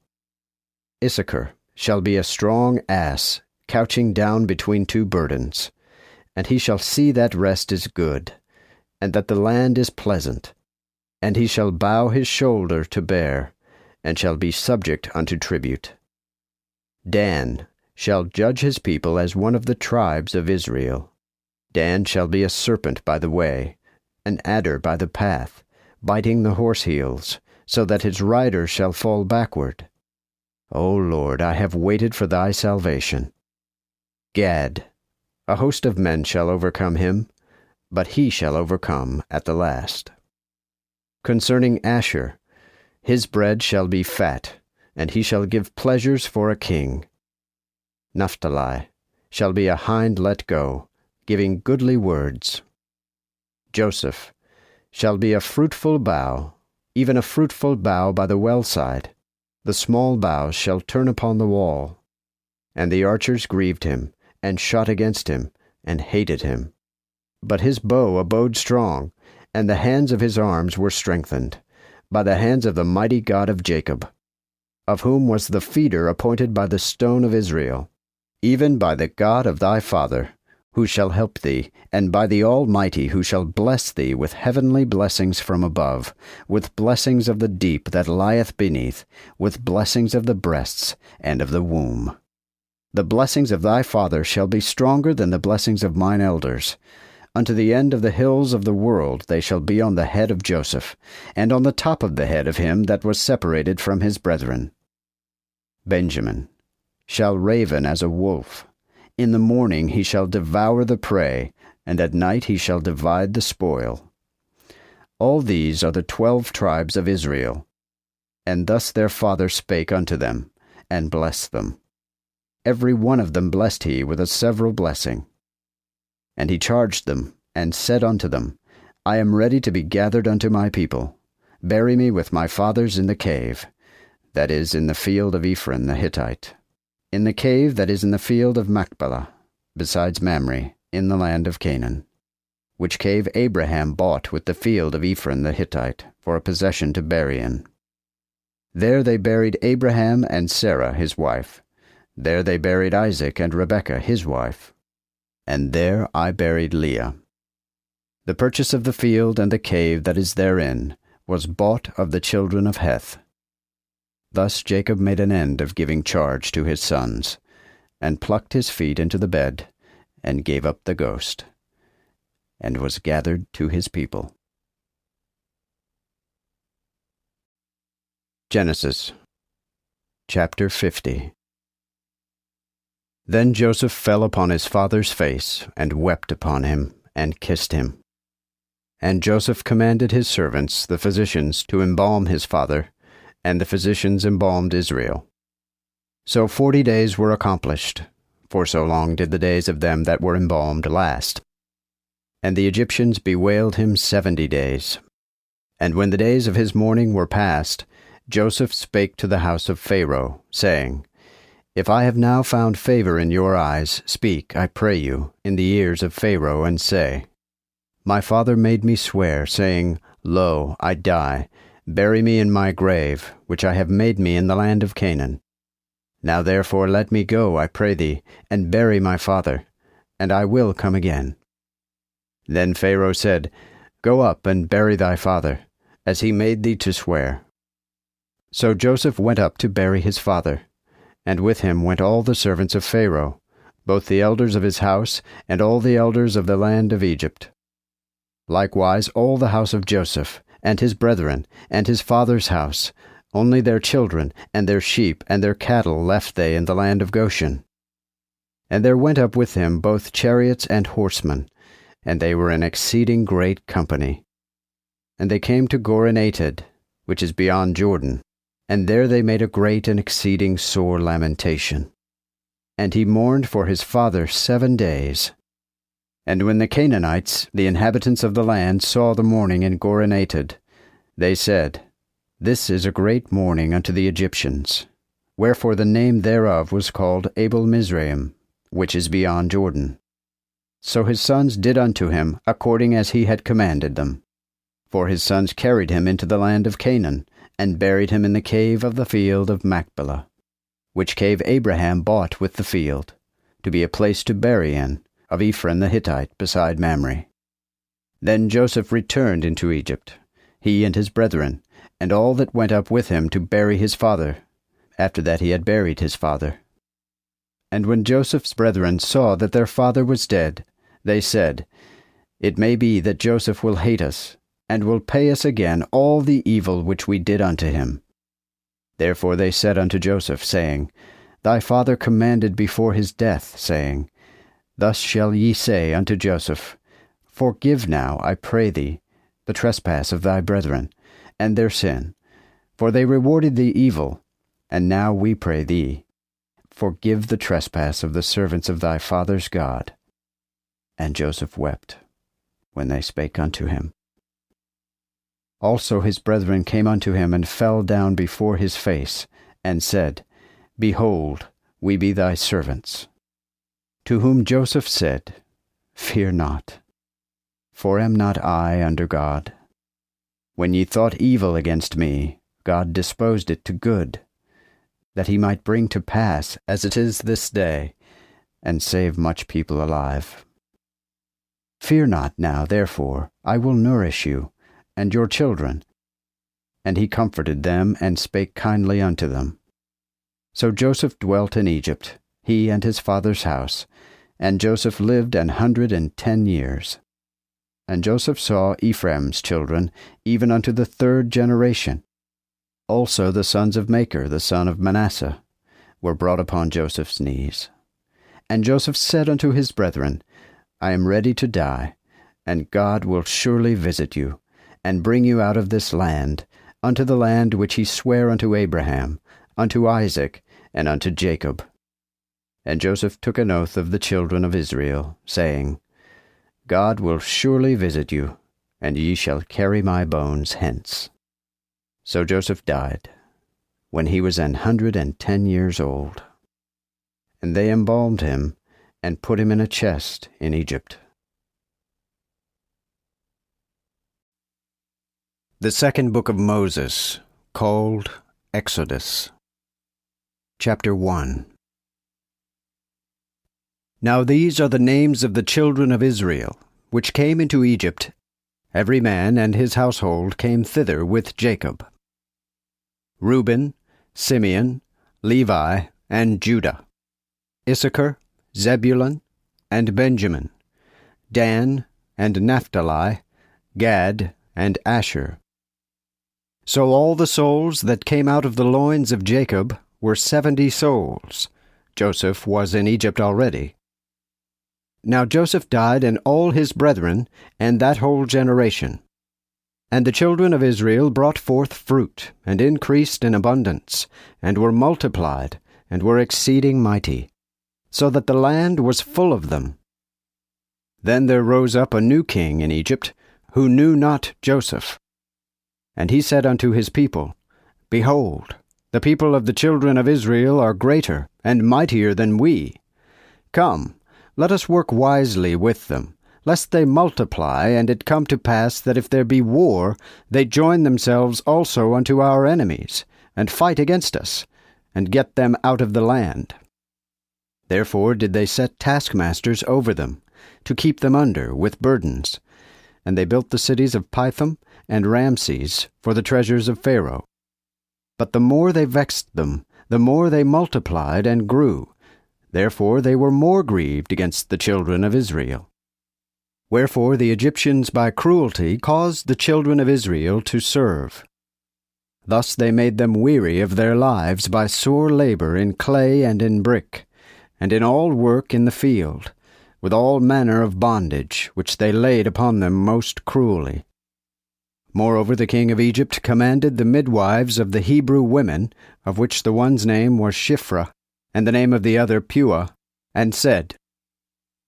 Speaker 1: Issachar shall be a strong ass, couching down between two burdens. And he shall see that rest is good, and that the land is pleasant. And he shall bow his shoulder to bear, and shall be subject unto tribute. Dan shall judge his people as one of the tribes of Israel. Dan shall be a serpent by the way, an adder by the path, biting the horse heels, so that his rider shall fall backward. O Lord, I have waited for thy salvation. Gad, a host of men shall overcome him, but he shall overcome at the last. Concerning Asher, his bread shall be fat, and he shall give pleasures for a king. Naphtali shall be a hind let go, giving goodly words. Joseph shall be a fruitful bough, even a fruitful bough by the well side. The small boughs shall turn upon the wall. And the archers grieved him, and shot against him, and hated him. But his bow abode strong, and the hands of his arms were strengthened, by the hands of the mighty God of Jacob, of whom was the feeder appointed by the stone of Israel, even by the God of thy father, who shall help thee, and by the Almighty, who shall bless thee with heavenly blessings from above, with blessings of the deep that lieth beneath, with blessings of the breasts and of the womb. The blessings of thy father shall be stronger than the blessings of mine elders. Unto the end of the hills of the world they shall be on the head of Joseph, and on the top of the head of him that was separated from his brethren. Benjamin shall raven as a wolf. In the morning he shall devour the prey, and at night he shall divide the spoil. All these are the 12 tribes of Israel. And thus their father spake unto them, and blessed them. Every one of them blessed he with a several blessing. And he charged them, and said unto them, I am ready to be gathered unto my people. Bury me with my fathers in the cave, that is, in the field of Ephron the Hittite, in the cave that is in the field of Machpelah, besides Mamre, in the land of Canaan, which cave Abraham bought with the field of Ephron the Hittite, for a possession to bury in. There they buried Abraham and Sarah his wife. There they buried Isaac and Rebekah his wife. And there I buried Leah. The purchase of the field and the cave that is therein was bought of the children of Heth. Thus Jacob made an end of giving charge to his sons, and plucked his feet into the bed, and gave up the ghost, and was gathered to his people. Genesis chapter 50. Then Joseph fell upon his father's face, and wept upon him, and kissed him. And Joseph commanded his servants, the physicians, to embalm his father, and the physicians embalmed Israel. So 40 days were accomplished, for so long did the days of them that were embalmed last. And the Egyptians bewailed him 70 days. And when the days of his mourning were past, Joseph spake to the house of Pharaoh, saying, If I have now found favor in your eyes, speak, I pray you, in the ears of Pharaoh, and say, My father made me swear, saying, Lo, I die, bury me in my grave, which I have made me in the land of Canaan. Now therefore let me go, I pray thee, and bury my father, and I will come again. Then Pharaoh said, Go up and bury thy father, as he made thee to swear. So Joseph went up to bury his father, and with him went all the servants of Pharaoh, both the elders of his house, and all the elders of the land of Egypt. Likewise all the house of Joseph, and his brethren, and his father's house, only their children, and their sheep, and their cattle left they in the land of Goshen. And there went up with him both chariots and horsemen, and they were an exceeding great company. And they came to Annotated, which is beyond Jordan, and there they made a great and exceeding sore lamentation. And he mourned for his father 7 days. And when the Canaanites, the inhabitants of the land, saw the mourning in Annotated, they said, This is a great mourning unto the Egyptians. Wherefore the name thereof was called Abel Mizraim, which is beyond Jordan. So his sons did unto him according as he had commanded them. For his sons carried him into the land of Canaan, and buried him in the cave of the field of Machpelah, which cave Abraham bought with the field, to be a place to bury in, of Ephron the Hittite beside Mamre. Then Joseph returned into Egypt, he and his brethren, and all that went up with him to bury his father, after that he had buried his father. And when Joseph's brethren saw that their father was dead, they said, It may be that Joseph will hate us, and will pay us again all the evil which we did unto him. Therefore they said unto Joseph, saying, Thy father commanded before his death, saying, Thus shall ye say unto Joseph, Forgive now, I pray thee, the trespass of thy brethren, and their sin, for they rewarded thee evil, and now we pray thee, Forgive the trespass of the servants of thy father's God. And Joseph wept, when they spake unto him. Also his brethren came unto him, and fell down before his face, and said, Behold, we be thy servants. To whom Joseph said, Fear not, for am not I under God? When ye thought evil against me, God disposed it to good, that he might bring to pass, as it is this day, and save much people alive. Fear not now, therefore, I will nourish you, and your children. And he comforted them, and spake kindly unto them. So Joseph dwelt in Egypt, he and his father's house, and Joseph lived 110 years. And Joseph saw Ephraim's children, even unto the 3rd generation. Also the sons of Machir, the son of Manasseh, were brought upon Joseph's knees. And Joseph said unto his brethren, I am ready to die, and God will surely visit you, and bring you out of this land, unto the land which he sware unto Abraham, unto Isaac, and unto Jacob. And Joseph took an oath of the children of Israel, saying, God will surely visit you, and ye shall carry my bones hence. So Joseph died, when he was 110 years old. And they embalmed him, and put him in a chest in Egypt. The second book of Moses, called Exodus. Chapter 1. Now these are the names of the children of Israel, which came into Egypt. Every man and his household came thither with Jacob. Reuben, Simeon, Levi, and Judah. Issachar, Zebulun, and Benjamin. Dan, and Naphtali, Gad, and Asher. So all the souls that came out of the loins of Jacob were 70 souls. Joseph was in Egypt already. Now Joseph died, and all his brethren, and that whole generation. And the children of Israel brought forth fruit, and increased in abundance, and were multiplied, and were exceeding mighty, so that the land was full of them. Then there rose up a new king in Egypt, who knew not Joseph. And he said unto his people, Behold, the people of the children of Israel are greater and mightier than we. Come, let us work wisely with them, lest they multiply, and it come to pass that if there be war, they join themselves also unto our enemies, and fight against us, and get them out of the land. Therefore did they set taskmasters over them, to keep them under with burdens. And they built the cities of Pithom and Ramses for the treasures of Pharaoh. But the more they vexed them, the more they multiplied and grew. Therefore they were more grieved against the children of Israel. Wherefore the Egyptians by cruelty caused the children of Israel to serve. Thus they made them weary of their lives by sore labor in clay and in brick, and in all work in the field, with all manner of bondage, which they laid upon them most cruelly. Moreover the king of Egypt commanded the midwives of the Hebrew women, of which the one's name was Shiphrah, and the name of the other Puah, and said,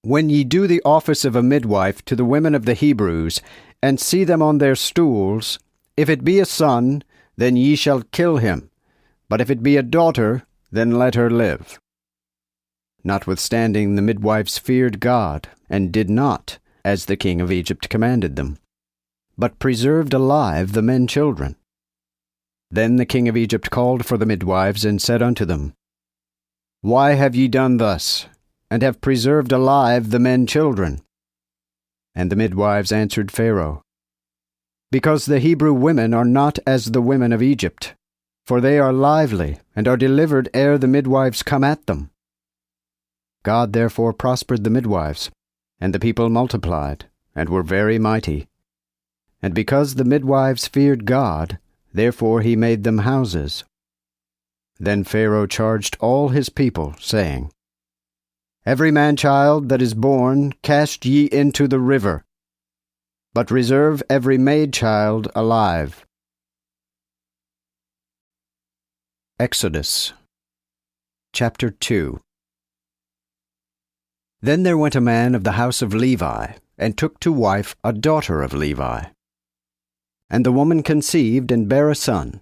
Speaker 1: When ye do the office of a midwife to the women of the Hebrews, and see them on their stools, if it be a son, then ye shall kill him, but if it be a daughter, then let her live. Notwithstanding the midwives feared God, and did not, as the king of Egypt commanded them, but preserved alive the men children. Then the king of Egypt called for the midwives, and said unto them, Why have ye done thus, and have preserved alive the men children? And the midwives answered Pharaoh, Because the Hebrew women are not as the women of Egypt, for they are lively, and are delivered ere the midwives come at them. God therefore prospered the midwives, and the people multiplied, and were very mighty. And because the midwives feared God, therefore he made them houses. Then Pharaoh charged all his people, saying, Every man-child that is born cast ye into the river, but reserve every maid-child alive. Exodus chapter 2. Then there went a man of the house of Levi, and took to wife a daughter of Levi. And the woman conceived and bare a son.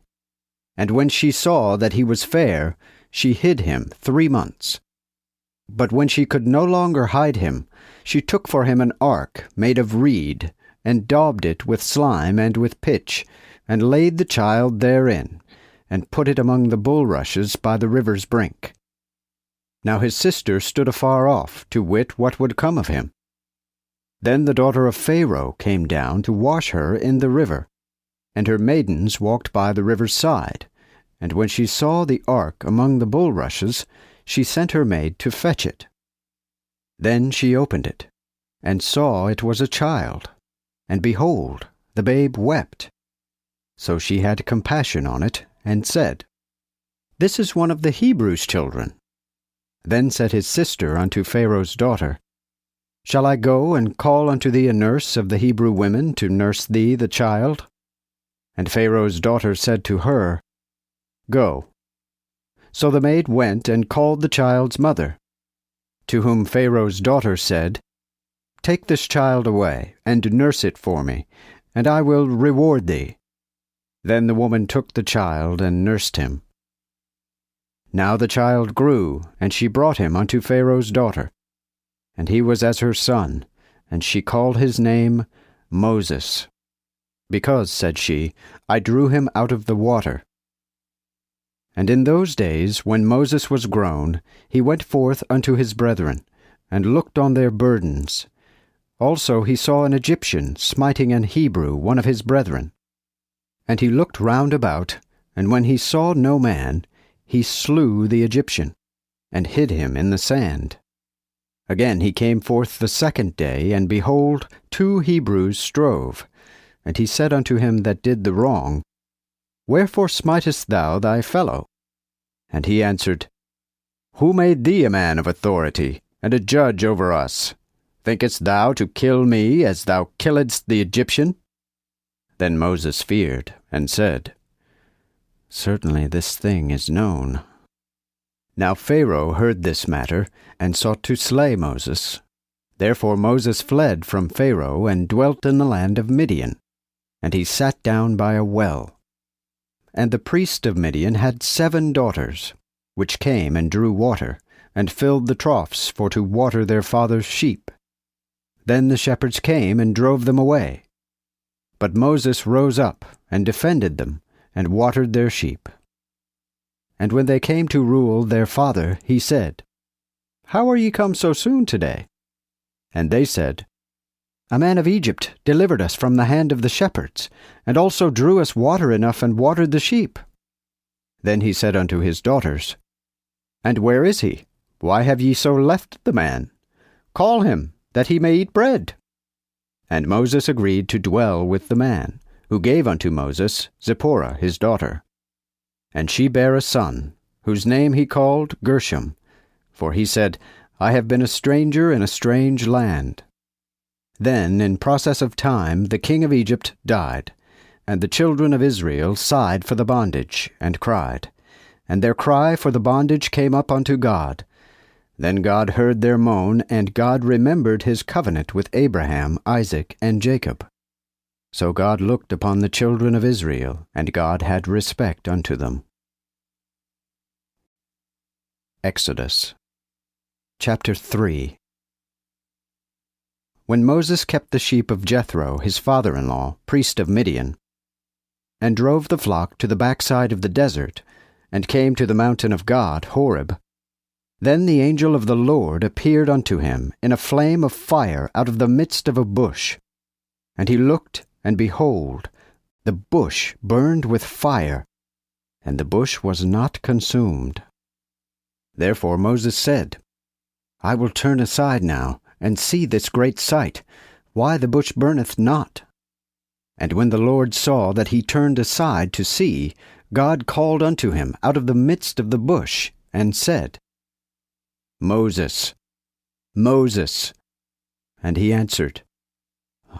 Speaker 1: And when she saw that he was fair, she hid him 3 months. But when she could no longer hide him, she took for him an ark made of reed, and daubed it with slime and with pitch, and laid the child therein, and put it among the bulrushes by the river's brink. Now his sister stood afar off, to wit what would come of him. Then the daughter of Pharaoh came down to wash her in the river, and her maidens walked by the river's side. And when she saw the ark among the bulrushes, she sent her maid to fetch it. Then she opened it, and saw it was a child, and behold, the babe wept. So she had compassion on it, and said, This is one of the Hebrews' children. Then said his sister unto Pharaoh's daughter, Shall I go and call unto thee a nurse of the Hebrew women to nurse thee the child? And Pharaoh's daughter said to her, Go. So the maid went and called the child's mother, to whom Pharaoh's daughter said, Take this child away, and nurse it for me, and I will reward thee. Then the woman took the child and nursed him. Now the child grew, and she brought him unto Pharaoh's daughter. And he was as her son, and she called his name Moses. Because, said she, I drew him out of the water. And in those days, when Moses was grown, he went forth unto his brethren, and looked on their burdens. Also he saw an Egyptian smiting an Hebrew, one of his brethren. And he looked round about, and when he saw no man, he slew the Egyptian, and hid him in the sand. Again he came forth the second day, and behold, 2 Hebrews strove. And he said unto him that did the wrong, Wherefore smitest thou thy fellow? And he answered, Who made thee a man of authority, and a judge over us? Thinkest thou to kill me, as thou killedst the Egyptian? Then Moses feared, and said, Certainly this thing is known. Now Pharaoh heard this matter, and sought to slay Moses. Therefore Moses fled from Pharaoh, and dwelt in the land of Midian. And he sat down by a well. And the priest of Midian had 7 daughters, which came and drew water, and filled the troughs for to water their father's sheep. Then the shepherds came and drove them away. But Moses rose up, and defended them, and watered their sheep. And when they came to rule their father, he said, How are ye come so soon today? And they said, A man of Egypt delivered us from the hand of the shepherds, and also drew us water enough and watered the sheep. Then he said unto his daughters, And where is he? Why have ye so left the man? Call him, that he may eat bread. And Moses agreed to dwell with the man, who gave unto Moses Zipporah his daughter. And she bare a son, whose name he called Gershom, for he said, I have been a stranger in a strange land. Then, in process of time, the king of Egypt died, and the children of Israel sighed for the bondage, and cried. And their cry for the bondage came up unto God. Then God heard their moan, and God remembered his covenant with Abraham, Isaac, and Jacob. So God looked upon the children of Israel, and God had respect unto them. Exodus chapter 3. When Moses kept the sheep of Jethro, his father-in-law, priest of Midian, and drove the flock to the backside of the desert, and came to the mountain of God, Horeb, then the angel of the Lord appeared unto him in a flame of fire out of the midst of a bush. And he looked, and behold, the bush burned with fire, and the bush was not consumed. Therefore Moses said, I will turn aside now, and see this great sight, why the bush burneth not. And when the Lord saw that he turned aside to see, God called unto him out of the midst of the bush, and said, Moses, Moses. And he answered,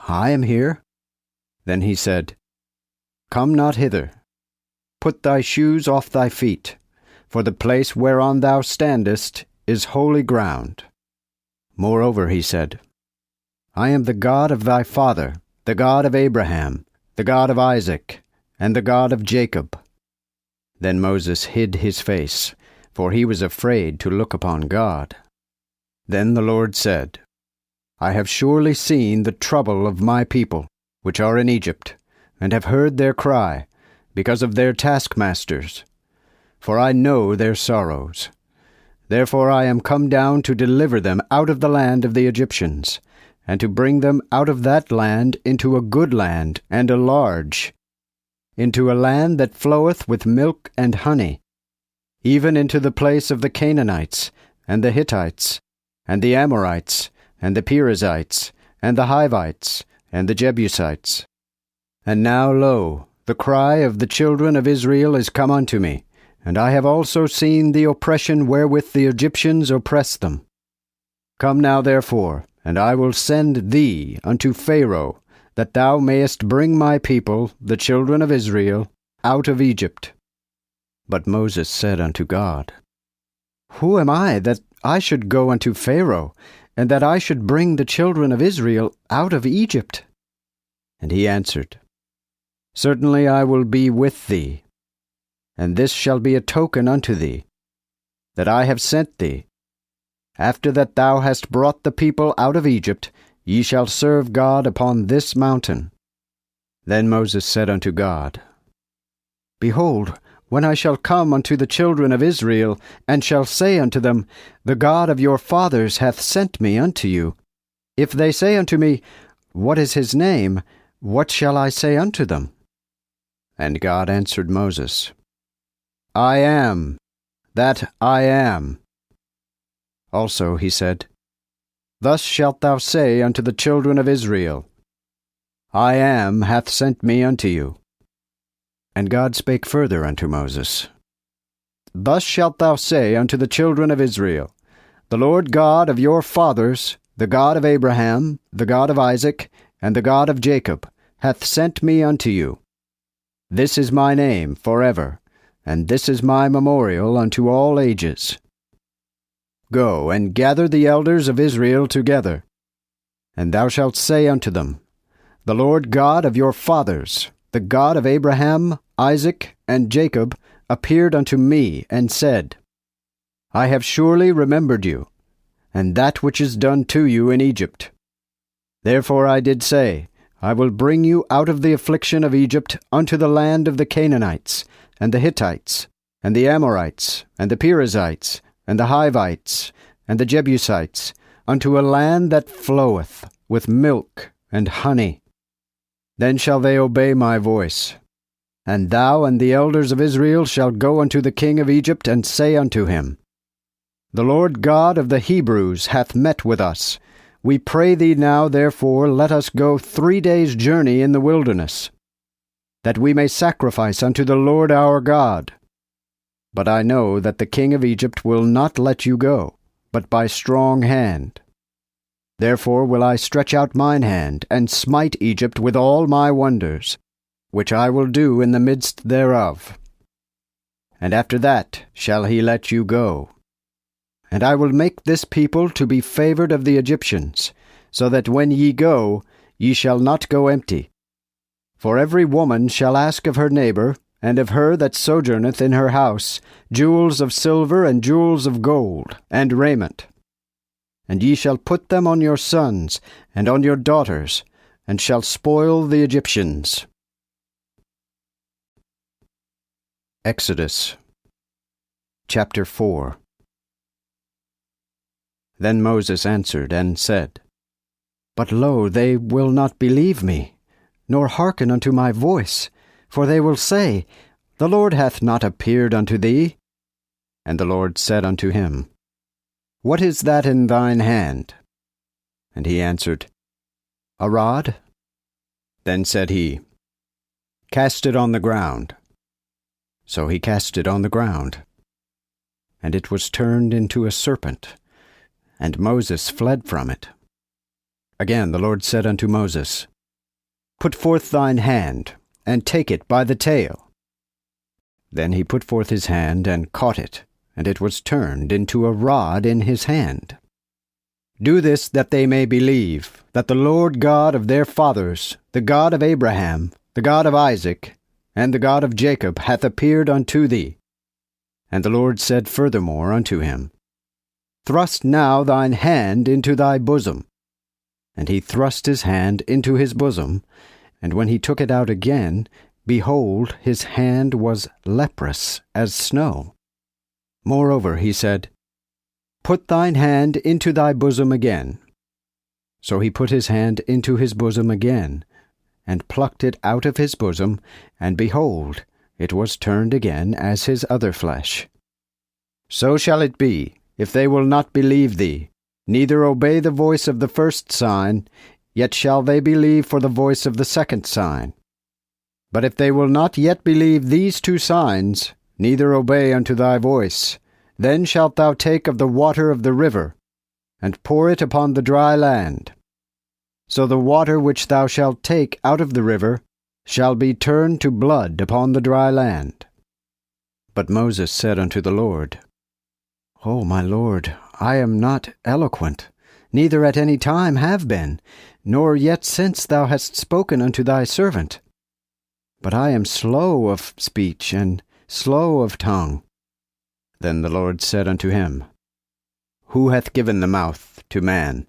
Speaker 1: I am here. Then he said, Come not hither. Put thy shoes off thy feet, for the place whereon thou standest is holy ground. Moreover he said, I am the God of thy father, the God of Abraham, the God of Isaac, and the God of Jacob. Then Moses hid his face, for he was afraid to look upon God. Then the Lord said, I have surely seen the trouble of my people, which are in Egypt, and have heard their cry, because of their taskmasters. For I know their sorrows. Therefore I am come down to deliver them out of the land of the Egyptians, and to bring them out of that land into a good land and a large, into a land that floweth with milk and honey, even into the place of the Canaanites, and the Hittites, and the Amorites, and the Perizzites, and the Hivites, and the Jebusites. And now, lo, the cry of the children of Israel is come unto me, and I have also seen the oppression wherewith the Egyptians oppress them. Come now therefore, and I will send thee unto Pharaoh, that thou mayest bring my people, the children of Israel, out of Egypt. But Moses said unto God, Who am I, that I should go unto Pharaoh, and that I should bring the children of Israel out of Egypt? And he answered, Certainly I will be with thee, and this shall be a token unto thee, that I have sent thee. After that thou hast brought the people out of Egypt, ye shall serve God upon this mountain. Then Moses said unto God, Behold, when I shall come unto the children of Israel, and shall say unto them, The God of your fathers hath sent me unto you, if they say unto me, What is his name? What shall I say unto them? And God answered Moses, I am that I am. Also he said, Thus shalt thou say unto the children of Israel, I am hath sent me unto you. And God spake further unto Moses, Thus shalt thou say unto the children of Israel, The Lord God of your fathers, the God of Abraham, the God of Isaac, and the God of Jacob, hath sent me unto you. This is my name forever, and this is my memorial unto all ages. Go and gather the elders of Israel together, and thou shalt say unto them, The Lord God of your fathers, the God of Abraham, Isaac, and Jacob, appeared unto me, and said, I have surely remembered you, and that which is done to you in Egypt. Therefore I did say, I will bring you out of the affliction of Egypt unto the land of the Canaanites, and the Hittites, and the Amorites, and the Perizzites, and the Hivites, and the Jebusites, unto a land that floweth with milk and honey. Then shall they obey my voice. And thou and the elders of Israel shall go unto the king of Egypt, and say unto him, The Lord God of the Hebrews hath met with us. We pray thee now, therefore, let us go 3 days' journey in the wilderness, that we may sacrifice unto the Lord our God. But I know that the king of Egypt will not let you go, but by strong hand. Therefore will I stretch out mine hand, and smite Egypt with all my wonders, which I will do in the midst thereof. And after that shall he let you go. And I will make this people to be favored of the Egyptians, so that when ye go, ye shall not go empty. For every woman shall ask of her neighbor, and of her that sojourneth in her house, jewels of silver and jewels of gold, and raiment. And ye shall put them on your sons, and on your daughters, and shall spoil the Egyptians. Exodus chapter 4. Then Moses answered and said, But lo, they will not believe me, nor hearken unto my voice, for they will say, The Lord hath not appeared unto thee. And the Lord said unto him, What is that in thine hand? And he answered, A rod. Then said he, Cast it on the ground. So he cast it on the ground, and it was turned into a serpent, and Moses fled from it. Again the Lord said unto Moses, Put forth thine hand, and take it by the tail. Then he put forth his hand, and caught it, and it was turned into a rod in his hand. Do this that they may believe, that the Lord God of their fathers, the God of Abraham, the God of Isaac, and the God of Jacob hath appeared unto thee. And the Lord said furthermore unto him, Thrust now thine hand into thy bosom. And he thrust his hand into his bosom, and when he took it out again, behold, his hand was leprous as snow. Moreover he said, Put thine hand into thy bosom again. So he put his hand into his bosom again, and plucked it out of his bosom, and behold, it was turned again as his other flesh. So shall it be, if they will not believe thee, neither obey the voice of the first sign, yet shall they believe for the voice of the second sign. But if they will not yet believe these 2 signs, neither obey unto thy voice, then shalt thou take of the water of the river, and pour it upon the dry land. So the water which thou shalt take out of the river shall be turned to blood upon the dry land. But Moses said unto the Lord, O my Lord, I am not eloquent, neither at any time have been, nor yet since thou hast spoken unto thy servant. But I am slow of speech and slow of tongue. Then the Lord said unto him, Who hath given the mouth to man?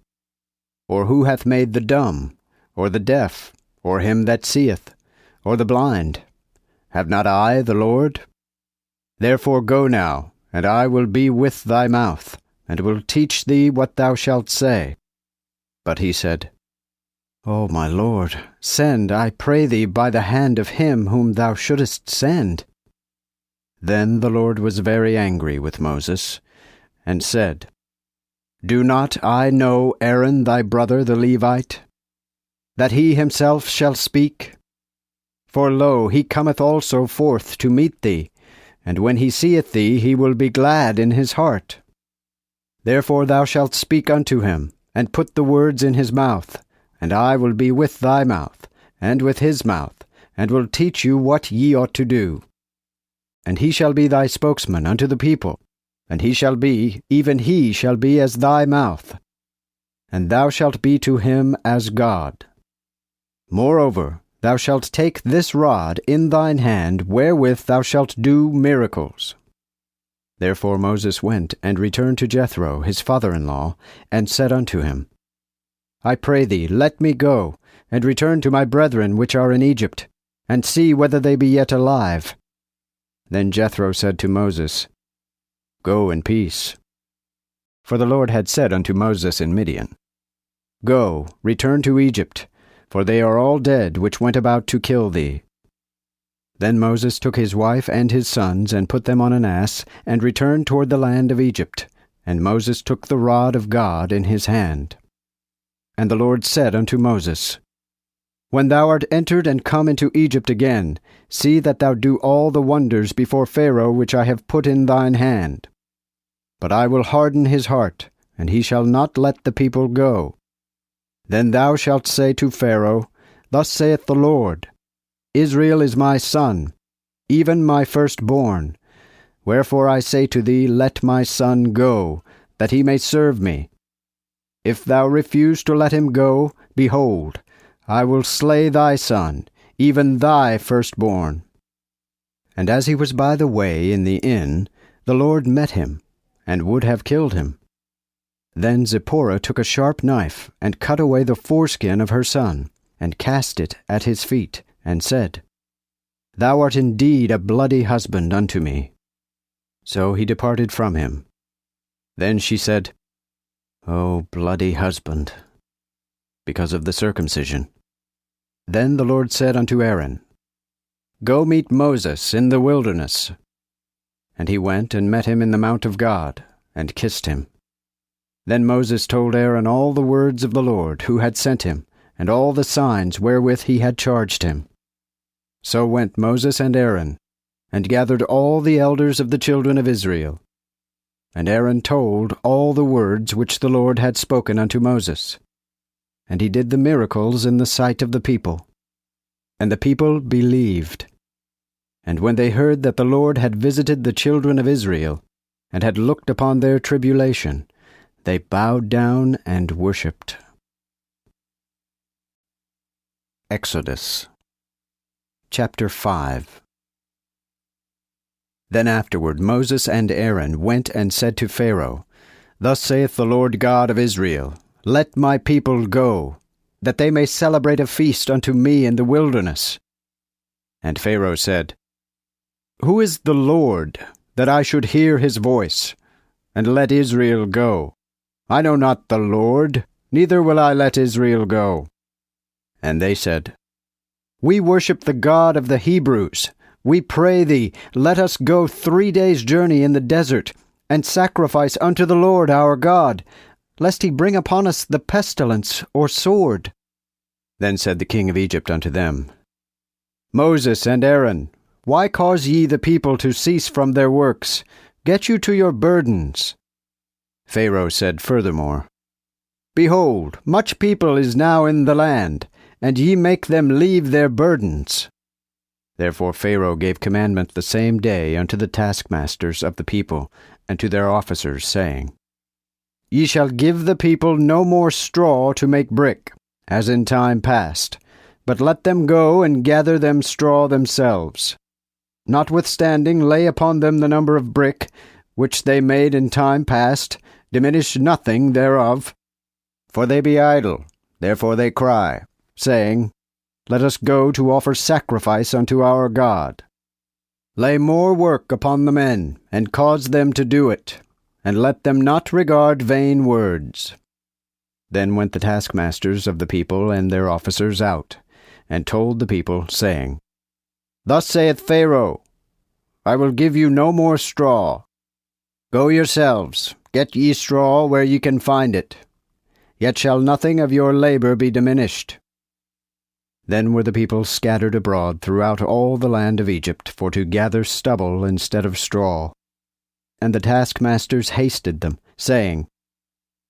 Speaker 1: Or who hath made the dumb, or the deaf, or him that seeth, or the blind? Have not I the Lord? Therefore go now, and I will be with thy mouth, and will teach thee what thou shalt say. But he said, O my Lord, send, I pray thee, by the hand of him whom thou shouldest send. Then the Lord was very angry with Moses, and said, Do not I know Aaron thy brother the Levite, that he himself shall speak? For lo, he cometh also forth to meet thee, and when he seeth thee, he will be glad in his heart. Therefore thou shalt speak unto him, and put the words in his mouth, and I will be with thy mouth, and with his mouth, and will teach you what ye ought to do. And he shall be thy spokesman unto the people, and he shall be, even he shall be as thy mouth, and thou shalt be to him as God. Moreover, thou shalt take this rod in thine hand, wherewith thou shalt do miracles. Therefore Moses went and returned to Jethro his father-in-law, and said unto him, I pray thee, let me go, and return to my brethren which are in Egypt, and see whether they be yet alive. Then Jethro said to Moses, Go in peace. For the Lord had said unto Moses in Midian, Go, return to Egypt, for they are all dead which went about to kill thee. Then Moses took his wife and his sons, and put them on an ass, and returned toward the land of Egypt. And Moses took the rod of God in his hand. And the Lord said unto Moses, When thou art entered and come into Egypt again, see that thou do all the wonders before Pharaoh which I have put in thine hand. But I will harden his heart, and he shall not let the people go. Then thou shalt say to Pharaoh, Thus saith the Lord, Israel is my son, even my firstborn. Wherefore I say to thee, Let my son go, that he may serve me. If thou refuse to let him go, behold, I will slay thy son, even thy firstborn. And as he was by the way in the inn, the Lord met him, and would have killed him. Then Zipporah took a sharp knife, and cut away the foreskin of her son, and cast it at his feet, and said, Thou art indeed a bloody husband unto me. So he departed from him. Then she said, O bloody husband, because of the circumcision. Then the Lord said unto Aaron, Go meet Moses in the wilderness. And he went and met him in the mount of God, and kissed him. Then Moses told Aaron all the words of the Lord, who had sent him, and all the signs wherewith he had charged him. So went Moses and Aaron, and gathered all the elders of the children of Israel. And Aaron told all the words which the Lord had spoken unto Moses. And he did the miracles in the sight of the people. And the people believed. And when they heard that the Lord had visited the children of Israel, and had looked upon their tribulation, they bowed down and worshipped. Exodus chapter 5. Then afterward Moses and Aaron went and said to Pharaoh, Thus saith the Lord God of Israel, Let my people go, that they may celebrate a feast unto me in the wilderness. And Pharaoh said, Who is the Lord, that I should hear his voice, and let Israel go? I know not the Lord, neither will I let Israel go. And they said, We worship the God of the Hebrews. We pray thee, let us go 3 days' journey in the desert, and sacrifice unto the Lord our God, lest he bring upon us the pestilence or sword. Then said the king of Egypt unto them, Moses and Aaron, why cause ye the people to cease from their works? Get you to your burdens. Pharaoh said furthermore, Behold, much people is now in the land, and ye make them leave their burdens. Therefore Pharaoh gave commandment the same day unto the taskmasters of the people, and to their officers, saying, Ye shall give the people no more straw to make brick, as in time past, but let them go and gather them straw themselves. Notwithstanding, lay upon them the number of brick, which they made in time past, diminish nothing thereof. For they be idle, therefore they cry, saying, Let us go to offer sacrifice unto our God. Lay more work upon the men, and cause them to do it, and let them not regard vain words. Then went the taskmasters of the people and their officers out, and told the people, saying, Thus saith Pharaoh, I will give you no more straw. Go yourselves, get ye straw where ye can find it. Yet shall nothing of your labor be diminished. Then were the people scattered abroad throughout all the land of Egypt, for to gather stubble instead of straw. And the taskmasters hasted them, saying,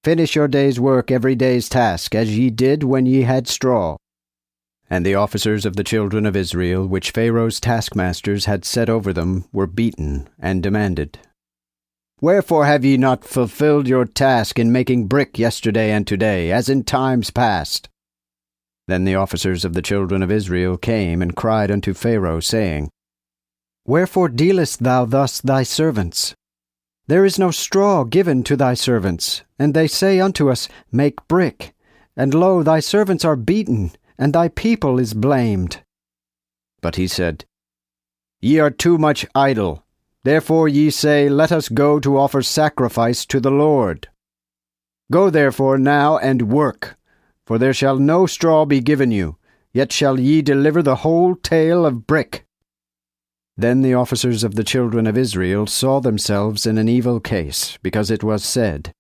Speaker 1: Finish your day's work every day's task, as ye did when ye had straw. And the officers of the children of Israel, which Pharaoh's taskmasters had set over them, were beaten, and demanded, Wherefore have ye not fulfilled your task in making brick yesterday and today, as in times past? Then the officers of the children of Israel came and cried unto Pharaoh, saying, Wherefore dealest thou thus thy servants? There is no straw given to thy servants, and they say unto us, Make brick. And lo, thy servants are beaten, and thy people is blamed. But he said, Ye are too much idle. Therefore ye say, Let us go to offer sacrifice to the Lord. Go therefore now and work, for there shall no straw be given you, yet shall ye deliver the whole tale of brick. Then the officers of the children of Israel saw themselves in an evil case, because it was said,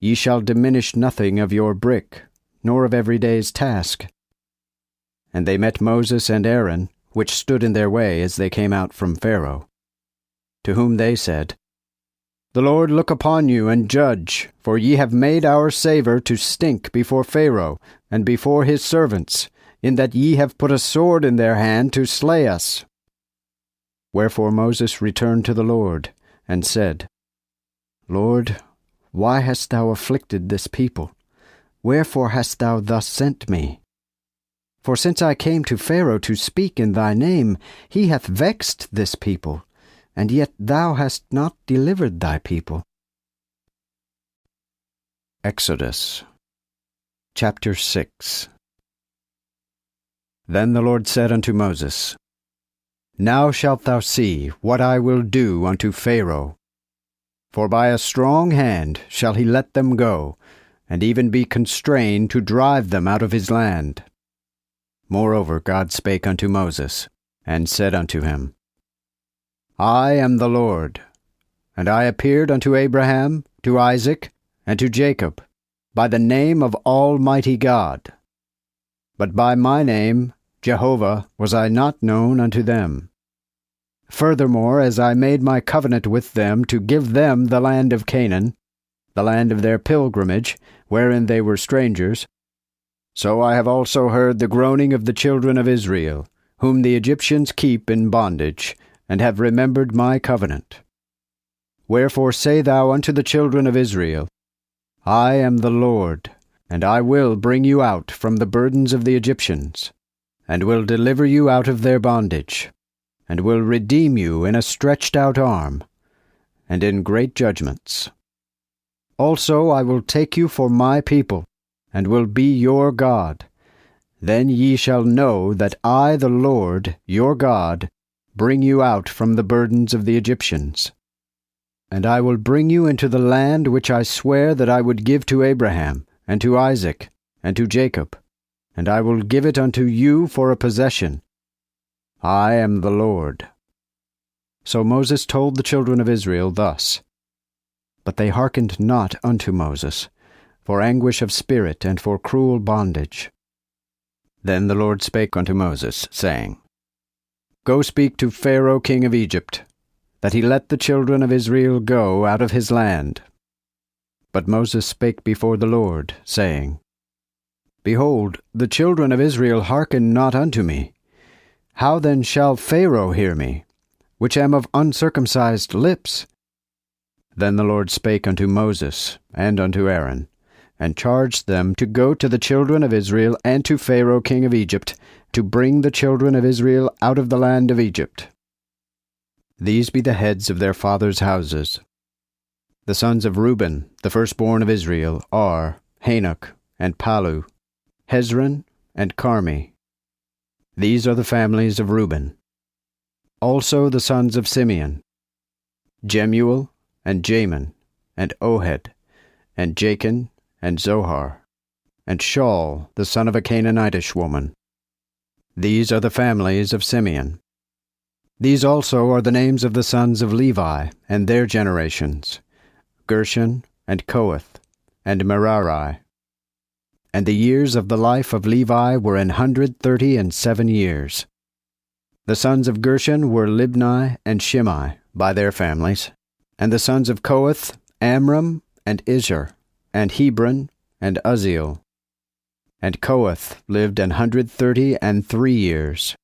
Speaker 1: Ye shall diminish nothing of your brick, nor of every day's task. And they met Moses and Aaron, which stood in their way as they came out from Pharaoh. To whom they said, The Lord look upon you and judge, for ye have made our savour to stink before Pharaoh and before his servants, in that ye have put a sword in their hand to slay us. Wherefore Moses returned to the Lord, and said, Lord, why hast thou afflicted this people? Wherefore hast thou thus sent me? For since I came to Pharaoh to speak in thy name, he hath vexed this people, and yet thou hast not delivered thy people. Exodus chapter 6. Then the Lord said unto Moses, Now shalt thou see what I will do unto Pharaoh. For by a strong hand shall he let them go, and even be constrained to drive them out of his land. Moreover God spake unto Moses, and said unto him, I am the Lord, and I appeared unto Abraham, to Isaac, and to Jacob, by the name of Almighty God. But by my name, Jehovah, was I not known unto them. Furthermore, as I made my covenant with them to give them the land of Canaan, the land of their pilgrimage, wherein they were strangers, so I have also heard the groaning of the children of Israel, whom the Egyptians keep in bondage, and have remembered my covenant. Wherefore say thou unto the children of Israel, I am the Lord, and I will bring you out from the burdens of the Egyptians, and will deliver you out of their bondage, and will redeem you in a stretched out arm, and in great judgments. Also I will take you for my people, and will be your God. Then ye shall know that I, the Lord, your God, bring you out from the burdens of the Egyptians. And I will bring you into the land which I sware that I would give to Abraham, and to Isaac, and to Jacob, and I will give it unto you for a possession. I am the Lord. So Moses told the children of Israel thus. But they hearkened not unto Moses, for anguish of spirit and for cruel bondage. Then the Lord spake unto Moses, saying, Go speak to Pharaoh king of Egypt, that he let the children of Israel go out of his land. But Moses spake before the Lord, saying, Behold, the children of Israel hearken not unto me. How then shall Pharaoh hear me, which am of uncircumcised lips? Then the Lord spake unto Moses and unto Aaron, and charged them to go to the children of Israel and to Pharaoh king of Egypt, to bring the children of Israel out of the land of Egypt. These be the heads of their fathers' houses. The sons of Reuben, the firstborn of Israel, are Hanok and Palu, Hezron and Carmi. These are the families of Reuben. Also the sons of Simeon, Jemuel and Jamin, and Ohad, and Jachin, and Zohar, and Shaul, the son of a Canaanitish woman. These are the families of Simeon. These also are the names of the sons of Levi, and their generations, Gershon, and Kohath, and Merari. And the years of the life of Levi were 137 years. The sons of Gershon were Libni and Shimei, by their families. And the sons of Kohath, Amram, and Izhar, and Hebron, and Uzziel. And Kohath lived 133 years.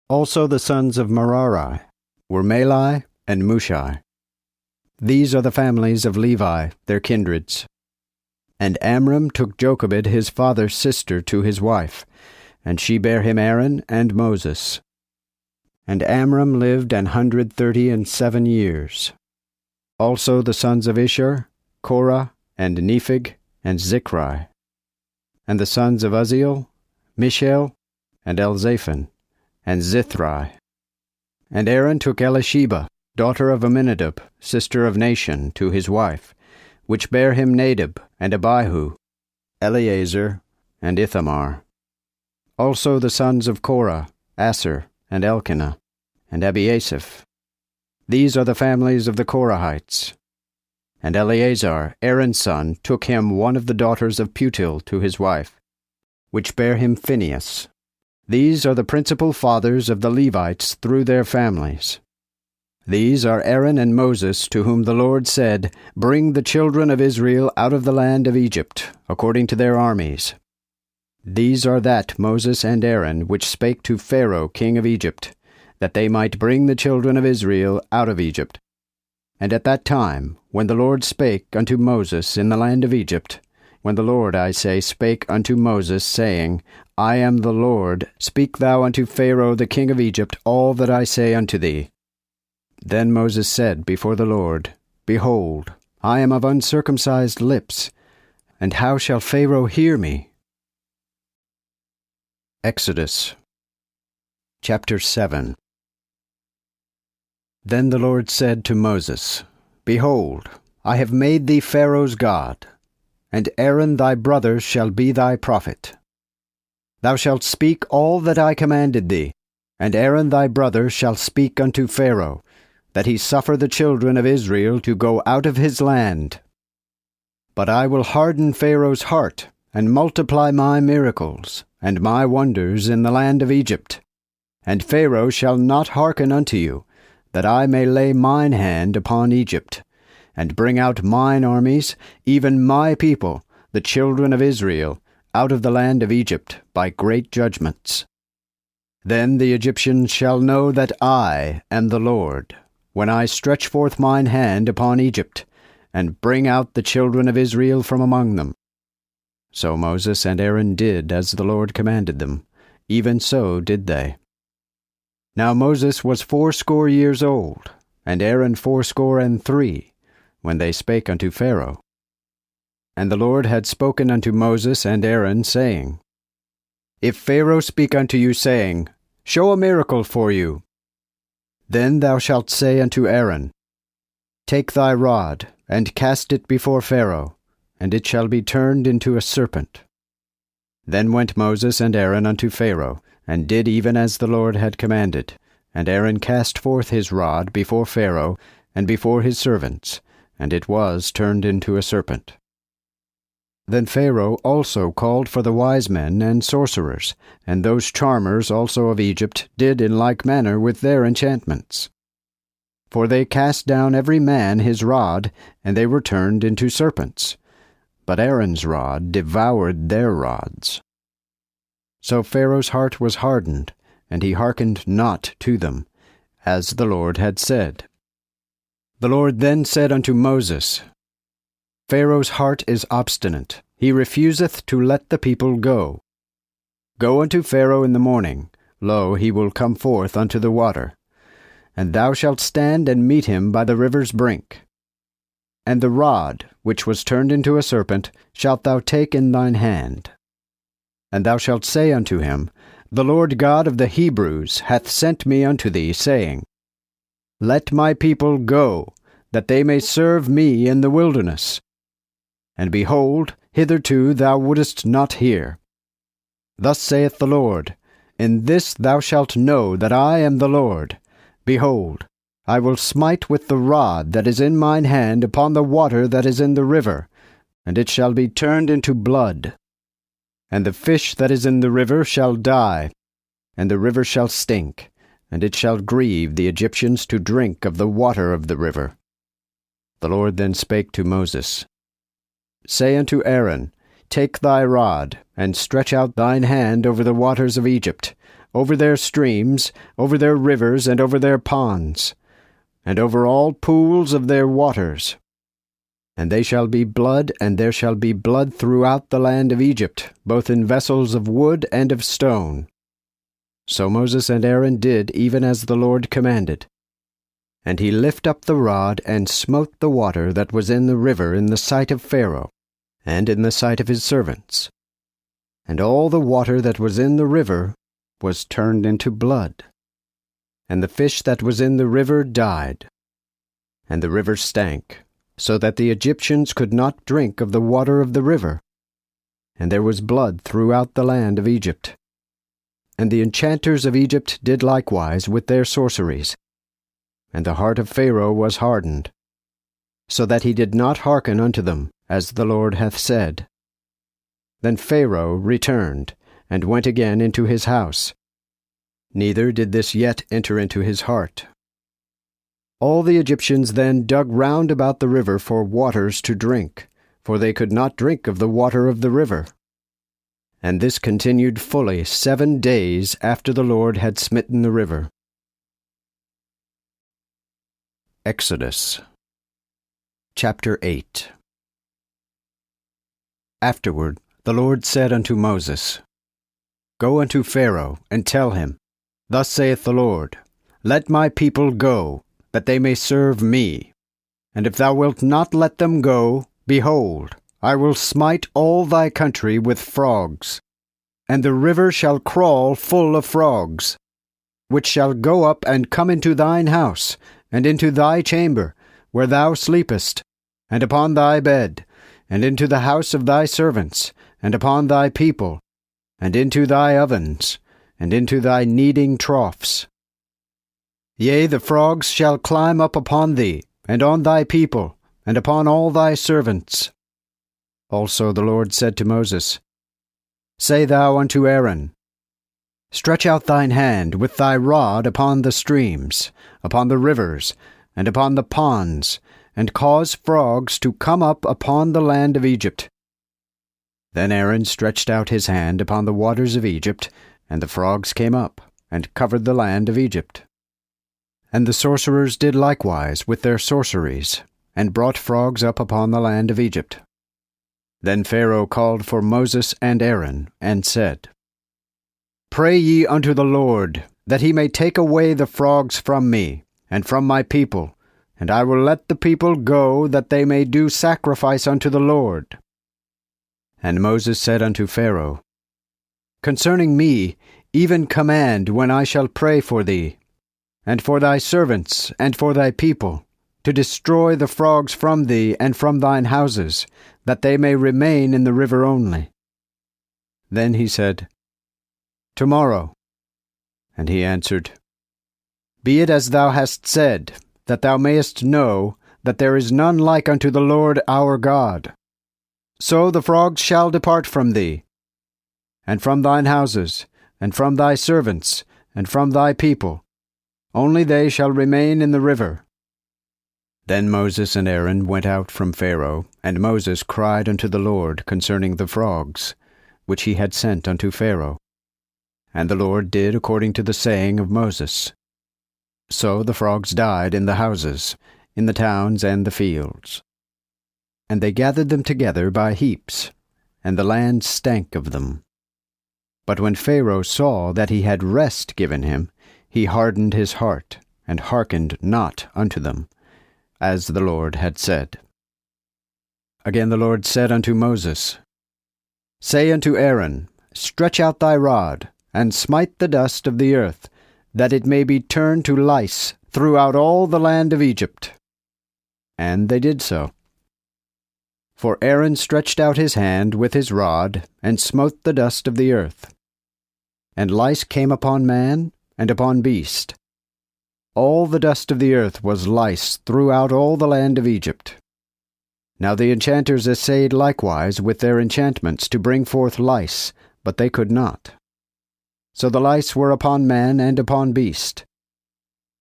Speaker 1: Also the sons of Merari were Mahli and Mushi. These are the families of Levi, their kindreds. And Amram took Jochebed his father's sister to his wife, and she bare him Aaron and Moses. And Amram lived 137 years. Also the sons of Ishar, Korah, and Nepheg, and Zichri. And the sons of Uzziel, Mishael, and Elzaphan, and Zithri. And Aaron took Elisheba, daughter of Amminadab, sister of Nashon, to his wife, which bare him Nadab, and Abihu, Eleazar, and Ithamar. Also the sons of Korah, Asher, and Elkanah, and Abiasaph. These are the families of the Korahites. And Eleazar, Aaron's son, took him one of the daughters of Putil to his wife, which bare him Phinehas. These are the principal fathers of the Levites through their families. These are Aaron and Moses, to whom the Lord said, Bring the children of Israel out of the land of Egypt, according to their armies. These are that Moses and Aaron, which spake to Pharaoh king of Egypt, that they might bring the children of Israel out of Egypt. And at that time, when the Lord spake unto Moses in the land of Egypt, when the Lord, I say, spake unto Moses, saying, I am the Lord, speak thou unto Pharaoh the king of Egypt all that I say unto thee. Then Moses said before the Lord, Behold, I am of uncircumcised lips, and how shall Pharaoh hear me? Exodus chapter 7. Then the Lord said to Moses, Behold, I have made thee Pharaoh's God, and Aaron thy brother shall be thy prophet. Thou shalt speak all that I commanded thee, and Aaron thy brother shall speak unto Pharaoh, that he suffer the children of Israel to go out of his land. But I will harden Pharaoh's heart, and multiply my miracles, and my wonders in the land of Egypt. And Pharaoh shall not hearken unto you, that I may lay mine hand upon Egypt, and bring out mine armies, even my people, the children of Israel, out of the land of Egypt by great judgments. Then the Egyptians shall know that I am the Lord, when I stretch forth mine hand upon Egypt, and bring out the children of Israel from among them. So Moses and Aaron did as the Lord commanded them, even so did they. Now Moses was 80 years old, and Aaron 83, when they spake unto Pharaoh. And the Lord had spoken unto Moses and Aaron, saying, If Pharaoh speak unto you, saying, Show a miracle for you, then thou shalt say unto Aaron, Take thy rod, and cast it before Pharaoh, and it shall be turned into a serpent. Then went Moses and Aaron unto Pharaoh, and did even as the Lord had commanded. And Aaron cast forth his rod before Pharaoh, and before his servants, and it was turned into a serpent. Then Pharaoh also called for the wise men and sorcerers, and those charmers also of Egypt did in like manner with their enchantments. For they cast down every man his rod, and they were turned into serpents. But Aaron's rod devoured their rods. So Pharaoh's heart was hardened, and he hearkened not to them, as the Lord had said. The Lord then said unto Moses, Pharaoh's heart is obstinate, he refuseth to let the people go. Go unto Pharaoh in the morning, lo, he will come forth unto the water. And thou shalt stand and meet him by the river's brink. And the rod, which was turned into a serpent, shalt thou take in thine hand. And thou shalt say unto him, The Lord God of the Hebrews hath sent me unto thee, saying, Let my people go, that they may serve me in the wilderness. And behold, hitherto thou wouldest not hear. Thus saith the Lord, In this thou shalt know that I am the Lord. Behold, I will smite with the rod that is in mine hand upon the water that is in the river, and it shall be turned into blood. And the fish that is in the river shall die, and the river shall stink, and it shall grieve the Egyptians to drink of the water of the river. The Lord then spake to Moses, Say unto Aaron, Take thy rod, and stretch out thine hand over the waters of Egypt, over their streams, over their rivers, and over their ponds, and over all pools of their waters. And they shall be blood, and there shall be blood throughout the land of Egypt, both in vessels of wood and of stone. So Moses and Aaron did even as the Lord commanded. And he lifted up the rod, and smote the water that was in the river in the sight of Pharaoh, and in the sight of his servants. And all the water that was in the river was turned into blood. And the fish that was in the river died. And the river stank, so that the Egyptians could not drink of the water of the river. And there was blood throughout the land of Egypt. And the enchanters of Egypt did likewise with their sorceries. And the heart of Pharaoh was hardened, so that he did not hearken unto them, as the Lord hath said. Then Pharaoh returned, and went again into his house. Neither did this yet enter into his heart. All the Egyptians then dug round about the river for waters to drink, for they could not drink of the water of the river. And this continued fully 7 days after the Lord had smitten the river. Exodus chapter 8. Afterward the Lord said unto Moses, Go unto Pharaoh, and tell him, Thus saith the Lord, Let my people go, that they may serve me. And if thou wilt not let them go, behold, I will smite all thy country with frogs, and the river shall crawl full of frogs, which shall go up and come into thine house, and into thy chamber, where thou sleepest, and upon thy bed, and into the house of thy servants, and upon thy people, and into thy ovens, and into thy kneading troughs. Yea, the frogs shall climb up upon thee, and on thy people, and upon all thy servants. Also the Lord said to Moses, Say thou unto Aaron, Stretch out thine hand with thy rod upon the streams, upon the rivers, and upon the ponds, and cause frogs to come up upon the land of Egypt. Then Aaron stretched out his hand upon the waters of Egypt, and the frogs came up, and covered the land of Egypt. And the sorcerers did likewise with their sorceries, and brought frogs up upon the land of Egypt. Then Pharaoh called for Moses and Aaron, and said, Pray ye unto the Lord, that he may take away the frogs from me, and from my people, and I will let the people go, that they may do sacrifice unto the Lord. And Moses said unto Pharaoh, Concerning me, even command when I shall pray for thee, and for thy servants, and for thy people, to destroy the frogs from thee and from thine houses, that they may remain in the river only. Then he said, Tomorrow. And he answered, Be it as thou hast said, that thou mayest know that there is none like unto the Lord our God. So the frogs shall depart from thee, and from thine houses, and from thy servants, and from thy people. Only they shall remain in the river. Then Moses and Aaron went out from Pharaoh, and Moses cried unto the Lord concerning the frogs, which he had sent unto Pharaoh. And the Lord did according to the saying of Moses. So the frogs died in the houses, in the towns and the fields. And they gathered them together by heaps, and the land stank of them. But when Pharaoh saw that he had rest given him, he hardened his heart, and hearkened not unto them, as the Lord had said. Again the Lord said unto Moses, Say unto Aaron, Stretch out thy rod, and smite the dust of the earth, that it may be turned to lice throughout all the land of Egypt. And they did so. For Aaron stretched out his hand with his rod, and smote the dust of the earth. And lice came upon man, and upon beast. All the dust of the earth was lice throughout all the land of Egypt. Now the enchanters essayed likewise with their enchantments to bring forth lice, but they could not. So the lice were upon man and upon beast.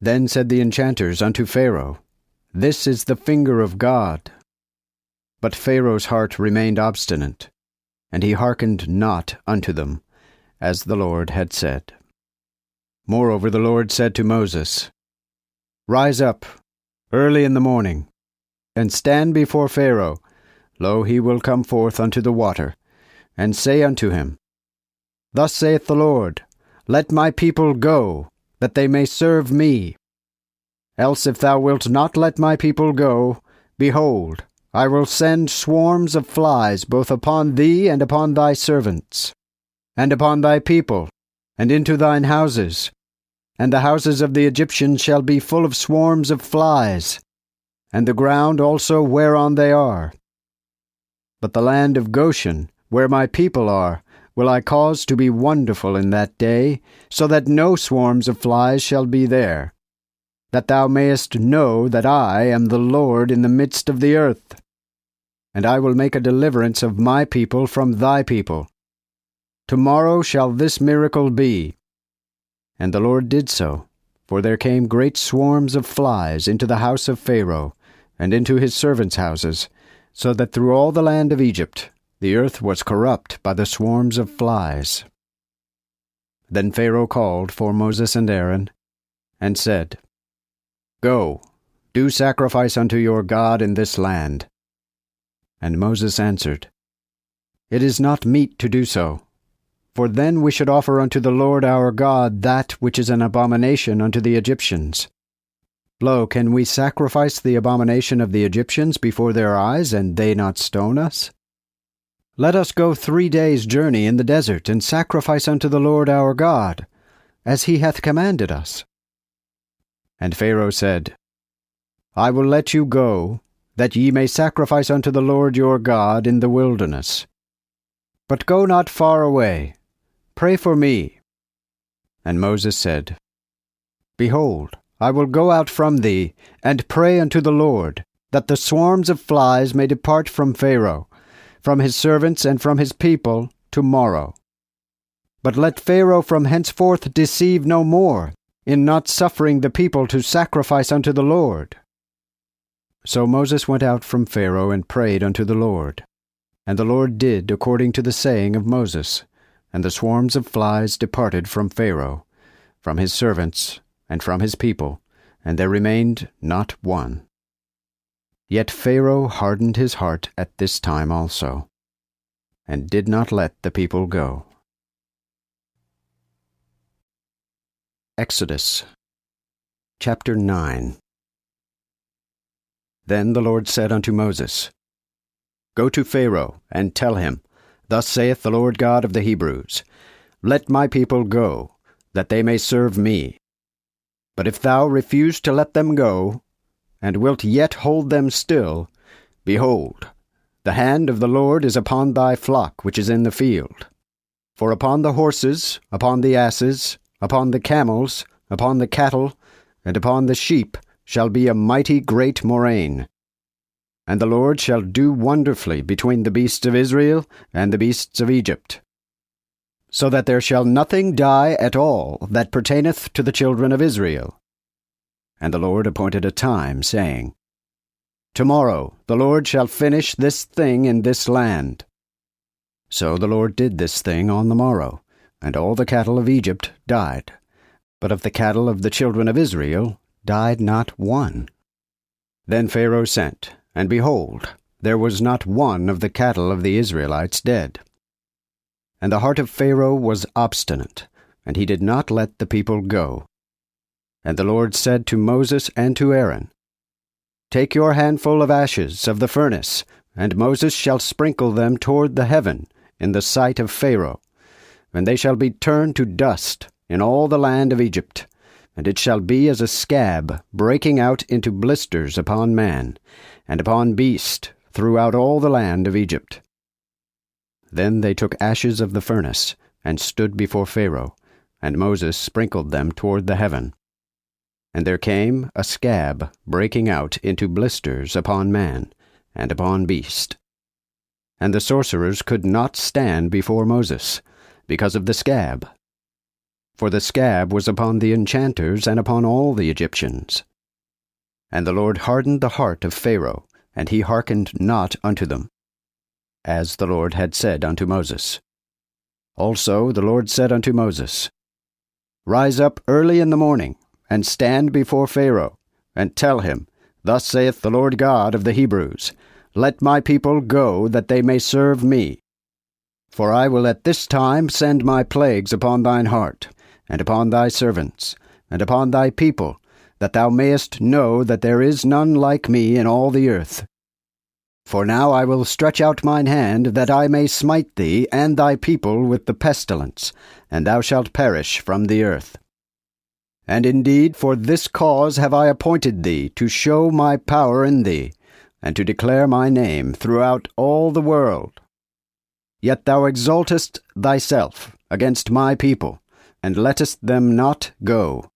Speaker 1: Then said the enchanters unto Pharaoh, This is the finger of God. But Pharaoh's heart remained obstinate, and he hearkened not unto them, as the Lord had said. Moreover the Lord said to Moses, Rise up early in the morning, and stand before Pharaoh. Lo, he will come forth unto the water, and say unto him, Thus saith the Lord, Let my people go, that they may serve me. Else if thou wilt not let my people go, behold, I will send swarms of flies both upon thee and upon thy servants, and upon thy people, and into thine houses, and the houses of the Egyptians shall be full of swarms of flies. and the ground also whereon they are. But the land of Goshen, where my people are, will I cause to be wonderful in that day, so that no swarms of flies shall be there, that thou mayest know that I am the Lord in the midst of the earth. And I will make a deliverance of my people from thy people. Tomorrow shall this miracle be. And the Lord did so, for there came great swarms of flies into the house of Pharaoh, and into his servants' houses, so that through all the land of Egypt the earth was corrupt by the swarms of flies. Then Pharaoh called for Moses and Aaron, and said, Go, do sacrifice unto your God in this land. And Moses answered, It is not meet to do so, for then we should offer unto the Lord our God that which is an abomination unto the Egyptians. Lo, can we sacrifice the abomination of the Egyptians before their eyes, and they not stone us? Let us go 3 days' journey in the desert, and sacrifice unto the Lord our God, as he hath commanded us. And Pharaoh said, I will let you go, that ye may sacrifice unto the Lord your God in the wilderness. But go not far away, pray for me. And Moses said, Behold, I will go out from thee, and pray unto the Lord, that the swarms of flies may depart from Pharaoh, from his servants and from his people, tomorrow. But let Pharaoh from henceforth deceive no more, in not suffering the people to sacrifice unto the Lord. So Moses went out from Pharaoh and prayed unto the Lord. And the Lord did according to the saying of Moses, and the swarms of flies departed from Pharaoh, from his servants, and from his people, and there remained not one. Yet Pharaoh hardened his heart at this time also, and did not let the people go. Exodus chapter 9. Then the Lord said unto Moses, Go to Pharaoh, and tell him, Thus saith the Lord God of the Hebrews, Let my people go, that they may serve me. But if thou refuse to let them go, and wilt yet hold them still, behold, the hand of the Lord is upon thy flock which is in the field. For upon the horses, upon the asses, upon the camels, upon the cattle, and upon the sheep shall be a mighty great moraine. And the Lord shall do wonderfully between the beasts of Israel and the beasts of Egypt, so that there shall nothing die at all that pertaineth to the children of Israel. And the Lord appointed a time, saying, Tomorrow the Lord shall finish this thing in this land. So the Lord did this thing on the morrow, and all the cattle of Egypt died. But of the cattle of the children of Israel died not one. Then Pharaoh sent, and behold, there was not one of the cattle of the Israelites dead. And the heart of Pharaoh was obstinate, and he did not let the people go. And the Lord said to Moses and to Aaron, Take your handful of ashes of the furnace, and Moses shall sprinkle them toward the heaven in the sight of Pharaoh, and they shall be turned to dust in all the land of Egypt, and it shall be as a scab breaking out into blisters upon man, and upon beast throughout all the land of Egypt. Then they took ashes of the furnace, and stood before Pharaoh, and Moses sprinkled them toward the heaven. And there came a scab breaking out into blisters upon man, and upon beast. And the sorcerers could not stand before Moses, because of the scab. For the scab was upon the enchanters and upon all the Egyptians. And the Lord hardened the heart of Pharaoh, and he hearkened not unto them, as the Lord had said unto Moses. Also the Lord said unto Moses, Rise up early in the morning, and stand before Pharaoh, and tell him, Thus saith the Lord God of the Hebrews, Let my people go, that they may serve me. For I will at this time send my plagues upon thine heart, and upon thy servants, and upon thy people, that thou mayest know that there is none like me in all the earth. For now I will stretch out mine hand, that I may smite thee and thy people with the pestilence, and thou shalt perish from the earth. And indeed for this cause have I appointed thee, to show my power in thee, and to declare my name throughout all the world. Yet thou exaltest thyself against my people, and lettest them not go.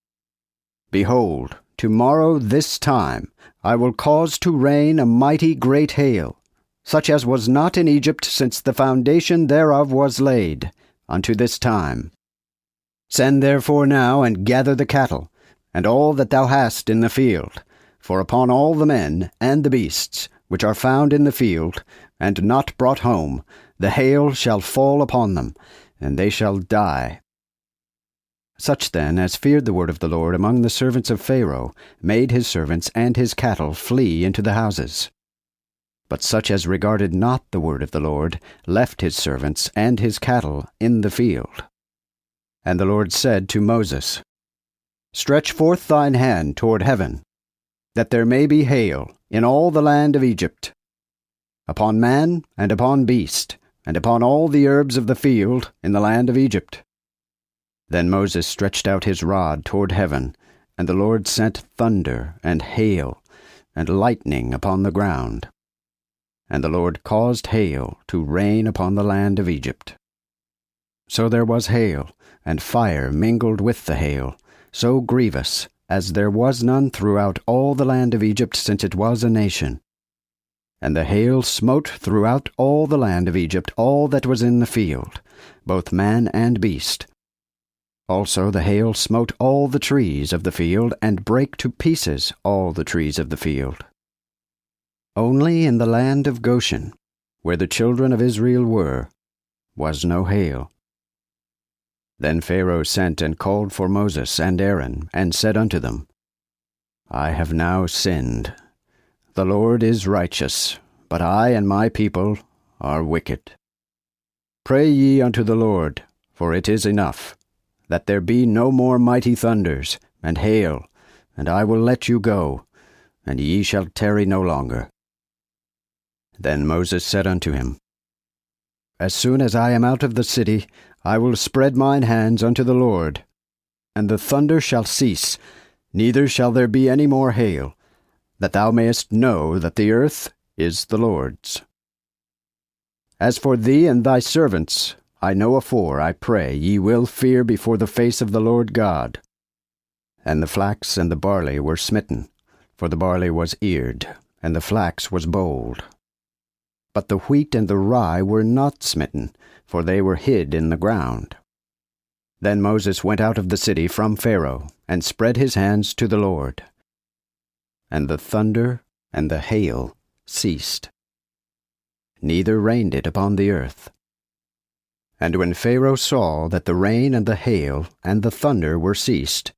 Speaker 1: Behold, tomorrow this time I will cause to rain a mighty great hail, such as was not in Egypt since the foundation thereof was laid, unto this time. Send therefore now and gather the cattle, and all that thou hast in the field, for upon all the men and the beasts, which are found in the field, and not brought home, the hail shall fall upon them, and they shall die. Such then as feared the word of the Lord among the servants of Pharaoh made his servants and his cattle flee into the houses. But such as regarded not the word of the Lord left his servants and his cattle in the field. And the Lord said to Moses, Stretch forth thine hand toward heaven, that there may be hail in all the land of Egypt, upon man and upon beast, and upon all the herbs of the field in the land of Egypt. Then Moses stretched out his rod toward heaven, and the Lord sent thunder and hail and lightning upon the ground. And the Lord caused hail to rain upon the land of Egypt. So there was hail, and fire mingled with the hail, so grievous as there was none throughout all the land of Egypt since it was a nation. And the hail smote throughout all the land of Egypt all that was in the field, both man and beast. Also the hail smote all the trees of the field, and brake to pieces all the trees of the field. Only in the land of Goshen, where the children of Israel were, was no hail. Then Pharaoh sent and called for Moses and Aaron, and said unto them, I have now sinned. The Lord is righteous, but I and my people are wicked. Pray ye unto the Lord, for it is enough, that there be no more mighty thunders and hail, and I will let you go, and ye shall tarry no longer. Then Moses said unto him, As soon as I am out of the city, I will spread mine hands unto the Lord, and the thunder shall cease, neither shall there be any more hail, that thou mayest know that the earth is the Lord's. As for thee and thy servants, I know afore, I pray, ye will fear before the face of the Lord God. And the flax and the barley were smitten, for the barley was eared, and the flax was bold. But the wheat and the rye were not smitten, for they were hid in the ground. Then Moses went out of the city from Pharaoh, and spread his hands to the Lord. And the thunder and the hail ceased. Neither rained it upon the earth. And when Pharaoh saw that the rain and the hail and the thunder were ceased,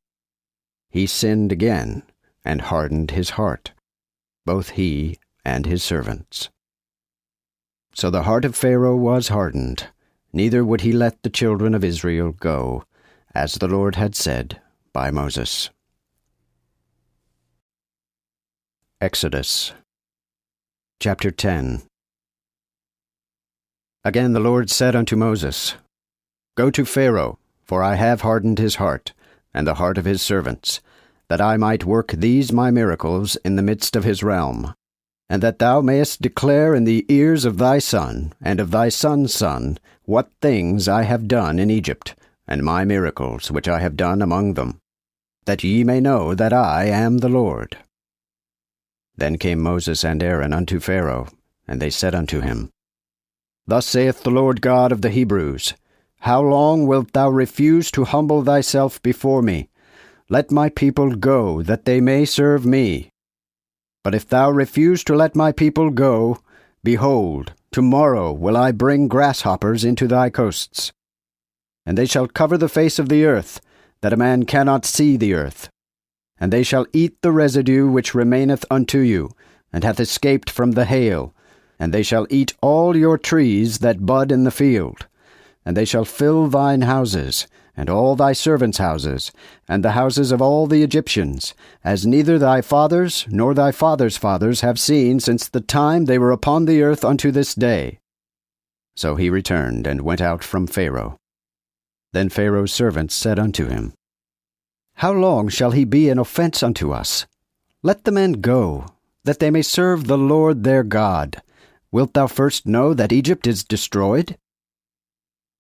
Speaker 1: he sinned again, and hardened his heart, both he and his servants. So the heart of Pharaoh was hardened, neither would he let the children of Israel go, as the Lord had said by Moses. Exodus chapter 10. Again the Lord said unto Moses, Go to Pharaoh, for I have hardened his heart, and the heart of his servants, that I might work these my miracles in the midst of his realm, and that thou mayest declare in the ears of thy son, and of thy son's son, what things I have done in Egypt, and my miracles which I have done among them, that ye may know that I am the Lord. Then came Moses and Aaron unto Pharaoh, and they said unto him, Thus saith the Lord God of the Hebrews, How long wilt thou refuse to humble thyself before me? Let my people go, that they may serve me. But if thou refuse to let my people go, behold, tomorrow will I bring grasshoppers into thy coasts. And they shall cover the face of the earth, that a man cannot see the earth. And they shall eat the residue which remaineth unto you, and hath escaped from the hail, and they shall eat all your trees that bud in the field. And they shall fill thine houses, and all thy servants' houses, and the houses of all the Egyptians, as neither thy fathers nor thy fathers' fathers have seen since the time they were upon the earth unto this day. So he returned and went out from Pharaoh. Then Pharaoh's servants said unto him, How long shall he be an offense unto us? Let the men go, that they may serve the Lord their God. Wilt thou first know that Egypt is destroyed?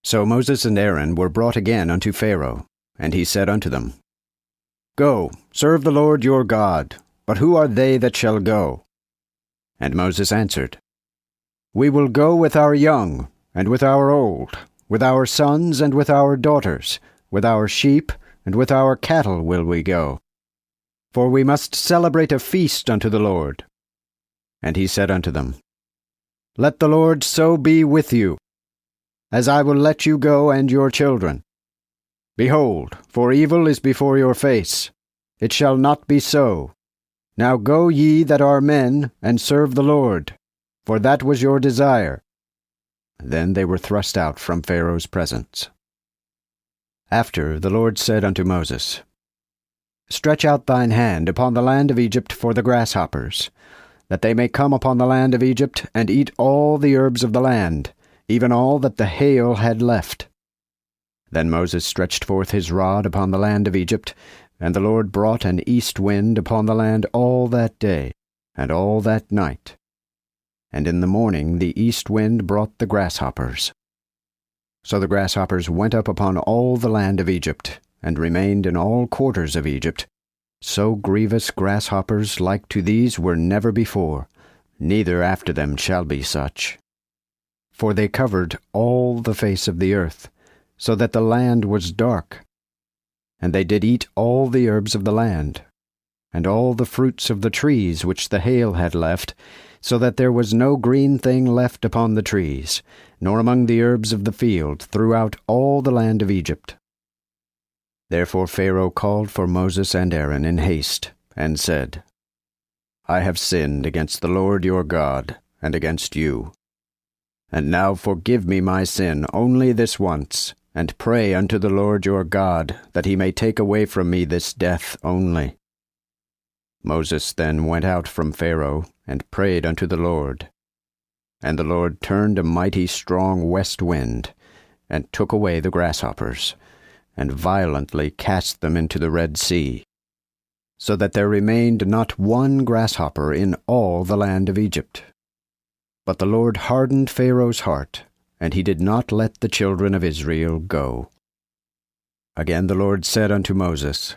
Speaker 1: So Moses and Aaron were brought again unto Pharaoh, and he said unto them, Go, serve the Lord your God, but who are they that shall go? And Moses answered, We will go with our young, and with our old, with our sons and with our daughters, with our sheep and with our cattle will we go. For we must celebrate a feast unto the Lord. And he said unto them, Let the Lord so be with you, as I will let you go and your children. Behold, for evil is before your face. It shall not be so. Now go ye that are men, and serve the Lord, for that was your desire. Then they were thrust out from Pharaoh's presence. After the Lord said unto Moses, Stretch out thine hand upon the land of Egypt for the grasshoppers, that they may come upon the land of Egypt, and eat all the herbs of the land, even all that the hail had left. Then Moses stretched forth his rod upon the land of Egypt, and the Lord brought an east wind upon the land all that day, and all that night. And in the morning the east wind brought the grasshoppers. So the grasshoppers went up upon all the land of Egypt, and remained in all quarters of Egypt. So grievous grasshoppers like to these were never before, neither after them shall be such. For they covered all the face of the earth, so that the land was dark. And they did eat all the herbs of the land, and all the fruits of the trees which the hail had left, so that there was no green thing left upon the trees, nor among the herbs of the field throughout all the land of Egypt. Therefore Pharaoh called for Moses and Aaron in haste, and said, I have sinned against the Lord your God, and against you. And now forgive me my sin only this once, and pray unto the Lord your God, that he may take away from me this death only. Moses then went out from Pharaoh, and prayed unto the Lord. And the Lord turned a mighty strong west wind, and took away the grasshoppers, and violently cast them into the Red Sea, so that there remained not one grasshopper in all the land of Egypt. But the Lord hardened Pharaoh's heart, and he did not let the children of Israel go. Again the Lord said unto Moses,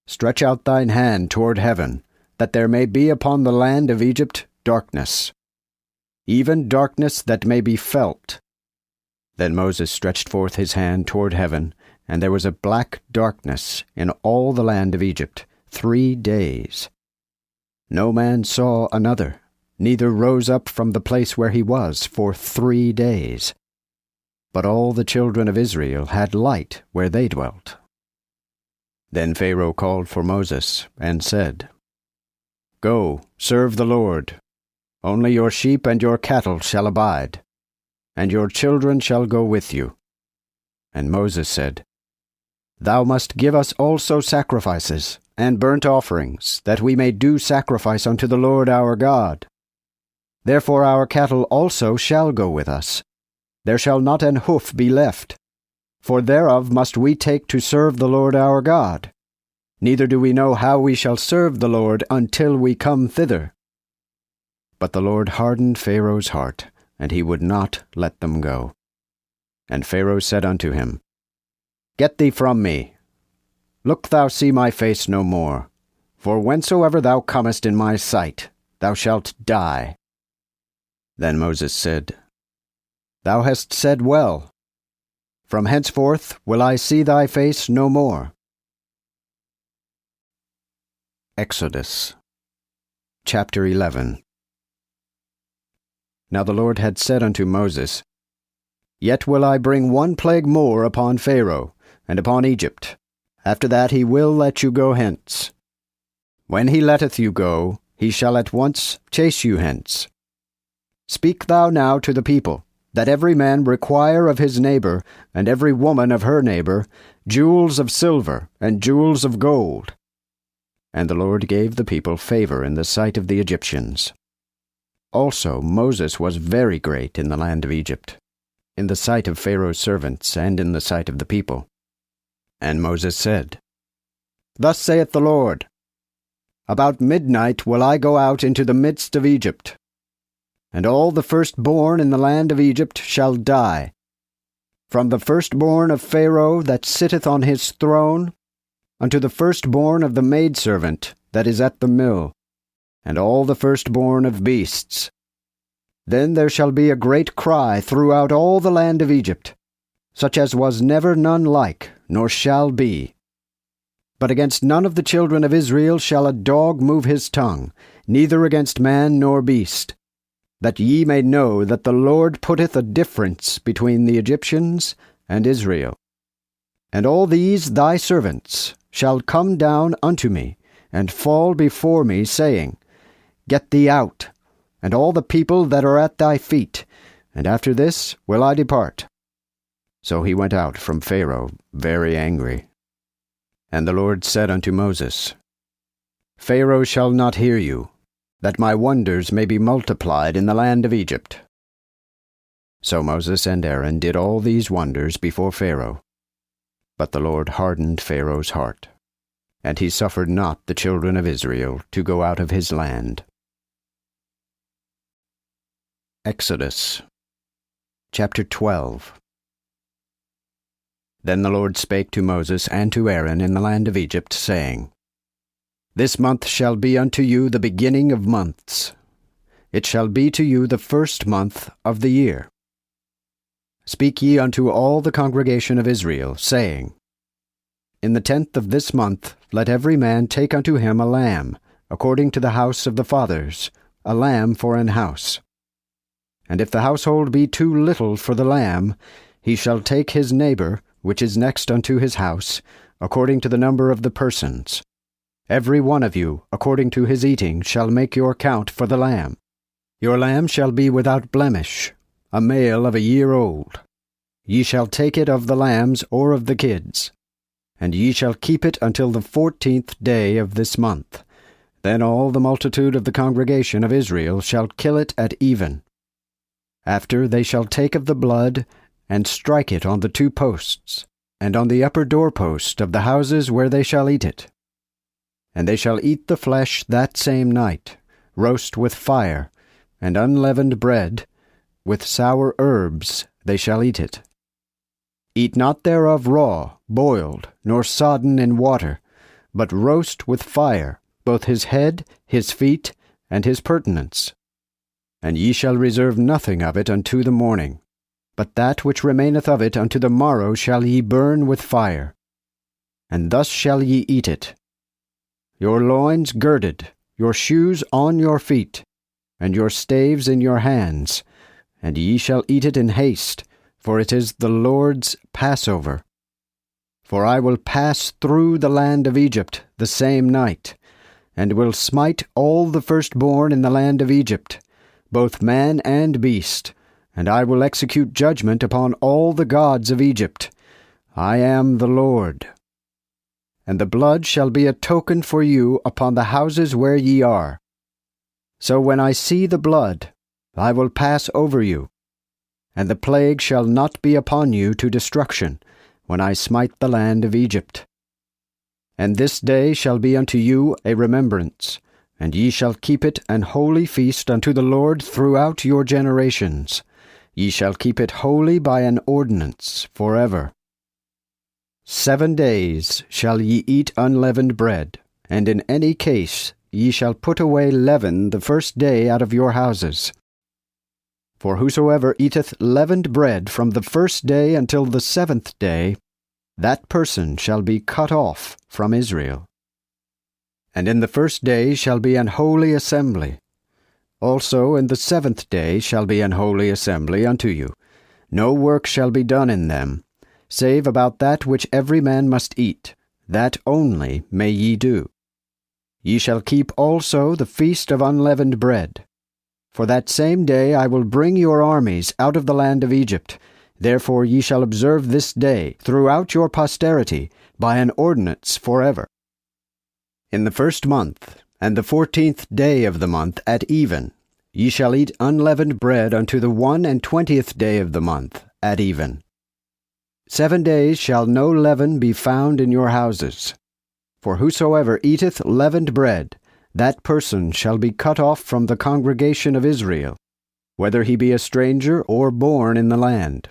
Speaker 1: Stretch out thine hand toward heaven, that there may be upon the land of Egypt darkness, even darkness that may be felt. Then Moses stretched forth his hand toward heaven, and there was a black darkness in all the land of Egypt 3 days. No man saw another, neither rose up from the place where he was for 3 days. But all the children of Israel had light where they dwelt. Then Pharaoh called for Moses, and said, Go, serve the Lord. Only your sheep and your cattle shall abide, and your children shall go with you. And Moses said, Thou must give us also sacrifices and burnt offerings, that we may do sacrifice unto the Lord our God. Therefore our cattle also shall go with us. There shall not an hoof be left, for thereof must we take to serve the Lord our God. Neither do we know how we shall serve the Lord until we come thither. But the Lord hardened Pharaoh's heart, and he would not let them go. And Pharaoh said unto him, Get thee from me. Look thou see my face no more, for whensoever thou comest in my sight, thou shalt die. Then Moses said, Thou hast said well. From henceforth will I see thy face no more. Exodus chapter 11. Now the Lord had said unto Moses, Yet will I bring one plague more upon Pharaoh, and upon Egypt. After that he will let you go hence. When he letteth you go, he shall at once chase you hence. Speak thou now to the people, that every man require of his neighbor, and every woman of her neighbor, jewels of silver and jewels of gold. And the Lord gave the people favor in the sight of the Egyptians. Also Moses was very great in the land of Egypt, in the sight of Pharaoh's servants, and in the sight of the people. And Moses said, Thus saith the Lord, About midnight will I go out into the midst of Egypt, and all the firstborn in the land of Egypt shall die, from the firstborn of Pharaoh that sitteth on his throne, unto the firstborn of the maidservant that is at the mill, and all the firstborn of beasts. Then there shall be a great cry throughout all the land of Egypt, such as was never none like, nor shall be. But against none of the children of Israel shall a dog move his tongue, neither against man nor beast, that ye may know that the Lord putteth a difference between the Egyptians and Israel. And all these thy servants shall come down unto me, and fall before me, saying, Get thee out, and all the people that are at thy feet, and after this will I depart. So he went out from Pharaoh very angry. And the Lord said unto Moses, Pharaoh shall not hear you, that my wonders may be multiplied in the land of Egypt. So Moses and Aaron did all these wonders before Pharaoh. But the Lord hardened Pharaoh's heart, and he suffered not the children of Israel to go out of his land. Exodus chapter 12. Then the Lord spake to Moses and to Aaron in the land of Egypt, saying, This month shall be unto you the beginning of months. It shall be to you the first month of the year. Speak ye unto all the congregation of Israel, saying, In the 10th of this month let every man take unto him a lamb, according to the house of the fathers, a lamb for an house. And if the household be too little for the lamb, he shall take his neighbor, which is next unto his house, according to the number of the persons. Every one of you, according to his eating, shall make your count for the lamb. Your lamb shall be without blemish, a male of a year old. Ye shall take it of the lambs or of the kids, and ye shall keep it until the 14th day of this month. Then all the multitude of the congregation of Israel shall kill it at even. After they shall take of the blood, and strike it on the 2 posts, and on the upper doorpost of the houses where they shall eat it. And they shall eat the flesh that same night, roast with fire, and unleavened bread, with sour herbs they shall eat it. Eat not thereof raw, boiled, nor sodden in water, but roast with fire, both his head, his feet, and his purtenance. And ye shall reserve nothing of it unto the morning, but that which remaineth of it unto the morrow shall ye burn with fire. And thus shall ye eat it. Your loins girded, your shoes on your feet, and your staves in your hands, and ye shall eat it in haste, for it is the Lord's Passover. For I will pass through the land of Egypt the same night, and will smite all the firstborn in the land of Egypt, both man and beast, and I will execute judgment upon all the gods of Egypt. I am the Lord. And the blood shall be a token for you upon the houses where ye are. So when I see the blood, I will pass over you, and the plague shall not be upon you to destruction, when I smite the land of Egypt. And this day shall be unto you a remembrance, and ye shall keep it an holy feast unto the Lord throughout your generations. Ye shall keep it holy by an ordinance forever. 7 days shall ye eat unleavened bread, and in any case ye shall put away leaven the first day out of your houses. For whosoever eateth leavened bread from the first day until the 7th day, that person shall be cut off from Israel. And in the first day shall be an holy assembly. Also in the 7th day shall be an holy assembly unto you. No work shall be done in them, save about that which every man must eat, that only may ye do. Ye shall keep also the feast of unleavened bread. For that same day I will bring your armies out of the land of Egypt. Therefore ye shall observe this day throughout your posterity by an ordinance forever. In the 1st month, and the 14th day of the month at even, ye shall eat unleavened bread unto the 21st day of the month at even. 7 days shall no leaven be found in your houses. For whosoever eateth leavened bread, that person shall be cut off from the congregation of Israel, whether he be a stranger or born in the land.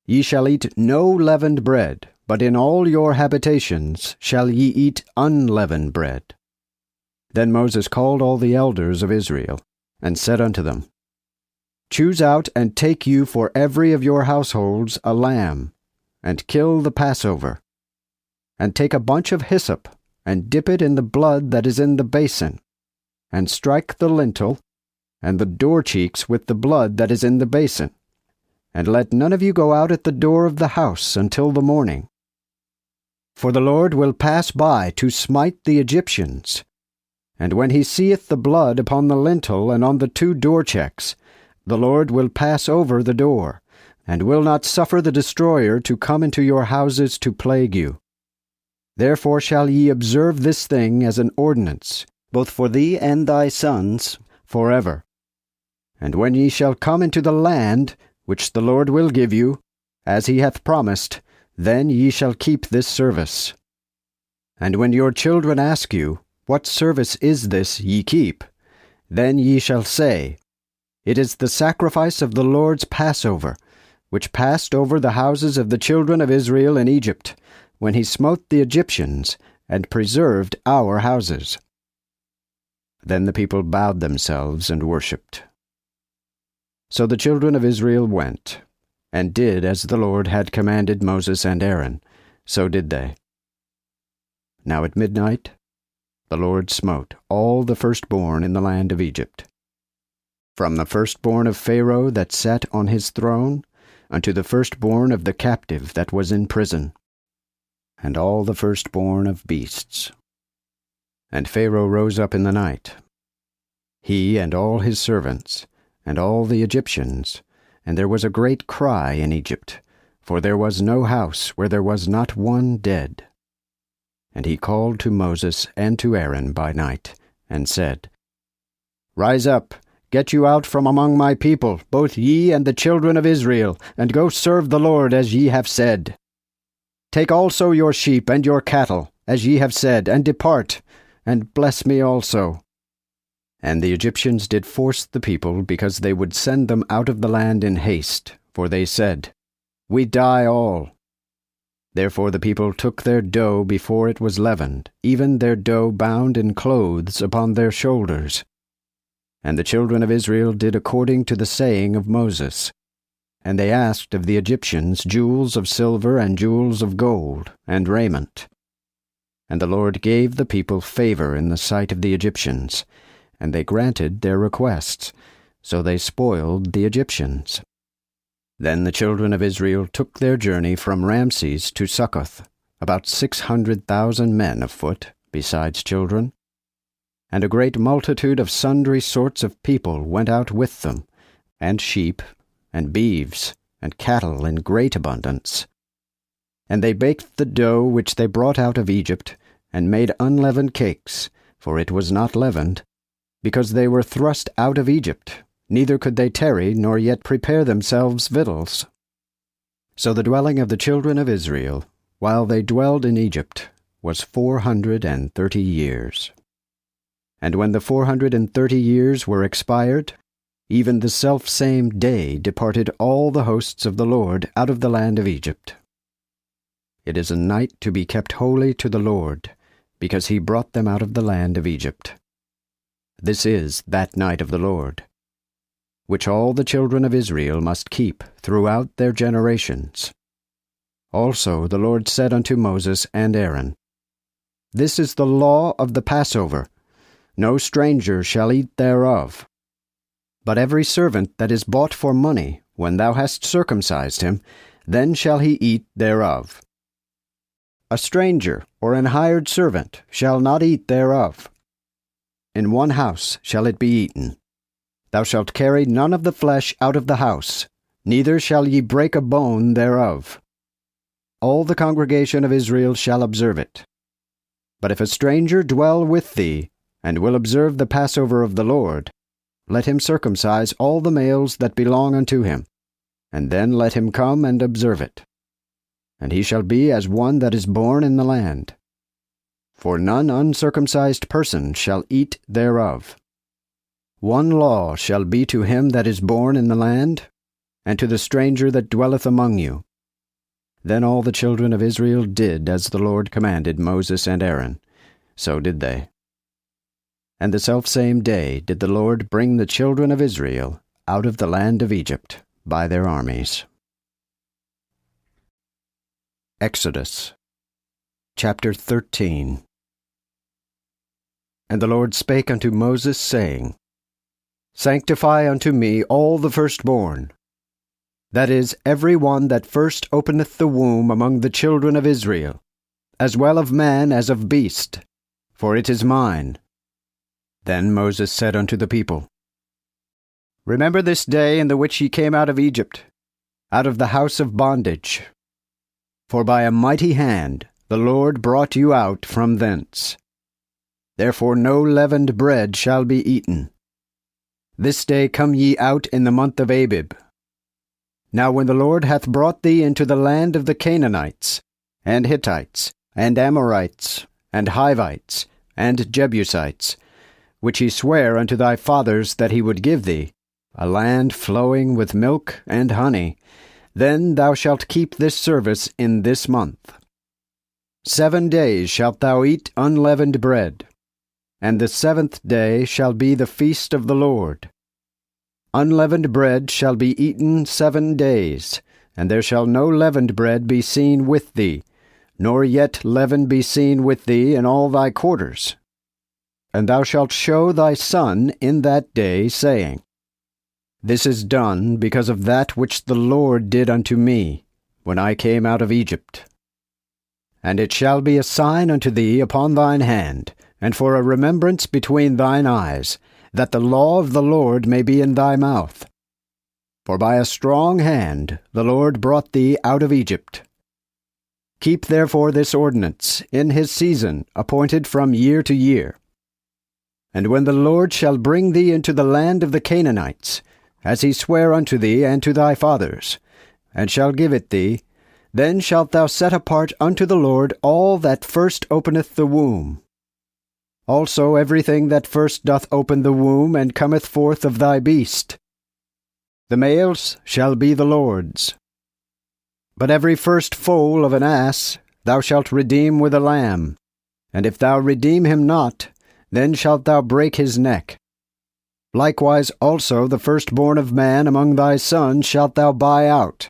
Speaker 1: Ye shall eat no leavened bread, but in all your habitations shall ye eat unleavened bread. Then Moses called all the elders of Israel, and said unto them, Choose out and take you for every of your households a lamb, and kill the Passover. And take a bunch of hyssop, and dip it in the blood that is in the basin, and strike the lintel and the door cheeks with the blood that is in the basin. And let none of you go out at the door of the house until the morning. For the Lord will pass by to smite the Egyptians. And when he seeth the blood upon the lintel and on the two door checks, the Lord will pass over the door, and will not suffer the destroyer to come into your houses to plague you. Therefore shall ye observe this thing as an ordinance, both for thee and thy sons, forever. And when ye shall come into the land, which the Lord will give you, as he hath promised, then ye shall keep this service. And when your children ask you, What service is this ye keep? Then ye shall say, It is the sacrifice of the Lord's Passover, which passed over the houses of the children of Israel in Egypt, when he smote the Egyptians, and preserved our houses. Then the people bowed themselves and worshipped. So the children of Israel went, and did as the Lord had commanded Moses and Aaron, so did they. Now at midnight the Lord smote all the firstborn in the land of Egypt, from the firstborn of Pharaoh that sat on his throne, unto the firstborn of the captive that was in prison, and all the firstborn of beasts. And Pharaoh rose up in the night, he and all his servants, and all the Egyptians, and there was a great cry in Egypt, for there was no house where there was not one dead. And he called to Moses and to Aaron by night, and said, Rise up, get you out from among my people, both ye and the children of Israel, and go serve the Lord as ye have said. Take also your sheep and your cattle, as ye have said, and depart, and bless me also. And the Egyptians did force the people, because they would send them out of the land in haste, for they said, We die all. Therefore the people took their dough before it was leavened, even their dough bound in clothes upon their shoulders. And the children of Israel did according to the saying of Moses. And they asked of the Egyptians jewels of silver and jewels of gold, and raiment. And the Lord gave the people favor in the sight of the Egyptians, and they granted their requests, so they spoiled the Egyptians. Then the children of Israel took their journey from Ramses to Succoth, about 600,000 men afoot, besides children. And a great multitude of sundry sorts of people went out with them, and sheep, and beeves, and cattle in great abundance. And they baked the dough which they brought out of Egypt, and made unleavened cakes, for it was not leavened, because they were thrust out of Egypt, neither could they tarry, nor yet prepare themselves victuals. So the dwelling of the children of Israel, while they dwelled in Egypt, was 430 years. And when the 430 years were expired, even the selfsame day departed all the hosts of the Lord out of the land of Egypt. It is a night to be kept holy to the Lord, because he brought them out of the land of Egypt. This is that night of the Lord, which all the children of Israel must keep throughout their generations. Also the Lord said unto Moses and Aaron, This is the law of the Passover. No stranger shall eat thereof. But every servant that is bought for money, when thou hast circumcised him, then shall he eat thereof. A stranger or an hired servant shall not eat thereof. In one house shall it be eaten. Thou shalt carry none of the flesh out of the house, neither shall ye break a bone thereof. All the congregation of Israel shall observe it. But if a stranger dwell with thee, and will observe the Passover of the Lord, let him circumcise all the males that belong unto him, and then let him come and observe it. And he shall be as one that is born in the land. for none uncircumcised person shall eat thereof. 1 law shall be to him that is born in the land, and to the stranger that dwelleth among you. Then all the children of Israel did as the Lord commanded Moses and Aaron. So did they. And the selfsame day did the Lord bring the children of Israel out of the land of Egypt by their armies. Exodus chapter 13. And the Lord spake unto Moses, saying, Sanctify unto me all the firstborn, that is, every one that first openeth the womb among the children of Israel, as well of man as of beast, for it is mine. Then Moses said unto the people, Remember this day in the which ye came out of Egypt, out of the house of bondage. For by a mighty hand the Lord brought you out from thence. Therefore no leavened bread shall be eaten. This day come ye out in the month of Abib. Now when the Lord hath brought thee into the land of the Canaanites, and Hittites, and Amorites, and Hivites, and Jebusites, which he sware unto thy fathers that he would give thee, a land flowing with milk and honey, then thou shalt keep this service in this month. 7 days shalt thou eat unleavened bread, and the 7th day shall be the feast of the Lord. Unleavened bread shall be eaten 7 days, and there shall no leavened bread be seen with thee, nor yet leaven be seen with thee in all thy quarters. And thou shalt show thy son in that day, saying, This is done because of that which the Lord did unto me, when I came out of Egypt. And it shall be a sign unto thee upon thine hand, and for a remembrance between thine eyes, that the law of the Lord may be in thy mouth. For by a strong hand the Lord brought thee out of Egypt. Keep therefore this ordinance in his season appointed from year to year. And when the Lord shall bring thee into the land of the Canaanites, as he sware unto thee and to thy fathers, and shall give it thee, then shalt thou set apart unto the Lord all that first openeth the womb. Also everything that first doth open the womb and cometh forth of thy beast. The males shall be the Lord's. But every first foal of an ass thou shalt redeem with a lamb, and if thou redeem him not, then shalt thou break his neck. Likewise also the firstborn of man among thy sons shalt thou buy out.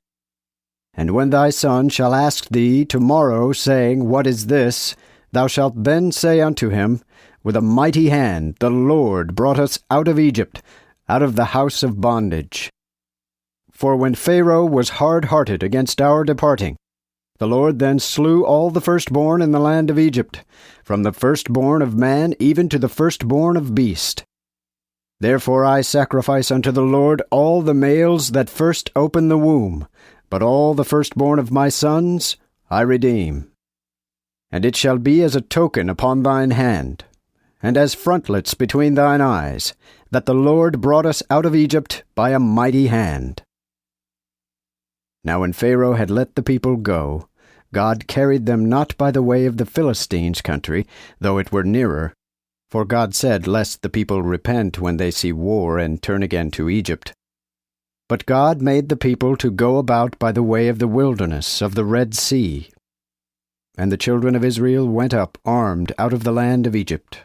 Speaker 1: And when thy son shall ask thee tomorrow, saying, What is this? Thou shalt then say unto him, With a mighty hand the Lord brought us out of Egypt, out of the house of bondage. For when Pharaoh was hard-hearted against our departing, the Lord then slew all the firstborn in the land of Egypt, from the firstborn of man even to the firstborn of beast. Therefore I sacrifice unto the Lord all the males that first open the womb, but all the firstborn of my sons I redeem. And it shall be as a token upon thine hand, and as frontlets between thine eyes, that the Lord brought us out of Egypt by a mighty hand. Now when Pharaoh had let the people go, God carried them not by the way of the Philistines' country, though it were nearer. For God said, Lest the people repent when they see war and turn again to Egypt. But God made the people to go about by the way of the wilderness of the Red Sea. And the children of Israel went up armed out of the land of Egypt.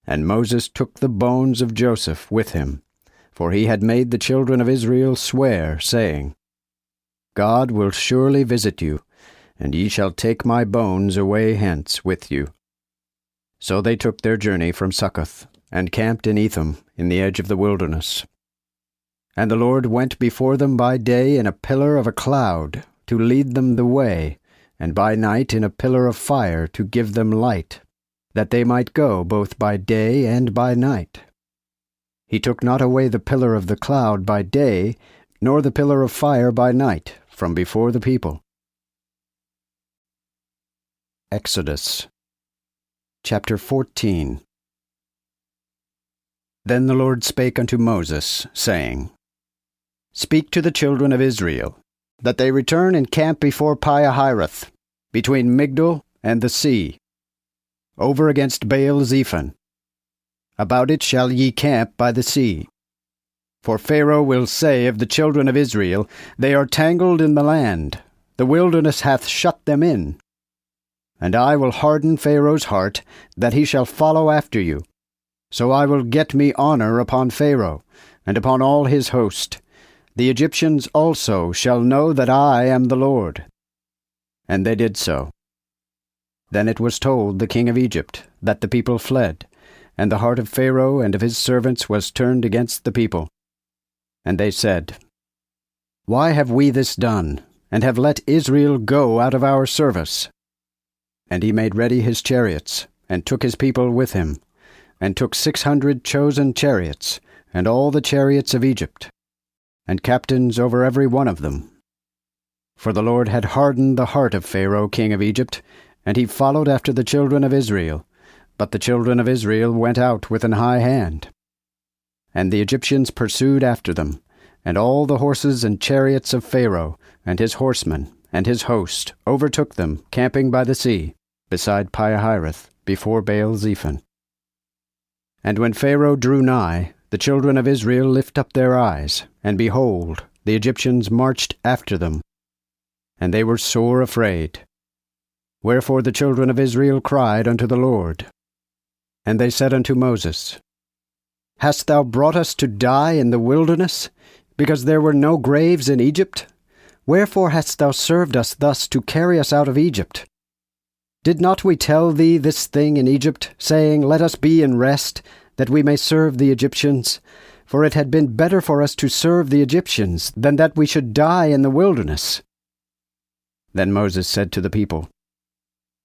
Speaker 1: And Moses took the bones of Joseph with him, for he had made the children of Israel swear, saying, God will surely visit you, and ye shall take my bones away hence with you. So they took their journey from Succoth, and camped in Etham, in the edge of the wilderness. And the Lord went before them by day in a pillar of a cloud, to lead them the way, and by night in a pillar of fire to give them light, that they might go both by day and by night. He took not away the pillar of the cloud by day, nor the pillar of fire by night, from before the people. Exodus chapter 14. Then the Lord spake unto Moses, saying, Speak to the children of Israel, that they return and camp before Pihahiroth, between Migdol and the sea. over against Baal-zephon. About it shall ye camp by the sea. For Pharaoh will say of the children of Israel, They are tangled in the land, the wilderness hath shut them in. And I will harden Pharaoh's heart, that he shall follow after you. So I will get me honor upon Pharaoh, and upon all his host. The Egyptians also shall know that I am the Lord. And they did so. Then it was told the king of Egypt that the people fled, and the heart of Pharaoh and of his servants was turned against the people. And they said, Why have we this done, and have let Israel go out of our service? And he made ready his chariots, and took his people with him, and took 600 chosen chariots, and all the chariots of Egypt, and captains over every one of them. For the Lord had hardened the heart of Pharaoh king of Egypt, and he followed after the children of Israel. But the children of Israel went out with an high hand. And the Egyptians pursued after them, and all the horses and chariots of Pharaoh, and his horsemen, and his host, overtook them, camping by the sea, beside Pi-hahiroth, before Baal-zephon. And when Pharaoh drew nigh, the children of Israel lift up their eyes, and behold, the Egyptians marched after them. And they were sore afraid. Wherefore the children of Israel cried unto the Lord. And they said unto Moses, Hast thou brought us to die in the wilderness, because there were no graves in Egypt? Wherefore hast thou served us thus to carry us out of Egypt? Did not we tell thee this thing in Egypt, saying, Let us be in rest, that we may serve the Egyptians? For it had been better for us to serve the Egyptians, than that we should die in the wilderness. Then Moses said to the people,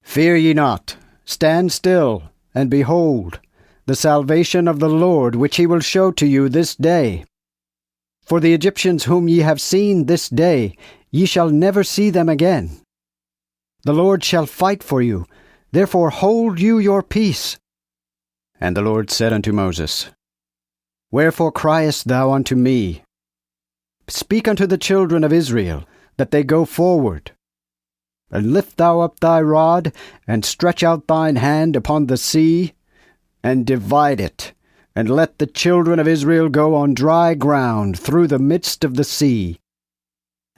Speaker 1: Fear ye not, stand still, and behold, the salvation of the Lord, which he will show to you this day. For the Egyptians whom ye have seen this day, ye shall never see them again. The Lord shall fight for you, therefore hold you your peace. And the Lord said unto Moses, Wherefore criest thou unto me? Speak unto the children of Israel, that they go forward. And lift thou up thy rod, and stretch out thine hand upon the sea, and divide it, and let the children of Israel go on dry ground through the midst of the sea.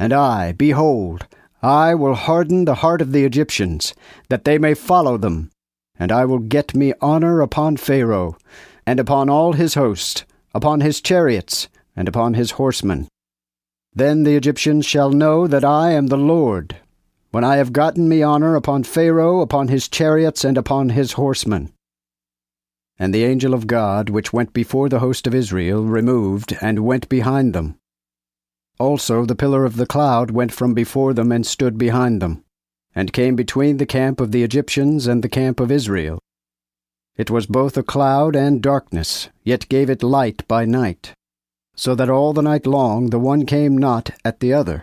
Speaker 1: And I, behold, I will harden the heart of the Egyptians, that they may follow them, and I will get me honor upon Pharaoh, and upon all his host, upon his chariots, and upon his horsemen. Then the Egyptians shall know that I am the Lord, when I have gotten me honor upon Pharaoh, upon his chariots, and upon his horsemen. And the angel of God, which went before the host of Israel, removed, and went behind them. Also the pillar of the cloud went from before them, and stood behind them, and came between the camp of the Egyptians and the camp of Israel. It was both a cloud and darkness, yet gave it light by night, so that all the night long the one came not at the other.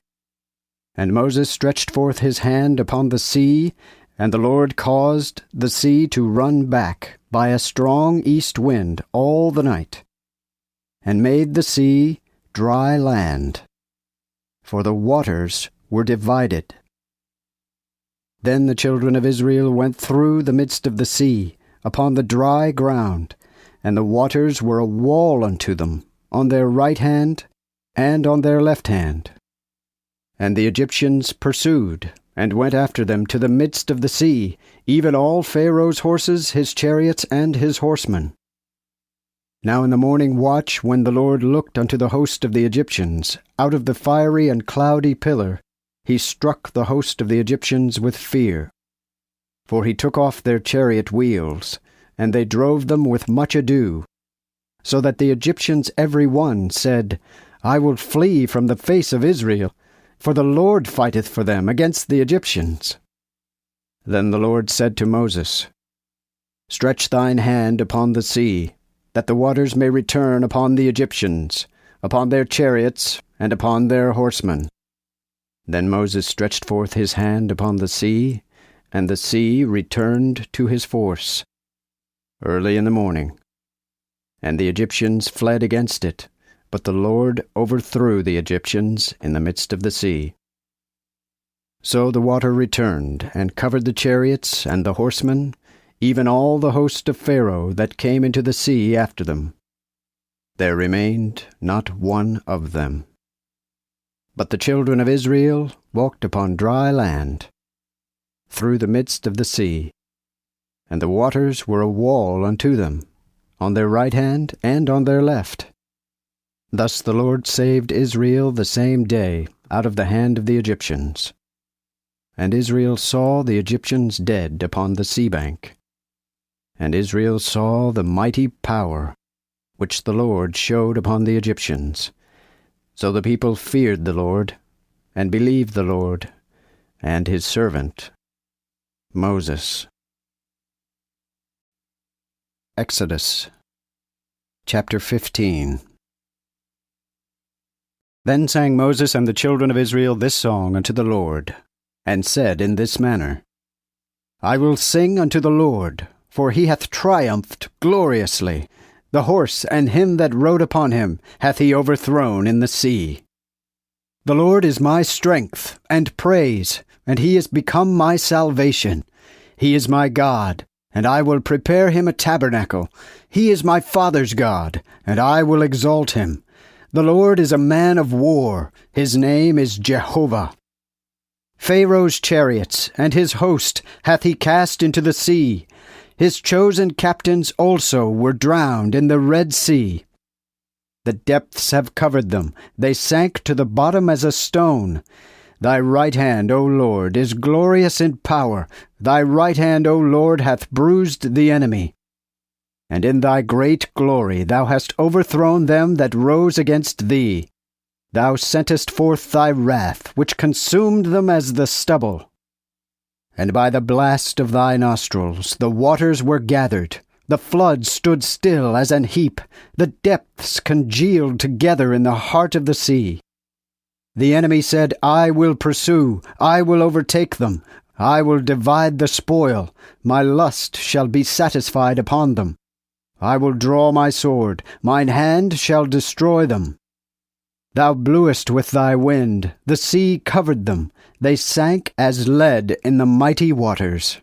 Speaker 1: And Moses stretched forth his hand upon the sea, and the Lord caused the sea to run back by a strong east wind all the night, and made the sea dry land, for the waters were divided. Then the children of Israel went through the midst of the sea, upon the dry ground, and the waters were a wall unto them, on their right hand and on their left hand. And the Egyptians pursued, and went after them to the midst of the sea, even all Pharaoh's horses, his chariots, and his horsemen. Now in the morning watch, when the Lord looked unto the host of the Egyptians, out of the fiery and cloudy pillar, he struck the host of the Egyptians with fear. For he took off their chariot wheels, and they drove them with much ado, so that the Egyptians every one said, I will flee from the face of Israel, for the Lord fighteth for them against the Egyptians. Then the Lord said to Moses, Stretch thine hand upon the sea, that the waters may return upon the Egyptians, upon their chariots, and upon their horsemen. Then Moses stretched forth his hand upon the sea, and the sea returned to his force, early in the morning. And the Egyptians fled against it, but the Lord overthrew the Egyptians in the midst of the sea. So the water returned, and covered the chariots and the horsemen, even all the host of Pharaoh that came into the sea after them. There remained not one of them. But the children of Israel walked upon dry land, through the midst of the sea, and the waters were a wall unto them, on their right hand and on their left. Thus the Lord saved Israel the same day out of the hand of the Egyptians. And Israel saw the Egyptians dead upon the sea bank. And Israel saw the mighty power which the Lord showed upon the Egyptians. So the people feared the Lord, and believed the Lord, and his servant Moses. Exodus chapter 15. Then sang Moses and the children of Israel this song unto the Lord, and said in this manner, I will sing unto the Lord, for he hath triumphed gloriously. The horse and him that rode upon him hath he overthrown in the sea. The Lord is my strength and praise, and he is become my salvation. He is my God, and I will prepare him a tabernacle. He is my father's God, and I will exalt him. The Lord is a man of war. His name is Jehovah. Pharaoh's chariots and his host hath he cast into the sea. His chosen captains also were drowned in the Red Sea. The depths have covered them. They sank to the bottom as a stone. Thy right hand, O Lord, is glorious in power. Thy right hand, O Lord, hath bruised the enemy. And in thy great glory thou hast overthrown them that rose against thee. Thou sentest forth thy wrath, which consumed them as the stubble. And by the blast of thy nostrils the waters were gathered. The floods stood still as an heap. The depths congealed together in the heart of the sea. The enemy said, I will pursue, I will overtake them, I will divide the spoil, my lust shall be satisfied upon them. I will draw my sword, mine hand shall destroy them. Thou blewest with thy wind, the sea covered them, they sank as lead in the mighty waters.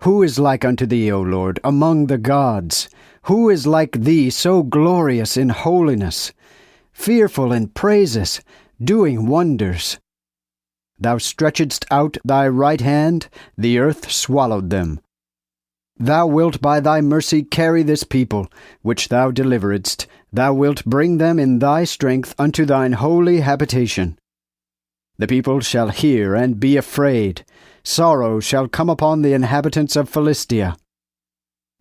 Speaker 1: Who is like unto thee, O Lord, among the gods? Who is like thee, so glorious in holiness, fearful in praises, doing wonders? Thou stretchedst out thy right hand, the earth swallowed them. Thou wilt by thy mercy carry this people, which thou deliveredst. Thou wilt bring them in thy strength unto thine holy habitation. The people shall hear and be afraid. Sorrow shall come upon the inhabitants of Philistia.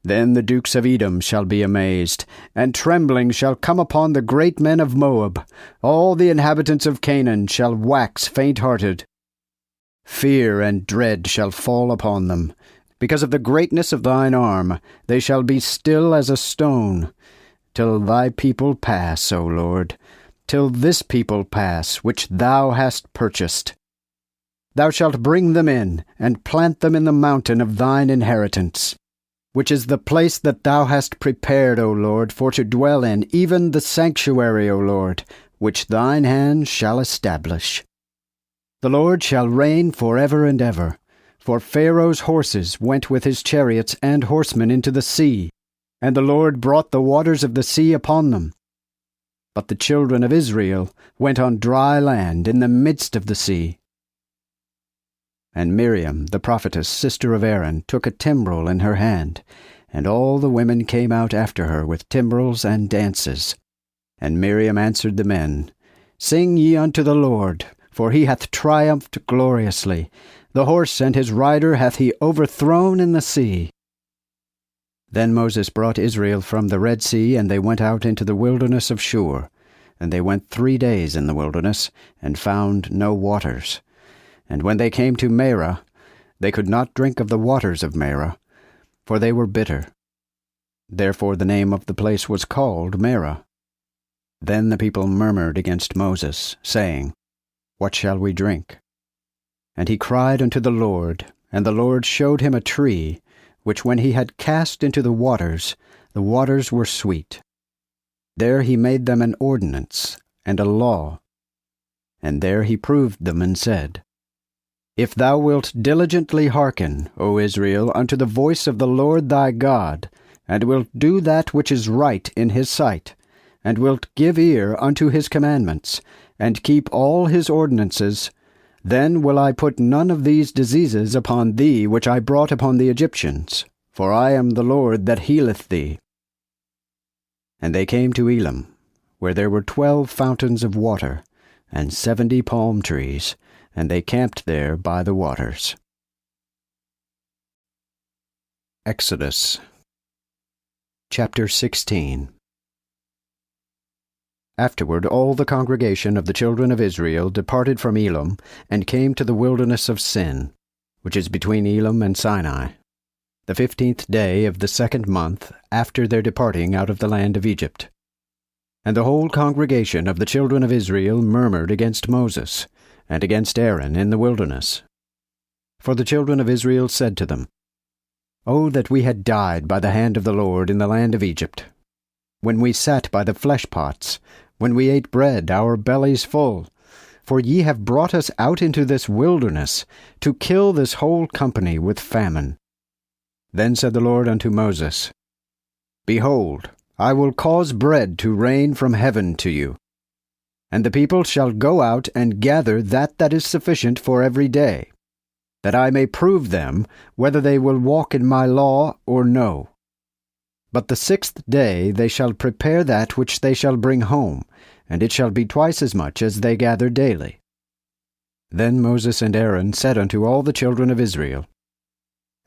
Speaker 1: Then the dukes of Edom shall be amazed, and trembling shall come upon the great men of Moab. All the inhabitants of Canaan shall wax faint-hearted. Fear and dread shall fall upon them. Because of the greatness of thine arm, they shall be still as a stone, till thy people pass, O Lord, till this people pass, which thou hast purchased. Thou shalt bring them in, and plant them in the mountain of thine inheritance, which is the place that thou hast prepared, O Lord, for to dwell in, even the sanctuary, O Lord, which thine hand shall establish. The Lord shall reign forever and ever. For Pharaoh's horses went with his chariots and horsemen into the sea, and the Lord brought the waters of the sea upon them. But the children of Israel went on dry land in the midst of the sea. And Miriam, the prophetess, sister of Aaron, took a timbrel in her hand, and all the women came out after her with timbrels and dances. And Miriam answered the men, Sing ye unto the Lord, for he hath triumphed gloriously. The horse and his rider hath he overthrown in the sea. Then Moses brought Israel from the Red Sea, and they went out into the wilderness of Shur. And they went 3 days in the wilderness, and found no waters. And when they came to Marah, they could not drink of the waters of Marah, for they were bitter. Therefore the name of the place was called Marah. Then the people murmured against Moses, saying, What shall we drink? And he cried unto the Lord, and the Lord showed him a tree, which when he had cast into the waters were sweet. There he made them an ordinance and a law. And there he proved them and said, If thou wilt diligently hearken, O Israel, unto the voice of the Lord thy God, and wilt do that which is right in his sight, and wilt give ear unto his commandments, and keep all his ordinances, then will I put none of these diseases upon thee which I brought upon the Egyptians, for I am the Lord that healeth thee. And they came to Elim, where there were 12 fountains of water, and 70 palm trees, and they camped there by the waters. Exodus chapter 16. Afterward all the congregation of the children of Israel departed from Elim, and came to the wilderness of Sin, which is between Elim and Sinai, the 15th day of the 2nd month after their departing out of the land of Egypt. And the whole congregation of the children of Israel murmured against Moses, and against Aaron in the wilderness. For the children of Israel said to them, O that we had died by the hand of the Lord in the land of Egypt, when we sat by the flesh pots, when we ate bread, our bellies full. For ye have brought us out into this wilderness, to kill this whole company with famine. Then said the Lord unto Moses, Behold, I will cause bread to rain from heaven to you, and the people shall go out and gather that is sufficient for every day, that I may prove them whether they will walk in my law or no. But the 6th day they shall prepare that which they shall bring home, and it shall be twice as much as they gather daily. Then Moses and Aaron said unto all the children of Israel,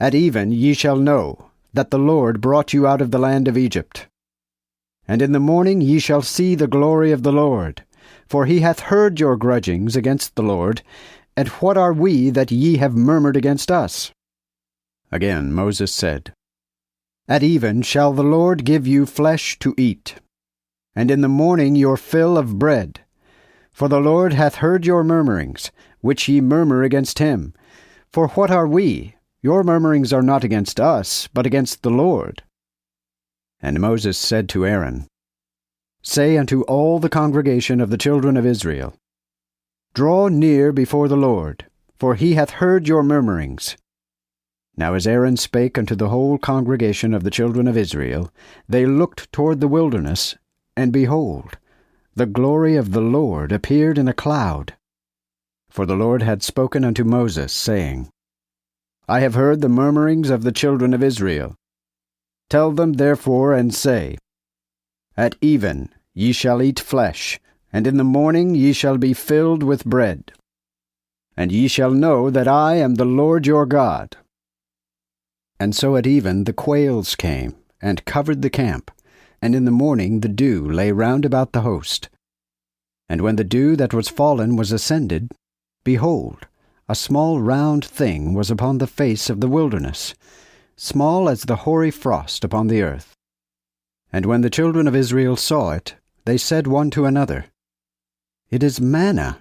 Speaker 1: At even ye shall know that the Lord brought you out of the land of Egypt. And in the morning ye shall see the glory of the Lord, for he hath heard your grudgings against the Lord. And what are we that ye have murmured against us? Again Moses said, At even shall the Lord give you flesh to eat, and in the morning your fill of bread. For the Lord hath heard your murmurings, which ye murmur against him. For what are we? Your murmurings are not against us, but against the Lord. And Moses said to Aaron, Say unto all the congregation of the children of Israel, Draw near before the Lord, for he hath heard your murmurings. Now as Aaron spake unto the whole congregation of the children of Israel, they looked toward the wilderness, and behold, the glory of the Lord appeared in a cloud. For the Lord had spoken unto Moses, saying, I have heard the murmurings of the children of Israel. Tell them therefore, and say, At even ye shall eat flesh, and in the morning ye shall be filled with bread. And ye shall know that I am the Lord your God. And so at even the quails came, and covered the camp, and in the morning the dew lay round about the host. And when the dew that was fallen was ascended, behold, a small round thing was upon the face of the wilderness, small as the hoary frost upon the earth. And when the children of Israel saw it, they said one to another, It is manna.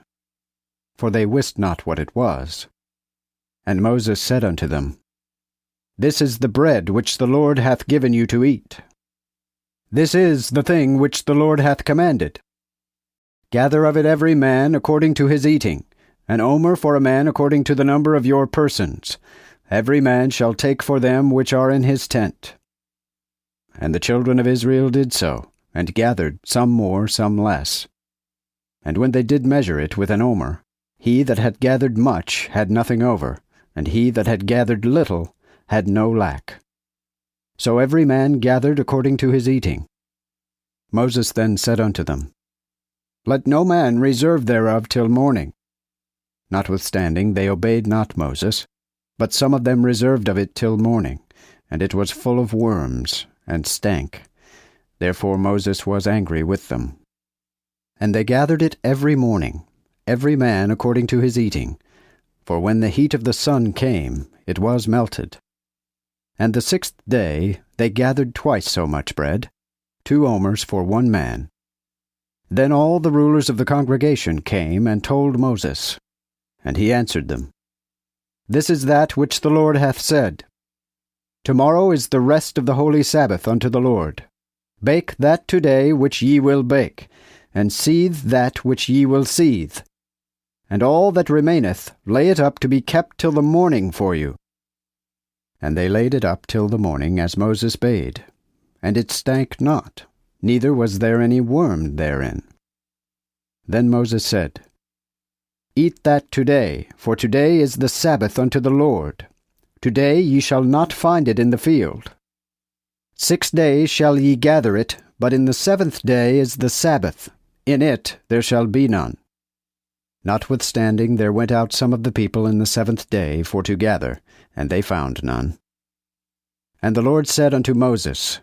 Speaker 1: For they wist not what it was. And Moses said unto them, This is the bread which the Lord hath given you to eat. This is the thing which the Lord hath commanded. Gather of it every man according to his eating, an omer for a man according to the number of your persons. Every man shall take for them which are in his tent. And the children of Israel did so, and gathered, some more, some less. And when they did measure it with an omer, he that had gathered much had nothing over, and he that had gathered little had no lack. So every man gathered according to his eating. Moses then said unto them, Let no man reserve thereof till morning. Notwithstanding they obeyed not Moses, but some of them reserved of it till morning, and it was full of worms, and stank. Therefore Moses was angry with them. And they gathered it every morning, every man according to his eating, for when the heat of the sun came, it was melted. And the 6th day they gathered twice so much bread, 2 omers for one man. Then all the rulers of the congregation came and told Moses, and he answered them, This is that which the Lord hath said. Tomorrow is the rest of the holy Sabbath unto the Lord. Bake that today which ye will bake, and seethe that which ye will seethe. and all that remaineth lay it up to be kept till the morning for you. And they laid it up till the morning, as Moses bade. And it stank not, neither was there any worm therein. Then Moses said, Eat that today, for today is the Sabbath unto the Lord. Today ye shall not find it in the field. 6 days shall ye gather it, but in the 7th day is the Sabbath. In it there shall be none. Notwithstanding there went out some of the people in the 7th day for to gather, and they found none. And the Lord said unto Moses,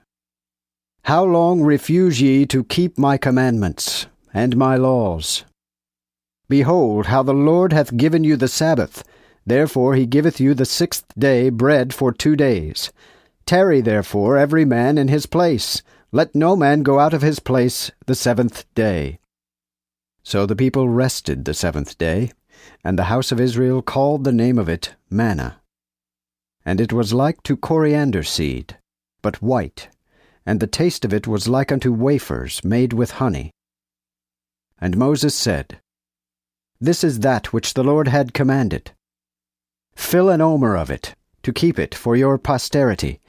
Speaker 1: How long refuse ye to keep my commandments, and my laws? Behold, how the Lord hath given you the Sabbath, therefore he giveth you the 6th day bread for 2 days. Tarry therefore every man in his place, let no man go out of his place the 7th day. So the people rested the 7th day, and the house of Israel called the name of it manna. And it was like to coriander seed, but white, and the taste of it was like unto wafers made with honey. And Moses said, This is that which the Lord had commanded. Fill an omer of it, to keep it for your posterity,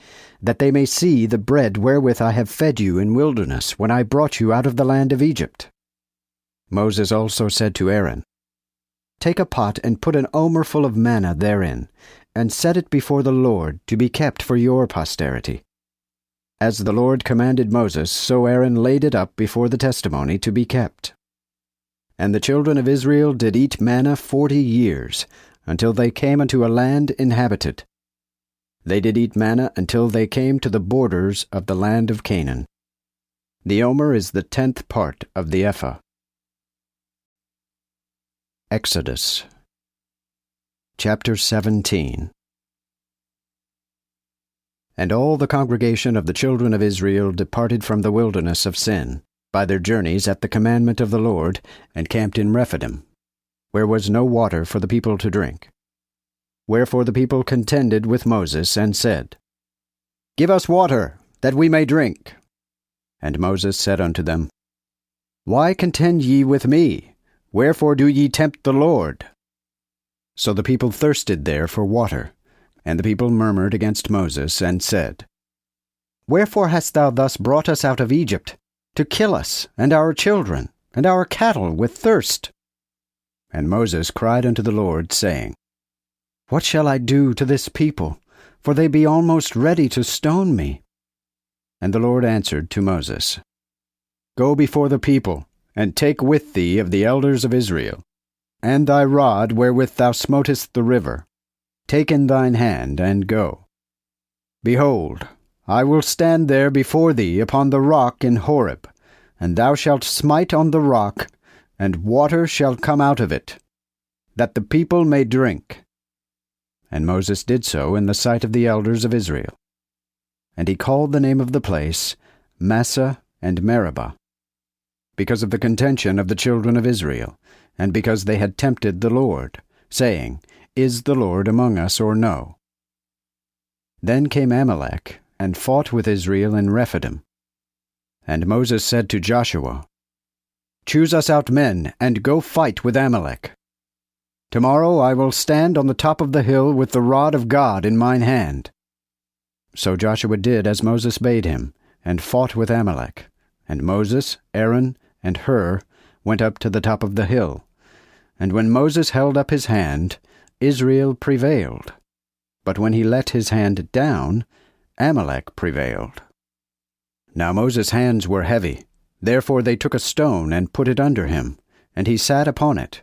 Speaker 1: that they may see the bread wherewith I have fed you in wilderness when I brought you out of the land of Egypt. Moses also said to Aaron, Take a pot and put an omer full of manna therein, and set it before the Lord to be kept for your posterity. As the Lord commanded Moses, so Aaron laid it up before the testimony to be kept. And the children of Israel did eat manna 40 years, until they came unto a land inhabited. They did eat manna until they came to the borders of the land of Canaan. The omer is the 10th part of the ephah. Exodus chapter 17. And all the congregation of the children of Israel departed from the wilderness of Sin, by their journeys at the commandment of the Lord, and camped in Rephidim, where was no water for the people to drink. Wherefore the people contended with Moses, and said, Give us water, that we may drink. And Moses said unto them, Why contend ye with me? Wherefore do ye tempt the Lord? So the people thirsted there for water, and the people murmured against Moses, and said, Wherefore hast thou thus brought us out of Egypt, to kill us, and our children, and our cattle with thirst? And Moses cried unto the Lord, saying, What shall I do to this people? For they be almost ready to stone me. And the Lord answered to Moses, Go before the people, and take with thee of the elders of Israel, and thy rod wherewith thou smotest the river. Take in thine hand, and go. Behold, I will stand there before thee upon the rock in Horeb, and thou shalt smite on the rock, and water shall come out of it, that the people may drink. And Moses did so in the sight of the elders of Israel. And he called the name of the place Massah and Meribah, because of the contention of the children of Israel, and because they had tempted the Lord, saying, Is the Lord among us or no? Then came Amalek, and fought with Israel in Rephidim. And Moses said to Joshua, Choose us out men, and go fight with Amalek. Tomorrow I will stand on the top of the hill with the rod of God in mine hand. So Joshua did as Moses bade him, and fought with Amalek. And Moses, Aaron, and Hur went up to the top of the hill. And when Moses held up his hand, Israel prevailed. But when he let his hand down, Amalek prevailed. Now Moses' hands were heavy, therefore they took a stone and put it under him, and he sat upon it.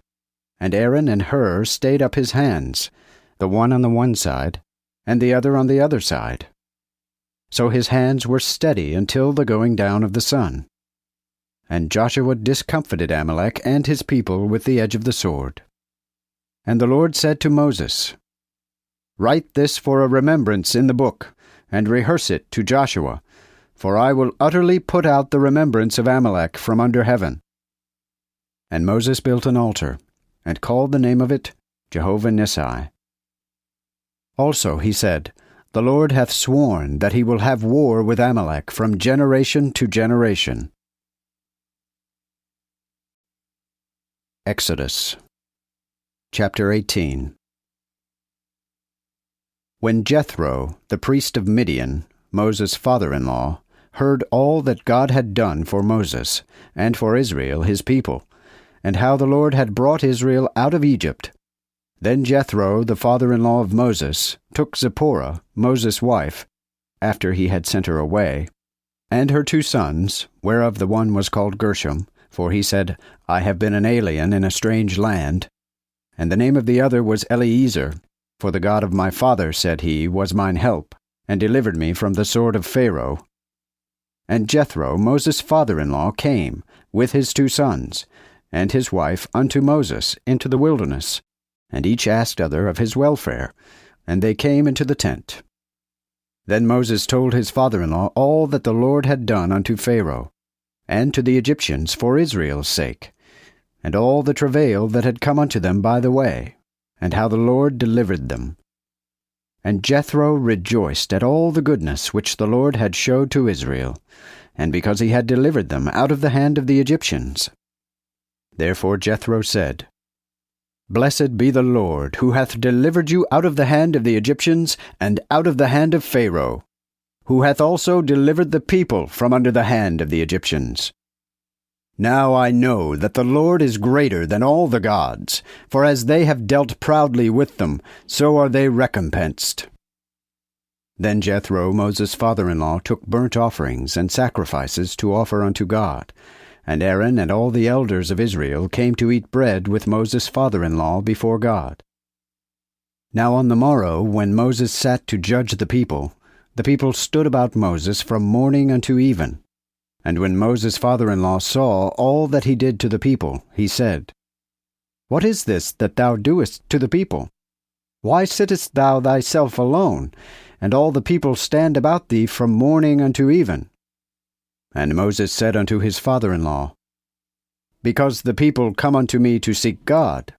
Speaker 1: And Aaron and Hur stayed up his hands, the one on the one side, and the other on the other side. So his hands were steady until the going down of the sun. And Joshua discomfited Amalek and his people with the edge of the sword. And the Lord said to Moses, Write this for a remembrance in the book, and rehearse it to Joshua, for I will utterly put out the remembrance of Amalek from under heaven. And Moses built an altar, and called the name of it Jehovah Nissi. Also he said, The Lord hath sworn that he will have war with Amalek from generation to generation. Exodus Chapter 18. When Jethro, the priest of Midian, Moses' father-in-law, heard all that God had done for Moses, and for Israel his people, and how the Lord had brought Israel out of Egypt, then Jethro, the father-in-law of Moses, took Zipporah, Moses' wife, after he had sent her away, and her 2 sons, whereof the one was called Gershom, for he said, I have been an alien in a strange land, and the name of the other was Eliezer, for the God of my father, said he, was mine help, and delivered me from the sword of Pharaoh. And Jethro, Moses' father-in-law, came, with his 2 sons, and his wife, unto Moses, into the wilderness, and each asked other of his welfare, and they came into the tent. Then Moses told his father-in-law all that the Lord had done unto Pharaoh, and to the Egyptians for Israel's sake, and all the travail that had come unto them by the way, and how the Lord delivered them. And Jethro rejoiced at all the goodness which the Lord had showed to Israel, and because he had delivered them out of the hand of the Egyptians. Therefore Jethro said, Blessed be the Lord, who hath delivered you out of the hand of the Egyptians, and out of the hand of Pharaoh, who hath also delivered the people from under the hand of the Egyptians. Now I know that the Lord is greater than all the gods, for as they have dealt proudly with them, so are they recompensed. Then Jethro, Moses' father-in-law, took burnt offerings and sacrifices to offer unto God, and Aaron and all the elders of Israel came to eat bread with Moses' father-in-law before God. Now on the morrow, when Moses sat to judge the people stood about Moses from morning unto even. And when Moses' father-in-law saw all that he did to the people, he said, What is this that thou doest to the people? Why sittest thou thyself alone, and all the people stand about thee from morning unto even? And Moses said unto his father-in-law, Because the people come unto me to seek God.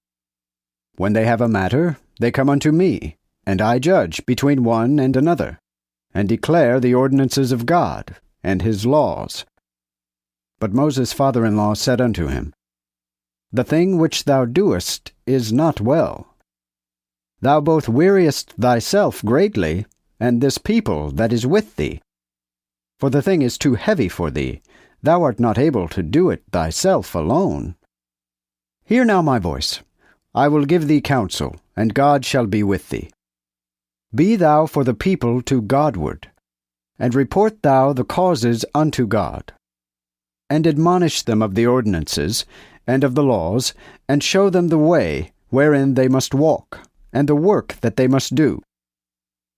Speaker 1: When they have a matter, they come unto me, and I judge between one and another, and declare the ordinances of God, and his laws. But Moses' father-in-law said unto him, The thing which thou doest is not well. Thou both weariest thyself greatly, and this people that is with thee. For the thing is too heavy for thee, thou art not able to do it thyself alone. Hear now my voice. I will give thee counsel, and God shall be with thee. Be thou for the people to Godward, and report thou the causes unto God, and admonish them of the ordinances, and of the laws, and show them the way wherein they must walk, and the work that they must do.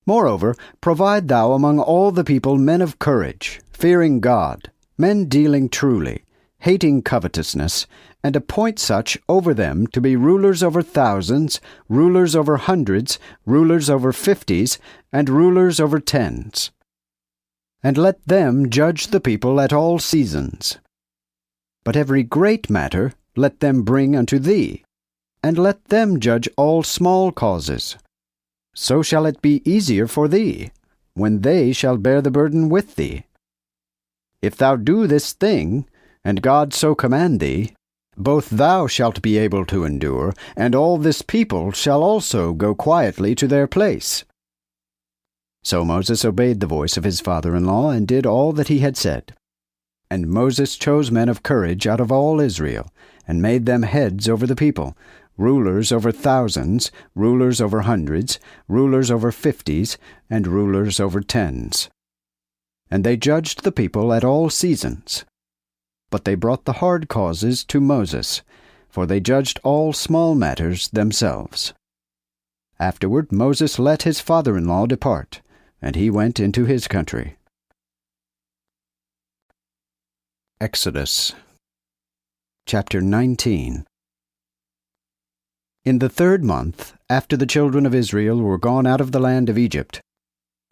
Speaker 1: Moreover, provide thou among all the people men of courage, fearing God, men dealing truly, hating covetousness, and appoint such over them to be rulers over thousands, rulers over hundreds, rulers over 50s, and rulers over 10s. And let them judge the people at all seasons. But every great matter let them bring unto thee, and let them judge all small causes. So shall it be easier for thee, when they shall bear the burden with thee. If thou do this thing, and God so command thee, both thou shalt be able to endure, and all this people shall also go quietly to their place. So Moses obeyed the voice of his father-in-law, and did all that he had said. And Moses chose men of courage out of all Israel, and made them heads over the people, rulers over thousands, rulers over hundreds, rulers over 50s, and rulers over 10s. And they judged the people at all seasons. But they brought the hard causes to Moses, for they judged all small matters themselves. Afterward Moses let his father-in-law depart, and he went into his country. Exodus chapter 19. In the 3rd month, after the children of Israel were gone out of the land of Egypt,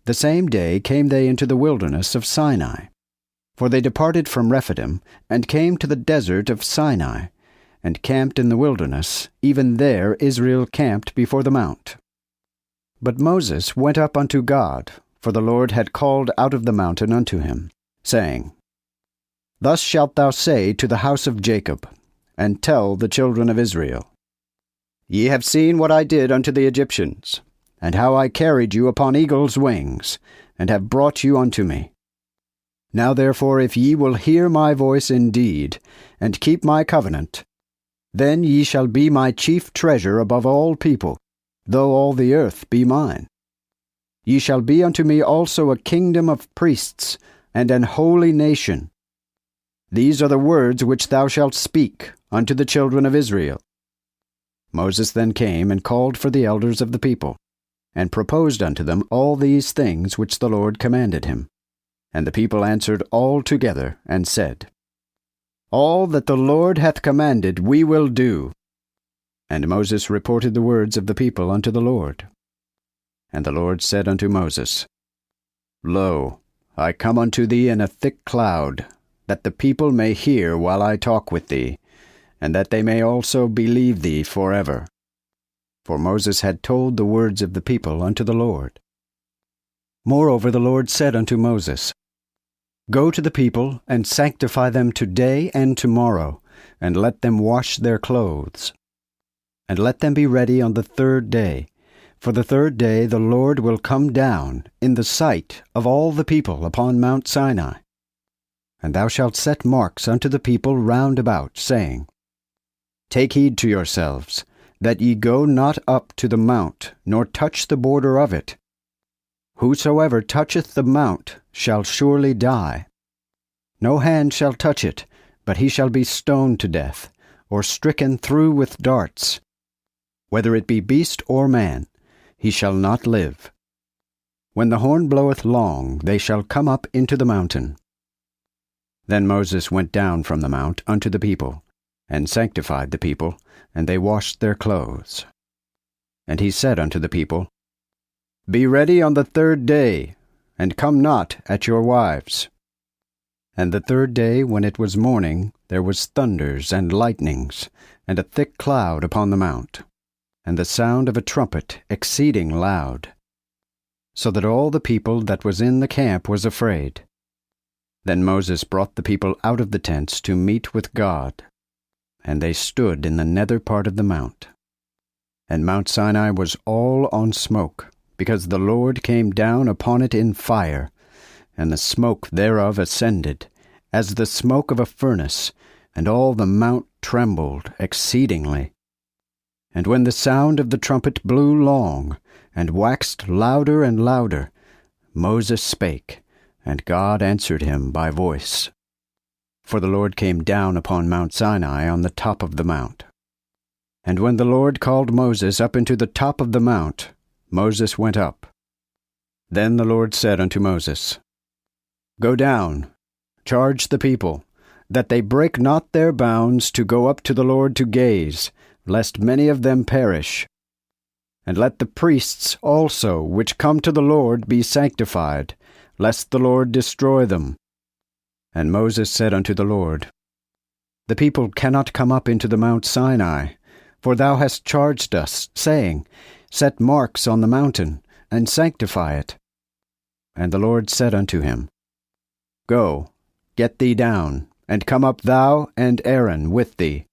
Speaker 1: the same day came they into the wilderness of Sinai. For they departed from Rephidim, and came to the desert of Sinai, and camped in the wilderness. Even there Israel camped before the mount. But Moses went up unto God, for the Lord had called out of the mountain unto him, saying, Thus shalt thou say to the house of Jacob, and tell the children of Israel, Ye have seen what I did unto the Egyptians, and how I carried you upon eagle's wings, and have brought you unto me. Now therefore, if ye will hear my voice indeed, and keep my covenant, then ye shall be my chief treasure above all people, though all the earth be mine. Ye shall be unto me also a kingdom of priests, and an holy nation. These are the words which thou shalt speak unto the children of Israel. Moses then came and called for the elders of the people, and proposed unto them all these things which the Lord commanded him. And the people answered all together, and said, All that the Lord hath commanded we will do. And Moses reported the words of the people unto the Lord. And the Lord said unto Moses, Lo, I come unto thee in a thick cloud, that the people may hear while I talk with thee, and that they may also believe thee forever. For Moses had told the words of the people unto the Lord. Moreover the Lord said unto Moses, Go to the people, and sanctify them today and tomorrow, and let them wash their clothes. And let them be ready on the 3rd day, for the 3rd day the Lord will come down in the sight of all the people upon Mount Sinai. And thou shalt set marks unto the people round about, saying, Take heed to yourselves, that ye go not up to the mount, nor touch the border of it. Whosoever toucheth the mount shall surely die. No hand shall touch it, but he shall be stoned to death, or stricken through with darts. Whether it be beast or man, he shall not live. When the horn bloweth long, they shall come up into the mountain. Then Moses went down from the mount unto the people, and sanctified the people, and they washed their clothes. And he said unto the people, Be ready on the 3rd day, and come not at your wives. And the 3rd day, when it was morning, there was thunders and lightnings, and a thick cloud upon the mount, and the sound of a trumpet exceeding loud, so that all the people that was in the camp was afraid. Then Moses brought the people out of the tents to meet with God, and they stood in the nether part of the mount. And Mount Sinai was all on smoke, because the Lord came down upon it in fire, and the smoke thereof ascended, as the smoke of a furnace, and all the mount trembled exceedingly. And when the sound of the trumpet blew long, and waxed louder and louder, Moses spake, and God answered him by voice. For the Lord came down upon Mount Sinai on the top of the mount. And when the Lord called Moses up into the top of the mount, Moses went up. Then the Lord said unto Moses, Go down, charge the people, that they break not their bounds to go up to the Lord to gaze, lest many of them perish. And let the priests also which come to the Lord be sanctified, lest the Lord destroy them. And Moses said unto the Lord, The people cannot come up into the Mount Sinai, for thou hast charged us, saying, Set marks on the mountain, and sanctify it. And the Lord said unto him, Go, get thee down, and come up thou and Aaron with thee.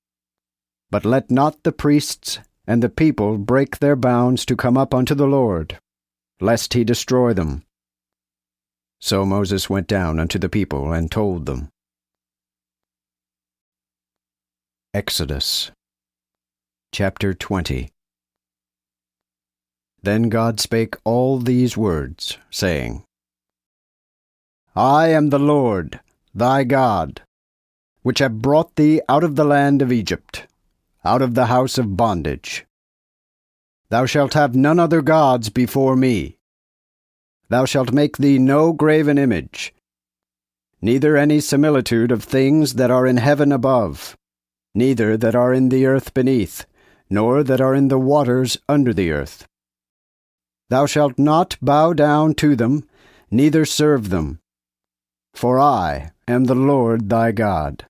Speaker 1: But let not the priests and the people break their bounds to come up unto the Lord, lest he destroy them. So Moses went down unto the people and told them. Exodus chapter 20. Then God spake all these words, saying, I am the Lord, thy God, which have brought thee out of the land of Egypt, out of the house of bondage. Thou shalt have none other gods before me. Thou shalt make thee no graven image, neither any similitude of things that are in heaven above, neither that are in the earth beneath, nor that are in the waters under the earth. Thou shalt not bow down to them, neither serve them. For I am the Lord thy God,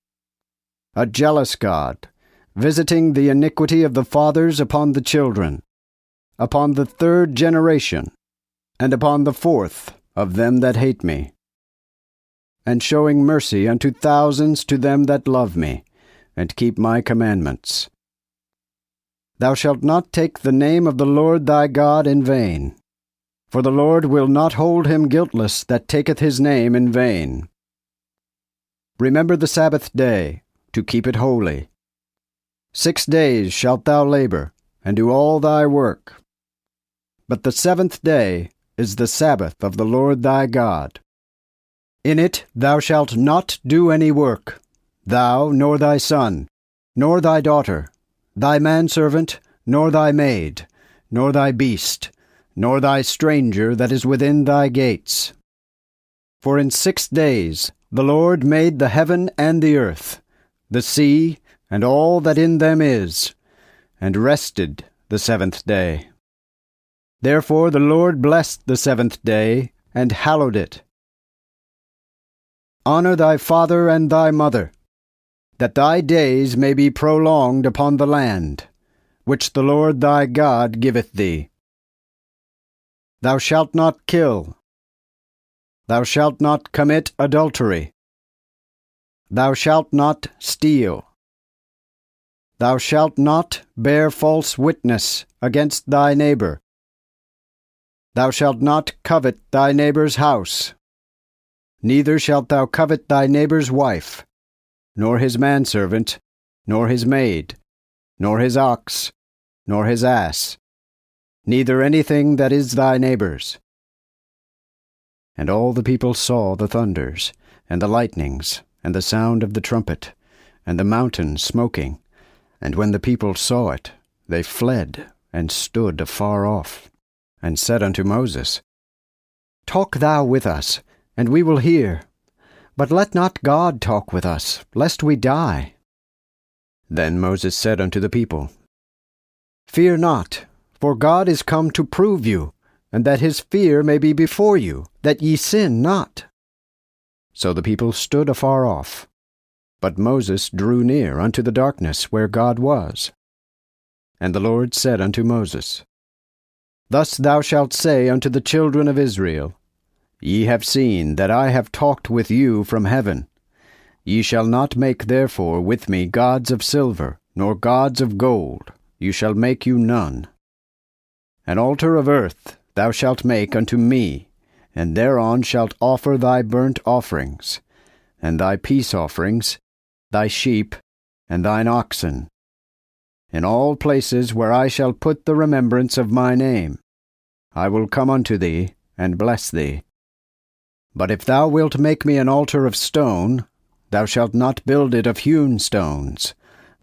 Speaker 1: a jealous God, visiting the iniquity of the fathers upon the children, upon the 3rd generation, and upon the 4th of them that hate me, and showing mercy unto thousands to them that love me, and keep my commandments. Thou shalt not take the name of the Lord thy God in vain. For the Lord will not hold him guiltless that taketh his name in vain. Remember the Sabbath day, to keep it holy. 6 days shalt thou labor, and do all thy work. But the 7th day is the Sabbath of the Lord thy God. In it thou shalt not do any work, thou, nor thy son, nor thy daughter, thy manservant, nor thy maid, nor thy beast, nor thy stranger that is within thy gates. For in 6 days the Lord made the heaven and the earth, the sea, and all that in them is, and rested the 7th day. Therefore the Lord blessed the 7th day, and hallowed it. Honor thy father and thy mother, that thy days may be prolonged upon the land, which the Lord thy God giveth thee. Thou shalt not kill. Thou shalt not commit adultery. Thou shalt not steal. Thou shalt not bear false witness against thy neighbor. Thou shalt not covet thy neighbor's house. Neither shalt thou covet thy neighbor's wife, nor his manservant, nor his maid, nor his ox, nor his ass, neither anything that is thy neighbor's. And all the people saw the thunders, and the lightnings, and the sound of the trumpet, and the mountain smoking. And when the people saw it, they fled, and stood afar off, and said unto Moses, Talk thou with us, and we will hear. But let not God talk with us, lest we die. Then Moses said unto the people, Fear not, for God is come to prove you, and that his fear may be before you, that ye sin not. So the people stood afar off. But Moses drew near unto the darkness where God was. And the Lord said unto Moses, Thus thou shalt say unto the children of Israel, Ye have seen that I have talked with you from heaven. Ye shall not make therefore with me gods of silver, nor gods of gold, you shall make you none. An altar of earth thou shalt make unto me, and thereon shalt offer thy burnt offerings, and thy peace offerings, thy sheep, and thine oxen, in all places where I shall put the remembrance of my name. I will come unto thee, and bless thee. But if thou wilt make me an altar of stone, thou shalt not build it of hewn stones,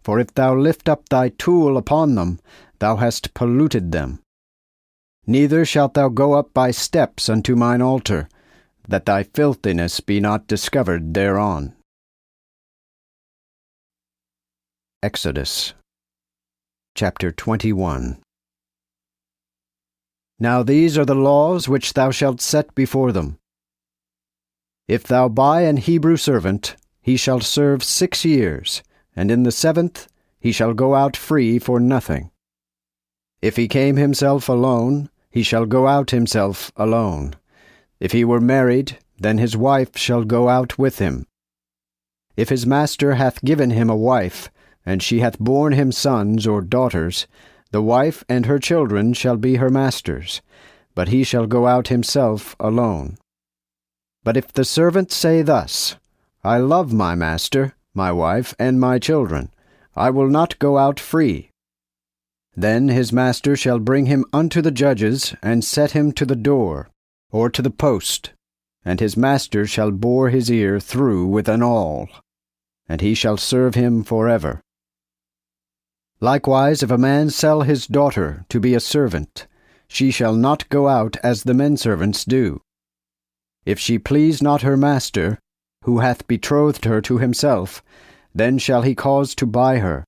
Speaker 1: for if thou lift up thy tool upon them, thou hast polluted them. Neither shalt thou go up by steps unto mine altar, that thy filthiness be not discovered thereon. Exodus chapter 21. Now these are the laws which thou shalt set before them. If thou buy an Hebrew servant, he shall serve 6 years, and in the 7th he shall go out free for nothing. If he came himself alone, he shall go out himself alone. If he were married, then his wife shall go out with him. If his master hath given him a wife, and she hath borne him sons or daughters, the wife and her children shall be her master's, but he shall go out himself alone. But if the servant say thus, I love my master, my wife, and my children, I will not go out free. Then his master shall bring him unto the judges, and set him to the door, or to the post, and his master shall bore his ear through with an awl, and he shall serve him forever. Likewise, if a man sell his daughter to be a servant, she shall not go out as the menservants do. If she please not her master, who hath betrothed her to himself, then shall he cause to buy her.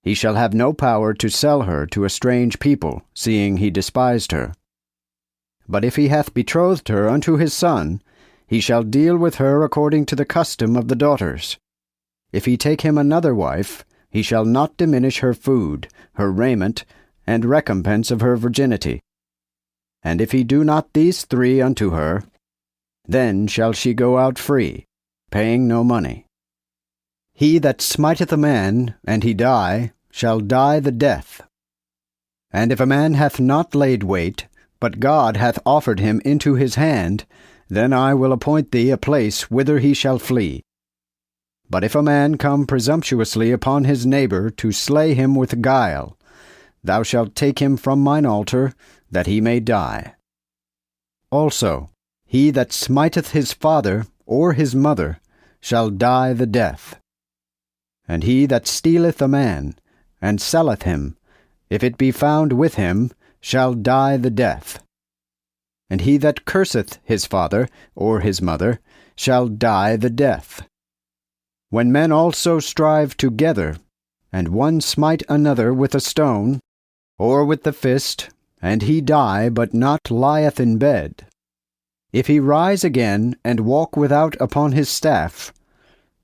Speaker 1: He shall have no power to sell her to a strange people, seeing he despised her. But if he hath betrothed her unto his son, he shall deal with her according to the custom of the daughters. If he take him another wife, he shall not diminish her food, her raiment, and recompense of her virginity. And if he do not these 3 unto her, then shall she go out free, paying no money. He that smiteth a man, and he die, shall die the death. And if a man hath not laid wait, but God hath offered him into his hand, then I will appoint thee a place whither he shall flee. But if a man come presumptuously upon his neighbor to slay him with guile, thou shalt take him from mine altar, that he may die. Also, he that smiteth his father or his mother shall die the death. And he that stealeth a man, and selleth him, if it be found with him, shall die the death. And he that curseth his father or his mother shall die the death. When men also strive together, and one smite another with a stone, or with the fist, and he die, but not lieth in bed, if he rise again, and walk without upon his staff,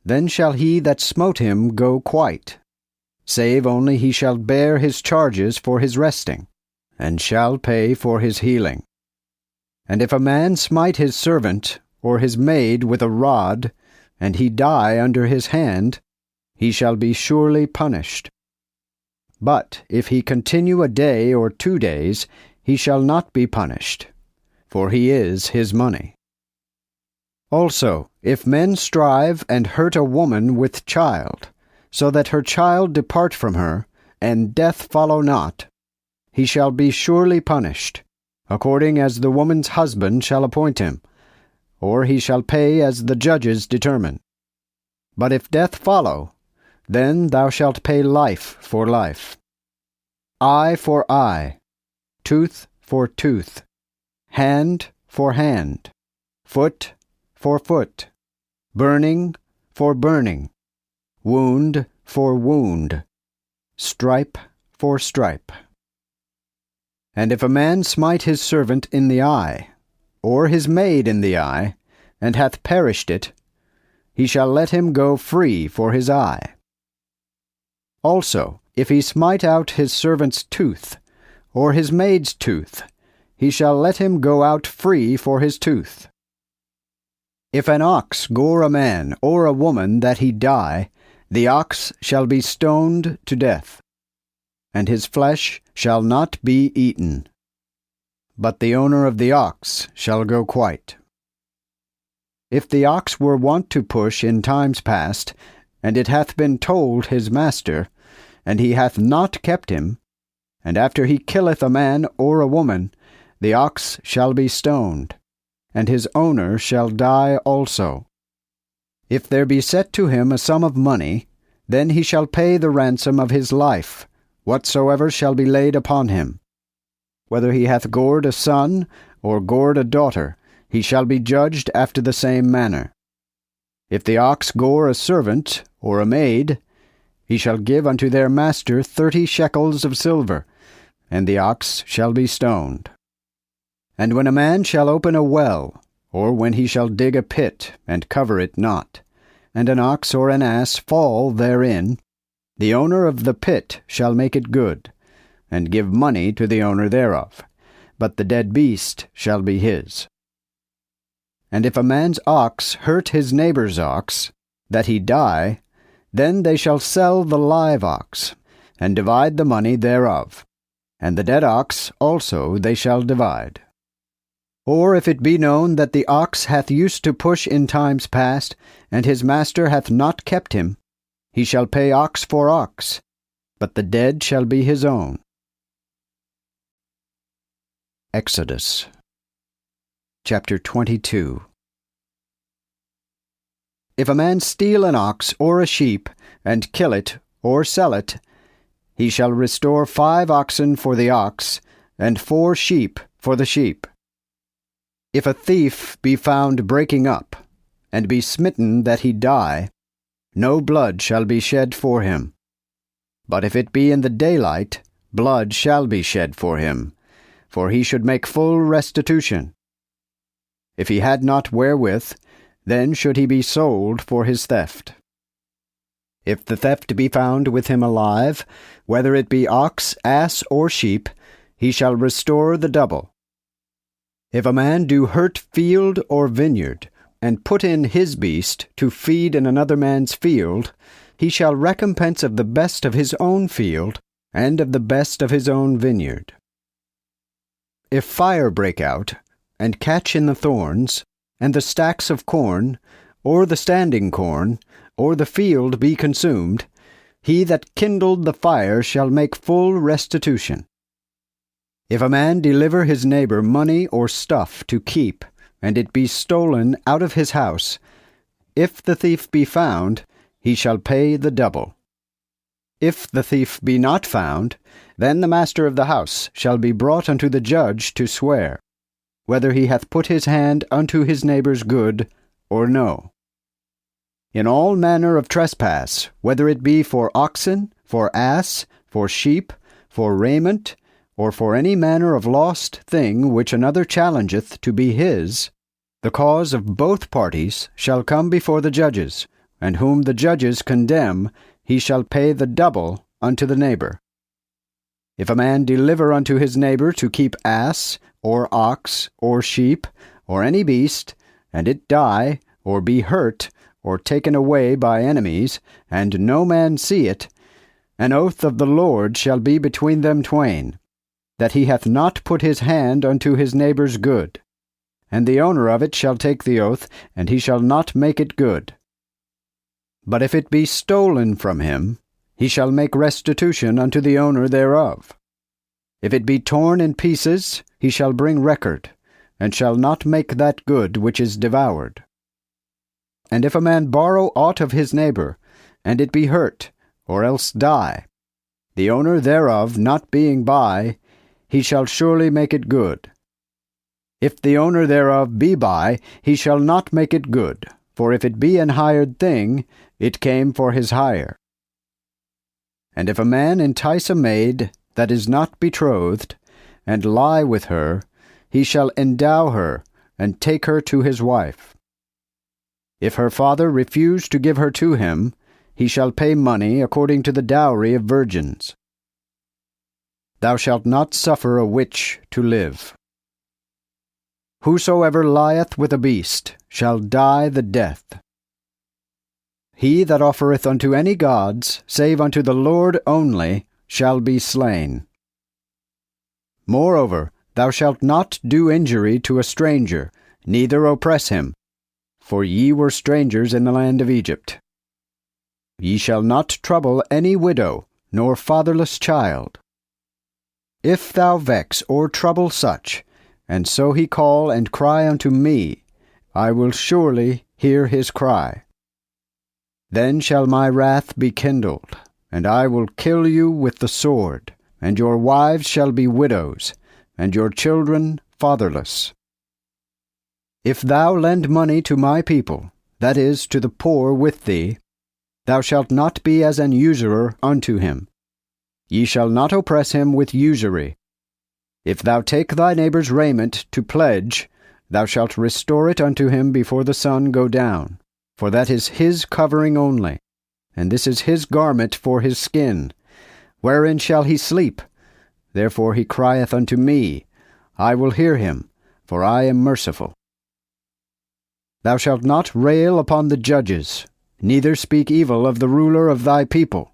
Speaker 1: then shall he that smote him go quite, save only he shall bear his charges for his resting, and shall pay for his healing. And if a man smite his servant or his maid with a rod, and he die under his hand, he shall be surely punished. But if he continue a day or 2 days, he shall not be punished, for he is his money. Also, if men strive and hurt a woman with child, so that her child depart from her, and death follow not, he shall be surely punished, according as the woman's husband shall appoint him, or he shall pay as the judges determine. But if death follow, then thou shalt pay life for life, eye for eye, tooth for tooth, hand for hand, foot for foot, burning for burning, wound for wound, stripe for stripe. And if a man smite his servant in the eye, or his maid in the eye, and hath perished it, he shall let him go free for his eye. Also, if he smite out his servant's tooth, or his maid's tooth, he shall let him go out free for his tooth. If an ox gore a man or a woman that he die, the ox shall be stoned to death, and his flesh shall not be eaten. But the owner of the ox shall go quite. If the ox were wont to push in times past, and it hath been told his master, and he hath not kept him, and after he killeth a man or a woman, the ox shall be stoned, and his owner shall die also. If there be set to him a sum of money, then he shall pay the ransom of his life, whatsoever shall be laid upon him. Whether he hath gored a son, or gored a daughter, he shall be judged after the same manner. If the ox gore a servant, or a maid, he shall give unto their master 30 shekels of silver, and the ox shall be stoned. And when a man shall open a well, or when he shall dig a pit, and cover it not, and an ox or an ass fall therein, the owner of the pit shall make it good, and give money to the owner thereof, but the dead beast shall be his. And if a man's ox hurt his neighbor's ox, that he die, then they shall sell the live ox, and divide the money thereof, and the dead ox also they shall divide. Or if it be known that the ox hath used to push in times past, and his master hath not kept him, he shall pay ox for ox, but the dead shall be his own. Exodus chapter 22. If a man steal an ox or a sheep, and kill it, or sell it, he shall restore 5 oxen for the ox, and 4 sheep for the sheep. If a thief be found breaking up, and be smitten that he die, no blood shall be shed for him. But if it be in the daylight, blood shall be shed for him, for he should make full restitution. If he had not wherewith, then should he be sold for his theft. If the theft be found with him alive, whether it be ox, ass, or sheep, he shall restore the double. If a man do hurt field or vineyard, and put in his beast to feed in another man's field, he shall recompense of the best of his own field, and of the best of his own vineyard. If fire break out, and catch in the thorns, and the stacks of corn, or the standing corn, or the field be consumed, he that kindled the fire shall make full restitution. If a man deliver his neighbor money or stuff to keep, and it be stolen out of his house, if the thief be found, he shall pay the double. If the thief be not found, then the master of the house shall be brought unto the judge to swear, whether he hath put his hand unto his neighbor's good, or no. In all manner of trespass, whether it be for oxen, for ass, for sheep, for raiment, or for any manner of lost thing which another challengeth to be his, the cause of both parties shall come before the judges, and whom the judges condemn, he shall pay the double unto the neighbor. If a man deliver unto his neighbor to keep ass, or ox, or sheep, or any beast, and it die, or be hurt, or taken away by enemies, and no man see it, an oath of the Lord shall be between them twain, that he hath not put his hand unto his neighbor's good. And the owner of it shall take the oath, and he shall not make it good. But if it be stolen from him, he shall make restitution unto the owner thereof. If it be torn in pieces, he shall bring record, and shall not make that good which is devoured. And if a man borrow aught of his neighbor, and it be hurt, or else die, the owner thereof not being by, he shall surely make it good. If the owner thereof be by, he shall not make it good, for if it be an hired thing, it came for his hire. And if a man entice a maid that is not betrothed, and lie with her, he shall endow her, and take her to his wife. If her father refuse to give her to him, he shall pay money according to the dowry of virgins. Thou shalt not suffer a witch to live. Whosoever lieth with a beast shall die the death. He that offereth unto any gods, save unto the Lord only, shall be slain. Moreover, thou shalt not do injury to a stranger, neither oppress him, for ye were strangers in the land of Egypt. Ye shall not trouble any widow, nor fatherless child. If thou vex or trouble such, and so he call and cry unto me, I will surely hear his cry. Then shall my wrath be kindled, and I will kill you with the sword, and your wives shall be widows, and your children fatherless. If thou lend money to my people, that is, to the poor with thee, thou shalt not be as an usurer unto him. Ye shall not oppress him with usury. If thou take thy neighbor's raiment to pledge, thou shalt restore it unto him before the sun go down, for that is his covering only, and this is his garment for his skin. Wherein shall he sleep? Therefore he crieth unto me, I will hear him, for I am merciful. Thou shalt not rail upon the judges, neither speak evil of the ruler of thy people.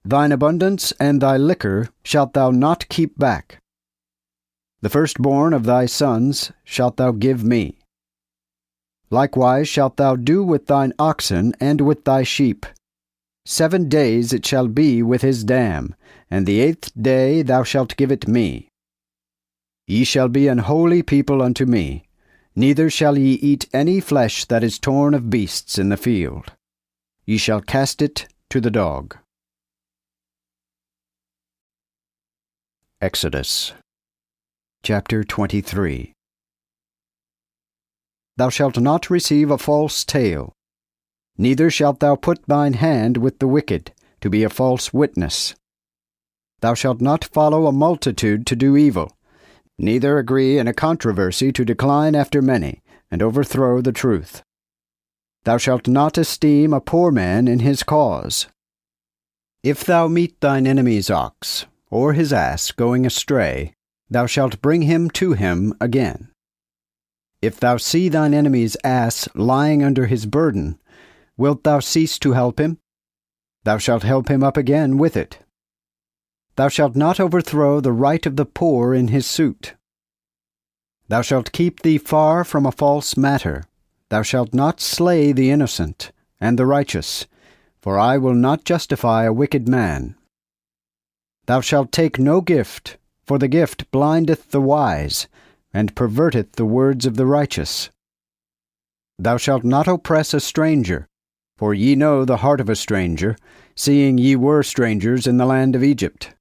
Speaker 1: Thine abundance and thy liquor shalt thou not keep back. The firstborn of thy sons shalt thou give me. Likewise shalt thou do with thine oxen and with thy sheep. 7 days it shall be with his dam, and the 8th day thou shalt give it me. Ye shall be an holy people unto me, neither shall ye eat any flesh that is torn of beasts in the field. Ye shall cast it to the dog. Exodus chapter 23. Thou shalt not receive a false tale, neither shalt thou put thine hand with the wicked, to be a false witness. Thou shalt not follow a multitude to do evil, neither agree in a controversy to decline after many, and overthrow the truth. Thou shalt not esteem a poor man in his cause. If thou meet thine enemy's ox, or his ass going astray, thou shalt bring him to him again. If thou see thine enemy's ass lying under his burden, wilt thou cease to help him? thou shalt help him up again with it. Thou shalt not overthrow the right of the poor in his suit. Thou shalt keep thee far from a false matter. Thou shalt not slay the innocent and the righteous, for I will not justify a wicked man. Thou shalt take no gift, for the gift blindeth the wise, and perverteth the words of the righteous. Thou shalt not oppress a stranger, for ye know the heart of a stranger, seeing ye were strangers in the land of Egypt.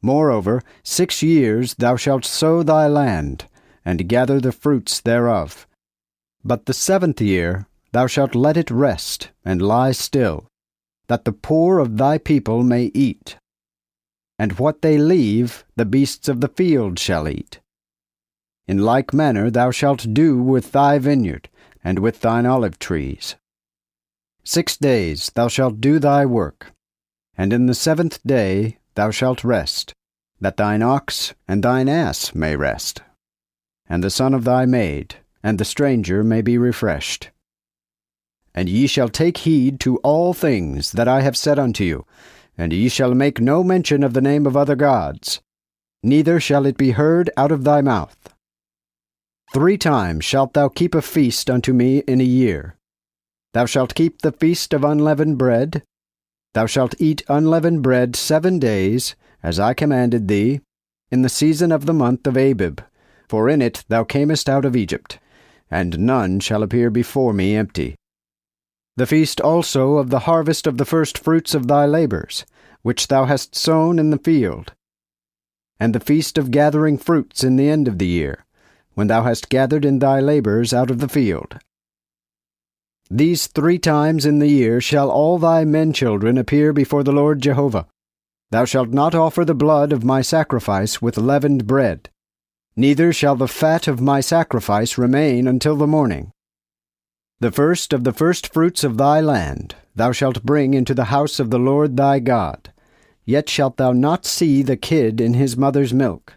Speaker 1: Moreover, 6 years thou shalt sow thy land, and gather the fruits thereof. But the 7th year thou shalt let it rest, and lie still, that the poor of thy people may eat. And what they leave, the beasts of the field shall eat. In like manner thou shalt do with thy vineyard, and with thine olive trees. 6 days thou shalt do thy work, and in the 7th day thou shalt rest, that thine ox and thine ass may rest, and the son of thy maid, and the stranger may be refreshed. And ye shall take heed to all things that I have said unto you, and ye shall make no mention of the name of other gods, neither shall it be heard out of thy mouth. 3 times shalt thou keep a feast unto me in a year. Thou shalt keep the feast of unleavened bread. Thou shalt eat unleavened bread 7 days, as I commanded thee, in the season of the month of Abib, for in it thou camest out of Egypt, and none shall appear before me empty. The feast also of the harvest of the first fruits of thy labors, which thou hast sown in the field, and the feast of gathering fruits in the end of the year, when thou hast gathered in thy labors out of the field. These 3 times in the year shall all thy men-children appear before the Lord Jehovah. Thou shalt not offer the blood of my sacrifice with leavened bread, neither shall the fat of my sacrifice remain until the morning. The first of the firstfruits of thy land thou shalt bring into the house of the Lord thy God, yet shalt thou not see the kid in his mother's milk.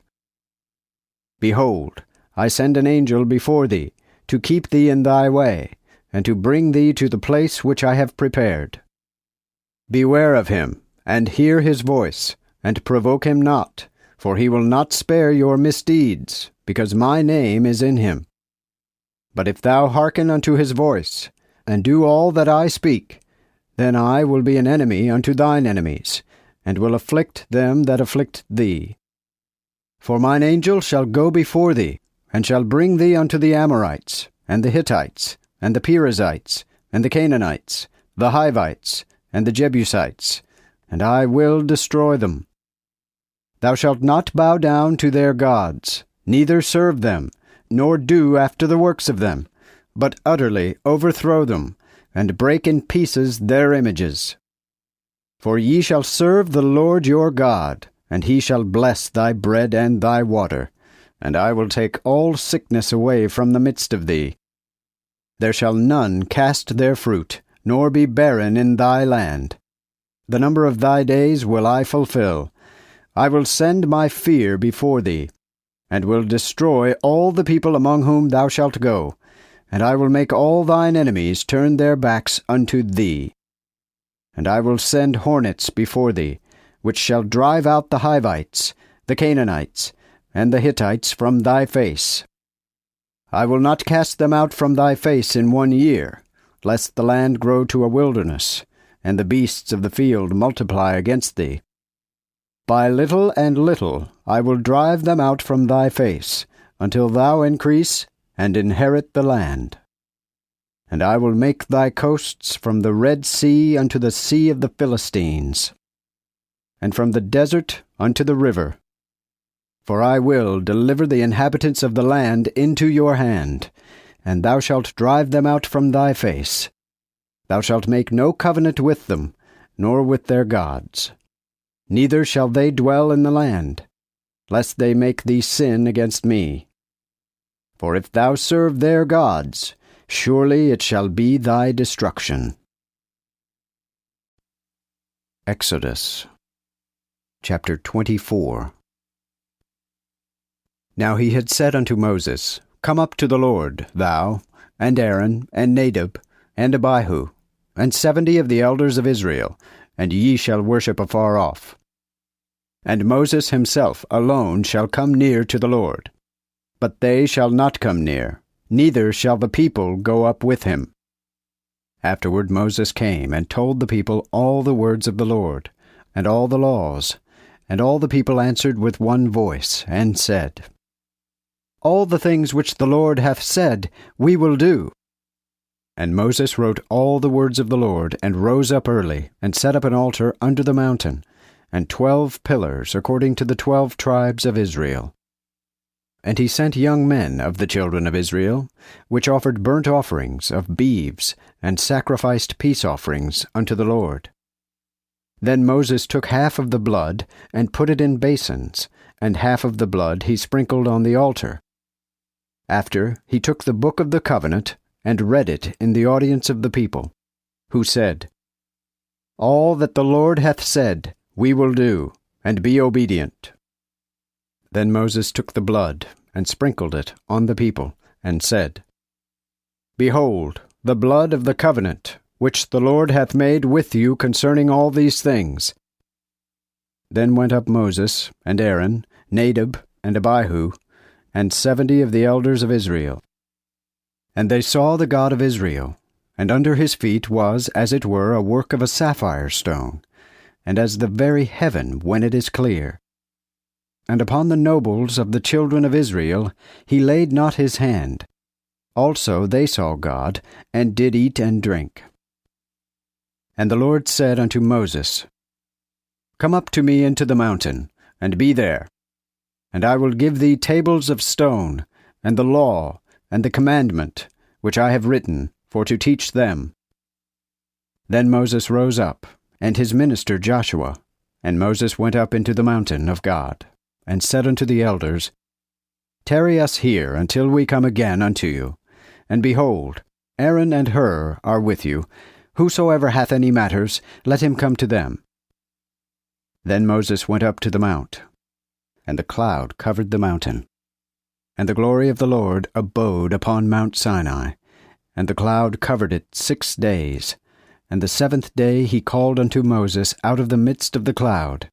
Speaker 1: Behold, I send an angel before thee, to keep thee in thy way, and to bring thee to the place which I have prepared. Beware of him, and hear his voice, and provoke him not, for he will not spare your misdeeds, because my name is in him. But if thou hearken unto his voice, and do all that I speak, then I will be an enemy unto thine enemies, and will afflict them that afflict thee. For mine angel shall go before thee, and shall bring thee unto the Amorites, and the Hittites, and the Perizzites, and the Canaanites, the Hivites, and the Jebusites, and I will destroy them. Thou shalt not bow down to their gods, neither serve them, nor do after the works of them, but utterly overthrow them, and break in pieces their images. For ye shall serve the Lord your God, and he shall bless thy bread and thy water, and I will take all sickness away from the midst of thee. There shall none cast their fruit, nor be barren in thy land. The number of thy days will I fulfill. I will send my fear before thee, and will destroy all the people among whom thou shalt go, and I will make all thine enemies turn their backs unto thee. And I will send hornets before thee, which shall drive out the Hivites, the Canaanites, and the Hittites from thy face. I will not cast them out from thy face in 1 year, lest the land grow to a wilderness, and the beasts of the field multiply against thee. By little and little I will drive them out from thy face, until thou increase and inherit the land. And I will make thy coasts from the Red Sea unto the sea of the Philistines, and from the desert unto the river. For I will deliver the inhabitants of the land into your hand, and thou shalt drive them out from thy face. Thou shalt make no covenant with them, nor with their gods. Neither shall they dwell in the land, lest they make thee sin against me. For if thou serve their gods, surely it shall be thy destruction. Exodus chapter 24. Now he had said unto Moses, Come up to the Lord, thou, and Aaron, and Nadab, and Abihu, and 70 of the elders of Israel, and ye shall worship afar off. And Moses himself alone shall come near to the Lord. But they shall not come near, neither shall the people go up with him. Afterward Moses came and told the people all the words of the Lord, and all the laws. And all the people answered with one voice, and said, All the things which the Lord hath said, we will do. And Moses wrote all the words of the Lord, and rose up early, and set up an altar under the mountain, and 12 pillars according to the 12 tribes of Israel. And he sent young men of the children of Israel, which offered burnt offerings of beeves, and sacrificed peace offerings unto the Lord. Then Moses took half of the blood, and put it in basins, and half of the blood he sprinkled on the altar. After he took the book of the covenant, and read it in the audience of the people, who said, All that the Lord hath said, we will do, and be obedient. Then Moses took the blood, and sprinkled it on the people, and said, Behold, the blood of the covenant, which the Lord hath made with you concerning all these things. Then went up Moses, and Aaron, Nadab, and Abihu, and 70 of the elders of Israel. And they saw the God of Israel, and under his feet was, as it were, a work of a sapphire stone, and as the very heaven when it is clear. And upon the nobles of the children of Israel he laid not his hand. Also they saw God, and did eat and drink. And the Lord said unto Moses, Come up to me into the mountain, and be there. And I will give thee tables of stone, and the law, and the commandment, which I have written, for to teach them. Then Moses rose up, and his minister Joshua, and Moses went up into the mountain of God, and said unto the elders, Tarry us here until we come again unto you. And behold, Aaron and Hur are with you. Whosoever hath any matters, let him come to them. Then Moses went up to the mount, and the cloud covered the mountain. And the glory of the Lord abode upon Mount Sinai, and the cloud covered it 6 days. And the 7th day he called unto Moses out of the midst of the cloud.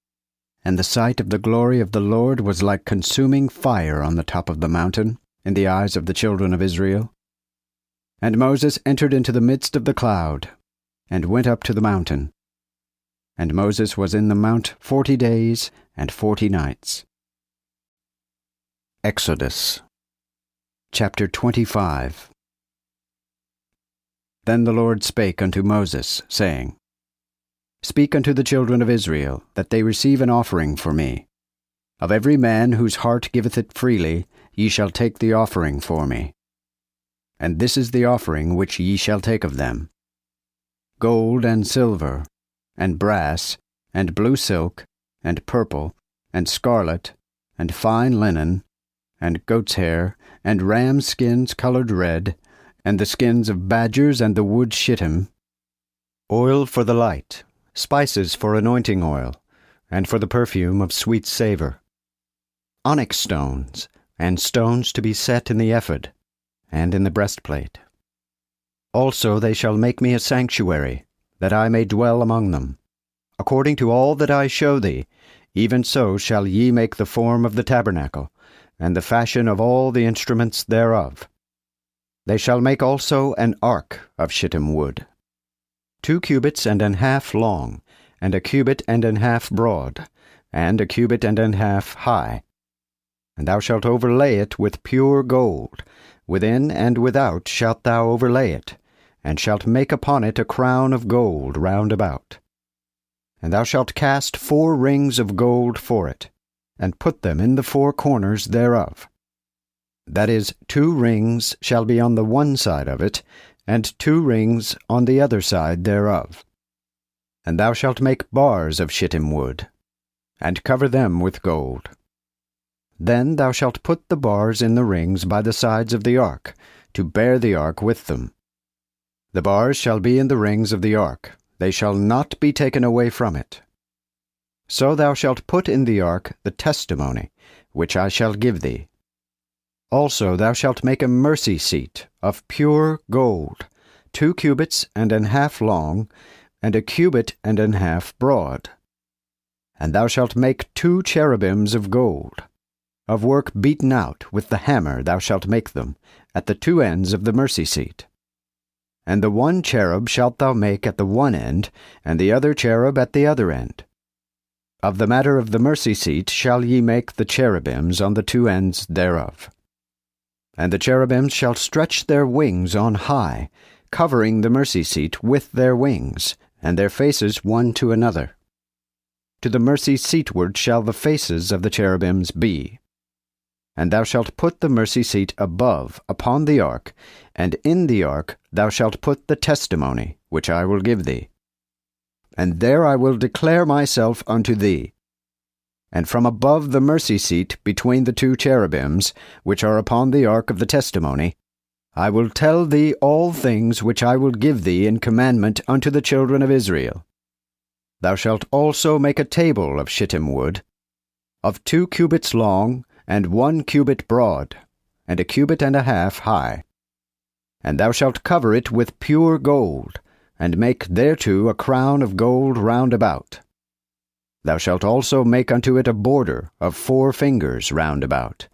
Speaker 1: And the sight of the glory of the Lord was like consuming fire on the top of the mountain, in the eyes of the children of Israel. And Moses entered into the midst of the cloud, and went up to the mountain. And Moses was in the mount 40 days and 40 nights. Exodus chapter 25. Then the Lord spake unto Moses, saying, Speak unto the children of Israel, that they receive an offering for me. Of every man whose heart giveth it freely, ye shall take the offering for me. And this is the offering which ye shall take of them: gold and silver, and brass, and blue silk, and purple, and scarlet, and fine linen, and goat's hair, and ram skins colored red, and the skins of badgers and the wood shittim, oil for the light, spices for anointing oil, and for the perfume of sweet savour, onyx stones, and stones to be set in the ephod, and in the breastplate. Also they shall make me a sanctuary, that I may dwell among them. According to all that I show thee, even so shall ye make the form of the tabernacle, and the fashion of all the instruments thereof. They shall make also an ark of shittim wood, 2 cubits and an half long, and a cubit and an half broad, and a cubit and an half high. And thou shalt overlay it with pure gold. Within and without shalt thou overlay it, and shalt make upon it a crown of gold round about. And thou shalt cast 4 rings of gold for it, and put them in the 4 corners thereof. That is, 2 rings shall be on the one side of it, and 2 rings on the other side thereof. And thou shalt make bars of shittim wood, and cover them with gold. Then thou shalt put the bars in the rings by the sides of the ark, to bear the ark with them. The bars shall be in the rings of the ark, they shall not be taken away from it. So thou shalt put in the ark the testimony, which I shall give thee. Also thou shalt make a mercy seat of pure gold, 2 cubits and an half long, and a cubit and an half broad. And thou shalt make 2 cherubims of gold. Of work beaten out with the hammer thou shalt make them, at the 2 ends of the mercy seat. And the 1 cherub shalt thou make at the one end, and the other cherub at the other end. Of the matter of the mercy seat shall ye make the cherubims on the 2 ends thereof. And the cherubims shall stretch their wings on high, covering the mercy seat with their wings, and their faces one to another. To the mercy seatward shall the faces of the cherubims be. And thou shalt put the mercy seat above upon the ark, and in the ark thou shalt put the testimony which I will give thee. And there I will declare myself unto thee. And from above the mercy seat between the 2 cherubims, which are upon the ark of the testimony, I will tell thee all things which I will give thee in commandment unto the children of Israel. Thou shalt also make a table of shittim wood, of 2 cubits long, and 1 cubit broad, and a cubit and a half high. And thou shalt cover it with pure gold, and make thereto a crown of gold round about. Thou shalt also make unto it a border of 4 fingers round about,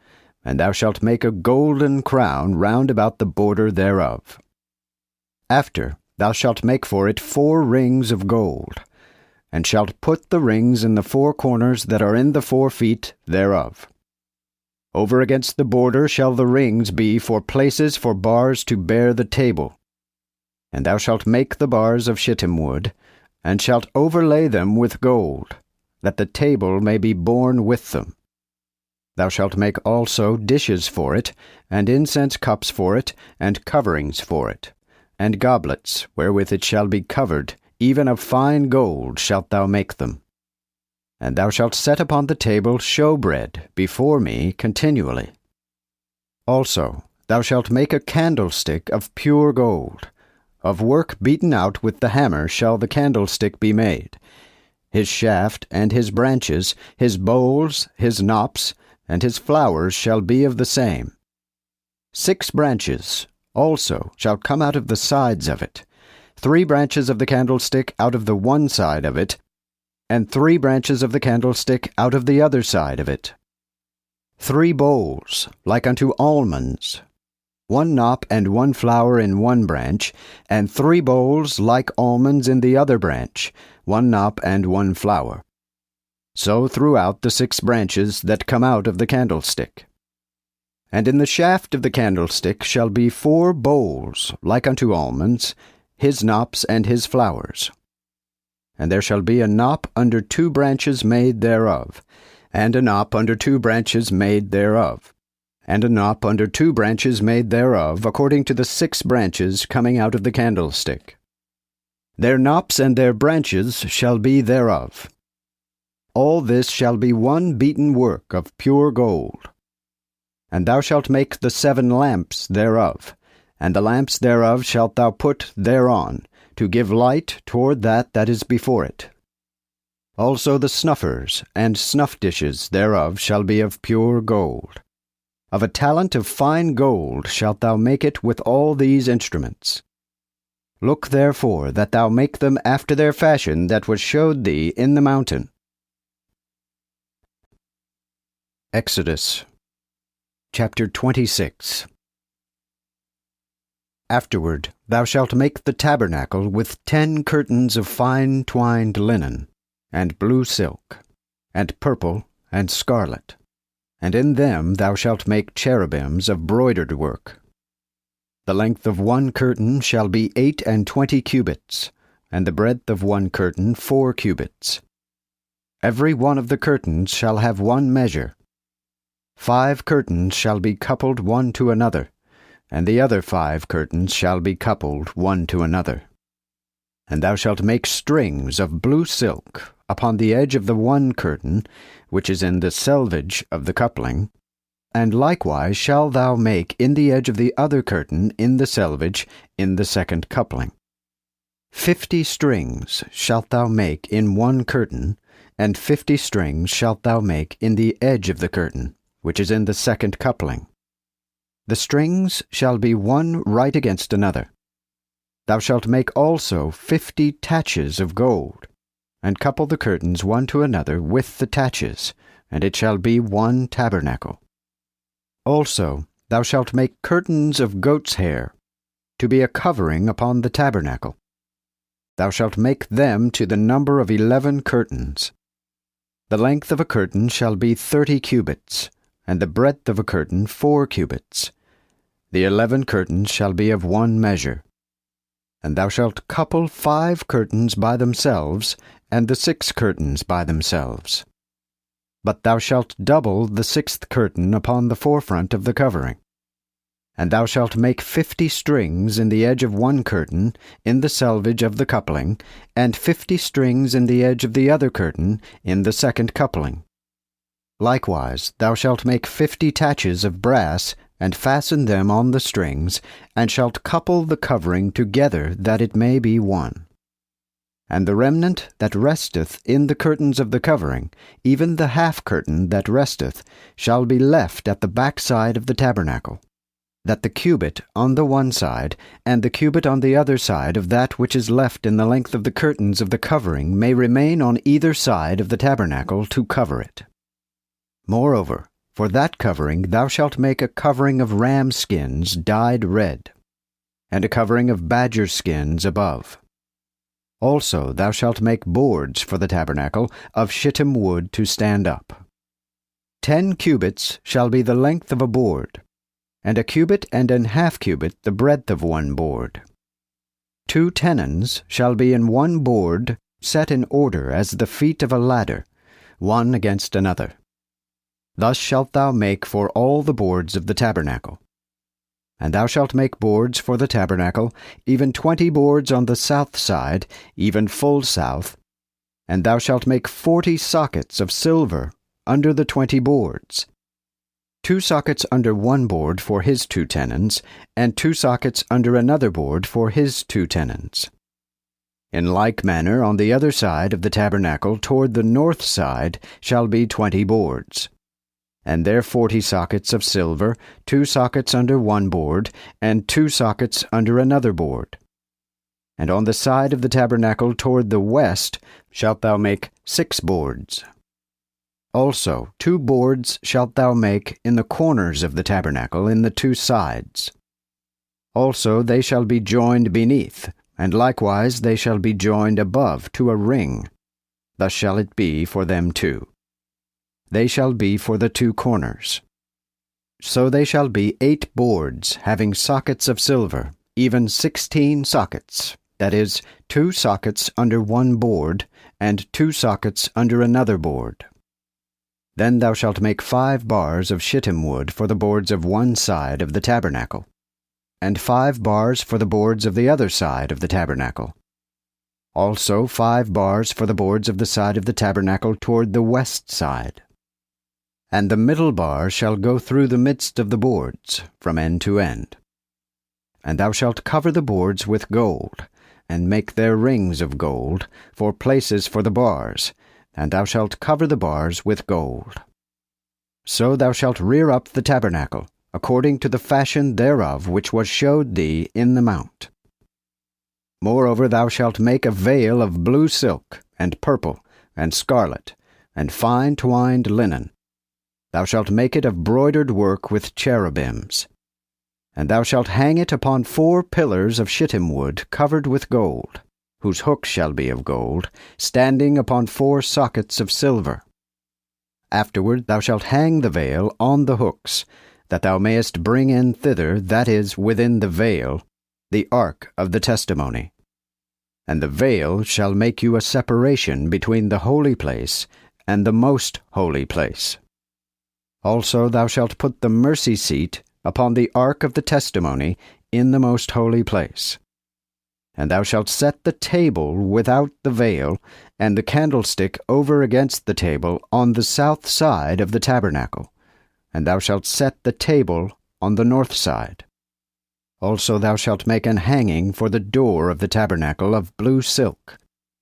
Speaker 1: and thou shalt make a golden crown round about the border thereof. After thou shalt make for it 4 rings of gold, and shalt put the rings in the 4 corners that are in the 4 feet thereof. Over against the border shall the rings be for places for bars to bear the table. And thou shalt make the bars of shittim wood, and shalt overlay them with gold, that the table may be borne with them. Thou shalt make also dishes for it, and incense cups for it, and coverings for it, and goblets wherewith it shall be covered, even of fine gold shalt thou make them. And thou shalt set upon the table showbread before me continually. Also thou shalt make a candlestick of pure gold. Of work beaten out with the hammer shall the candlestick be made. His shaft and his branches, his bowls, his knops, and his flowers shall be of the same. 6 branches also shall come out of the sides of it, 3 branches of the candlestick out of the one side of it, and 3 branches of the candlestick out of the other side of it. 3 bowls, like unto almonds, 1 knop and 1 flower in one branch, and 3 bowls like almonds in the other branch, 1 knop and 1 flower. So throughout the 6 branches that come out of the candlestick. And in the shaft of the candlestick shall be 4 bowls like unto almonds, his knops and his flowers. And there shall be a knop under 2 branches made thereof, and a knop under 2 branches made thereof, and a knop under 2 branches made thereof, according to the 6 branches coming out of the candlestick. Their knops and their branches shall be thereof. All this shall be one beaten work of pure gold. And thou shalt make the 7 lamps thereof, and the lamps thereof shalt thou put thereon, to give light toward that is before it. Also the snuffers and snuff dishes thereof shall be of pure gold. Of a talent of fine gold shalt thou make it with all these instruments. Look therefore that thou make them after their fashion that was showed thee in the mountain. Exodus chapter 26. Afterward thou shalt make the tabernacle with 10 curtains of fine twined linen, and blue silk, and purple, and scarlet. And in them thou shalt make cherubims of broidered work. The length of 1 curtain shall be 28 cubits, and the breadth of 1 curtain 4 cubits. Every one of the curtains shall have 1 measure. 5 curtains shall be coupled one to another, and the other 5 curtains shall be coupled one to another. And thou shalt make strings of blue silk upon the edge of the 1 curtain, which is in the selvage of the coupling, and likewise shalt thou make in the edge of the other curtain in the selvage in the 2nd coupling. 50 strings shalt thou make in 1 curtain, and 50 strings shalt thou make in the edge of the curtain, which is in the 2nd coupling. The strings shall be one right against another. Thou shalt make also 50 taches of gold, and couple the curtains one to another with the taches, and it shall be one tabernacle. Also thou shalt make curtains of goat's hair, to be a covering upon the tabernacle. Thou shalt make them to the number of 11 curtains. The length of a curtain shall be 30 cubits, and the breadth of a curtain 4 cubits. The 11 curtains shall be of one measure. And thou shalt couple 5 curtains by themselves, and the 6 curtains by themselves. But thou shalt double the 6th curtain upon the forefront of the covering. And thou shalt make 50 strings in the edge of one curtain, in the selvage of the coupling, and 50 strings in the edge of the other curtain, in the second coupling. Likewise thou shalt make 50 taches of brass, and fasten them on the strings, and shalt couple the covering together that it may be one. And the remnant that resteth in the curtains of the covering, even the half curtain that resteth, shall be left at the backside of the tabernacle, that the cubit on the one side, and the cubit on the other side of that which is left in the length of the curtains of the covering may remain on either side of the tabernacle to cover it. Moreover, for that covering thou shalt make a covering of ram skins dyed red, and a covering of badger skins above. Also thou shalt make boards for the tabernacle of shittim wood to stand up. 10 cubits shall be the length of a board, and a cubit and an half cubit the breadth of one board. 2 tenons shall be in one board, set in order as the feet of a ladder, one against another. Thus shalt thou make for all the boards of the tabernacle. And thou shalt make boards for the tabernacle, even 20 boards on the south side, even full south. And thou shalt make 40 sockets of silver under the 20 boards. 2 sockets under one board for his 2 tenons, and 2 sockets under another board for his 2 tenons. In like manner on the other side of the tabernacle toward the north side shall be 20 boards. And there 40 sockets of silver, 2 sockets under one board, and 2 sockets under another board. And on the side of the tabernacle toward the west shalt thou make 6 boards. Also 2 boards shalt thou make in the corners of the tabernacle in the 2 sides. Also they shall be joined beneath, and likewise they shall be joined above to a ring. Thus shall it be for them too. They shall be for the 2 corners. So they shall be 8 boards, having sockets of silver, even 16 sockets, that is, 2 sockets under one board, and 2 sockets under another board. Then thou shalt make 5 bars of shittim wood for the boards of one side of the tabernacle, and 5 bars for the boards of the other side of the tabernacle. Also 5 bars for the boards of the side of the tabernacle toward the west side. And the middle bar shall go through the midst of the boards, from end to end. And thou shalt cover the boards with gold, and make their rings of gold, for places for the bars, and thou shalt cover the bars with gold. So thou shalt rear up the tabernacle, according to the fashion thereof which was showed thee in the mount. Moreover thou shalt make a veil of blue silk, and purple, and scarlet, and fine twined linen. Thou shalt make it of broidered work with cherubims. And thou shalt hang it upon 4 pillars of shittim wood covered with gold, whose hooks shall be of gold, standing upon 4 sockets of silver. Afterward thou shalt hang the veil on the hooks, that thou mayest bring in thither, that is, within the veil, the ark of the testimony. And the veil shall make you a separation between the holy place and the most holy place. Also thou shalt put the mercy seat upon the ark of the testimony in the most holy place. And thou shalt set the table without the veil, and the candlestick over against the table on the south side of the tabernacle. And thou shalt set the table on the north side. Also thou shalt make an hanging for the door of the tabernacle of blue silk,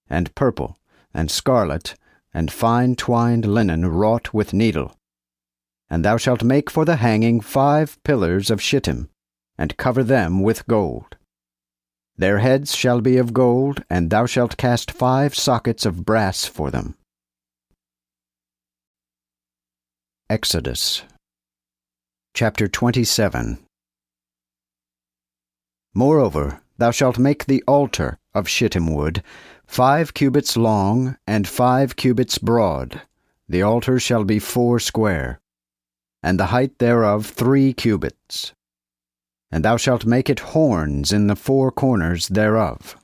Speaker 1: and purple, and scarlet, and fine twined linen wrought with needle. And thou shalt make for the hanging 5 pillars of shittim, and cover them with gold. Their heads shall be of gold, and thou shalt cast 5 sockets of brass for them. Exodus chapter 27. Moreover, thou shalt make the altar of shittim wood, 5 cubits long and 5 cubits broad. The altar shall be 4 square, and the height thereof 3 cubits. And thou shalt make it horns in the 4 corners thereof.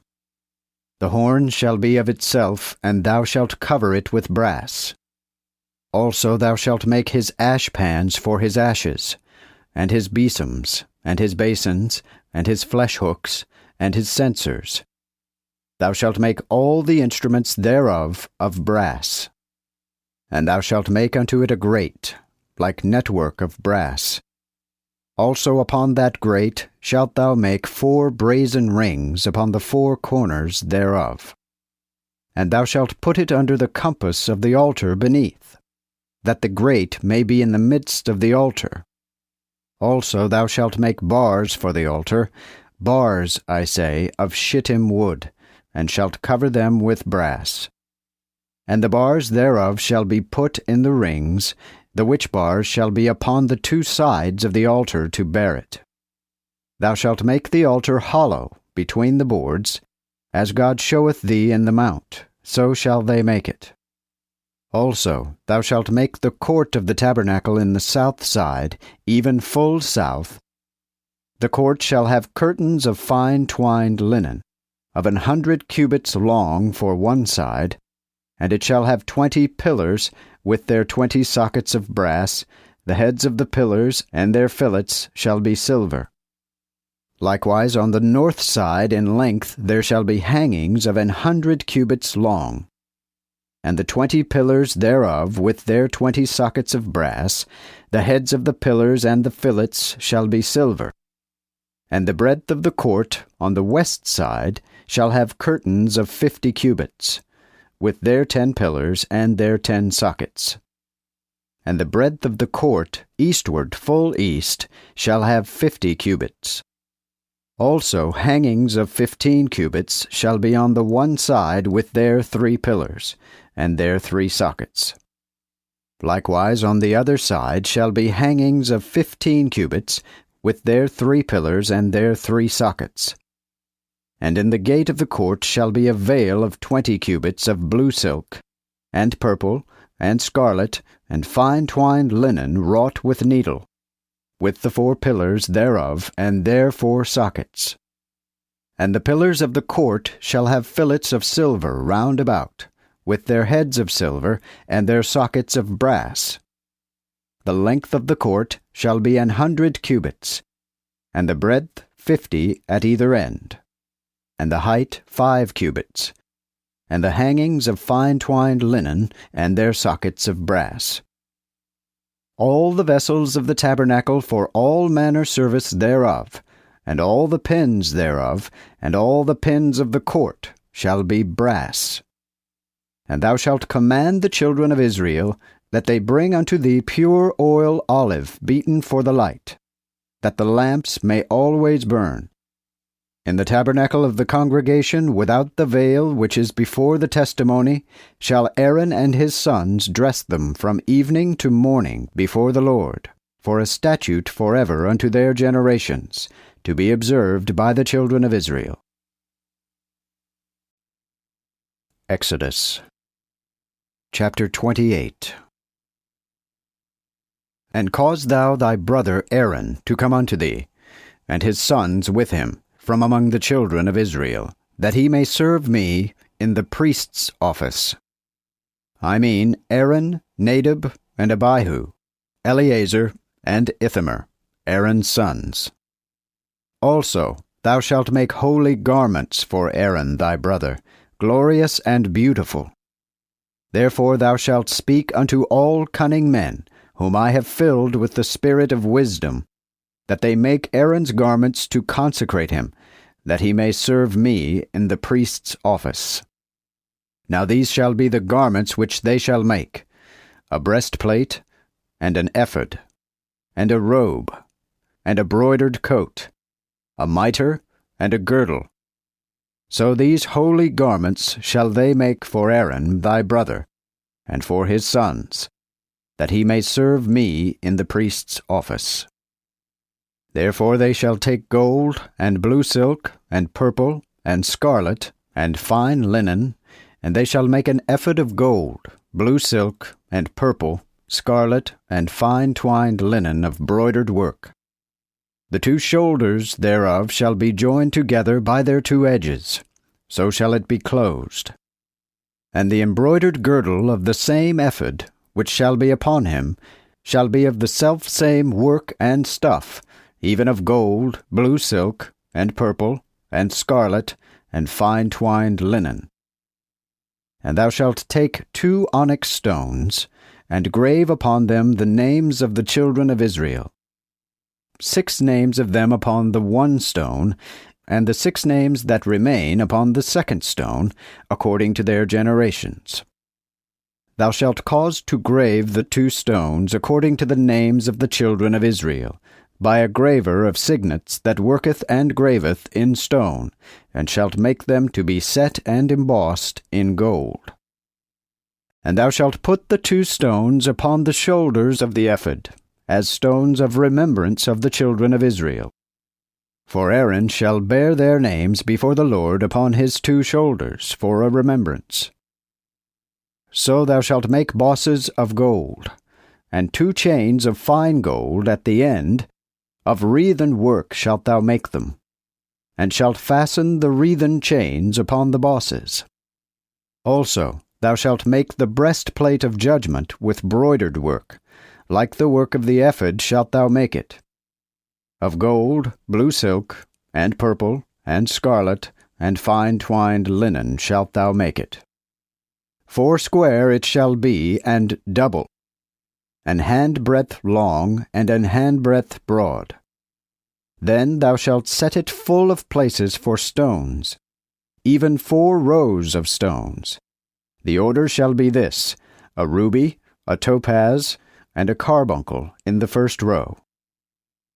Speaker 1: The horn shall be of itself, and thou shalt cover it with brass. Also thou shalt make his ash pans for his ashes, and his besoms, and his basins, and his flesh hooks, and his censers. Thou shalt make all the instruments thereof of brass. And thou shalt make unto it a grate, like network of brass. Also upon that grate shalt thou make 4 brazen rings upon the 4 corners thereof. And thou shalt put it under the compass of the altar beneath, that the grate may be in the midst of the altar. Also thou shalt make bars for the altar, bars, I say, of shittim wood, and shalt cover them with brass. And the bars thereof shall be put in the rings, the which bars shall be upon the 2 sides of the altar to bear it. Thou shalt make the altar hollow between the boards, as God showeth thee in the mount, so shall they make it. Also thou shalt make the court of the tabernacle in the south side, even full south. The court shall have curtains of fine twined linen, of 100 cubits long for one side, and it shall have 20 pillars, with their 20 sockets of brass. The heads of the pillars and their fillets shall be silver. Likewise on the north side in length there shall be hangings of 100 cubits long. And the 20 pillars thereof with their 20 sockets of brass, the heads of the pillars and the fillets shall be silver. And the breadth of the court on the west side shall have curtains of 50 cubits, with their 10 pillars and their 10 sockets. And the breadth of the court eastward, full east, shall have 50 cubits. Also hangings of 15 cubits shall be on the one side with their 3 pillars, and their 3 sockets. Likewise on the other side shall be hangings of 15 cubits, with their 3 pillars and their 3 sockets. And in the gate of the court shall be a veil of 20 cubits of blue silk, and purple, and scarlet, and fine twined linen wrought with needle, with the 4 pillars thereof and their 4 sockets. And the pillars of the court shall have fillets of silver round about, with their heads of silver, and their sockets of brass. The length of the court shall be 100 cubits, and the breadth 50 at either end, and the height 5 cubits, and the hangings of fine twined linen, and their sockets of brass. All the vessels of the tabernacle for all manner service thereof, and all the pins thereof, and all the pins of the court shall be brass. And thou shalt command the children of Israel that they bring unto thee pure oil olive beaten for the light, that the lamps may always burn. In the tabernacle of the congregation without the veil which is before the testimony shall Aaron and his sons dress them from evening to morning before the Lord, for a statute forever unto their generations, to be observed by the children of Israel. Exodus chapter 28. And cause thou thy brother Aaron to come unto thee, and his sons with him, from among the children of Israel, that he may serve me in the priest's office. I mean Aaron, Nadab, and Abihu, Eleazar, and Ithamar, Aaron's sons. Also thou shalt make holy garments for Aaron thy brother, glorious and beautiful. Therefore thou shalt speak unto all cunning men, whom I have filled with the spirit of wisdom, that they make Aaron's garments to consecrate him, that he may serve me in the priest's office. Now these shall be the garments which they shall make: a breastplate, and an ephod, and a robe, and a broidered coat, a mitre, and a girdle, So these holy garments shall they make for Aaron thy brother, and for his sons, that he may serve me in the priest's office. Therefore they shall take gold, and blue silk, and purple, and scarlet, and fine linen, and they shall make an ephod of gold, blue silk, and purple, scarlet, and fine twined linen of broidered work. The two shoulders thereof shall be joined together by their two edges, so shall it be closed. And the embroidered girdle of the same ephod, which shall be upon him, shall be of the selfsame work and stuff, even of gold, blue silk, and purple, and scarlet, and fine twined linen. And thou shalt take 2 onyx stones, and grave upon them the names of the children of Israel, 6 names of them upon the one stone, and the 6 names that remain upon the second stone, according to their generations. Thou shalt cause to grave the 2 stones according to the names of the children of Israel, by a graver of signets that worketh and graveth in stone, and shalt make them to be set and embossed in gold. And thou shalt put the 2 stones upon the shoulders of the ephod, as stones of remembrance of the children of Israel. For Aaron shall bear their names before the Lord upon his 2 shoulders for a remembrance. So thou shalt make bosses of gold, and 2 chains of fine gold at the end, of wreathen work shalt thou make them, and shalt fasten the wreathen chains upon the bosses. Also thou shalt make the breastplate of judgment with broidered work, like the work of the ephod shalt thou make it. Of gold, blue silk, and purple, and scarlet, and fine twined linen shalt thou make it. 4 square it shall be, and double, an handbreadth long, and an handbreadth broad. Then thou shalt set it full of places for stones, even 4 rows of stones. The order shall be this: a ruby, a topaz, and a carbuncle in the first row.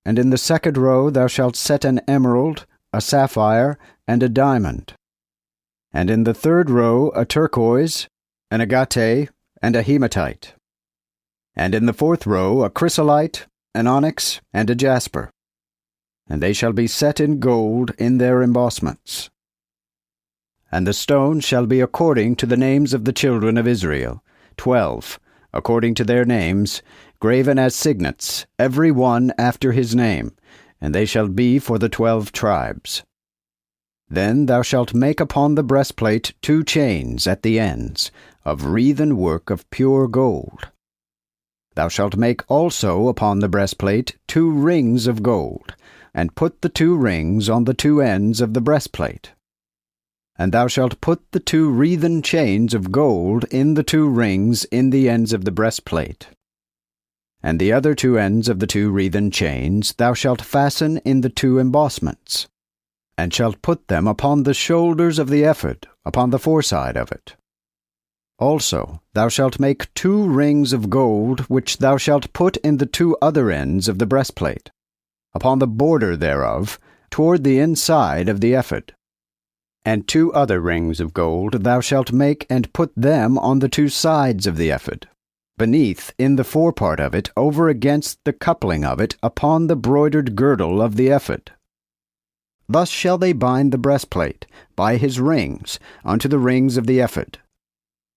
Speaker 1: And in the second row thou shalt set an emerald, a sapphire, and a diamond. And in the third row a turquoise, an agate, and a hematite. And in the fourth row a chrysolite, an onyx, and a jasper. And they shall be set in gold in their embossments. And the stones shall be according to the names of the children of Israel, 12, according to their names, graven as signets, every one after his name, and they shall be for the 12 tribes. Then thou shalt make upon the breastplate 2 chains at the ends, of wreathen work of pure gold. Thou shalt make also upon the breastplate 2 rings of gold, and put the 2 rings on the 2 ends of the breastplate. And thou shalt put the 2 wreathen chains of gold in the 2 rings in the ends of the breastplate. And the other 2 ends of the 2 wreathen chains thou shalt fasten in the 2 embossments, and shalt put them upon the shoulders of the ephod, upon the foreside of it. Also thou shalt make 2 rings of gold, which thou shalt put in the 2 other ends of the breastplate, upon the border thereof, toward the inside of the ephod. And 2 other rings of gold thou shalt make, and put them on the 2 sides of the ephod, beneath in the forepart of it, over against the coupling of it, upon the broidered girdle of the ephod. Thus shall they bind the breastplate, by his rings, unto the rings of the ephod,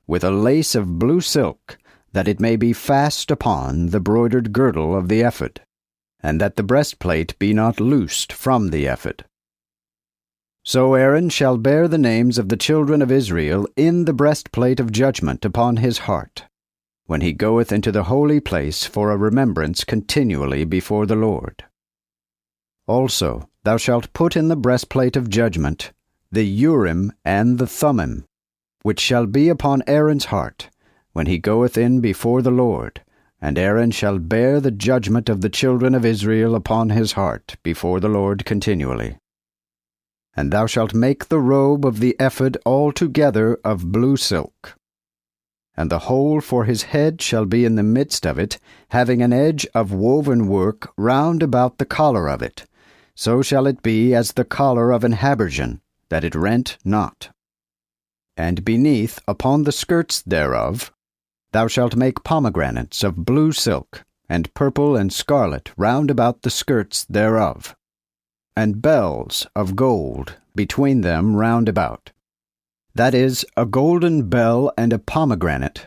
Speaker 1: with a lace of blue silk, that it may be fast upon the broidered girdle of the ephod, and that the breastplate be not loosed from the ephod. So Aaron shall bear the names of the children of Israel in the breastplate of judgment upon his heart, when he goeth into the holy place for a remembrance continually before the Lord. Also thou shalt put in the breastplate of judgment the Urim and the Thummim, which shall be upon Aaron's heart, when he goeth in before the Lord, and Aaron shall bear the judgment of the children of Israel upon his heart before the Lord continually. And thou shalt make the robe of the ephod altogether of blue silk. And the hole for his head shall be in the midst of it, having an edge of woven work round about the collar of it. So shall it be as the collar of an habergeon, that it rent not. And beneath, upon the skirts thereof, thou shalt make pomegranates of blue silk, and purple and scarlet round about the skirts thereof, and bells of gold between them round about. That is, a golden bell and a pomegranate,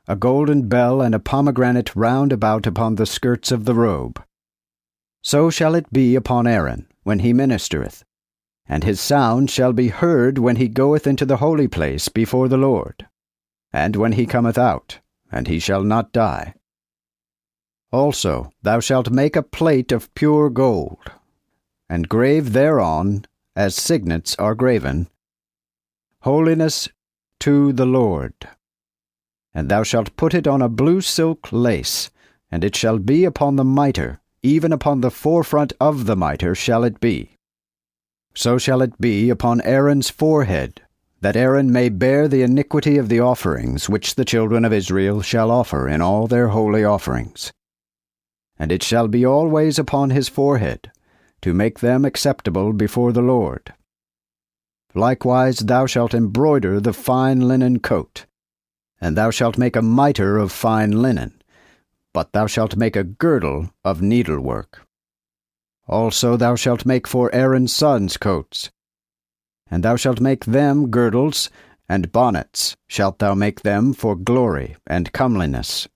Speaker 1: a golden bell and a pomegranate round about upon the skirts of the robe. So shall it be upon Aaron, when he ministereth, and his sound shall be heard when he goeth into the holy place before the Lord, and when he cometh out, and he shall not die. Also thou shalt make a plate of pure gold, and grave thereon, as signets are graven, Holiness to the Lord. And thou shalt put it on a blue silk lace, and it shall be upon the mitre, even upon the forefront of the mitre shall it be. So shall it be upon Aaron's forehead, that Aaron may bear the iniquity of the offerings which the children of Israel shall offer in all their holy offerings. And it shall be always upon his forehead, to make them acceptable before the Lord. Likewise thou shalt embroider the fine linen coat, and thou shalt make a mitre of fine linen, but thou shalt make a girdle of needlework. Also thou shalt make for Aaron's sons coats, and thou shalt make them girdles, and bonnets shalt thou make them for glory and comeliness.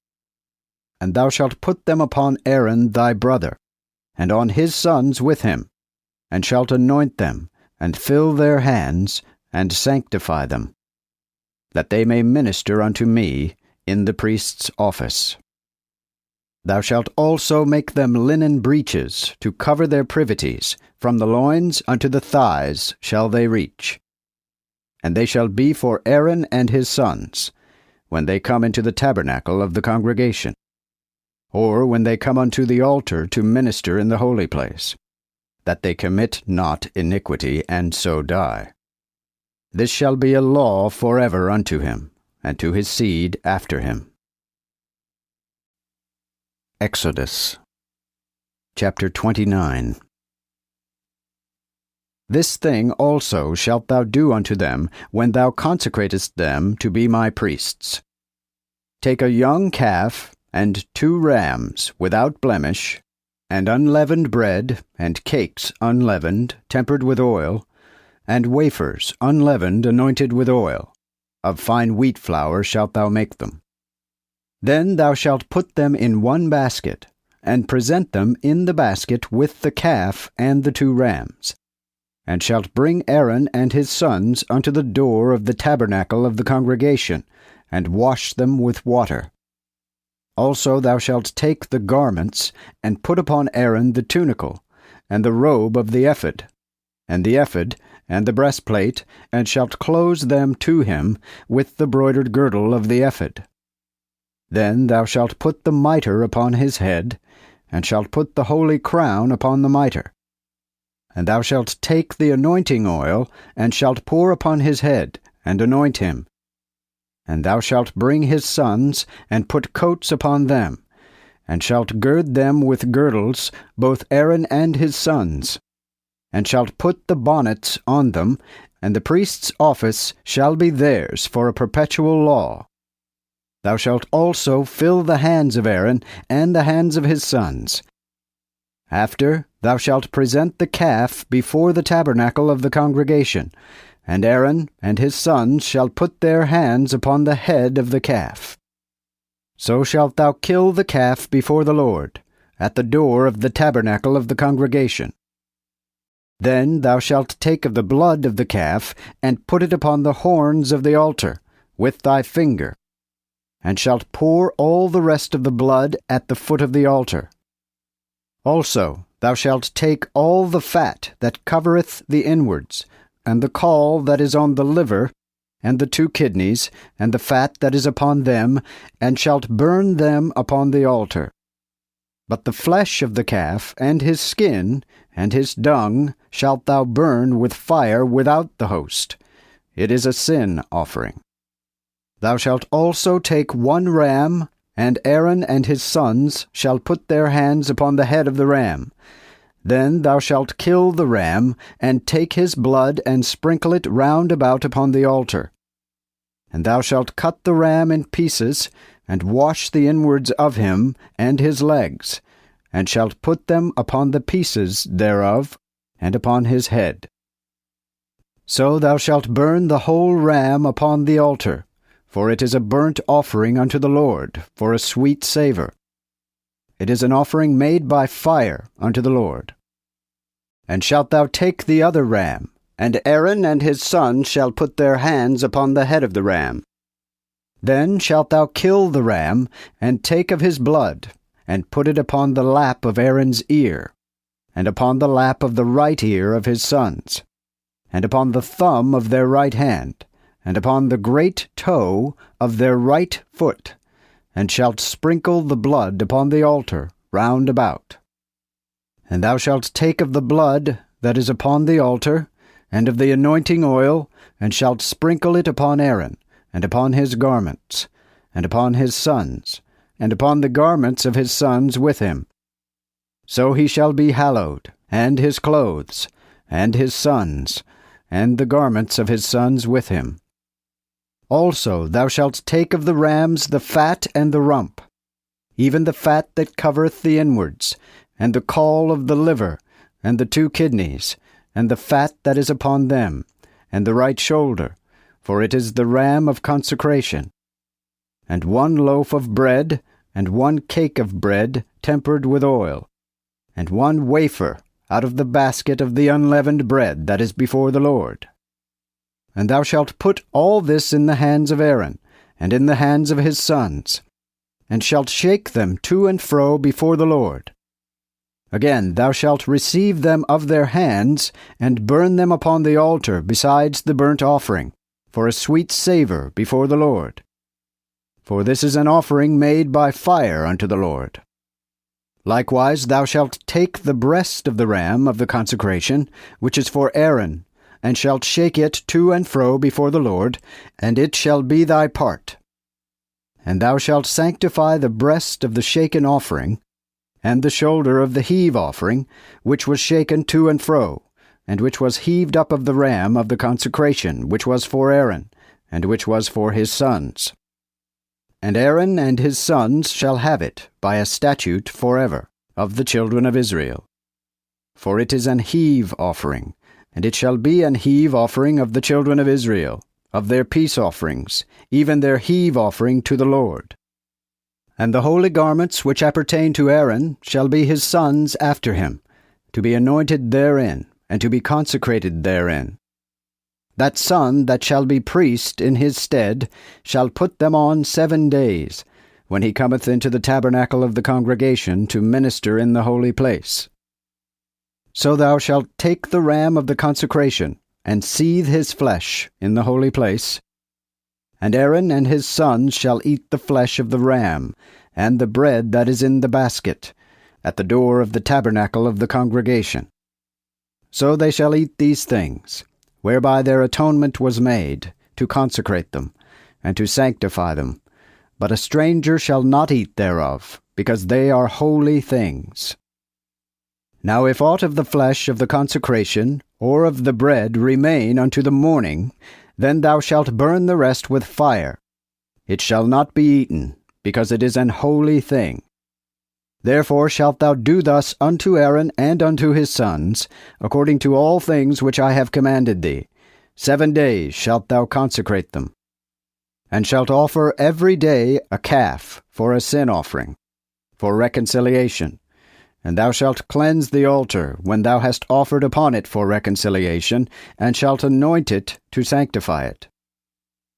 Speaker 1: And thou shalt put them upon Aaron thy brother, and on his sons with him, and shalt anoint them, and fill their hands, and sanctify them, that they may minister unto me in the priest's office. Thou shalt also make them linen breeches to cover their privities, from the loins unto the thighs shall they reach. And they shall be for Aaron and his sons, when they come into the tabernacle of the congregation, or when they come unto the altar to minister in the holy place, that they commit not iniquity, and so die. This shall be a law forever unto him, and to his seed after him. Exodus chapter 29. This thing also shalt thou do unto them when thou consecratest them to be my priests. Take a young calf, and 2 rams without blemish, and unleavened bread, and cakes unleavened, tempered with oil, and wafers unleavened, anointed with oil. Of fine wheat flour shalt thou make them. Then thou shalt put them in one basket, and present them in the basket with the calf and the 2 rams, and shalt bring Aaron and his sons unto the door of the tabernacle of the congregation, and wash them with water. Also thou shalt take the garments, and put upon Aaron the tunicle, and the robe of the ephod, and the breastplate, and shalt close them to him with the broidered girdle of the ephod. Then thou shalt put the mitre upon his head, and shalt put the holy crown upon the mitre. And thou shalt take the anointing oil, and shalt pour upon his head, and anoint him. And thou shalt bring his sons, and put coats upon them, and shalt gird them with girdles, both Aaron and his sons, and shalt put the bonnets on them, and the priest's office shall be theirs for a perpetual law. Thou shalt also fill the hands of Aaron and the hands of his sons. After thou shalt present the calf before the tabernacle of the congregation, and Aaron and his sons shall put their hands upon the head of the calf. So shalt thou kill the calf before the Lord, at the door of the tabernacle of the congregation. Then thou shalt take of the blood of the calf, and put it upon the horns of the altar, with thy finger, and shalt pour all the rest of the blood at the foot of the altar. Also thou shalt take all the fat that covereth the inwards, and the caul that is on the liver, and the 2 kidneys, and the fat that is upon them, and shalt burn them upon the altar. But the flesh of the calf, and his skin, and his dung, shalt thou burn with fire without the host. It is a sin offering. Thou shalt also take 1 ram, and Aaron and his sons shall put their hands upon the head of the ram, Then thou shalt kill the ram, and take his blood, and sprinkle it round about upon the altar. And thou shalt cut the ram in pieces, and wash the inwards of him, and his legs, and shalt put them upon the pieces thereof, and upon his head. So thou shalt burn the whole ram upon the altar, for it is a burnt offering unto the Lord, for a sweet savour. It is an offering made by fire unto the Lord. And shalt thou take the other ram, and Aaron and his sons shall put their hands upon the head of the ram. Then shalt thou kill the ram, and take of his blood, and put it upon the lap of Aaron's ear, and upon the lap of the right ear of his sons, and upon the thumb of their right hand, and upon the great toe of their right foot, and shalt sprinkle the blood upon the altar round about. And thou shalt take of the blood that is upon the altar, and of the anointing oil, and shalt sprinkle it upon Aaron, and upon his garments, and upon his sons, and upon the garments of his sons with him. So he shall be hallowed, and his clothes, and his sons, and the garments of his sons with him. Also thou shalt take of the rams the fat and the rump, even the fat that covereth the inwards, and the caul of the liver, and the 2 kidneys, and the fat that is upon them, and the right shoulder, for it is the ram of consecration. And 1 loaf of bread, and 1 cake of bread tempered with oil, and 1 wafer out of the basket of the unleavened bread that is before the Lord. And thou shalt put all this in the hands of Aaron, and in the hands of his sons, and shalt shake them to and fro before the Lord. Again thou shalt receive them of their hands, and burn them upon the altar besides the burnt offering, for a sweet savour before the Lord. For this is an offering made by fire unto the Lord. Likewise thou shalt take the breast of the ram of the consecration, which is for Aaron, and shalt shake it to and fro before the Lord, and it shall be thy part. And thou shalt sanctify the breast of the shaken offering, and the shoulder of the heave offering, which was shaken to and fro, and which was heaved up of the ram of the consecration, which was for Aaron, and which was for his sons. And Aaron and his sons shall have it by a statute forever of the children of Israel. For it is an heave offering, and it shall be an heave offering of the children of Israel, of their peace offerings, even their heave offering to the Lord. And the holy garments which appertain to Aaron shall be his sons after him, to be anointed therein, and to be consecrated therein. That son that shall be priest in his stead shall put them on 7 days, when he cometh into the tabernacle of the congregation to minister in the holy place. So thou shalt take the ram of the consecration, and seethe his flesh in the holy place. And Aaron and his sons shall eat the flesh of the ram, and the bread that is in the basket, at the door of the tabernacle of the congregation. So they shall eat these things, whereby their atonement was made, to consecrate them, and to sanctify them. But a stranger shall not eat thereof, because they are holy things. Now if aught of the flesh of the consecration, or of the bread, remain unto the morning, then thou shalt burn the rest with fire. It shall not be eaten, because it is an holy thing. Therefore shalt thou do thus unto Aaron and unto his sons, according to all things which I have commanded thee. 7 days shalt thou consecrate them. And shalt offer every day a calf for a sin offering, for reconciliation. And thou shalt cleanse the altar when thou hast offered upon it for reconciliation, and shalt anoint it to sanctify it.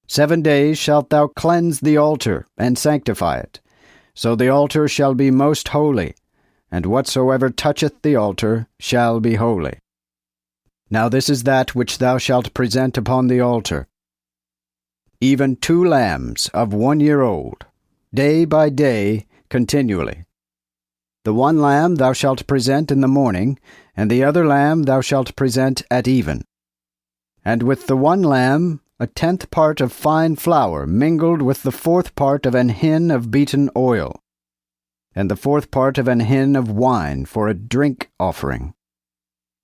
Speaker 1: 7 days shalt thou cleanse the altar and sanctify it. So the altar shall be most holy, and whatsoever toucheth the altar shall be holy. Now this is that which thou shalt present upon the altar, even 2 lambs of 1 year old, day by day continually. The 1 lamb thou shalt present in the morning, and the other lamb thou shalt present at even. And with the 1 lamb 1/10 part of fine flour mingled with the 4th part of an hin of beaten oil. and the fourth part of an hin of wine for a drink offering.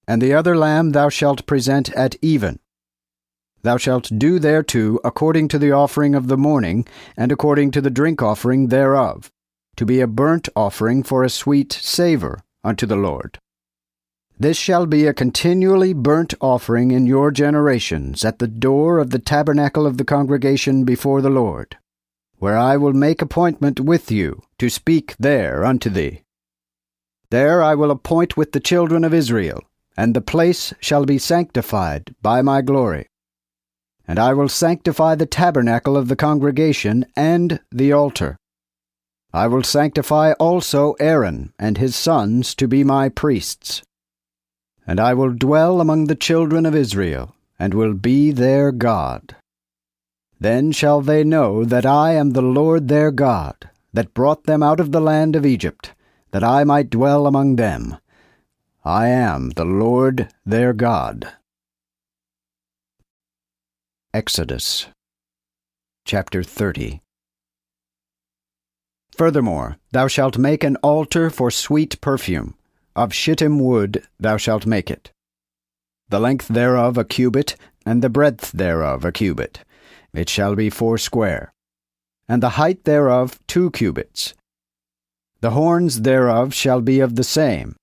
Speaker 1: And the other lamb thou shalt present at even. Thou shalt do thereto according to the offering of the morning, and according to the drink offering thereof, to be a burnt offering for a sweet savour unto the Lord. This shall be a continually burnt offering in your generations at the door of the tabernacle of the congregation before the Lord, where I will make appointment with you to speak there unto thee. There I will appoint with the children of Israel, and the place shall be sanctified by my glory. And I will sanctify the tabernacle of the congregation and the altar. I will sanctify also Aaron and his sons to be my priests. And I will dwell among the children of Israel, and will be their God. Then shall they know that I am the Lord their God, that brought them out of the land of Egypt, that I might dwell among them. I am the Lord their God. Exodus chapter 30. Furthermore, thou shalt make an altar for sweet perfume. Of shittim wood thou shalt make it. The length thereof a cubit, and the breadth thereof a cubit. It shall be foursquare. And the height thereof 2 cubits. The horns thereof shall be of the same.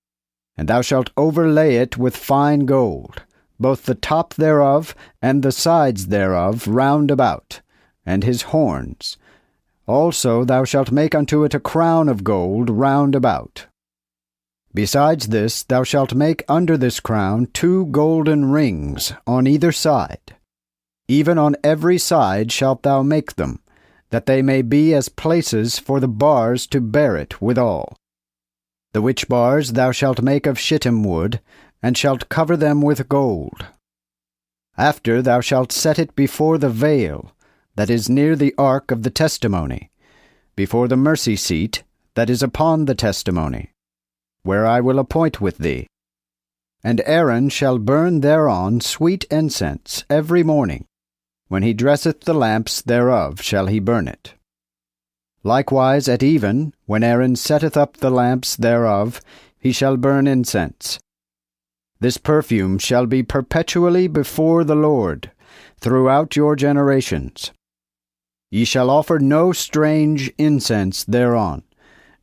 Speaker 1: And thou shalt overlay it with fine gold, both the top thereof and the sides thereof round about, and his horns. Also thou shalt make unto it a crown of gold round about. Besides this thou shalt make under this crown 2 golden rings on either side. Even on every side shalt thou make them, that they may be as places for the bars to bear it withal. The which bars thou shalt make of shittim wood, and shalt cover them with gold. After thou shalt set it before the veil, that is near the ark of the testimony, before the mercy seat, that is upon the testimony, where I will appoint with thee. And Aaron shall burn thereon sweet incense every morning. When he dresseth the lamps thereof shall he burn it. Likewise at even, when Aaron setteth up the lamps thereof, he shall burn incense. This perfume shall be perpetually before the Lord, throughout your generations. Ye shall offer no strange incense thereon,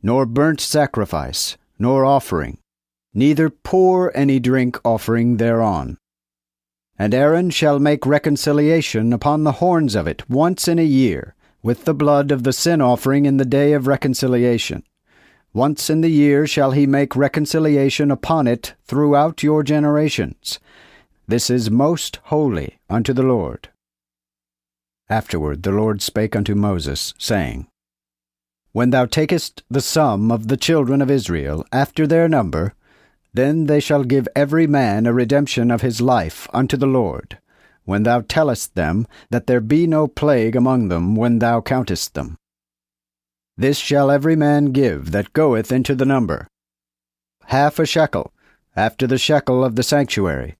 Speaker 1: nor burnt sacrifice, nor offering, neither pour any drink offering thereon. And Aaron shall make reconciliation upon the horns of it once in a year, with the blood of the sin offering in the day of reconciliation. Once in the year shall he make reconciliation upon it throughout your generations. This is most holy unto the Lord. Afterward the Lord spake unto Moses, saying, When thou takest the sum of the children of Israel after their number, then they shall give every man a redemption of his life unto the Lord, when thou tellest them that there be no plague among them when thou countest them. This shall every man give that goeth into the number, 1/2 shekel, after the shekel of the sanctuary.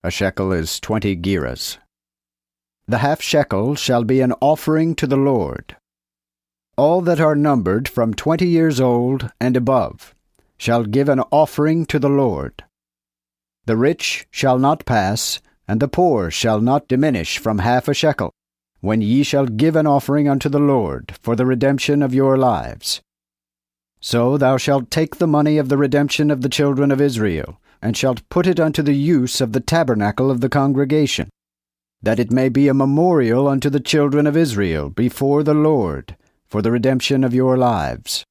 Speaker 1: A shekel is 20 gerahs. The 1/2 shekel shall be an offering to the Lord. All that are numbered from 20 years old and above shall give an offering to the Lord. The rich shall not pass, and the poor shall not diminish from 1/2 shekel, when ye shall give an offering unto the Lord for the redemption of your lives. So thou shalt take the money of the redemption of the children of Israel, and shalt put it unto the use of the tabernacle of the congregation, that it may be a memorial unto the children of Israel before the Lord, for the redemption of your lives.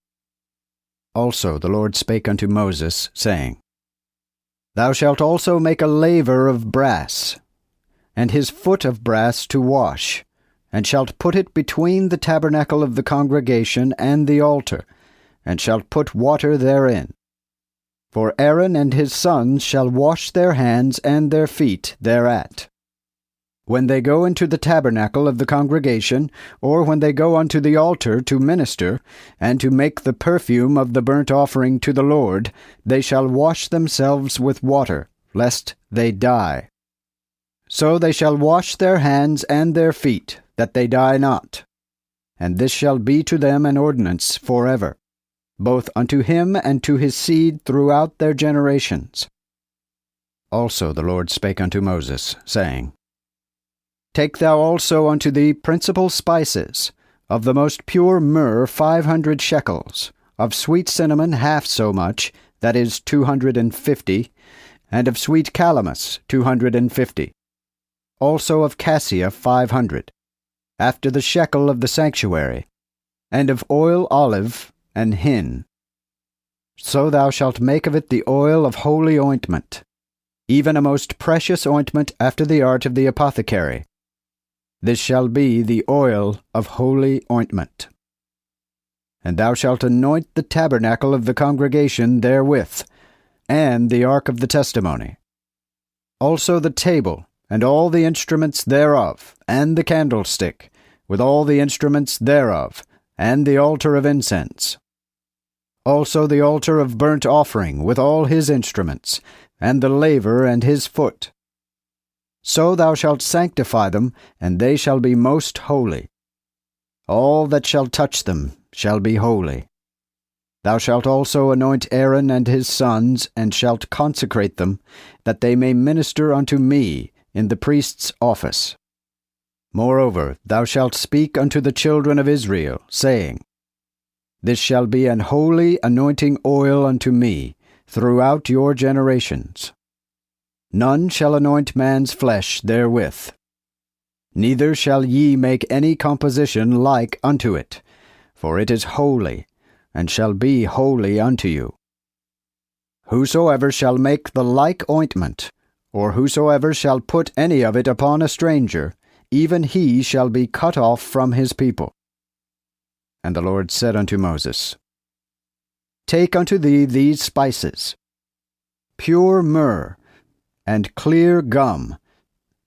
Speaker 1: Also the Lord spake unto Moses, saying, Thou shalt also make a laver of brass, and his foot of brass to wash, and shalt put it between the tabernacle of the congregation and the altar, and shalt put water therein. For Aaron and his sons shall wash their hands and their feet thereat. When they go into the tabernacle of the congregation, or when they go unto the altar to minister, and to make the perfume of the burnt offering to the Lord, they shall wash themselves with water, lest they die. So they shall wash their hands and their feet, that they die not. And this shall be to them an ordinance forever. both unto him and to his seed throughout their generations. Also the Lord spake unto Moses, saying, Take thou also unto thee principal spices, of the most pure myrrh 500 shekels, of sweet cinnamon half so much, that is 250, and of sweet calamus 250, also of cassia 500, after the shekel of the sanctuary, and of oil olive and hin. So thou shalt make of it the oil of holy ointment, even a most precious ointment after the art of the apothecary. This shall be the oil of holy ointment. And thou shalt anoint the tabernacle of the congregation therewith, and the ark of the testimony. Also the table, and all the instruments thereof, and the candlestick, with all the instruments thereof, and the altar of incense. Also the altar of burnt offering, with all his instruments, and the laver and his foot. So thou shalt sanctify them, and they shall be most holy. All that shall touch them shall be holy. Thou shalt also anoint Aaron and his sons, and shalt consecrate them, that they may minister unto me in the priest's office. Moreover, thou shalt speak unto the children of Israel, saying, This shall be an holy anointing oil unto me throughout your generations. None shall anoint man's flesh therewith. Neither shall ye make any composition like unto it, for it is holy, and shall be holy unto you. Whosoever shall make the like ointment, or whosoever shall put any of it upon a stranger, even he shall be cut off from his people. And the Lord said unto Moses, Take unto thee these spices, pure myrrh, and clear gum,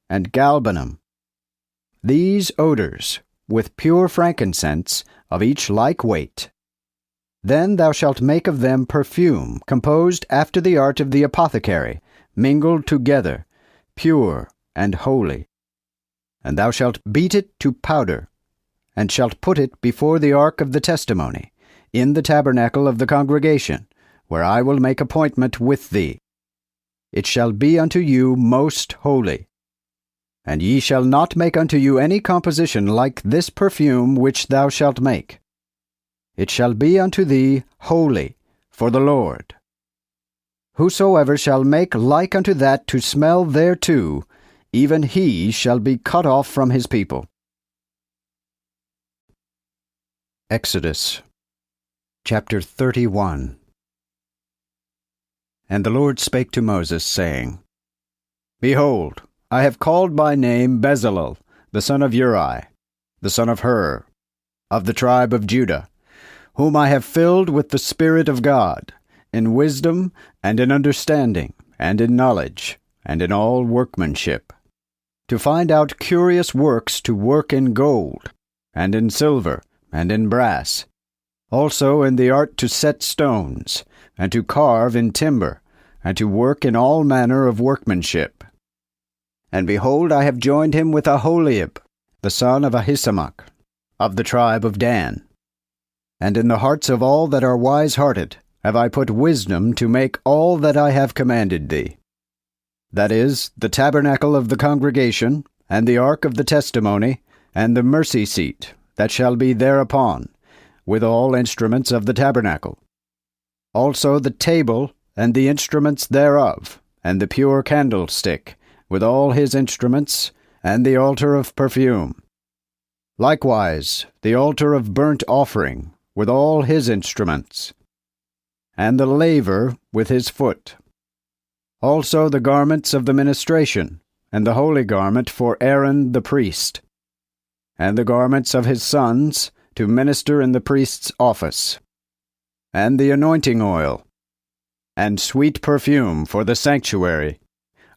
Speaker 1: and galbanum, these odors, with pure frankincense, of each like weight. Then thou shalt make of them perfume, composed after the art of the apothecary, mingled together, pure and holy. And thou shalt beat it to powder, and shalt put it before the ark of the testimony, in the tabernacle of the congregation, where I will make appointment with thee. It shall be unto you most holy. And ye shall not make unto you any composition like this perfume which thou shalt make. It shall be unto thee holy for the Lord. Whosoever shall make like unto that to smell thereto, even he shall be cut off from his people. Exodus chapter 31. And the Lord spake to Moses, saying, Behold, I have called by name Bezalel, the son of Uri, the son of Hur, of the tribe of Judah, whom I have filled with the Spirit of God, in wisdom, and in understanding, and in knowledge, and in all workmanship, to find out curious works to work in gold, and in silver, and in brass, also in the art to set stones, and to carve in timber, and to work in all manner of workmanship. And behold, I have joined him with Aholiab, the son of Ahisamach, of the tribe of Dan. And in the hearts of all that are wise-hearted have I put wisdom to make all that I have commanded thee. That is, the tabernacle of the congregation, and the ark of the testimony, and the mercy seat that shall be thereupon, with all instruments of the tabernacle. Also the table, and the instruments thereof, and the pure candlestick, with all his instruments, and the altar of perfume. Likewise the altar of burnt offering, with all his instruments, and the laver with his foot. Also the garments of the ministration, and the holy garment for Aaron the priest, and the garments of his sons to minister in the priest's office, and the anointing oil, and sweet perfume for the sanctuary,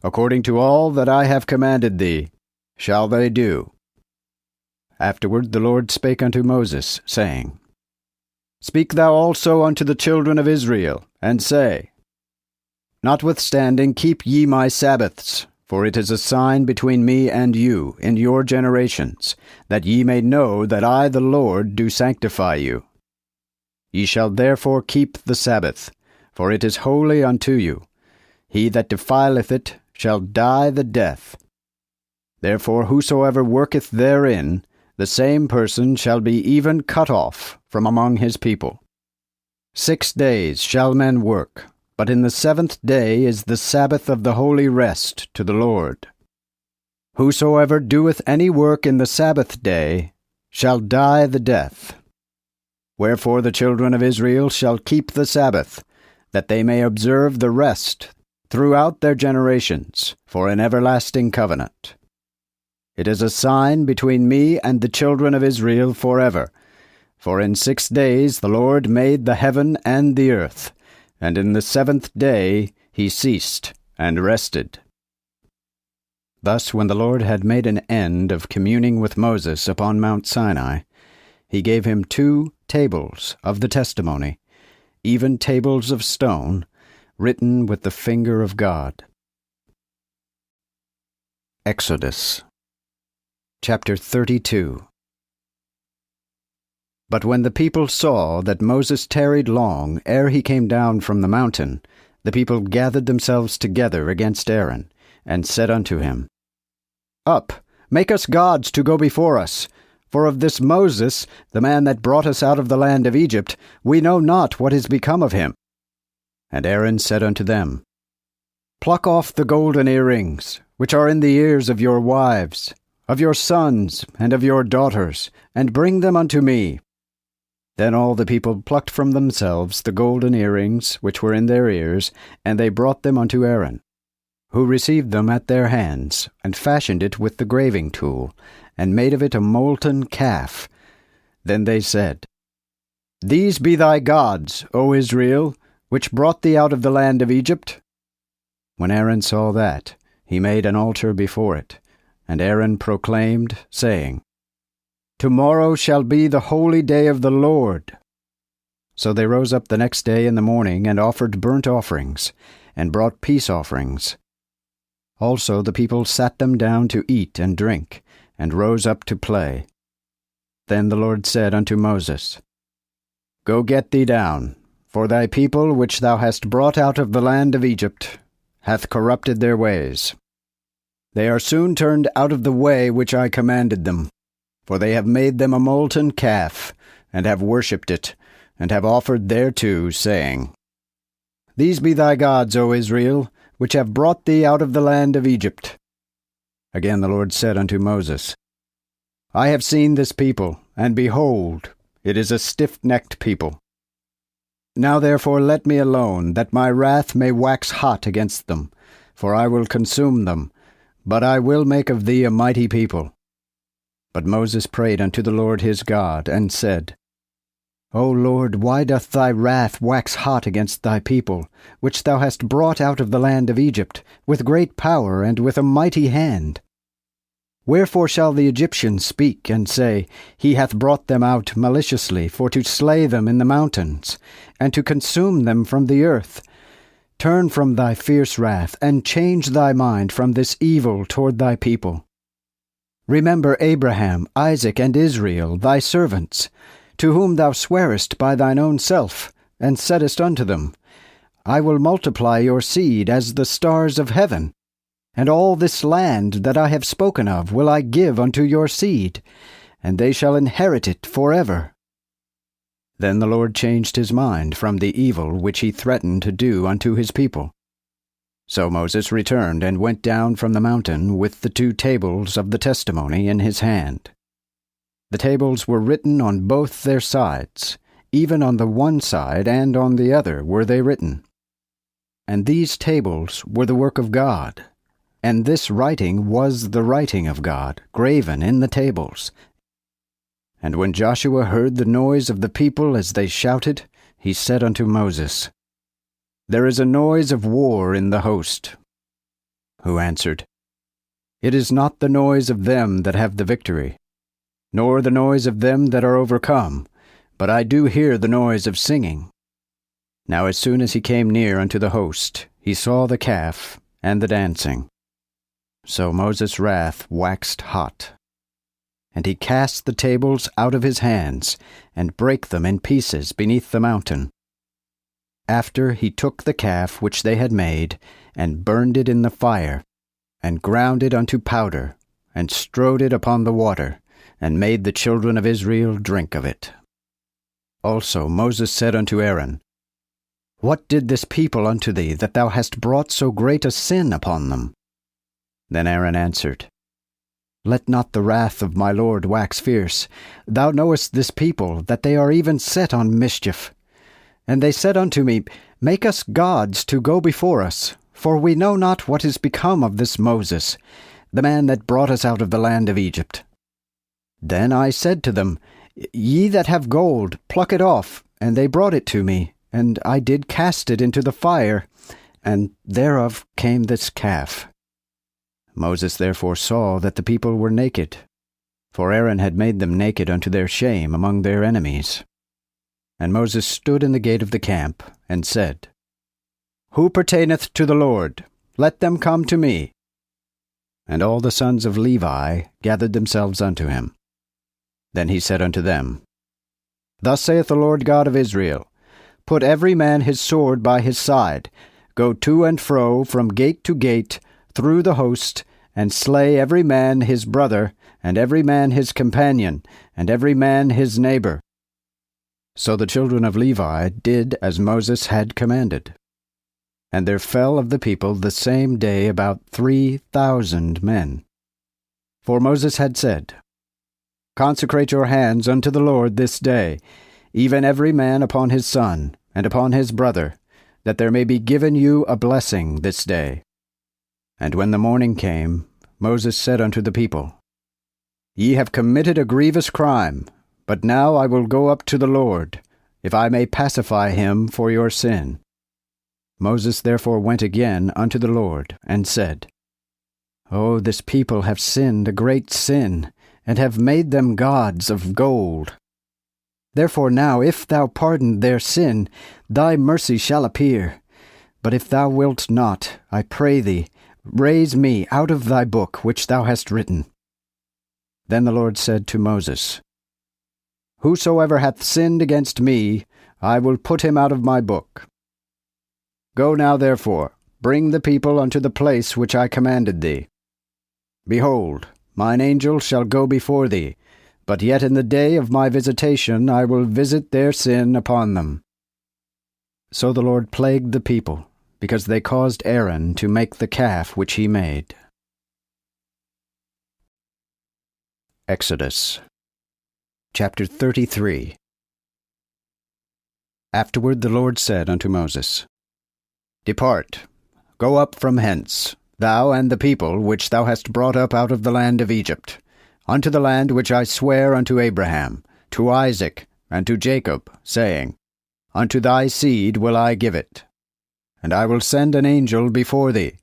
Speaker 1: according to all that I have commanded thee, shall they do. Afterward the Lord spake unto Moses, saying, Speak thou also unto the children of Israel, and say, Notwithstanding keep ye my Sabbaths, for it is a sign between me and you in your generations, that ye may know that I the Lord do sanctify you. Ye shall therefore keep the Sabbath, for it is holy unto you. He that defileth it shall die the death. Therefore whosoever worketh therein, the same person shall be even cut off from among his people. 6 days shall men work, but in the 7th day is the Sabbath of the holy rest to the Lord. Whosoever doeth any work in the Sabbath day shall die the death. Wherefore the children of Israel shall keep the Sabbath, that they may observe the rest throughout their generations, for an everlasting covenant. It is a sign between me and the children of Israel forever. For in 6 days the Lord made the heaven and the earth, and in the 7th day he ceased and rested. Thus when the Lord had made an end of communing with Moses upon Mount Sinai, he gave him 2 tables of the testimony, even tables of stone, written with the finger of God. Exodus chapter 32. But when the people saw that Moses tarried long ere he came down from the mountain, the people gathered themselves together against Aaron, and said unto him, Up, make us gods to go before us. For of this Moses, the man that brought us out of the land of Egypt, we know not what is become of him. And Aaron said unto them, Pluck off the golden earrings, which are in the ears of your wives, of your sons, and of your daughters, and bring them unto me. Then all the people plucked from themselves the golden earrings which were in their ears, and they brought them unto Aaron, who received them at their hands, and fashioned it with the graving tool, and made of it a molten calf. Then they said, These be thy gods, O Israel, which brought thee out of the land of Egypt. When Aaron saw that, he made an altar before it, and Aaron proclaimed, saying, Tomorrow shall be the holy day of the Lord. So they rose up the next day in the morning, and offered burnt offerings, and brought peace offerings. Also the people sat them down to eat and drink, and rose up to play. Then the Lord said unto Moses, Go get thee down, for thy people which thou hast brought out of the land of Egypt hath corrupted their ways. They are soon turned out of the way which I commanded them, for they have made them a molten calf, and have worshipped it, and have offered thereto, saying, These be thy gods, O Israel, which have brought thee out of the land of Egypt. Again the Lord said unto Moses, I have seen this people, and behold, it is a stiff-necked people. Now therefore let me alone, that my wrath may wax hot against them, for I will consume them, but I will make of thee a mighty people. But Moses prayed unto the Lord his God, and said, O Lord, why doth thy wrath wax hot against thy people, which thou hast brought out of the land of Egypt, with great power and with a mighty hand? Wherefore shall the Egyptians speak, and say, He hath brought them out maliciously, for to slay them in the mountains, and to consume them from the earth? Turn from thy fierce wrath, and change thy mind from this evil toward thy people. Remember Abraham, Isaac, and Israel, thy servants, to whom thou swarest by thine own self, and saidst unto them, I will multiply your seed as the stars of heaven, and all this land that I have spoken of will I give unto your seed, and they shall inherit it forever. Then the Lord changed his mind from the evil which he threatened to do unto his people. So Moses returned and went down from the mountain with the 2 tables of the testimony in his hand. The tables were written on both their sides, even on the one side and on the other were they written. And these tables were the work of God, and this writing was the writing of God, graven in the tables. And when Joshua heard the noise of the people as they shouted, he said unto Moses, There is a noise of war in the host. Who answered, It is not the noise of them that have the victory, nor the noise of them that are overcome, but I do hear the noise of singing. Now as soon as he came near unto the host, he saw the calf and the dancing. So Moses' wrath waxed hot. And he cast the tables out of his hands, and brake them in pieces beneath the mountain. After he took the calf which they had made, and burned it in the fire, and ground it unto powder, and strowed it upon the water, and made the children of Israel drink of it. Also Moses said unto Aaron, What did this people unto thee, that thou hast brought so great a sin upon them? Then Aaron answered, Let not the wrath of my Lord wax fierce. Thou knowest this people, that they are even set on mischief. And they said unto me, Make us gods to go before us, for we know not what is become of this Moses, the man that brought us out of the land of Egypt. Then I said to them, Ye that have gold, pluck it off. And they brought it to me, and I did cast it into the fire, and thereof came this calf. Moses therefore saw that the people were naked, for Aaron had made them naked unto their shame among their enemies. And Moses stood in the gate of the camp, and said, Who pertaineth to the Lord? Let them come to me. And all the sons of Levi gathered themselves unto him. Then he said unto them, Thus saith the Lord God of Israel, Put every man his sword by his side, go to and fro from gate to gate through the host, and slay every man his brother, and every man his companion, and every man his neighbor. So the children of Levi did as Moses had commanded. And there fell of the people the same day about 3,000 men. For Moses had said, Consecrate your hands unto the Lord this day, even every man upon his son, and upon his brother, that there may be given you a blessing this day. And when the morning came, Moses said unto the people, Ye have committed a grievous crime, but now I will go up to the Lord, if I may pacify him for your sin. Moses therefore went again unto the Lord, and said, O this people have sinned a great sin, and have made them gods of gold. Therefore now, if thou pardon their sin, thy mercy shall appear. But if thou wilt not, I pray thee, raise me out of thy book which thou hast written. Then the Lord said to Moses, Whosoever hath sinned against me, I will put him out of my book. Go now therefore, bring the people unto the place which I commanded thee. Behold, mine angel shall go before thee, but yet in the day of my visitation I will visit their sin upon them. So the Lord plagued the people, because they caused Aaron to make the calf which he made. Exodus chapter 33. Afterward the Lord said unto Moses, Depart, go up from hence, thou and the people which thou hast brought up out of the land of Egypt, unto the land which I sware unto Abraham, to Isaac, and to Jacob, saying, Unto thy seed will I give it. And I will send an angel before thee,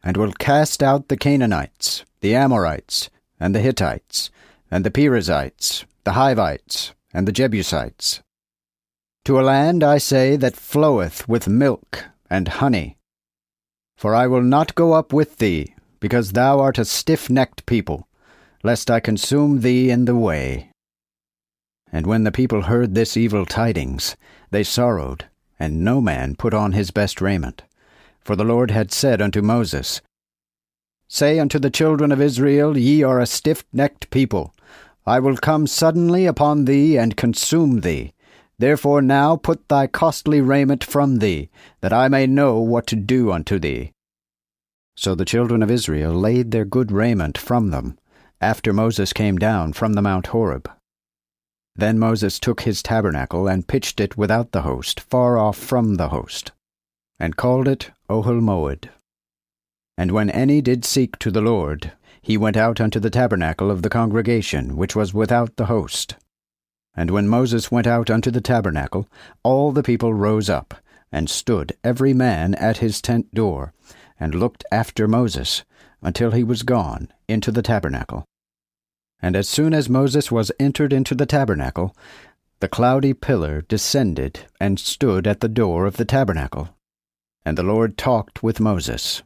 Speaker 1: and will cast out the Canaanites, the Amorites, and the Hittites, and the Perizzites, the Hivites, and the Jebusites, to a land, I say, that floweth with milk and honey. For I will not go up with thee, because thou art a stiff-necked people, lest I consume thee in the way. And when the people heard this evil tidings, they sorrowed, and no man put on his best raiment. For the Lord had said unto Moses, Say unto the children of Israel, Ye are a stiff-necked people. I will come suddenly upon thee, and consume thee. Therefore now put thy costly raiment from thee, that I may know what to do unto thee. So the children of Israel laid their good raiment from them, after Moses came down from the Mount Horeb. Then Moses took his tabernacle, and pitched it without the host, far off from the host, and called it Ohel-Moed. And when any did seek to the Lord, he went out unto the tabernacle of the congregation, which was without the host. And when Moses went out unto the tabernacle, all the people rose up, and stood every man at his tent door, and looked after Moses, until he was gone into the tabernacle. And as soon as Moses was entered into the tabernacle, the cloudy pillar descended and stood at the door of the tabernacle. And the Lord talked with Moses.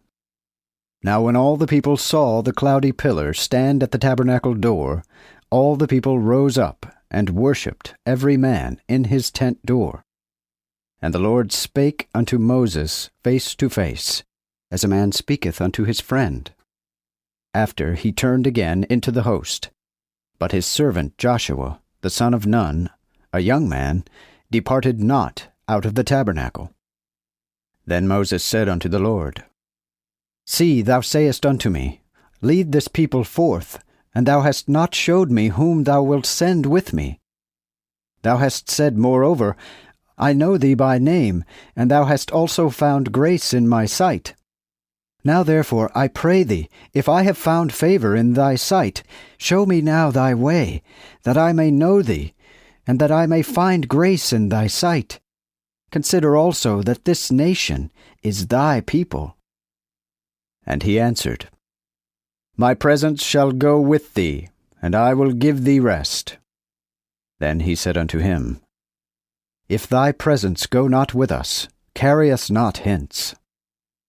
Speaker 1: Now when all the people saw the cloudy pillar stand at the tabernacle door, all the people rose up and worshipped every man in his tent door. And the Lord spake unto Moses face to face, as a man speaketh unto his friend. After he turned again into the host. But his servant Joshua, the son of Nun, a young man, departed not out of the tabernacle. Then Moses said unto the Lord, See, thou sayest unto me, Lead this people forth, and thou hast not showed me whom thou wilt send with me. Thou hast said, moreover, I know thee by name, and thou hast also found grace in my sight. Now therefore, I pray thee, if I have found favor in thy sight, show me now thy way, that I may know thee, and that I may find grace in thy sight. Consider also that this nation is thy people. And he answered, My presence shall go with thee, and I will give thee rest. Then he said unto him, If thy presence go not with us, carry us not hence.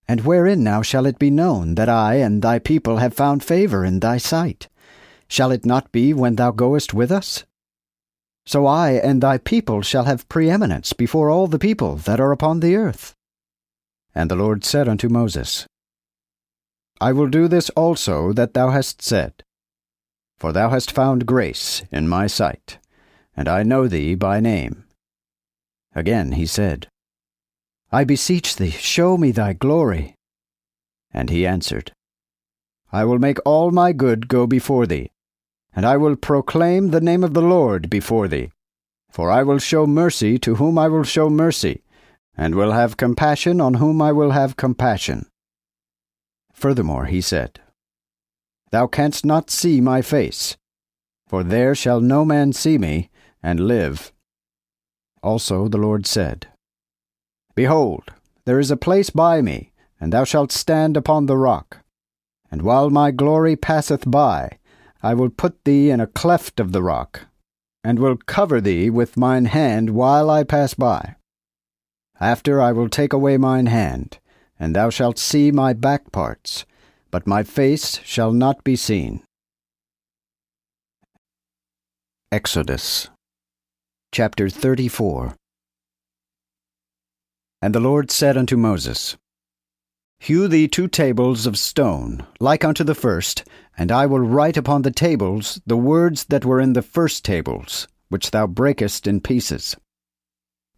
Speaker 1: And wherein now shall it be known that I and thy people have found favor in thy sight? Shall it not be when thou goest with us? So I and thy people shall have preeminence before all the people that are upon the earth. And the Lord said unto Moses, I will do this also that thou hast said, for thou hast found grace in my sight, and I know thee by name. Again he said, I beseech thee, show me thy glory. And he answered, I will make all my good go before thee, and I will proclaim the name of the Lord before thee. For I will show mercy to whom I will show mercy, and will have compassion on whom I will have compassion. Furthermore he said, Thou canst not see my face, for there shall no man see me, and live. Also the Lord said, Behold, there is a place by me, and thou shalt stand upon the rock. And while my glory passeth by, I will put thee in a cleft of the rock, and will cover thee with mine hand while I pass by. After I will take away mine hand, and thou shalt see my back parts, but my face shall not be seen. Exodus chapter 34. And the Lord said unto Moses, Hew thee 2 tables of stone, like unto the first, and I will write upon the tables the words that were in the first tables, which thou breakest in pieces.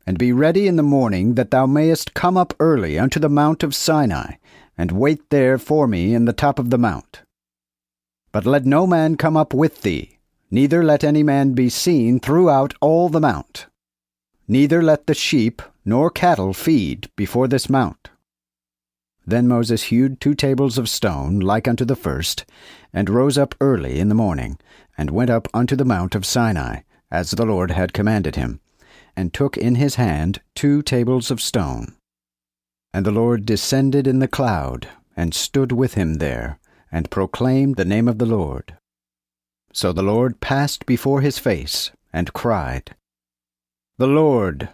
Speaker 1: And be ready in the morning, that thou mayest come up early unto the mount of Sinai, and wait there for me in the top of the mount. But let no man come up with thee, neither let any man be seen throughout all the mount. Neither let the sheep nor cattle feed before this mount. Then Moses hewed 2 tables of stone, like unto the first, and rose up early in the morning, and went up unto the mount of Sinai, as the Lord had commanded him, and took in his hand 2 tables of stone. And the Lord descended in the cloud, and stood with him there, and proclaimed the name of the Lord. So the Lord passed before his face, and cried, The Lord,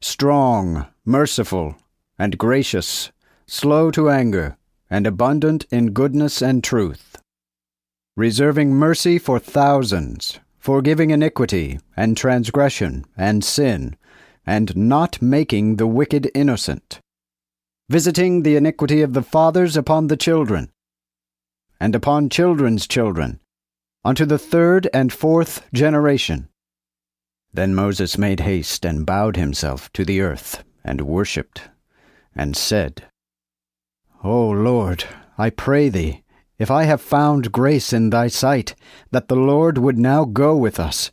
Speaker 1: strong, merciful, and gracious, slow to anger, and abundant in goodness and truth, reserving mercy for thousands, forgiving iniquity, and transgression, and sin, and not making the wicked innocent, visiting the iniquity of the fathers upon the children, and upon children's children, unto the 3rd and 4th generation. Then Moses made haste, and bowed himself to the earth, and worshipped, and said, O Lord, I pray thee, if I have found grace in thy sight, that the Lord would now go with us,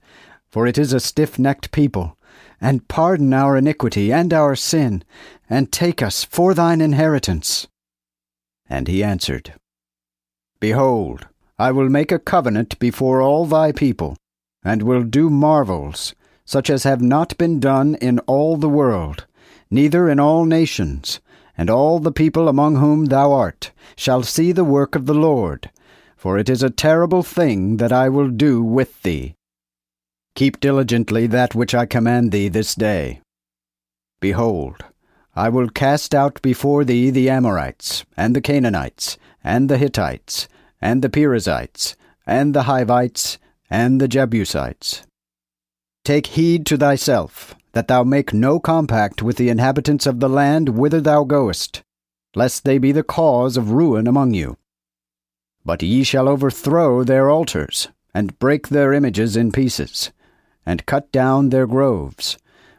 Speaker 1: for it is a stiff-necked people, and pardon our iniquity and our sin, and take us for thine inheritance. And he answered, Behold, I will make a covenant before all thy people, and will do marvels, such as have not been done in all the world, neither in all nations, and all the people among whom thou art shall see the work of the Lord, for it is a terrible thing that I will do with thee. Keep diligently that which I command thee this day. Behold, I will cast out before thee the Amorites, and the Canaanites, and the Hittites, and the Perizzites, and the Hivites, and the Jebusites. Take heed to thyself, that thou make no compact with the inhabitants of the land whither thou goest, lest they be the cause of ruin among you. But ye shall overthrow their altars, and break their images in pieces, and cut down their groves.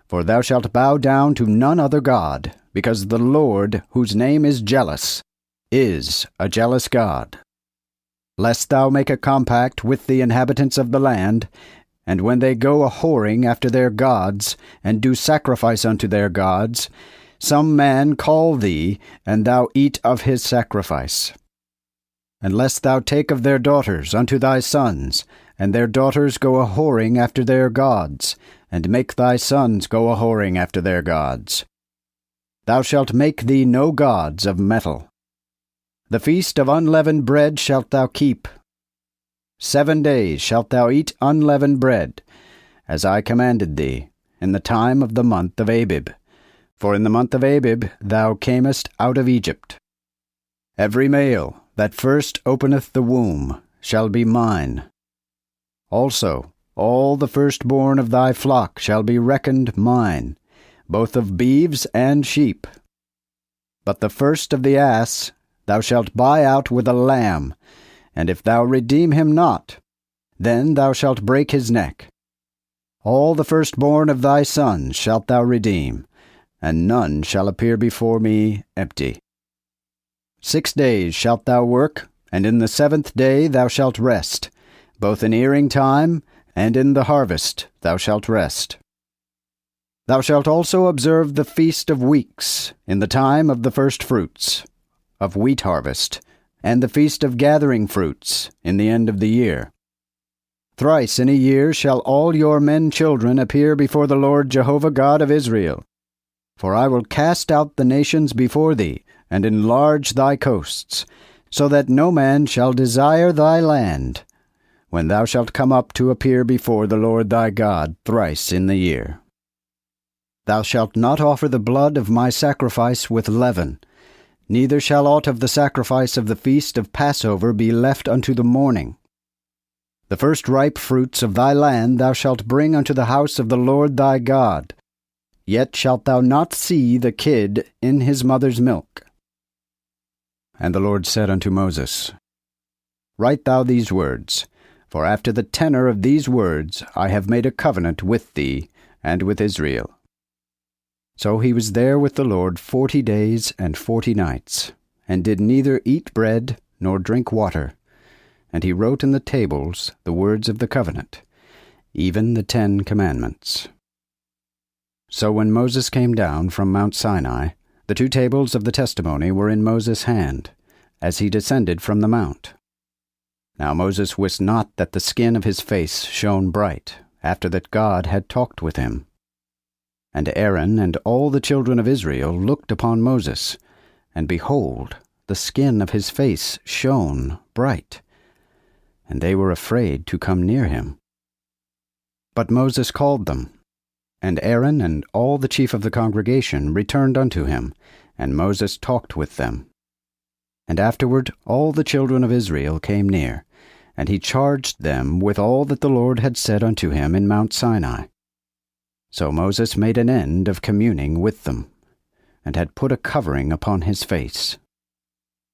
Speaker 1: For thou shalt bow down to none other God, because the Lord, whose name is jealous, is a jealous God. Lest thou make a compact with the inhabitants of the land, and when they go a-whoring after their gods, and do sacrifice unto their gods, some man call thee, and thou eat of his sacrifice. And lest thou take of their daughters unto thy sons, and their daughters go a-whoring after their gods, and make thy sons go a-whoring after their gods. Thou shalt make thee no gods of metal. The feast of unleavened bread shalt thou keep. 7 days shalt thou eat unleavened bread, as I commanded thee, in the time of the month of Abib. For in the month of Abib thou camest out of Egypt. Every male that first openeth the womb shall be mine. Also all the firstborn of thy flock shall be reckoned mine, both of beeves and sheep. But the first of the ass thou shalt buy out with a lamb, and if thou redeem him not, then thou shalt break his neck. All the firstborn of thy sons shalt thou redeem, and none shall appear before me empty. 6 days shalt thou work, and in the 7th day thou shalt rest, both in earing time and in the harvest thou shalt rest. Thou shalt also observe the feast of weeks in the time of the first fruits, of wheat harvest, and the feast of gathering fruits in the end of the year. Thrice in a year shall all your men children appear before the Lord Jehovah God of Israel. For I will cast out the nations before thee, and enlarge thy coasts, so that no man shall desire thy land, when thou shalt come up to appear before the Lord thy God thrice in the year. Thou shalt not offer the blood of my sacrifice with leaven, neither shall aught of the sacrifice of the feast of Passover be left unto the morning. The first ripe fruits of thy land thou shalt bring unto the house of the Lord thy God, yet shalt thou not see the kid in his mother's milk. And the Lord said unto Moses, Write thou these words, for after the tenor of these words I have made a covenant with thee and with Israel. So he was there with the Lord 40 days and 40 nights, and did neither eat bread nor drink water. And he wrote in the tables the words of the covenant, even the 10 commandments. So when Moses came down from Mount Sinai, the 2 tables of the testimony were in Moses' hand, as he descended from the mount. Now Moses wist not that the skin of his face shone bright, after that God had talked with him. And Aaron and all the children of Israel looked upon Moses, and behold, the skin of his face shone bright, and they were afraid to come near him. But Moses called them, and Aaron and all the chief of the congregation returned unto him, and Moses talked with them. And afterward all the children of Israel came near, and he charged them with all that the Lord had said unto him in Mount Sinai. So Moses made an end of communing with them, and had put a covering upon his face.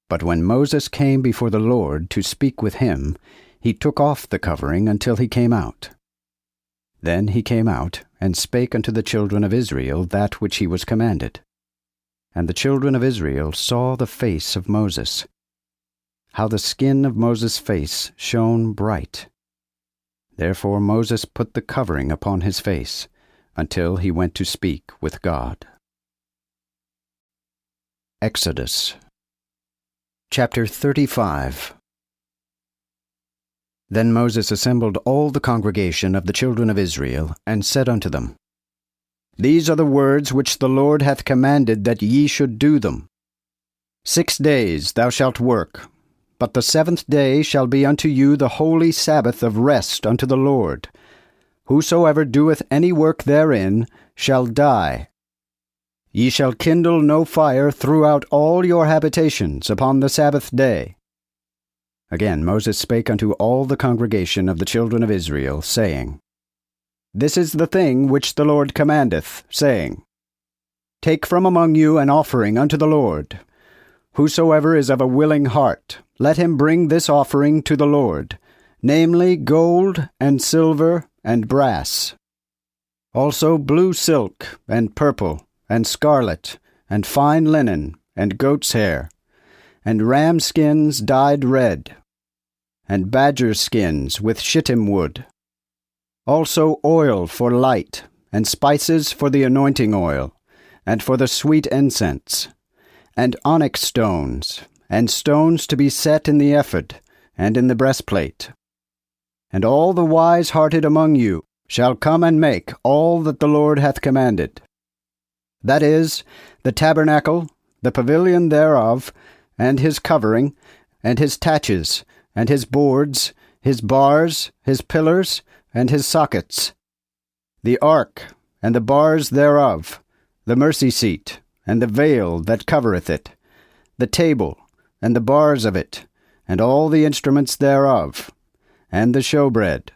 Speaker 1: But when Moses came before the Lord to speak with him, he took off the covering until he came out. Then he came out, and spake unto the children of Israel that which he was commanded. And the children of Israel saw the face of Moses, how the skin of Moses' face shone bright. Therefore Moses put the covering upon his face, until he went to speak with God. Exodus chapter 35. Then Moses assembled all the congregation of the children of Israel, and said unto them, These are the words which the Lord hath commanded that ye should do them. 6 days thou shalt work, but the 7th day shall be unto you the holy Sabbath of rest unto the Lord. Whosoever doeth any work therein shall die. Ye shall kindle no fire throughout all your habitations upon the Sabbath day. Again Moses spake unto all the congregation of the children of Israel, saying, This is the thing which the Lord commandeth, saying, Take from among you an offering unto the Lord. Whosoever is of a willing heart, let him bring this offering to the Lord, namely gold and silver and brass. Also blue silk and purple and scarlet and fine linen and goat's hair, and ram skins dyed red, and badger skins with shittim wood. Also oil for light, and spices for the anointing oil, and for the sweet incense, and onyx stones, and stones to be set in the ephod, and in the breastplate. And all the wise-hearted among you shall come and make all that the Lord hath commanded. That is, the tabernacle, the pavilion thereof, and his covering, and his taches, and his boards, his bars, his pillars, and his sockets, the ark, and the bars thereof, the mercy seat, and the veil that covereth it, the table, and the bars of it, and all the instruments thereof, and the showbread.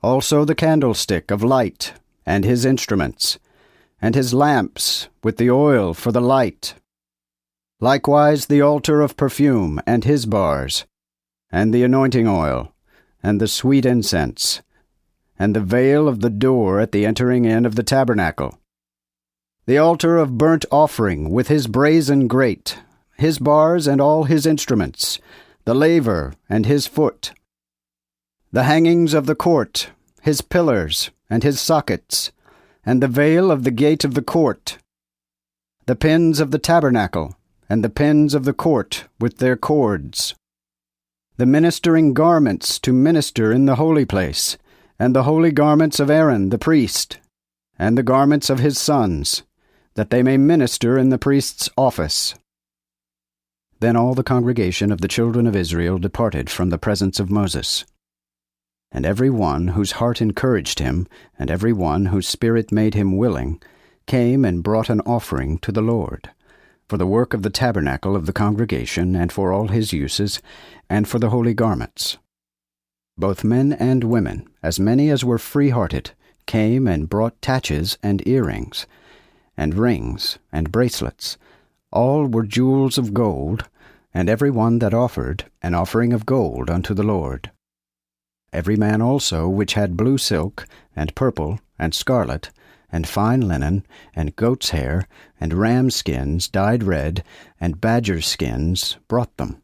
Speaker 1: Also the candlestick of light, and his instruments, and his lamps with the oil for the light. Likewise the altar of perfume, and his bars, and the anointing oil, and the sweet incense, and the veil of the door at the entering in of the tabernacle. The altar of burnt offering with his brazen grate, his bars and all his instruments, the laver and his foot. The hangings of the court, his pillars and his sockets, and the veil of the gate of the court. The pins of the tabernacle, and the pins of the court with their cords. The ministering garments to minister in the holy place, and the holy garments of Aaron the priest, and the garments of his sons, that they may minister in the priest's office. Then all the congregation of the children of Israel departed from the presence of Moses. And every one whose heart encouraged him, and every one whose spirit made him willing, came and brought an offering to the Lord, for the work of the tabernacle of the congregation, and for all his uses, and for the holy garments. Both men and women, as many as were free-hearted, came and brought taches and earrings, and rings and bracelets. All were jewels of gold, and every one that offered an offering of gold unto the Lord. Every man also which had blue silk, and purple, and scarlet, and fine linen, and goat's hair, and ram skins dyed red, and badger skins, brought them.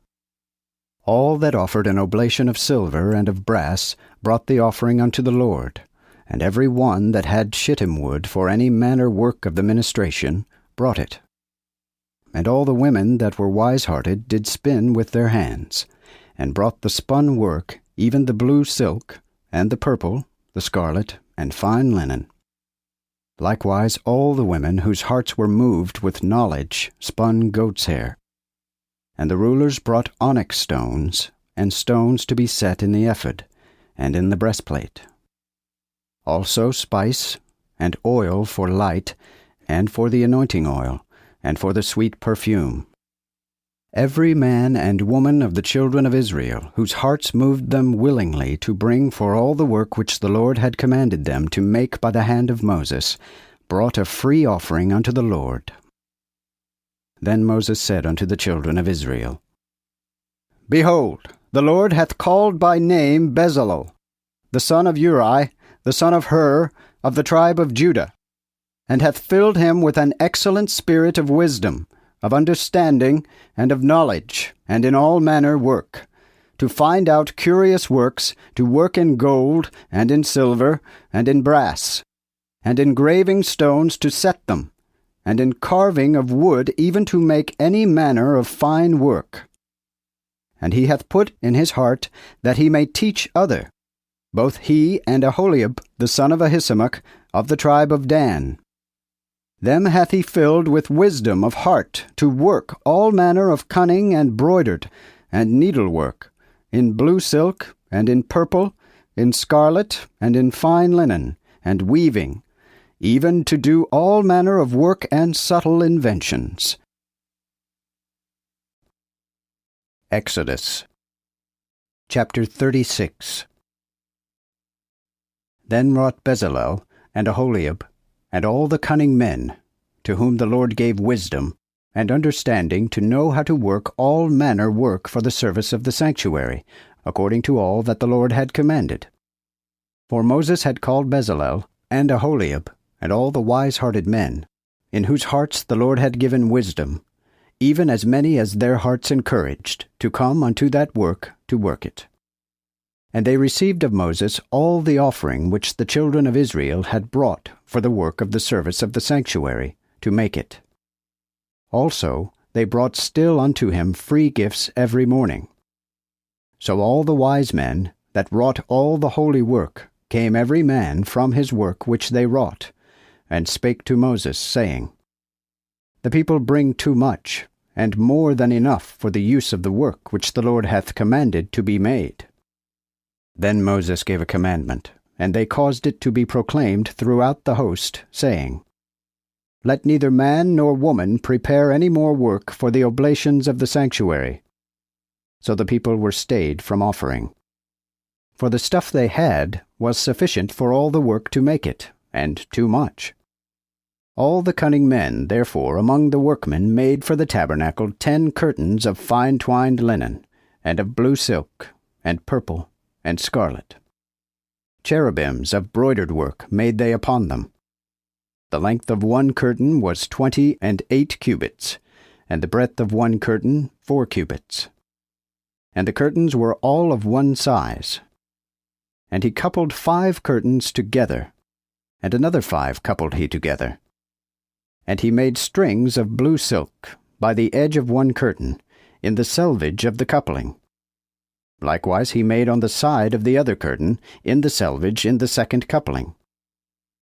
Speaker 1: All that offered an oblation of silver and of brass brought the offering unto the Lord, and every one that had shittim wood for any manner work of the ministration brought it. And all the women that were wise-hearted did spin with their hands, and brought the spun work, even the blue silk, and the purple, the scarlet, and fine linen. Likewise all the women whose hearts were moved with knowledge spun goat's hair. And the rulers brought onyx stones, and stones to be set in the ephod, and in the breastplate. Also spice, and oil for light, and for the anointing oil, and for the sweet perfume. Every man and woman of the children of Israel, whose hearts moved them willingly to bring for all the work which the Lord had commanded them to make by the hand of Moses, brought a free offering unto the Lord. Then Moses said unto the children of Israel, Behold, the Lord hath called by name Bezalel, the son of Uri, the son of Hur, of the tribe of Judah, and hath filled him with an excellent spirit of wisdom, of understanding, and of knowledge, and in all manner work, to find out curious works, to work in gold, and in silver, and in brass, and in graving stones to set them, and in carving of wood even to make any manner of fine work. And he hath put in his heart that he may teach other, both he and Aholiab the son of Ahisamach, of the tribe of Dan. Them hath he filled with wisdom of heart to work all manner of cunning and broidered, and needlework, in blue silk, and in purple, in scarlet, and in fine linen, and weaving, even to do all manner of work and subtle inventions. Exodus chapter 36. Then wrought Bezalel and Aholiab, and all the cunning men, to whom the Lord gave wisdom and understanding to know how to work all manner work for the service of the sanctuary, according to all that the Lord had commanded. For Moses had called Bezalel and Aholiab, and all the wise-hearted men, in whose hearts the Lord had given wisdom, even as many as their hearts encouraged, to come unto that work to work it. And they received of Moses all the offering which the children of Israel had brought for the work of the service of the sanctuary, to make it. Also they brought still unto him free gifts every morning. So all the wise men that wrought all the holy work came every man from his work which they wrought, and spake to Moses, saying, The people bring too much, and more than enough for the use of the work which the Lord hath commanded to be made. Then Moses gave a commandment, and they caused it to be proclaimed throughout the host, saying, Let neither man nor woman prepare any more work for the oblations of the sanctuary. So the people were stayed from offering. For the stuff they had was sufficient for all the work to make it, and too much. All the cunning men, therefore, among the workmen made for the tabernacle 10 curtains of fine twined linen, and of blue silk, and purple, and scarlet. Cherubims of broidered work made they upon them. The length of one curtain was 28 cubits, and the breadth of one curtain 4 cubits. And the curtains were all of one size. And he coupled 5 curtains together, and another 5 coupled he together. And he made strings of blue silk by the edge of one curtain, in the selvage of the coupling. Likewise he made on the side of the other curtain, in the selvage in the second coupling.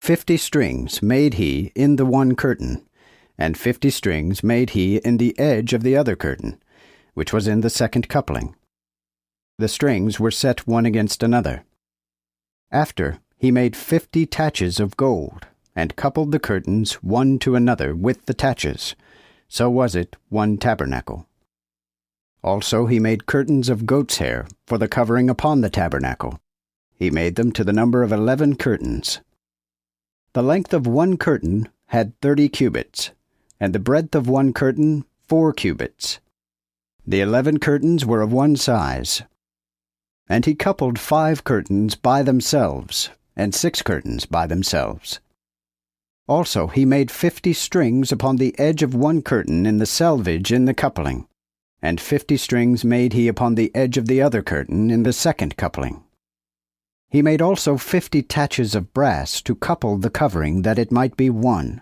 Speaker 1: 50 strings made he in the one curtain, and 50 strings made he in the edge of the other curtain, which was in the second coupling. The strings were set one against another. After he made 50 taches of gold, and coupled the curtains one to another with the taches. So was it one tabernacle. Also he made curtains of goat's hair for the covering upon the tabernacle. He made them to the number of 11 curtains. The length of one curtain had 30 cubits, and the breadth of one curtain 4 cubits. The 11 curtains were of one size. And he coupled 5 curtains by themselves, and 6 curtains by themselves. Also he made 50 strings upon the edge of one curtain in the selvage in the coupling, and 50 strings made he upon the edge of the other curtain in the second coupling. He made also 50 taches of brass to couple the covering that it might be one.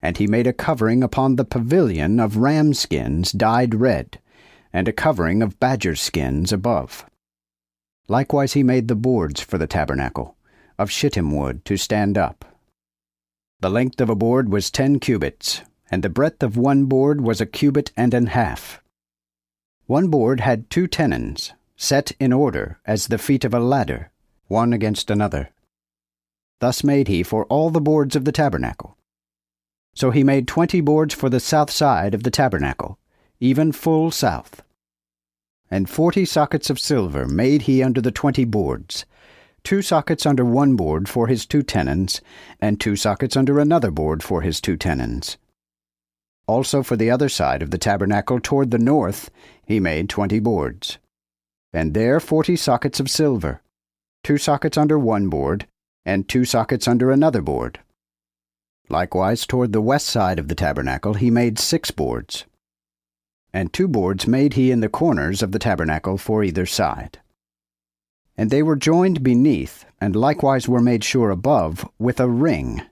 Speaker 1: And he made a covering upon the pavilion of ram skins dyed red, and a covering of badger skins above. Likewise he made the boards for the tabernacle, of shittim wood to stand up. The length of a board was 10 cubits, and the breadth of one board was 1.5 cubits. One board had 2 tenons, set in order as the feet of a ladder, one against another. Thus made he for all the boards of the tabernacle. So he made 20 boards for the south side of the tabernacle, even full south. And 40 sockets of silver made he under the 20 boards, 2 sockets under one board for his 2 tenons, and 2 sockets under another board for his 2 tenons. Also for the other side of the tabernacle toward the north he made 20 boards. And there 40 sockets of silver, 2 sockets under one board, and 2 sockets under another board. Likewise toward the west side of the tabernacle he made 6 boards. And 2 boards made he in the corners of the tabernacle for either side. And they were joined beneath, and likewise were made sure above, with a ring.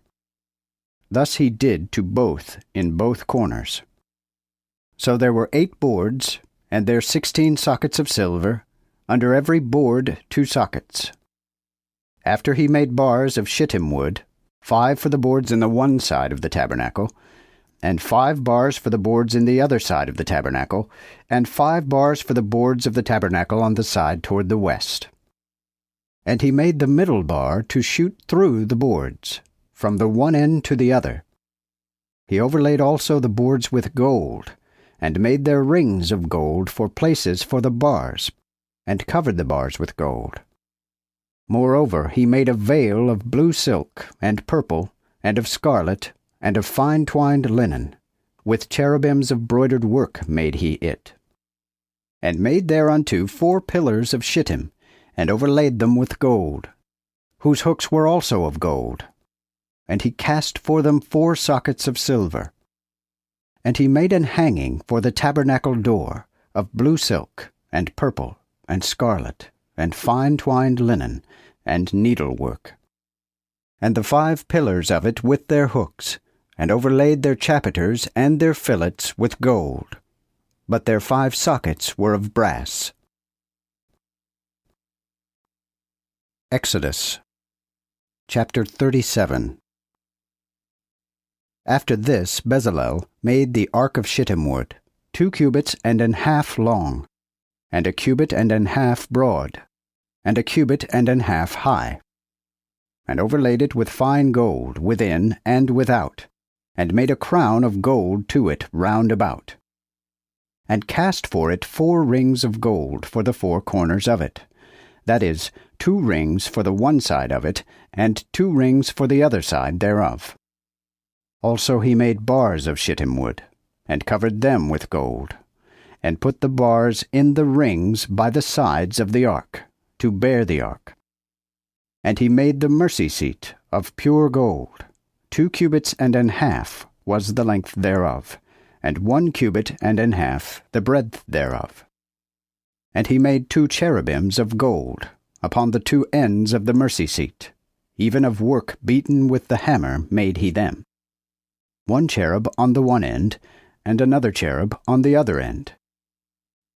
Speaker 1: Thus he did to both in both corners. So there were 8 boards, and there 16 sockets of silver, under every board 2 sockets. After he made bars of shittim wood, 5 for the boards in the one side of the tabernacle, and 5 bars for the boards in the other side of the tabernacle, and 5 bars for the boards of the tabernacle on the side toward the west. And he made the middle bar to shoot through the boards, from the one end to the other. He overlaid also the boards with gold, and made their rings of gold for places for the bars, and covered the bars with gold. Moreover, he made a veil of blue silk, and purple, and of scarlet, and of fine twined linen. With cherubims of broidered work made he it. And made thereunto 4 pillars of shittim, and overlaid them with gold, whose hooks were also of gold. And he cast for them 4 sockets of silver. And he made an hanging for the tabernacle door, of blue silk, and purple, and scarlet, and fine twined linen, and needlework. And the 5 pillars of it with their hooks, and overlaid their chapiters and their fillets with gold. But their 5 sockets were of brass. Exodus chapter 37. After this Bezalel made the ark of shittim wood, 2 cubits and an half long, and a cubit and an half broad, and a cubit and an half high, and overlaid it with fine gold within and without, and made a crown of gold to it round about, and cast for it 4 rings of gold for the 4 corners of it, that is, 2 rings for the one side of it, and 2 rings for the other side thereof. Also he made bars of shittim wood, and covered them with gold, and put the bars in the rings by the sides of the ark, to bear the ark. And he made the mercy seat of pure gold. 2 cubits and an half was the length thereof, and 1 cubit and an half the breadth thereof. And he made 2 cherubims of gold, upon the 2 ends of the mercy seat, even of work beaten with the hammer made he them. 1 cherub on the one end, and another cherub on the other end.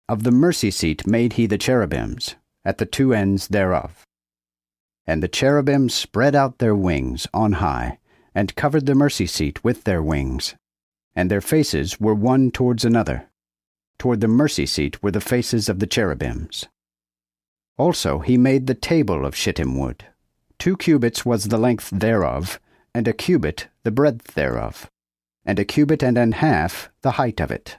Speaker 1: Of the mercy seat made he the cherubims, at the 2 ends thereof. And the cherubims spread out their wings on high, and covered the mercy seat with their wings, and their faces were one towards another. Toward the mercy seat were the faces of the cherubims. Also he made the table of shittim wood. 2 cubits was the length thereof, and a cubit the breadth thereof, and a cubit and an half the height of it.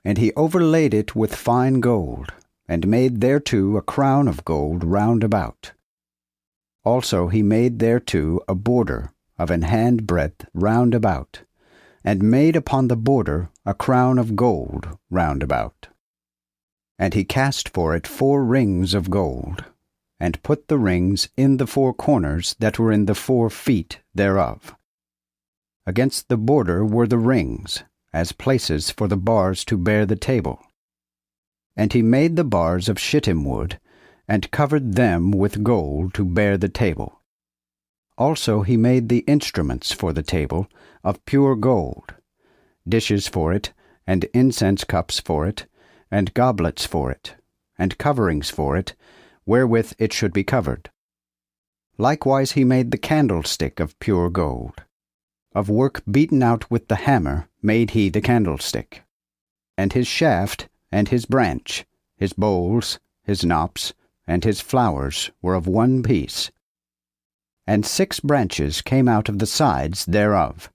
Speaker 1: And he overlaid it with fine gold, and made thereto a crown of gold round about. Also he made thereto a border of an hand breadth round about, and made upon the border a crown of gold round about. And he cast for it 4 rings of gold, and put the rings in the 4 corners that were in the 4 feet thereof. Against the border were the rings, as places for the bars to bear the table. And he made the bars of shittim wood, and covered them with gold to bear the table. Also he made the instruments for the table of pure gold, dishes for it, and incense cups for it, and goblets for it, and coverings for it, wherewith it should be covered. Likewise he made the candlestick of pure gold. Of work beaten out with the hammer made he the candlestick. And his shaft, and his branch, his bowls, his knops, and his flowers were of one piece. And 6 branches came out of the sides thereof,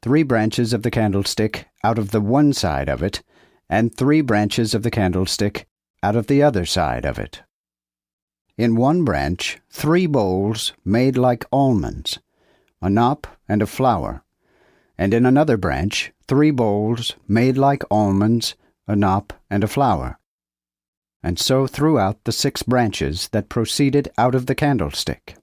Speaker 1: 3 branches of the candlestick out of the one side of it, and 3 branches of the candlestick out of the other side of it. In one branch 3 bowls made like almonds, a knop and a flower, and in another branch 3 bowls made like almonds, a knop and a flower. And so throughout the 6 branches that proceeded out of the candlestick.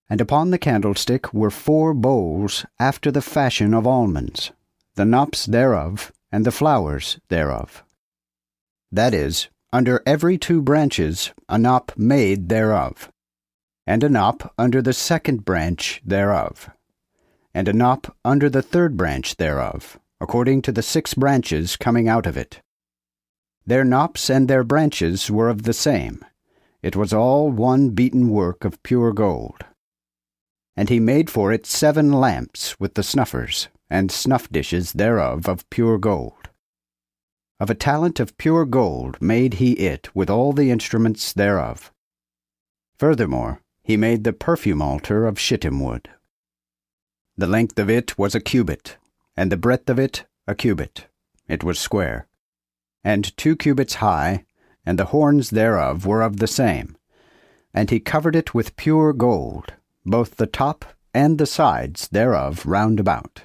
Speaker 1: And upon the candlestick were 4 bowls after the fashion of almonds, the knops thereof, and the flowers thereof. That is, under every 2 branches a knop made thereof, and a knop under the 2nd branch thereof, and a knop under the 3rd branch thereof, according to the 6 branches coming out of it. Their knops and their branches were of the same. It was all one beaten work of pure gold. And he made for it 7 lamps with the snuffers, and snuff dishes thereof of pure gold. Of a talent of pure gold made he it with all the instruments thereof. Furthermore, he made the perfume altar of shittim wood. The length of it was a cubit, and the breadth of it a cubit. It was square. And 2 cubits high, and the horns thereof were of the same. And he covered it with pure gold, both the top and the sides thereof round about,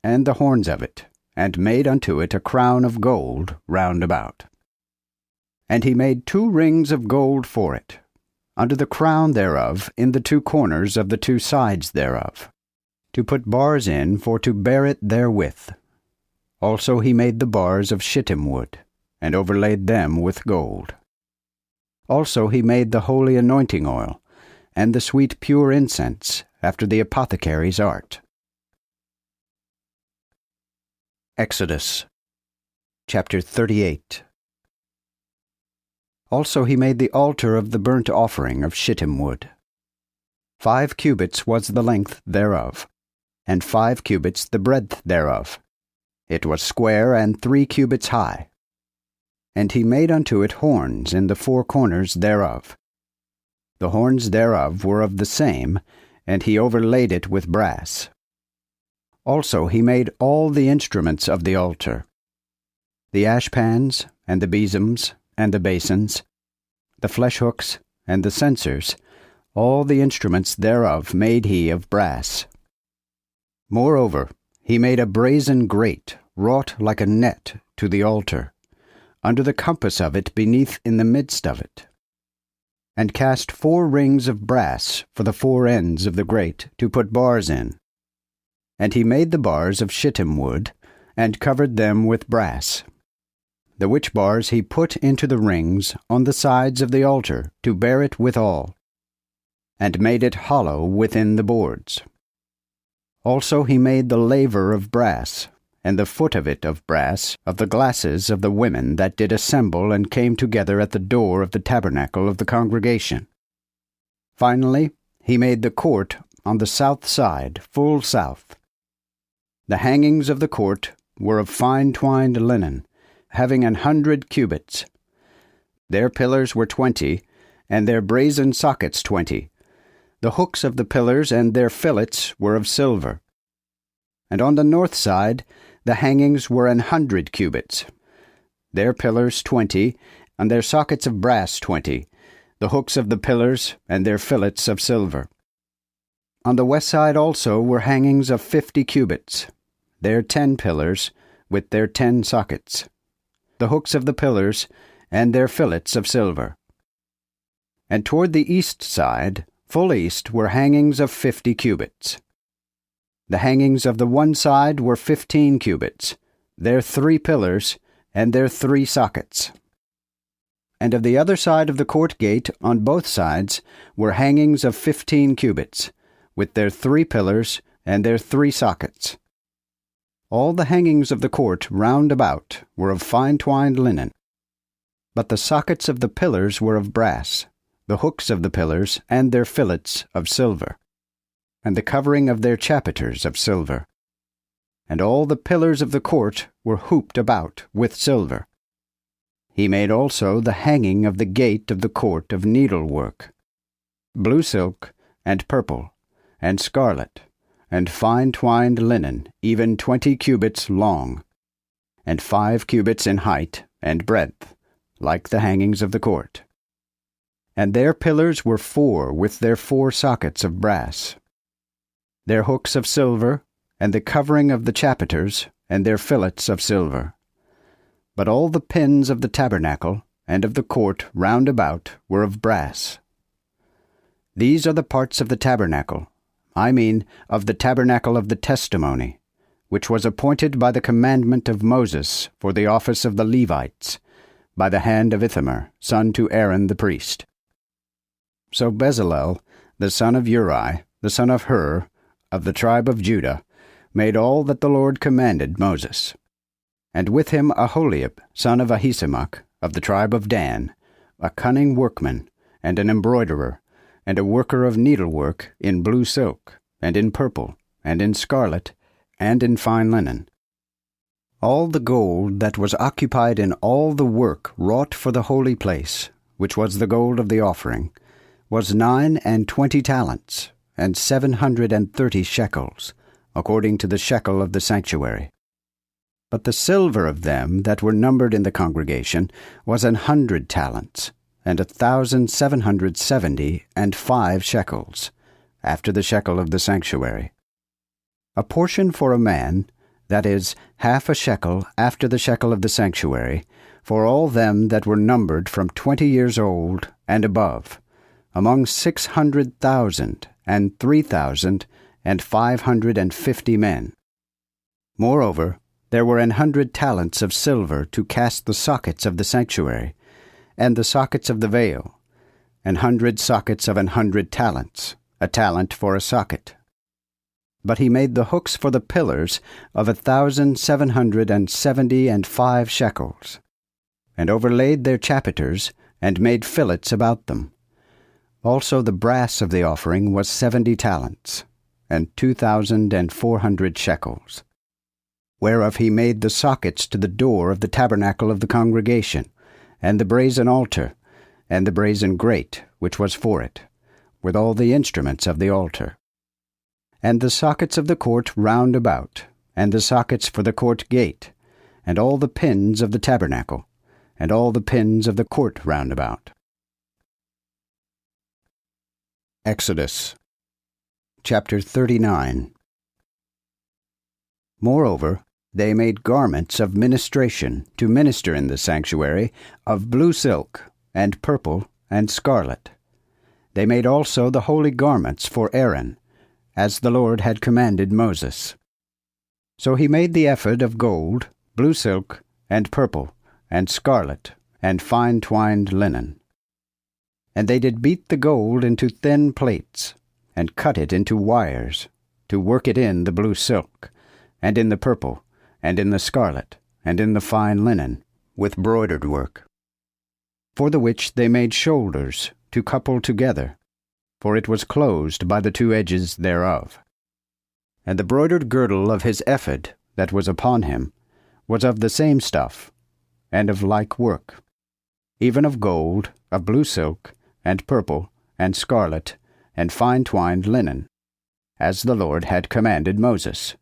Speaker 1: and the horns of it, and made unto it a crown of gold round about. And he made 2 rings of gold for it, under the crown thereof in the 2 corners of the 2 sides thereof, to put bars in for to bear it therewith. Also he made the bars of shittim wood, and overlaid them with gold. Also he made the holy anointing oil, and the sweet pure incense, after the apothecary's art. Exodus chapter 38. Also he made the altar of the burnt offering of shittim wood. 5 cubits was the length thereof, and 5 cubits the breadth thereof. It was square and 3 cubits high. And he made unto it horns in the 4 corners thereof. The horns thereof were of the same, and he overlaid it with brass. Also he made all the instruments of the altar, the ashpans, and the besoms, and the basins, the fleshhooks, and the censers, all the instruments thereof made he of brass. Moreover, he made a brazen grate, wrought like a net, to the altar, under the compass of it beneath in the midst of it, and cast 4 rings of brass for the 4 ends of the grate to put bars in. And he made the bars of shittim wood, and covered them with brass, the which bars he put into the rings on the sides of the altar to bear it withal, and made it hollow within the boards. Also he made the laver of brass, and the foot of it of brass, of the glasses of the women that did assemble and came together at the door of the tabernacle of the congregation. Finally he made the court on the south side, full south. The hangings of the court were of fine twined linen, having 100 cubits. Their pillars were 20, and their brazen sockets 20. The hooks of the pillars and their fillets were of silver. And on the north side the hangings were 100 cubits. Their pillars 20, and their sockets of brass 20, the hooks of the pillars and their fillets of silver. On the west side also were hangings of 50 cubits, their 10 pillars, with their 10 sockets, the hooks of the pillars, and their fillets of silver. And toward the east side, full east, were hangings of 50 cubits. The hangings of the one side were 15 cubits, their 3 pillars, and their 3 sockets. And of the other side of the court gate, on both sides, were hangings of 15 cubits, with their 3 pillars, and their 3 sockets. All the hangings of the court round about were of fine twined linen. But the sockets of the pillars were of brass, the hooks of the pillars and their fillets of silver, and the covering of their chapiters of silver. And all the pillars of the court were hooped about with silver. He made also the hanging of the gate of the court of needlework, blue silk, and purple, and scarlet, and fine twined linen, even 20 cubits long, and 5 cubits in height and breadth, like the hangings of the court. And their pillars were 4 with their 4 sockets of brass, their hooks of silver, and the covering of the chapiters, and their fillets of silver. But all the pins of the tabernacle and of the court round about were of brass. These are the parts of the tabernacle, of the tabernacle of the testimony, which was appointed by the commandment of Moses for the office of the Levites, by the hand of Ithamar, son to Aaron the priest. So Bezalel, the son of Uri, the son of Hur, of the tribe of Judah, made all that the Lord commanded Moses. And with him Aholiab, son of Ahisamach, of the tribe of Dan, a cunning workman, and an embroiderer, and a worker of needlework in blue silk, and in purple, and in scarlet, and in fine linen. All the gold that was occupied in all the work wrought for the holy place, which was the gold of the offering, was 29 talents, and 730 shekels, according to the shekel of the sanctuary. But the silver of them that were numbered in the congregation was 100 talents, and 1,775 shekels, after the shekel of the sanctuary. A portion for a man, that is, half a shekel after the shekel of the sanctuary, for all them that were numbered from 20 years old and above, among 600,000 and 3,550 men. Moreover, there were 100 talents of silver to cast the sockets of the sanctuary, and the sockets of the veil, 100 sockets of 100 talents, a talent for a socket. But he made the hooks for the pillars of 1,775 shekels, and overlaid their chapiters, and made fillets about them. Also the brass of the offering was 70 talents, and 2,400 shekels. Whereof he made the sockets to the door of the tabernacle of the congregation, and the brazen altar, and the brazen grate which was for it, with all the instruments of the altar. And the sockets of the court round about, and the sockets for the court gate, and all the pins of the tabernacle, and all the pins of the court round about. Exodus chapter 39. Moreover, they made garments of ministration to minister in the sanctuary, of blue silk, and purple, and scarlet. They made also the holy garments for Aaron, as the Lord had commanded Moses. So he made the ephod of gold, blue silk, and purple, and scarlet, and fine twined linen. And they did beat the gold into thin plates, and cut it into wires, to work it in the blue silk, and in the purple, and in the scarlet, and in the fine linen, with broidered work. For the which they made shoulders to couple together, for it was closed by the two edges thereof. And the broidered girdle of his ephod that was upon him was of the same stuff, and of like work, even of gold, of blue silk, and purple, and scarlet, and fine twined linen, as the Lord had commanded Moses.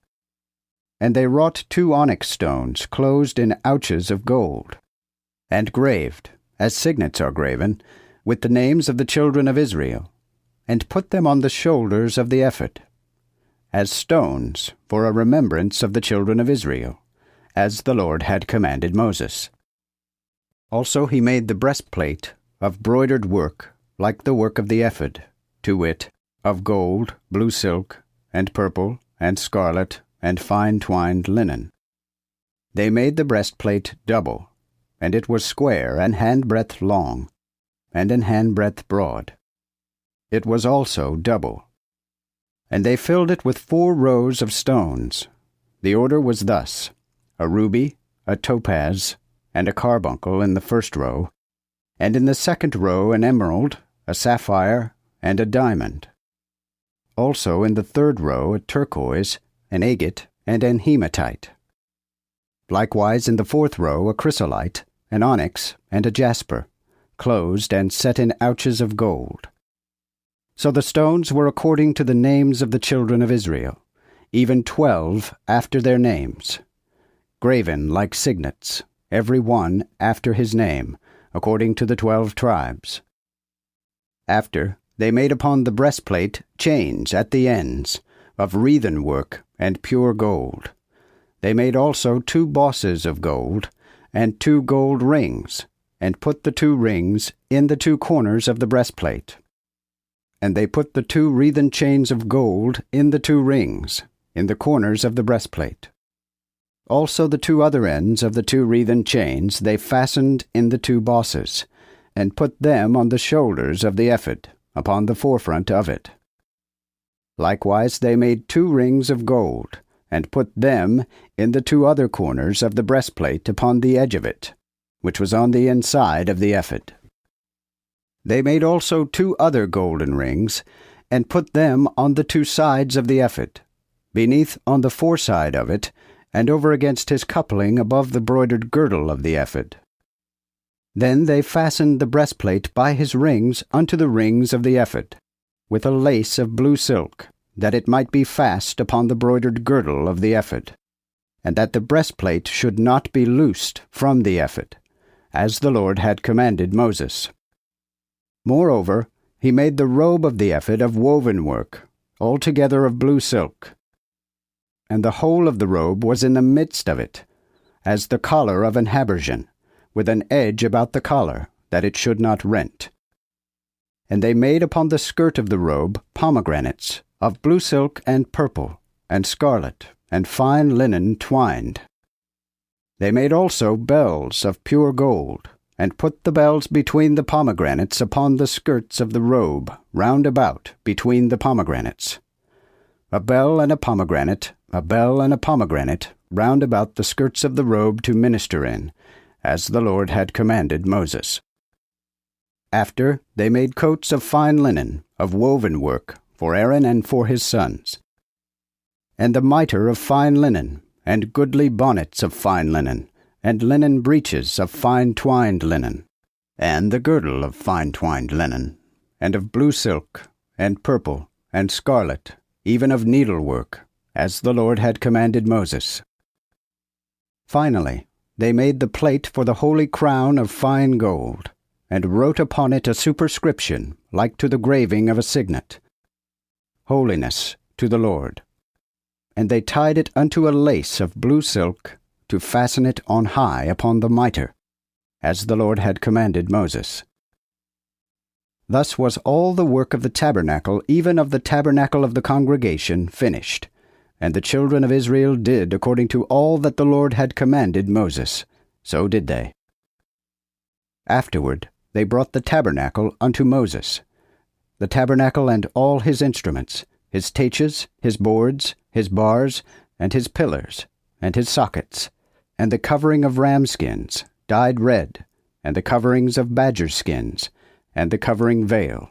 Speaker 1: And they wrought 2 onyx stones closed in ouches of gold, and graved, as signets are graven, with the names of the children of Israel, and put them on the shoulders of the ephod, as stones for a remembrance of the children of Israel, as the Lord had commanded Moses. Also he made the breastplate of broidered work, like the work of the ephod, to wit, of gold, blue silk, and purple, and scarlet, and fine twined linen. They made the breastplate double, and it was square and handbreadth long, and an handbreadth broad. It was also double. And they filled it with 4 rows of stones. The order was thus: a ruby, a topaz, and a carbuncle in the first row, and in the second row an emerald, a sapphire, and a diamond. Also in the third row a turquoise, an agate, and an hematite. Likewise in the fourth row a chrysolite, an onyx, and a jasper, closed and set in ouches of gold. So the stones were according to the names of the children of Israel, even 12 after their names, graven like signets, every one after his name, according to the 12 tribes. After, they made upon the breastplate chains at the ends, of wreathen work and pure gold. They made also 2 bosses of gold, and 2 gold rings, and put the 2 rings in the 2 corners of the breastplate. And they put the 2 wreathen chains of gold in the 2 rings, in the corners of the breastplate. Also the 2 other ends of the 2 wreathen chains they fastened in the 2 bosses, and put them on the shoulders of the ephod, upon the forefront of it. Likewise they made 2 rings of gold, and put them in the 2 other corners of the breastplate upon the edge of it, which was on the inside of the ephod. They made also 2 other golden rings, and put them on the 2 sides of the ephod, beneath on the foreside of it, and over against his coupling above the broidered girdle of the ephod. Then they fastened the breastplate by his rings unto the rings of the ephod, with a lace of blue silk, that it might be fast upon the broidered girdle of the ephod, and that the breastplate should not be loosed from the ephod, as the Lord had commanded Moses. Moreover, he made the robe of the ephod of woven work, altogether of blue silk. And the whole of the robe was in the midst of it, as the collar of an habergeon, with an edge about the collar, that it should not rent. And they made upon the skirt of the robe pomegranates, of blue silk and purple, and scarlet, and fine linen twined. They made also bells of pure gold, and put the bells between the pomegranates upon the skirts of the robe, round about between the pomegranates. A bell and a pomegranate, a bell and a pomegranate, round about the skirts of the robe to minister in, as the Lord had commanded Moses. After they made coats of fine linen, of woven work, for Aaron and for his sons, and the mitre of fine linen, and goodly bonnets of fine linen, and linen breeches of fine twined linen, and the girdle of fine twined linen, and of blue silk, and purple, and scarlet, even of needlework, as the Lord had commanded Moses. Finally, they made the plate for the holy crown of fine gold, and wrote upon it a superscription like to the graving of a signet, Holiness to the Lord. And they tied it unto a lace of blue silk, to fasten it on high upon the mitre, as the Lord had commanded Moses. Thus was all the work of the tabernacle, even of the tabernacle of the congregation, finished. And the children of Israel did according to all that the Lord had commanded Moses. So did they. Afterward they brought the tabernacle unto Moses, the tabernacle and all his instruments, his taches, his boards, his bars, and his pillars, and his sockets, and the covering of ram skins, dyed red, and the coverings of badger skins, and the covering veil,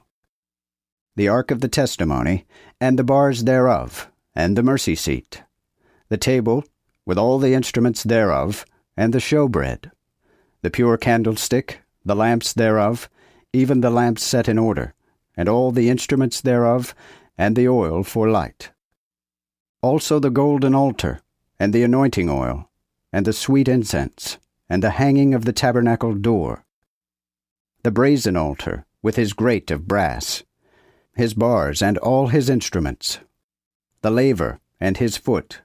Speaker 1: the ark of the testimony, and the bars thereof, and the mercy seat, the table, with all the instruments thereof, and the showbread, the pure candlestick, the lamps thereof, even the lamps set in order, and all the instruments thereof, and the oil for light. Also the golden altar, and the anointing oil, and the sweet incense, and the hanging of the tabernacle door, the brazen altar, with his grate of brass, his bars and all his instruments, the laver and his foot,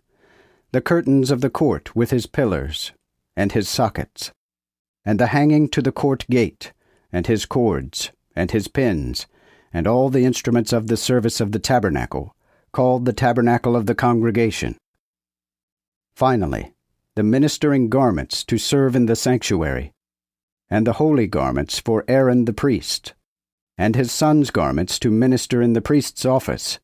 Speaker 1: the curtains of the court with his pillars, and his sockets, and the hanging to the court gate, and his cords, and his pins, and all the instruments of the service of the tabernacle, called the tabernacle of the congregation. Finally, the ministering garments to serve in the sanctuary, and the holy garments for Aaron the priest, and his sons' garments to minister in the priest's office,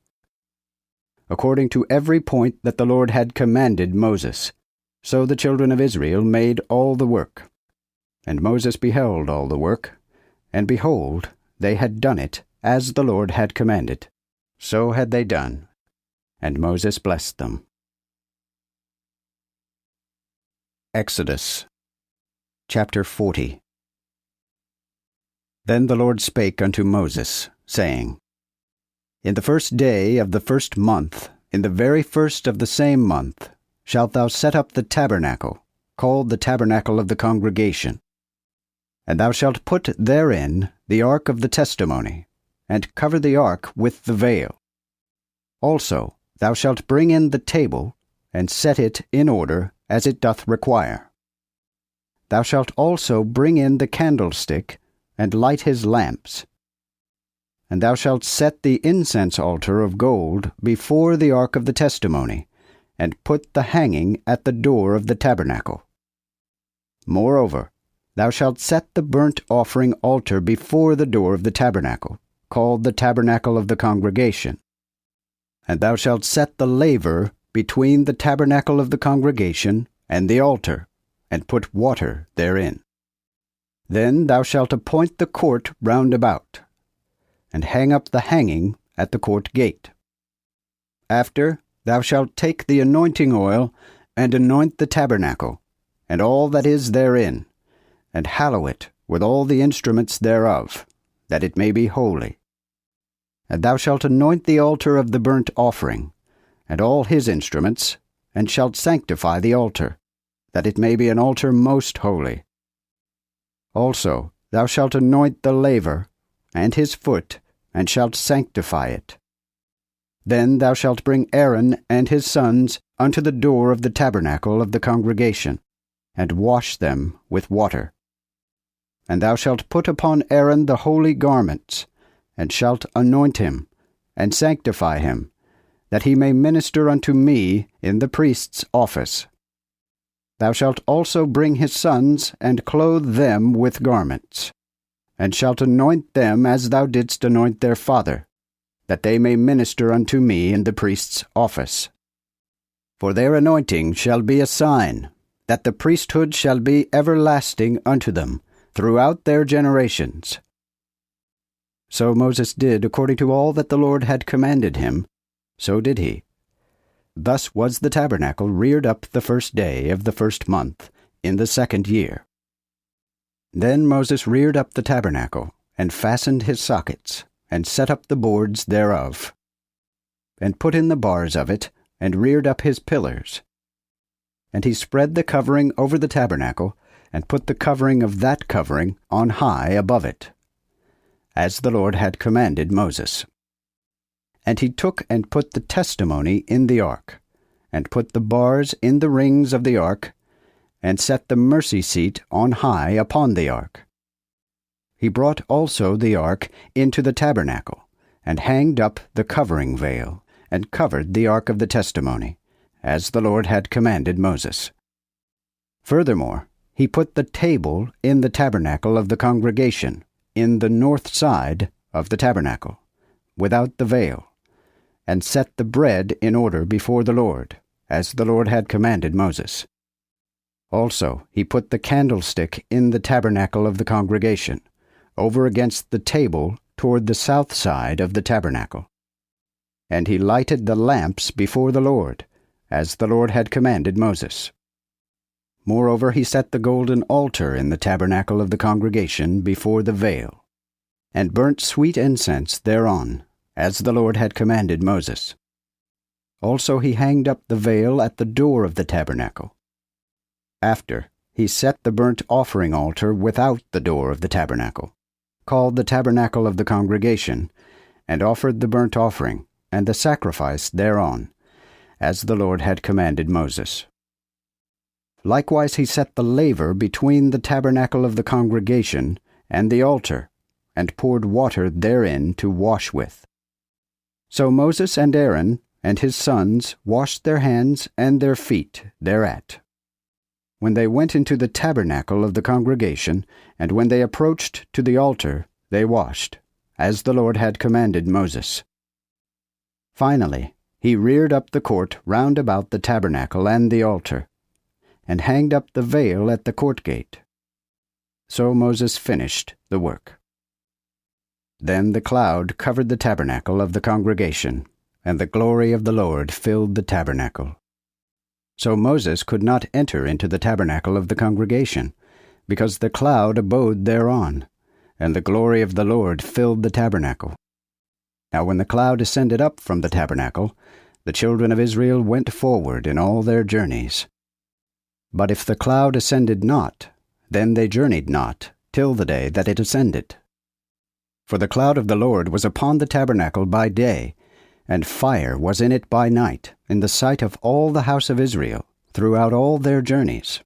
Speaker 1: according to every point that the Lord had commanded Moses. So the children of Israel made all the work. And Moses beheld all the work, and behold, they had done it as the Lord had commanded. So had they done, and Moses blessed them. Exodus chapter 40. Then the Lord spake unto Moses, saying, In the first day of the first month, in the very first of the same month, shalt thou set up the tabernacle, called the tabernacle of the congregation. And thou shalt put therein the ark of the testimony, and cover the ark with the veil. Also thou shalt bring in the table, and set it in order as it doth require. Thou shalt also bring in the candlestick, and light his lamps. And thou shalt set the incense altar of gold before the ark of the testimony, and put the hanging at the door of the tabernacle. Moreover, thou shalt set the burnt offering altar before the door of the tabernacle, called the tabernacle of the congregation. And thou shalt set the laver between the tabernacle of the congregation and the altar, and put water therein. Then thou shalt appoint the court round about, and hang up the hanging at the court gate. After thou shalt take the anointing oil, and anoint the tabernacle, and all that is therein, and hallow it with all the instruments thereof, that it may be holy. And thou shalt anoint the altar of the burnt offering, and all his instruments, and shalt sanctify the altar, that it may be an altar most holy. Also thou shalt anoint the laver, and his foot, and shalt sanctify it. Then thou shalt bring Aaron and his sons unto the door of the tabernacle of the congregation, and wash them with water. And thou shalt put upon Aaron the holy garments, and shalt anoint him, and sanctify him, that he may minister unto me in the priest's office. Thou shalt also bring his sons, and clothe them with garments, and shalt anoint them as thou didst anoint their father, that they may minister unto me in the priest's office. For their anointing shall be a sign, that the priesthood shall be everlasting unto them throughout their generations. So Moses did according to all that the Lord had commanded him, so did he. Thus was the tabernacle reared up the first day of the first month, in the 2nd year. Then Moses reared up the tabernacle, and fastened his sockets, and set up the boards thereof, and put in the bars of it, and reared up his pillars. And he spread the covering over the tabernacle, and put the covering of that covering on high above it, as the Lord had commanded Moses. And he took and put the testimony in the ark, and put the bars in the rings of the ark, and set the mercy seat on high upon the ark. He brought also the ark into the tabernacle, and hanged up the covering veil, and covered the ark of the testimony, as the Lord had commanded Moses. Furthermore, he put the table in the tabernacle of the congregation, in the north side of the tabernacle, without the veil, and set the bread in order before the Lord, as the Lord had commanded Moses. Also he put the candlestick in the tabernacle of the congregation, over against the table toward the south side of the tabernacle. And he lighted the lamps before the Lord, as the Lord had commanded Moses. Moreover he set the golden altar in the tabernacle of the congregation before the veil, and burnt sweet incense thereon, as the Lord had commanded Moses. Also he hanged up the veil at the door of the tabernacle. After he set the burnt offering altar without the door of the tabernacle, called the tabernacle of the congregation, and offered the burnt offering and the sacrifice thereon, as the Lord had commanded Moses. Likewise he set the laver between the tabernacle of the congregation and the altar, and poured water therein to wash with. So Moses and Aaron and his sons washed their hands and their feet thereat, when they went into the tabernacle of the congregation, and when they approached to the altar, they washed, as the Lord had commanded Moses. Finally, he reared up the court round about the tabernacle and the altar, and hanged up the veil at the court gate. So Moses finished the work. Then the cloud covered the tabernacle of the congregation, and the glory of the Lord filled the tabernacle. So Moses could not enter into the tabernacle of the congregation, because the cloud abode thereon, and the glory of the Lord filled the tabernacle. Now when the cloud ascended up from the tabernacle, the children of Israel went forward in all their journeys. But if the cloud ascended not, then they journeyed not, till the day that it ascended. For the cloud of the Lord was upon the tabernacle by day, and fire was in it by night, in the sight of all the house of Israel, throughout all their journeys.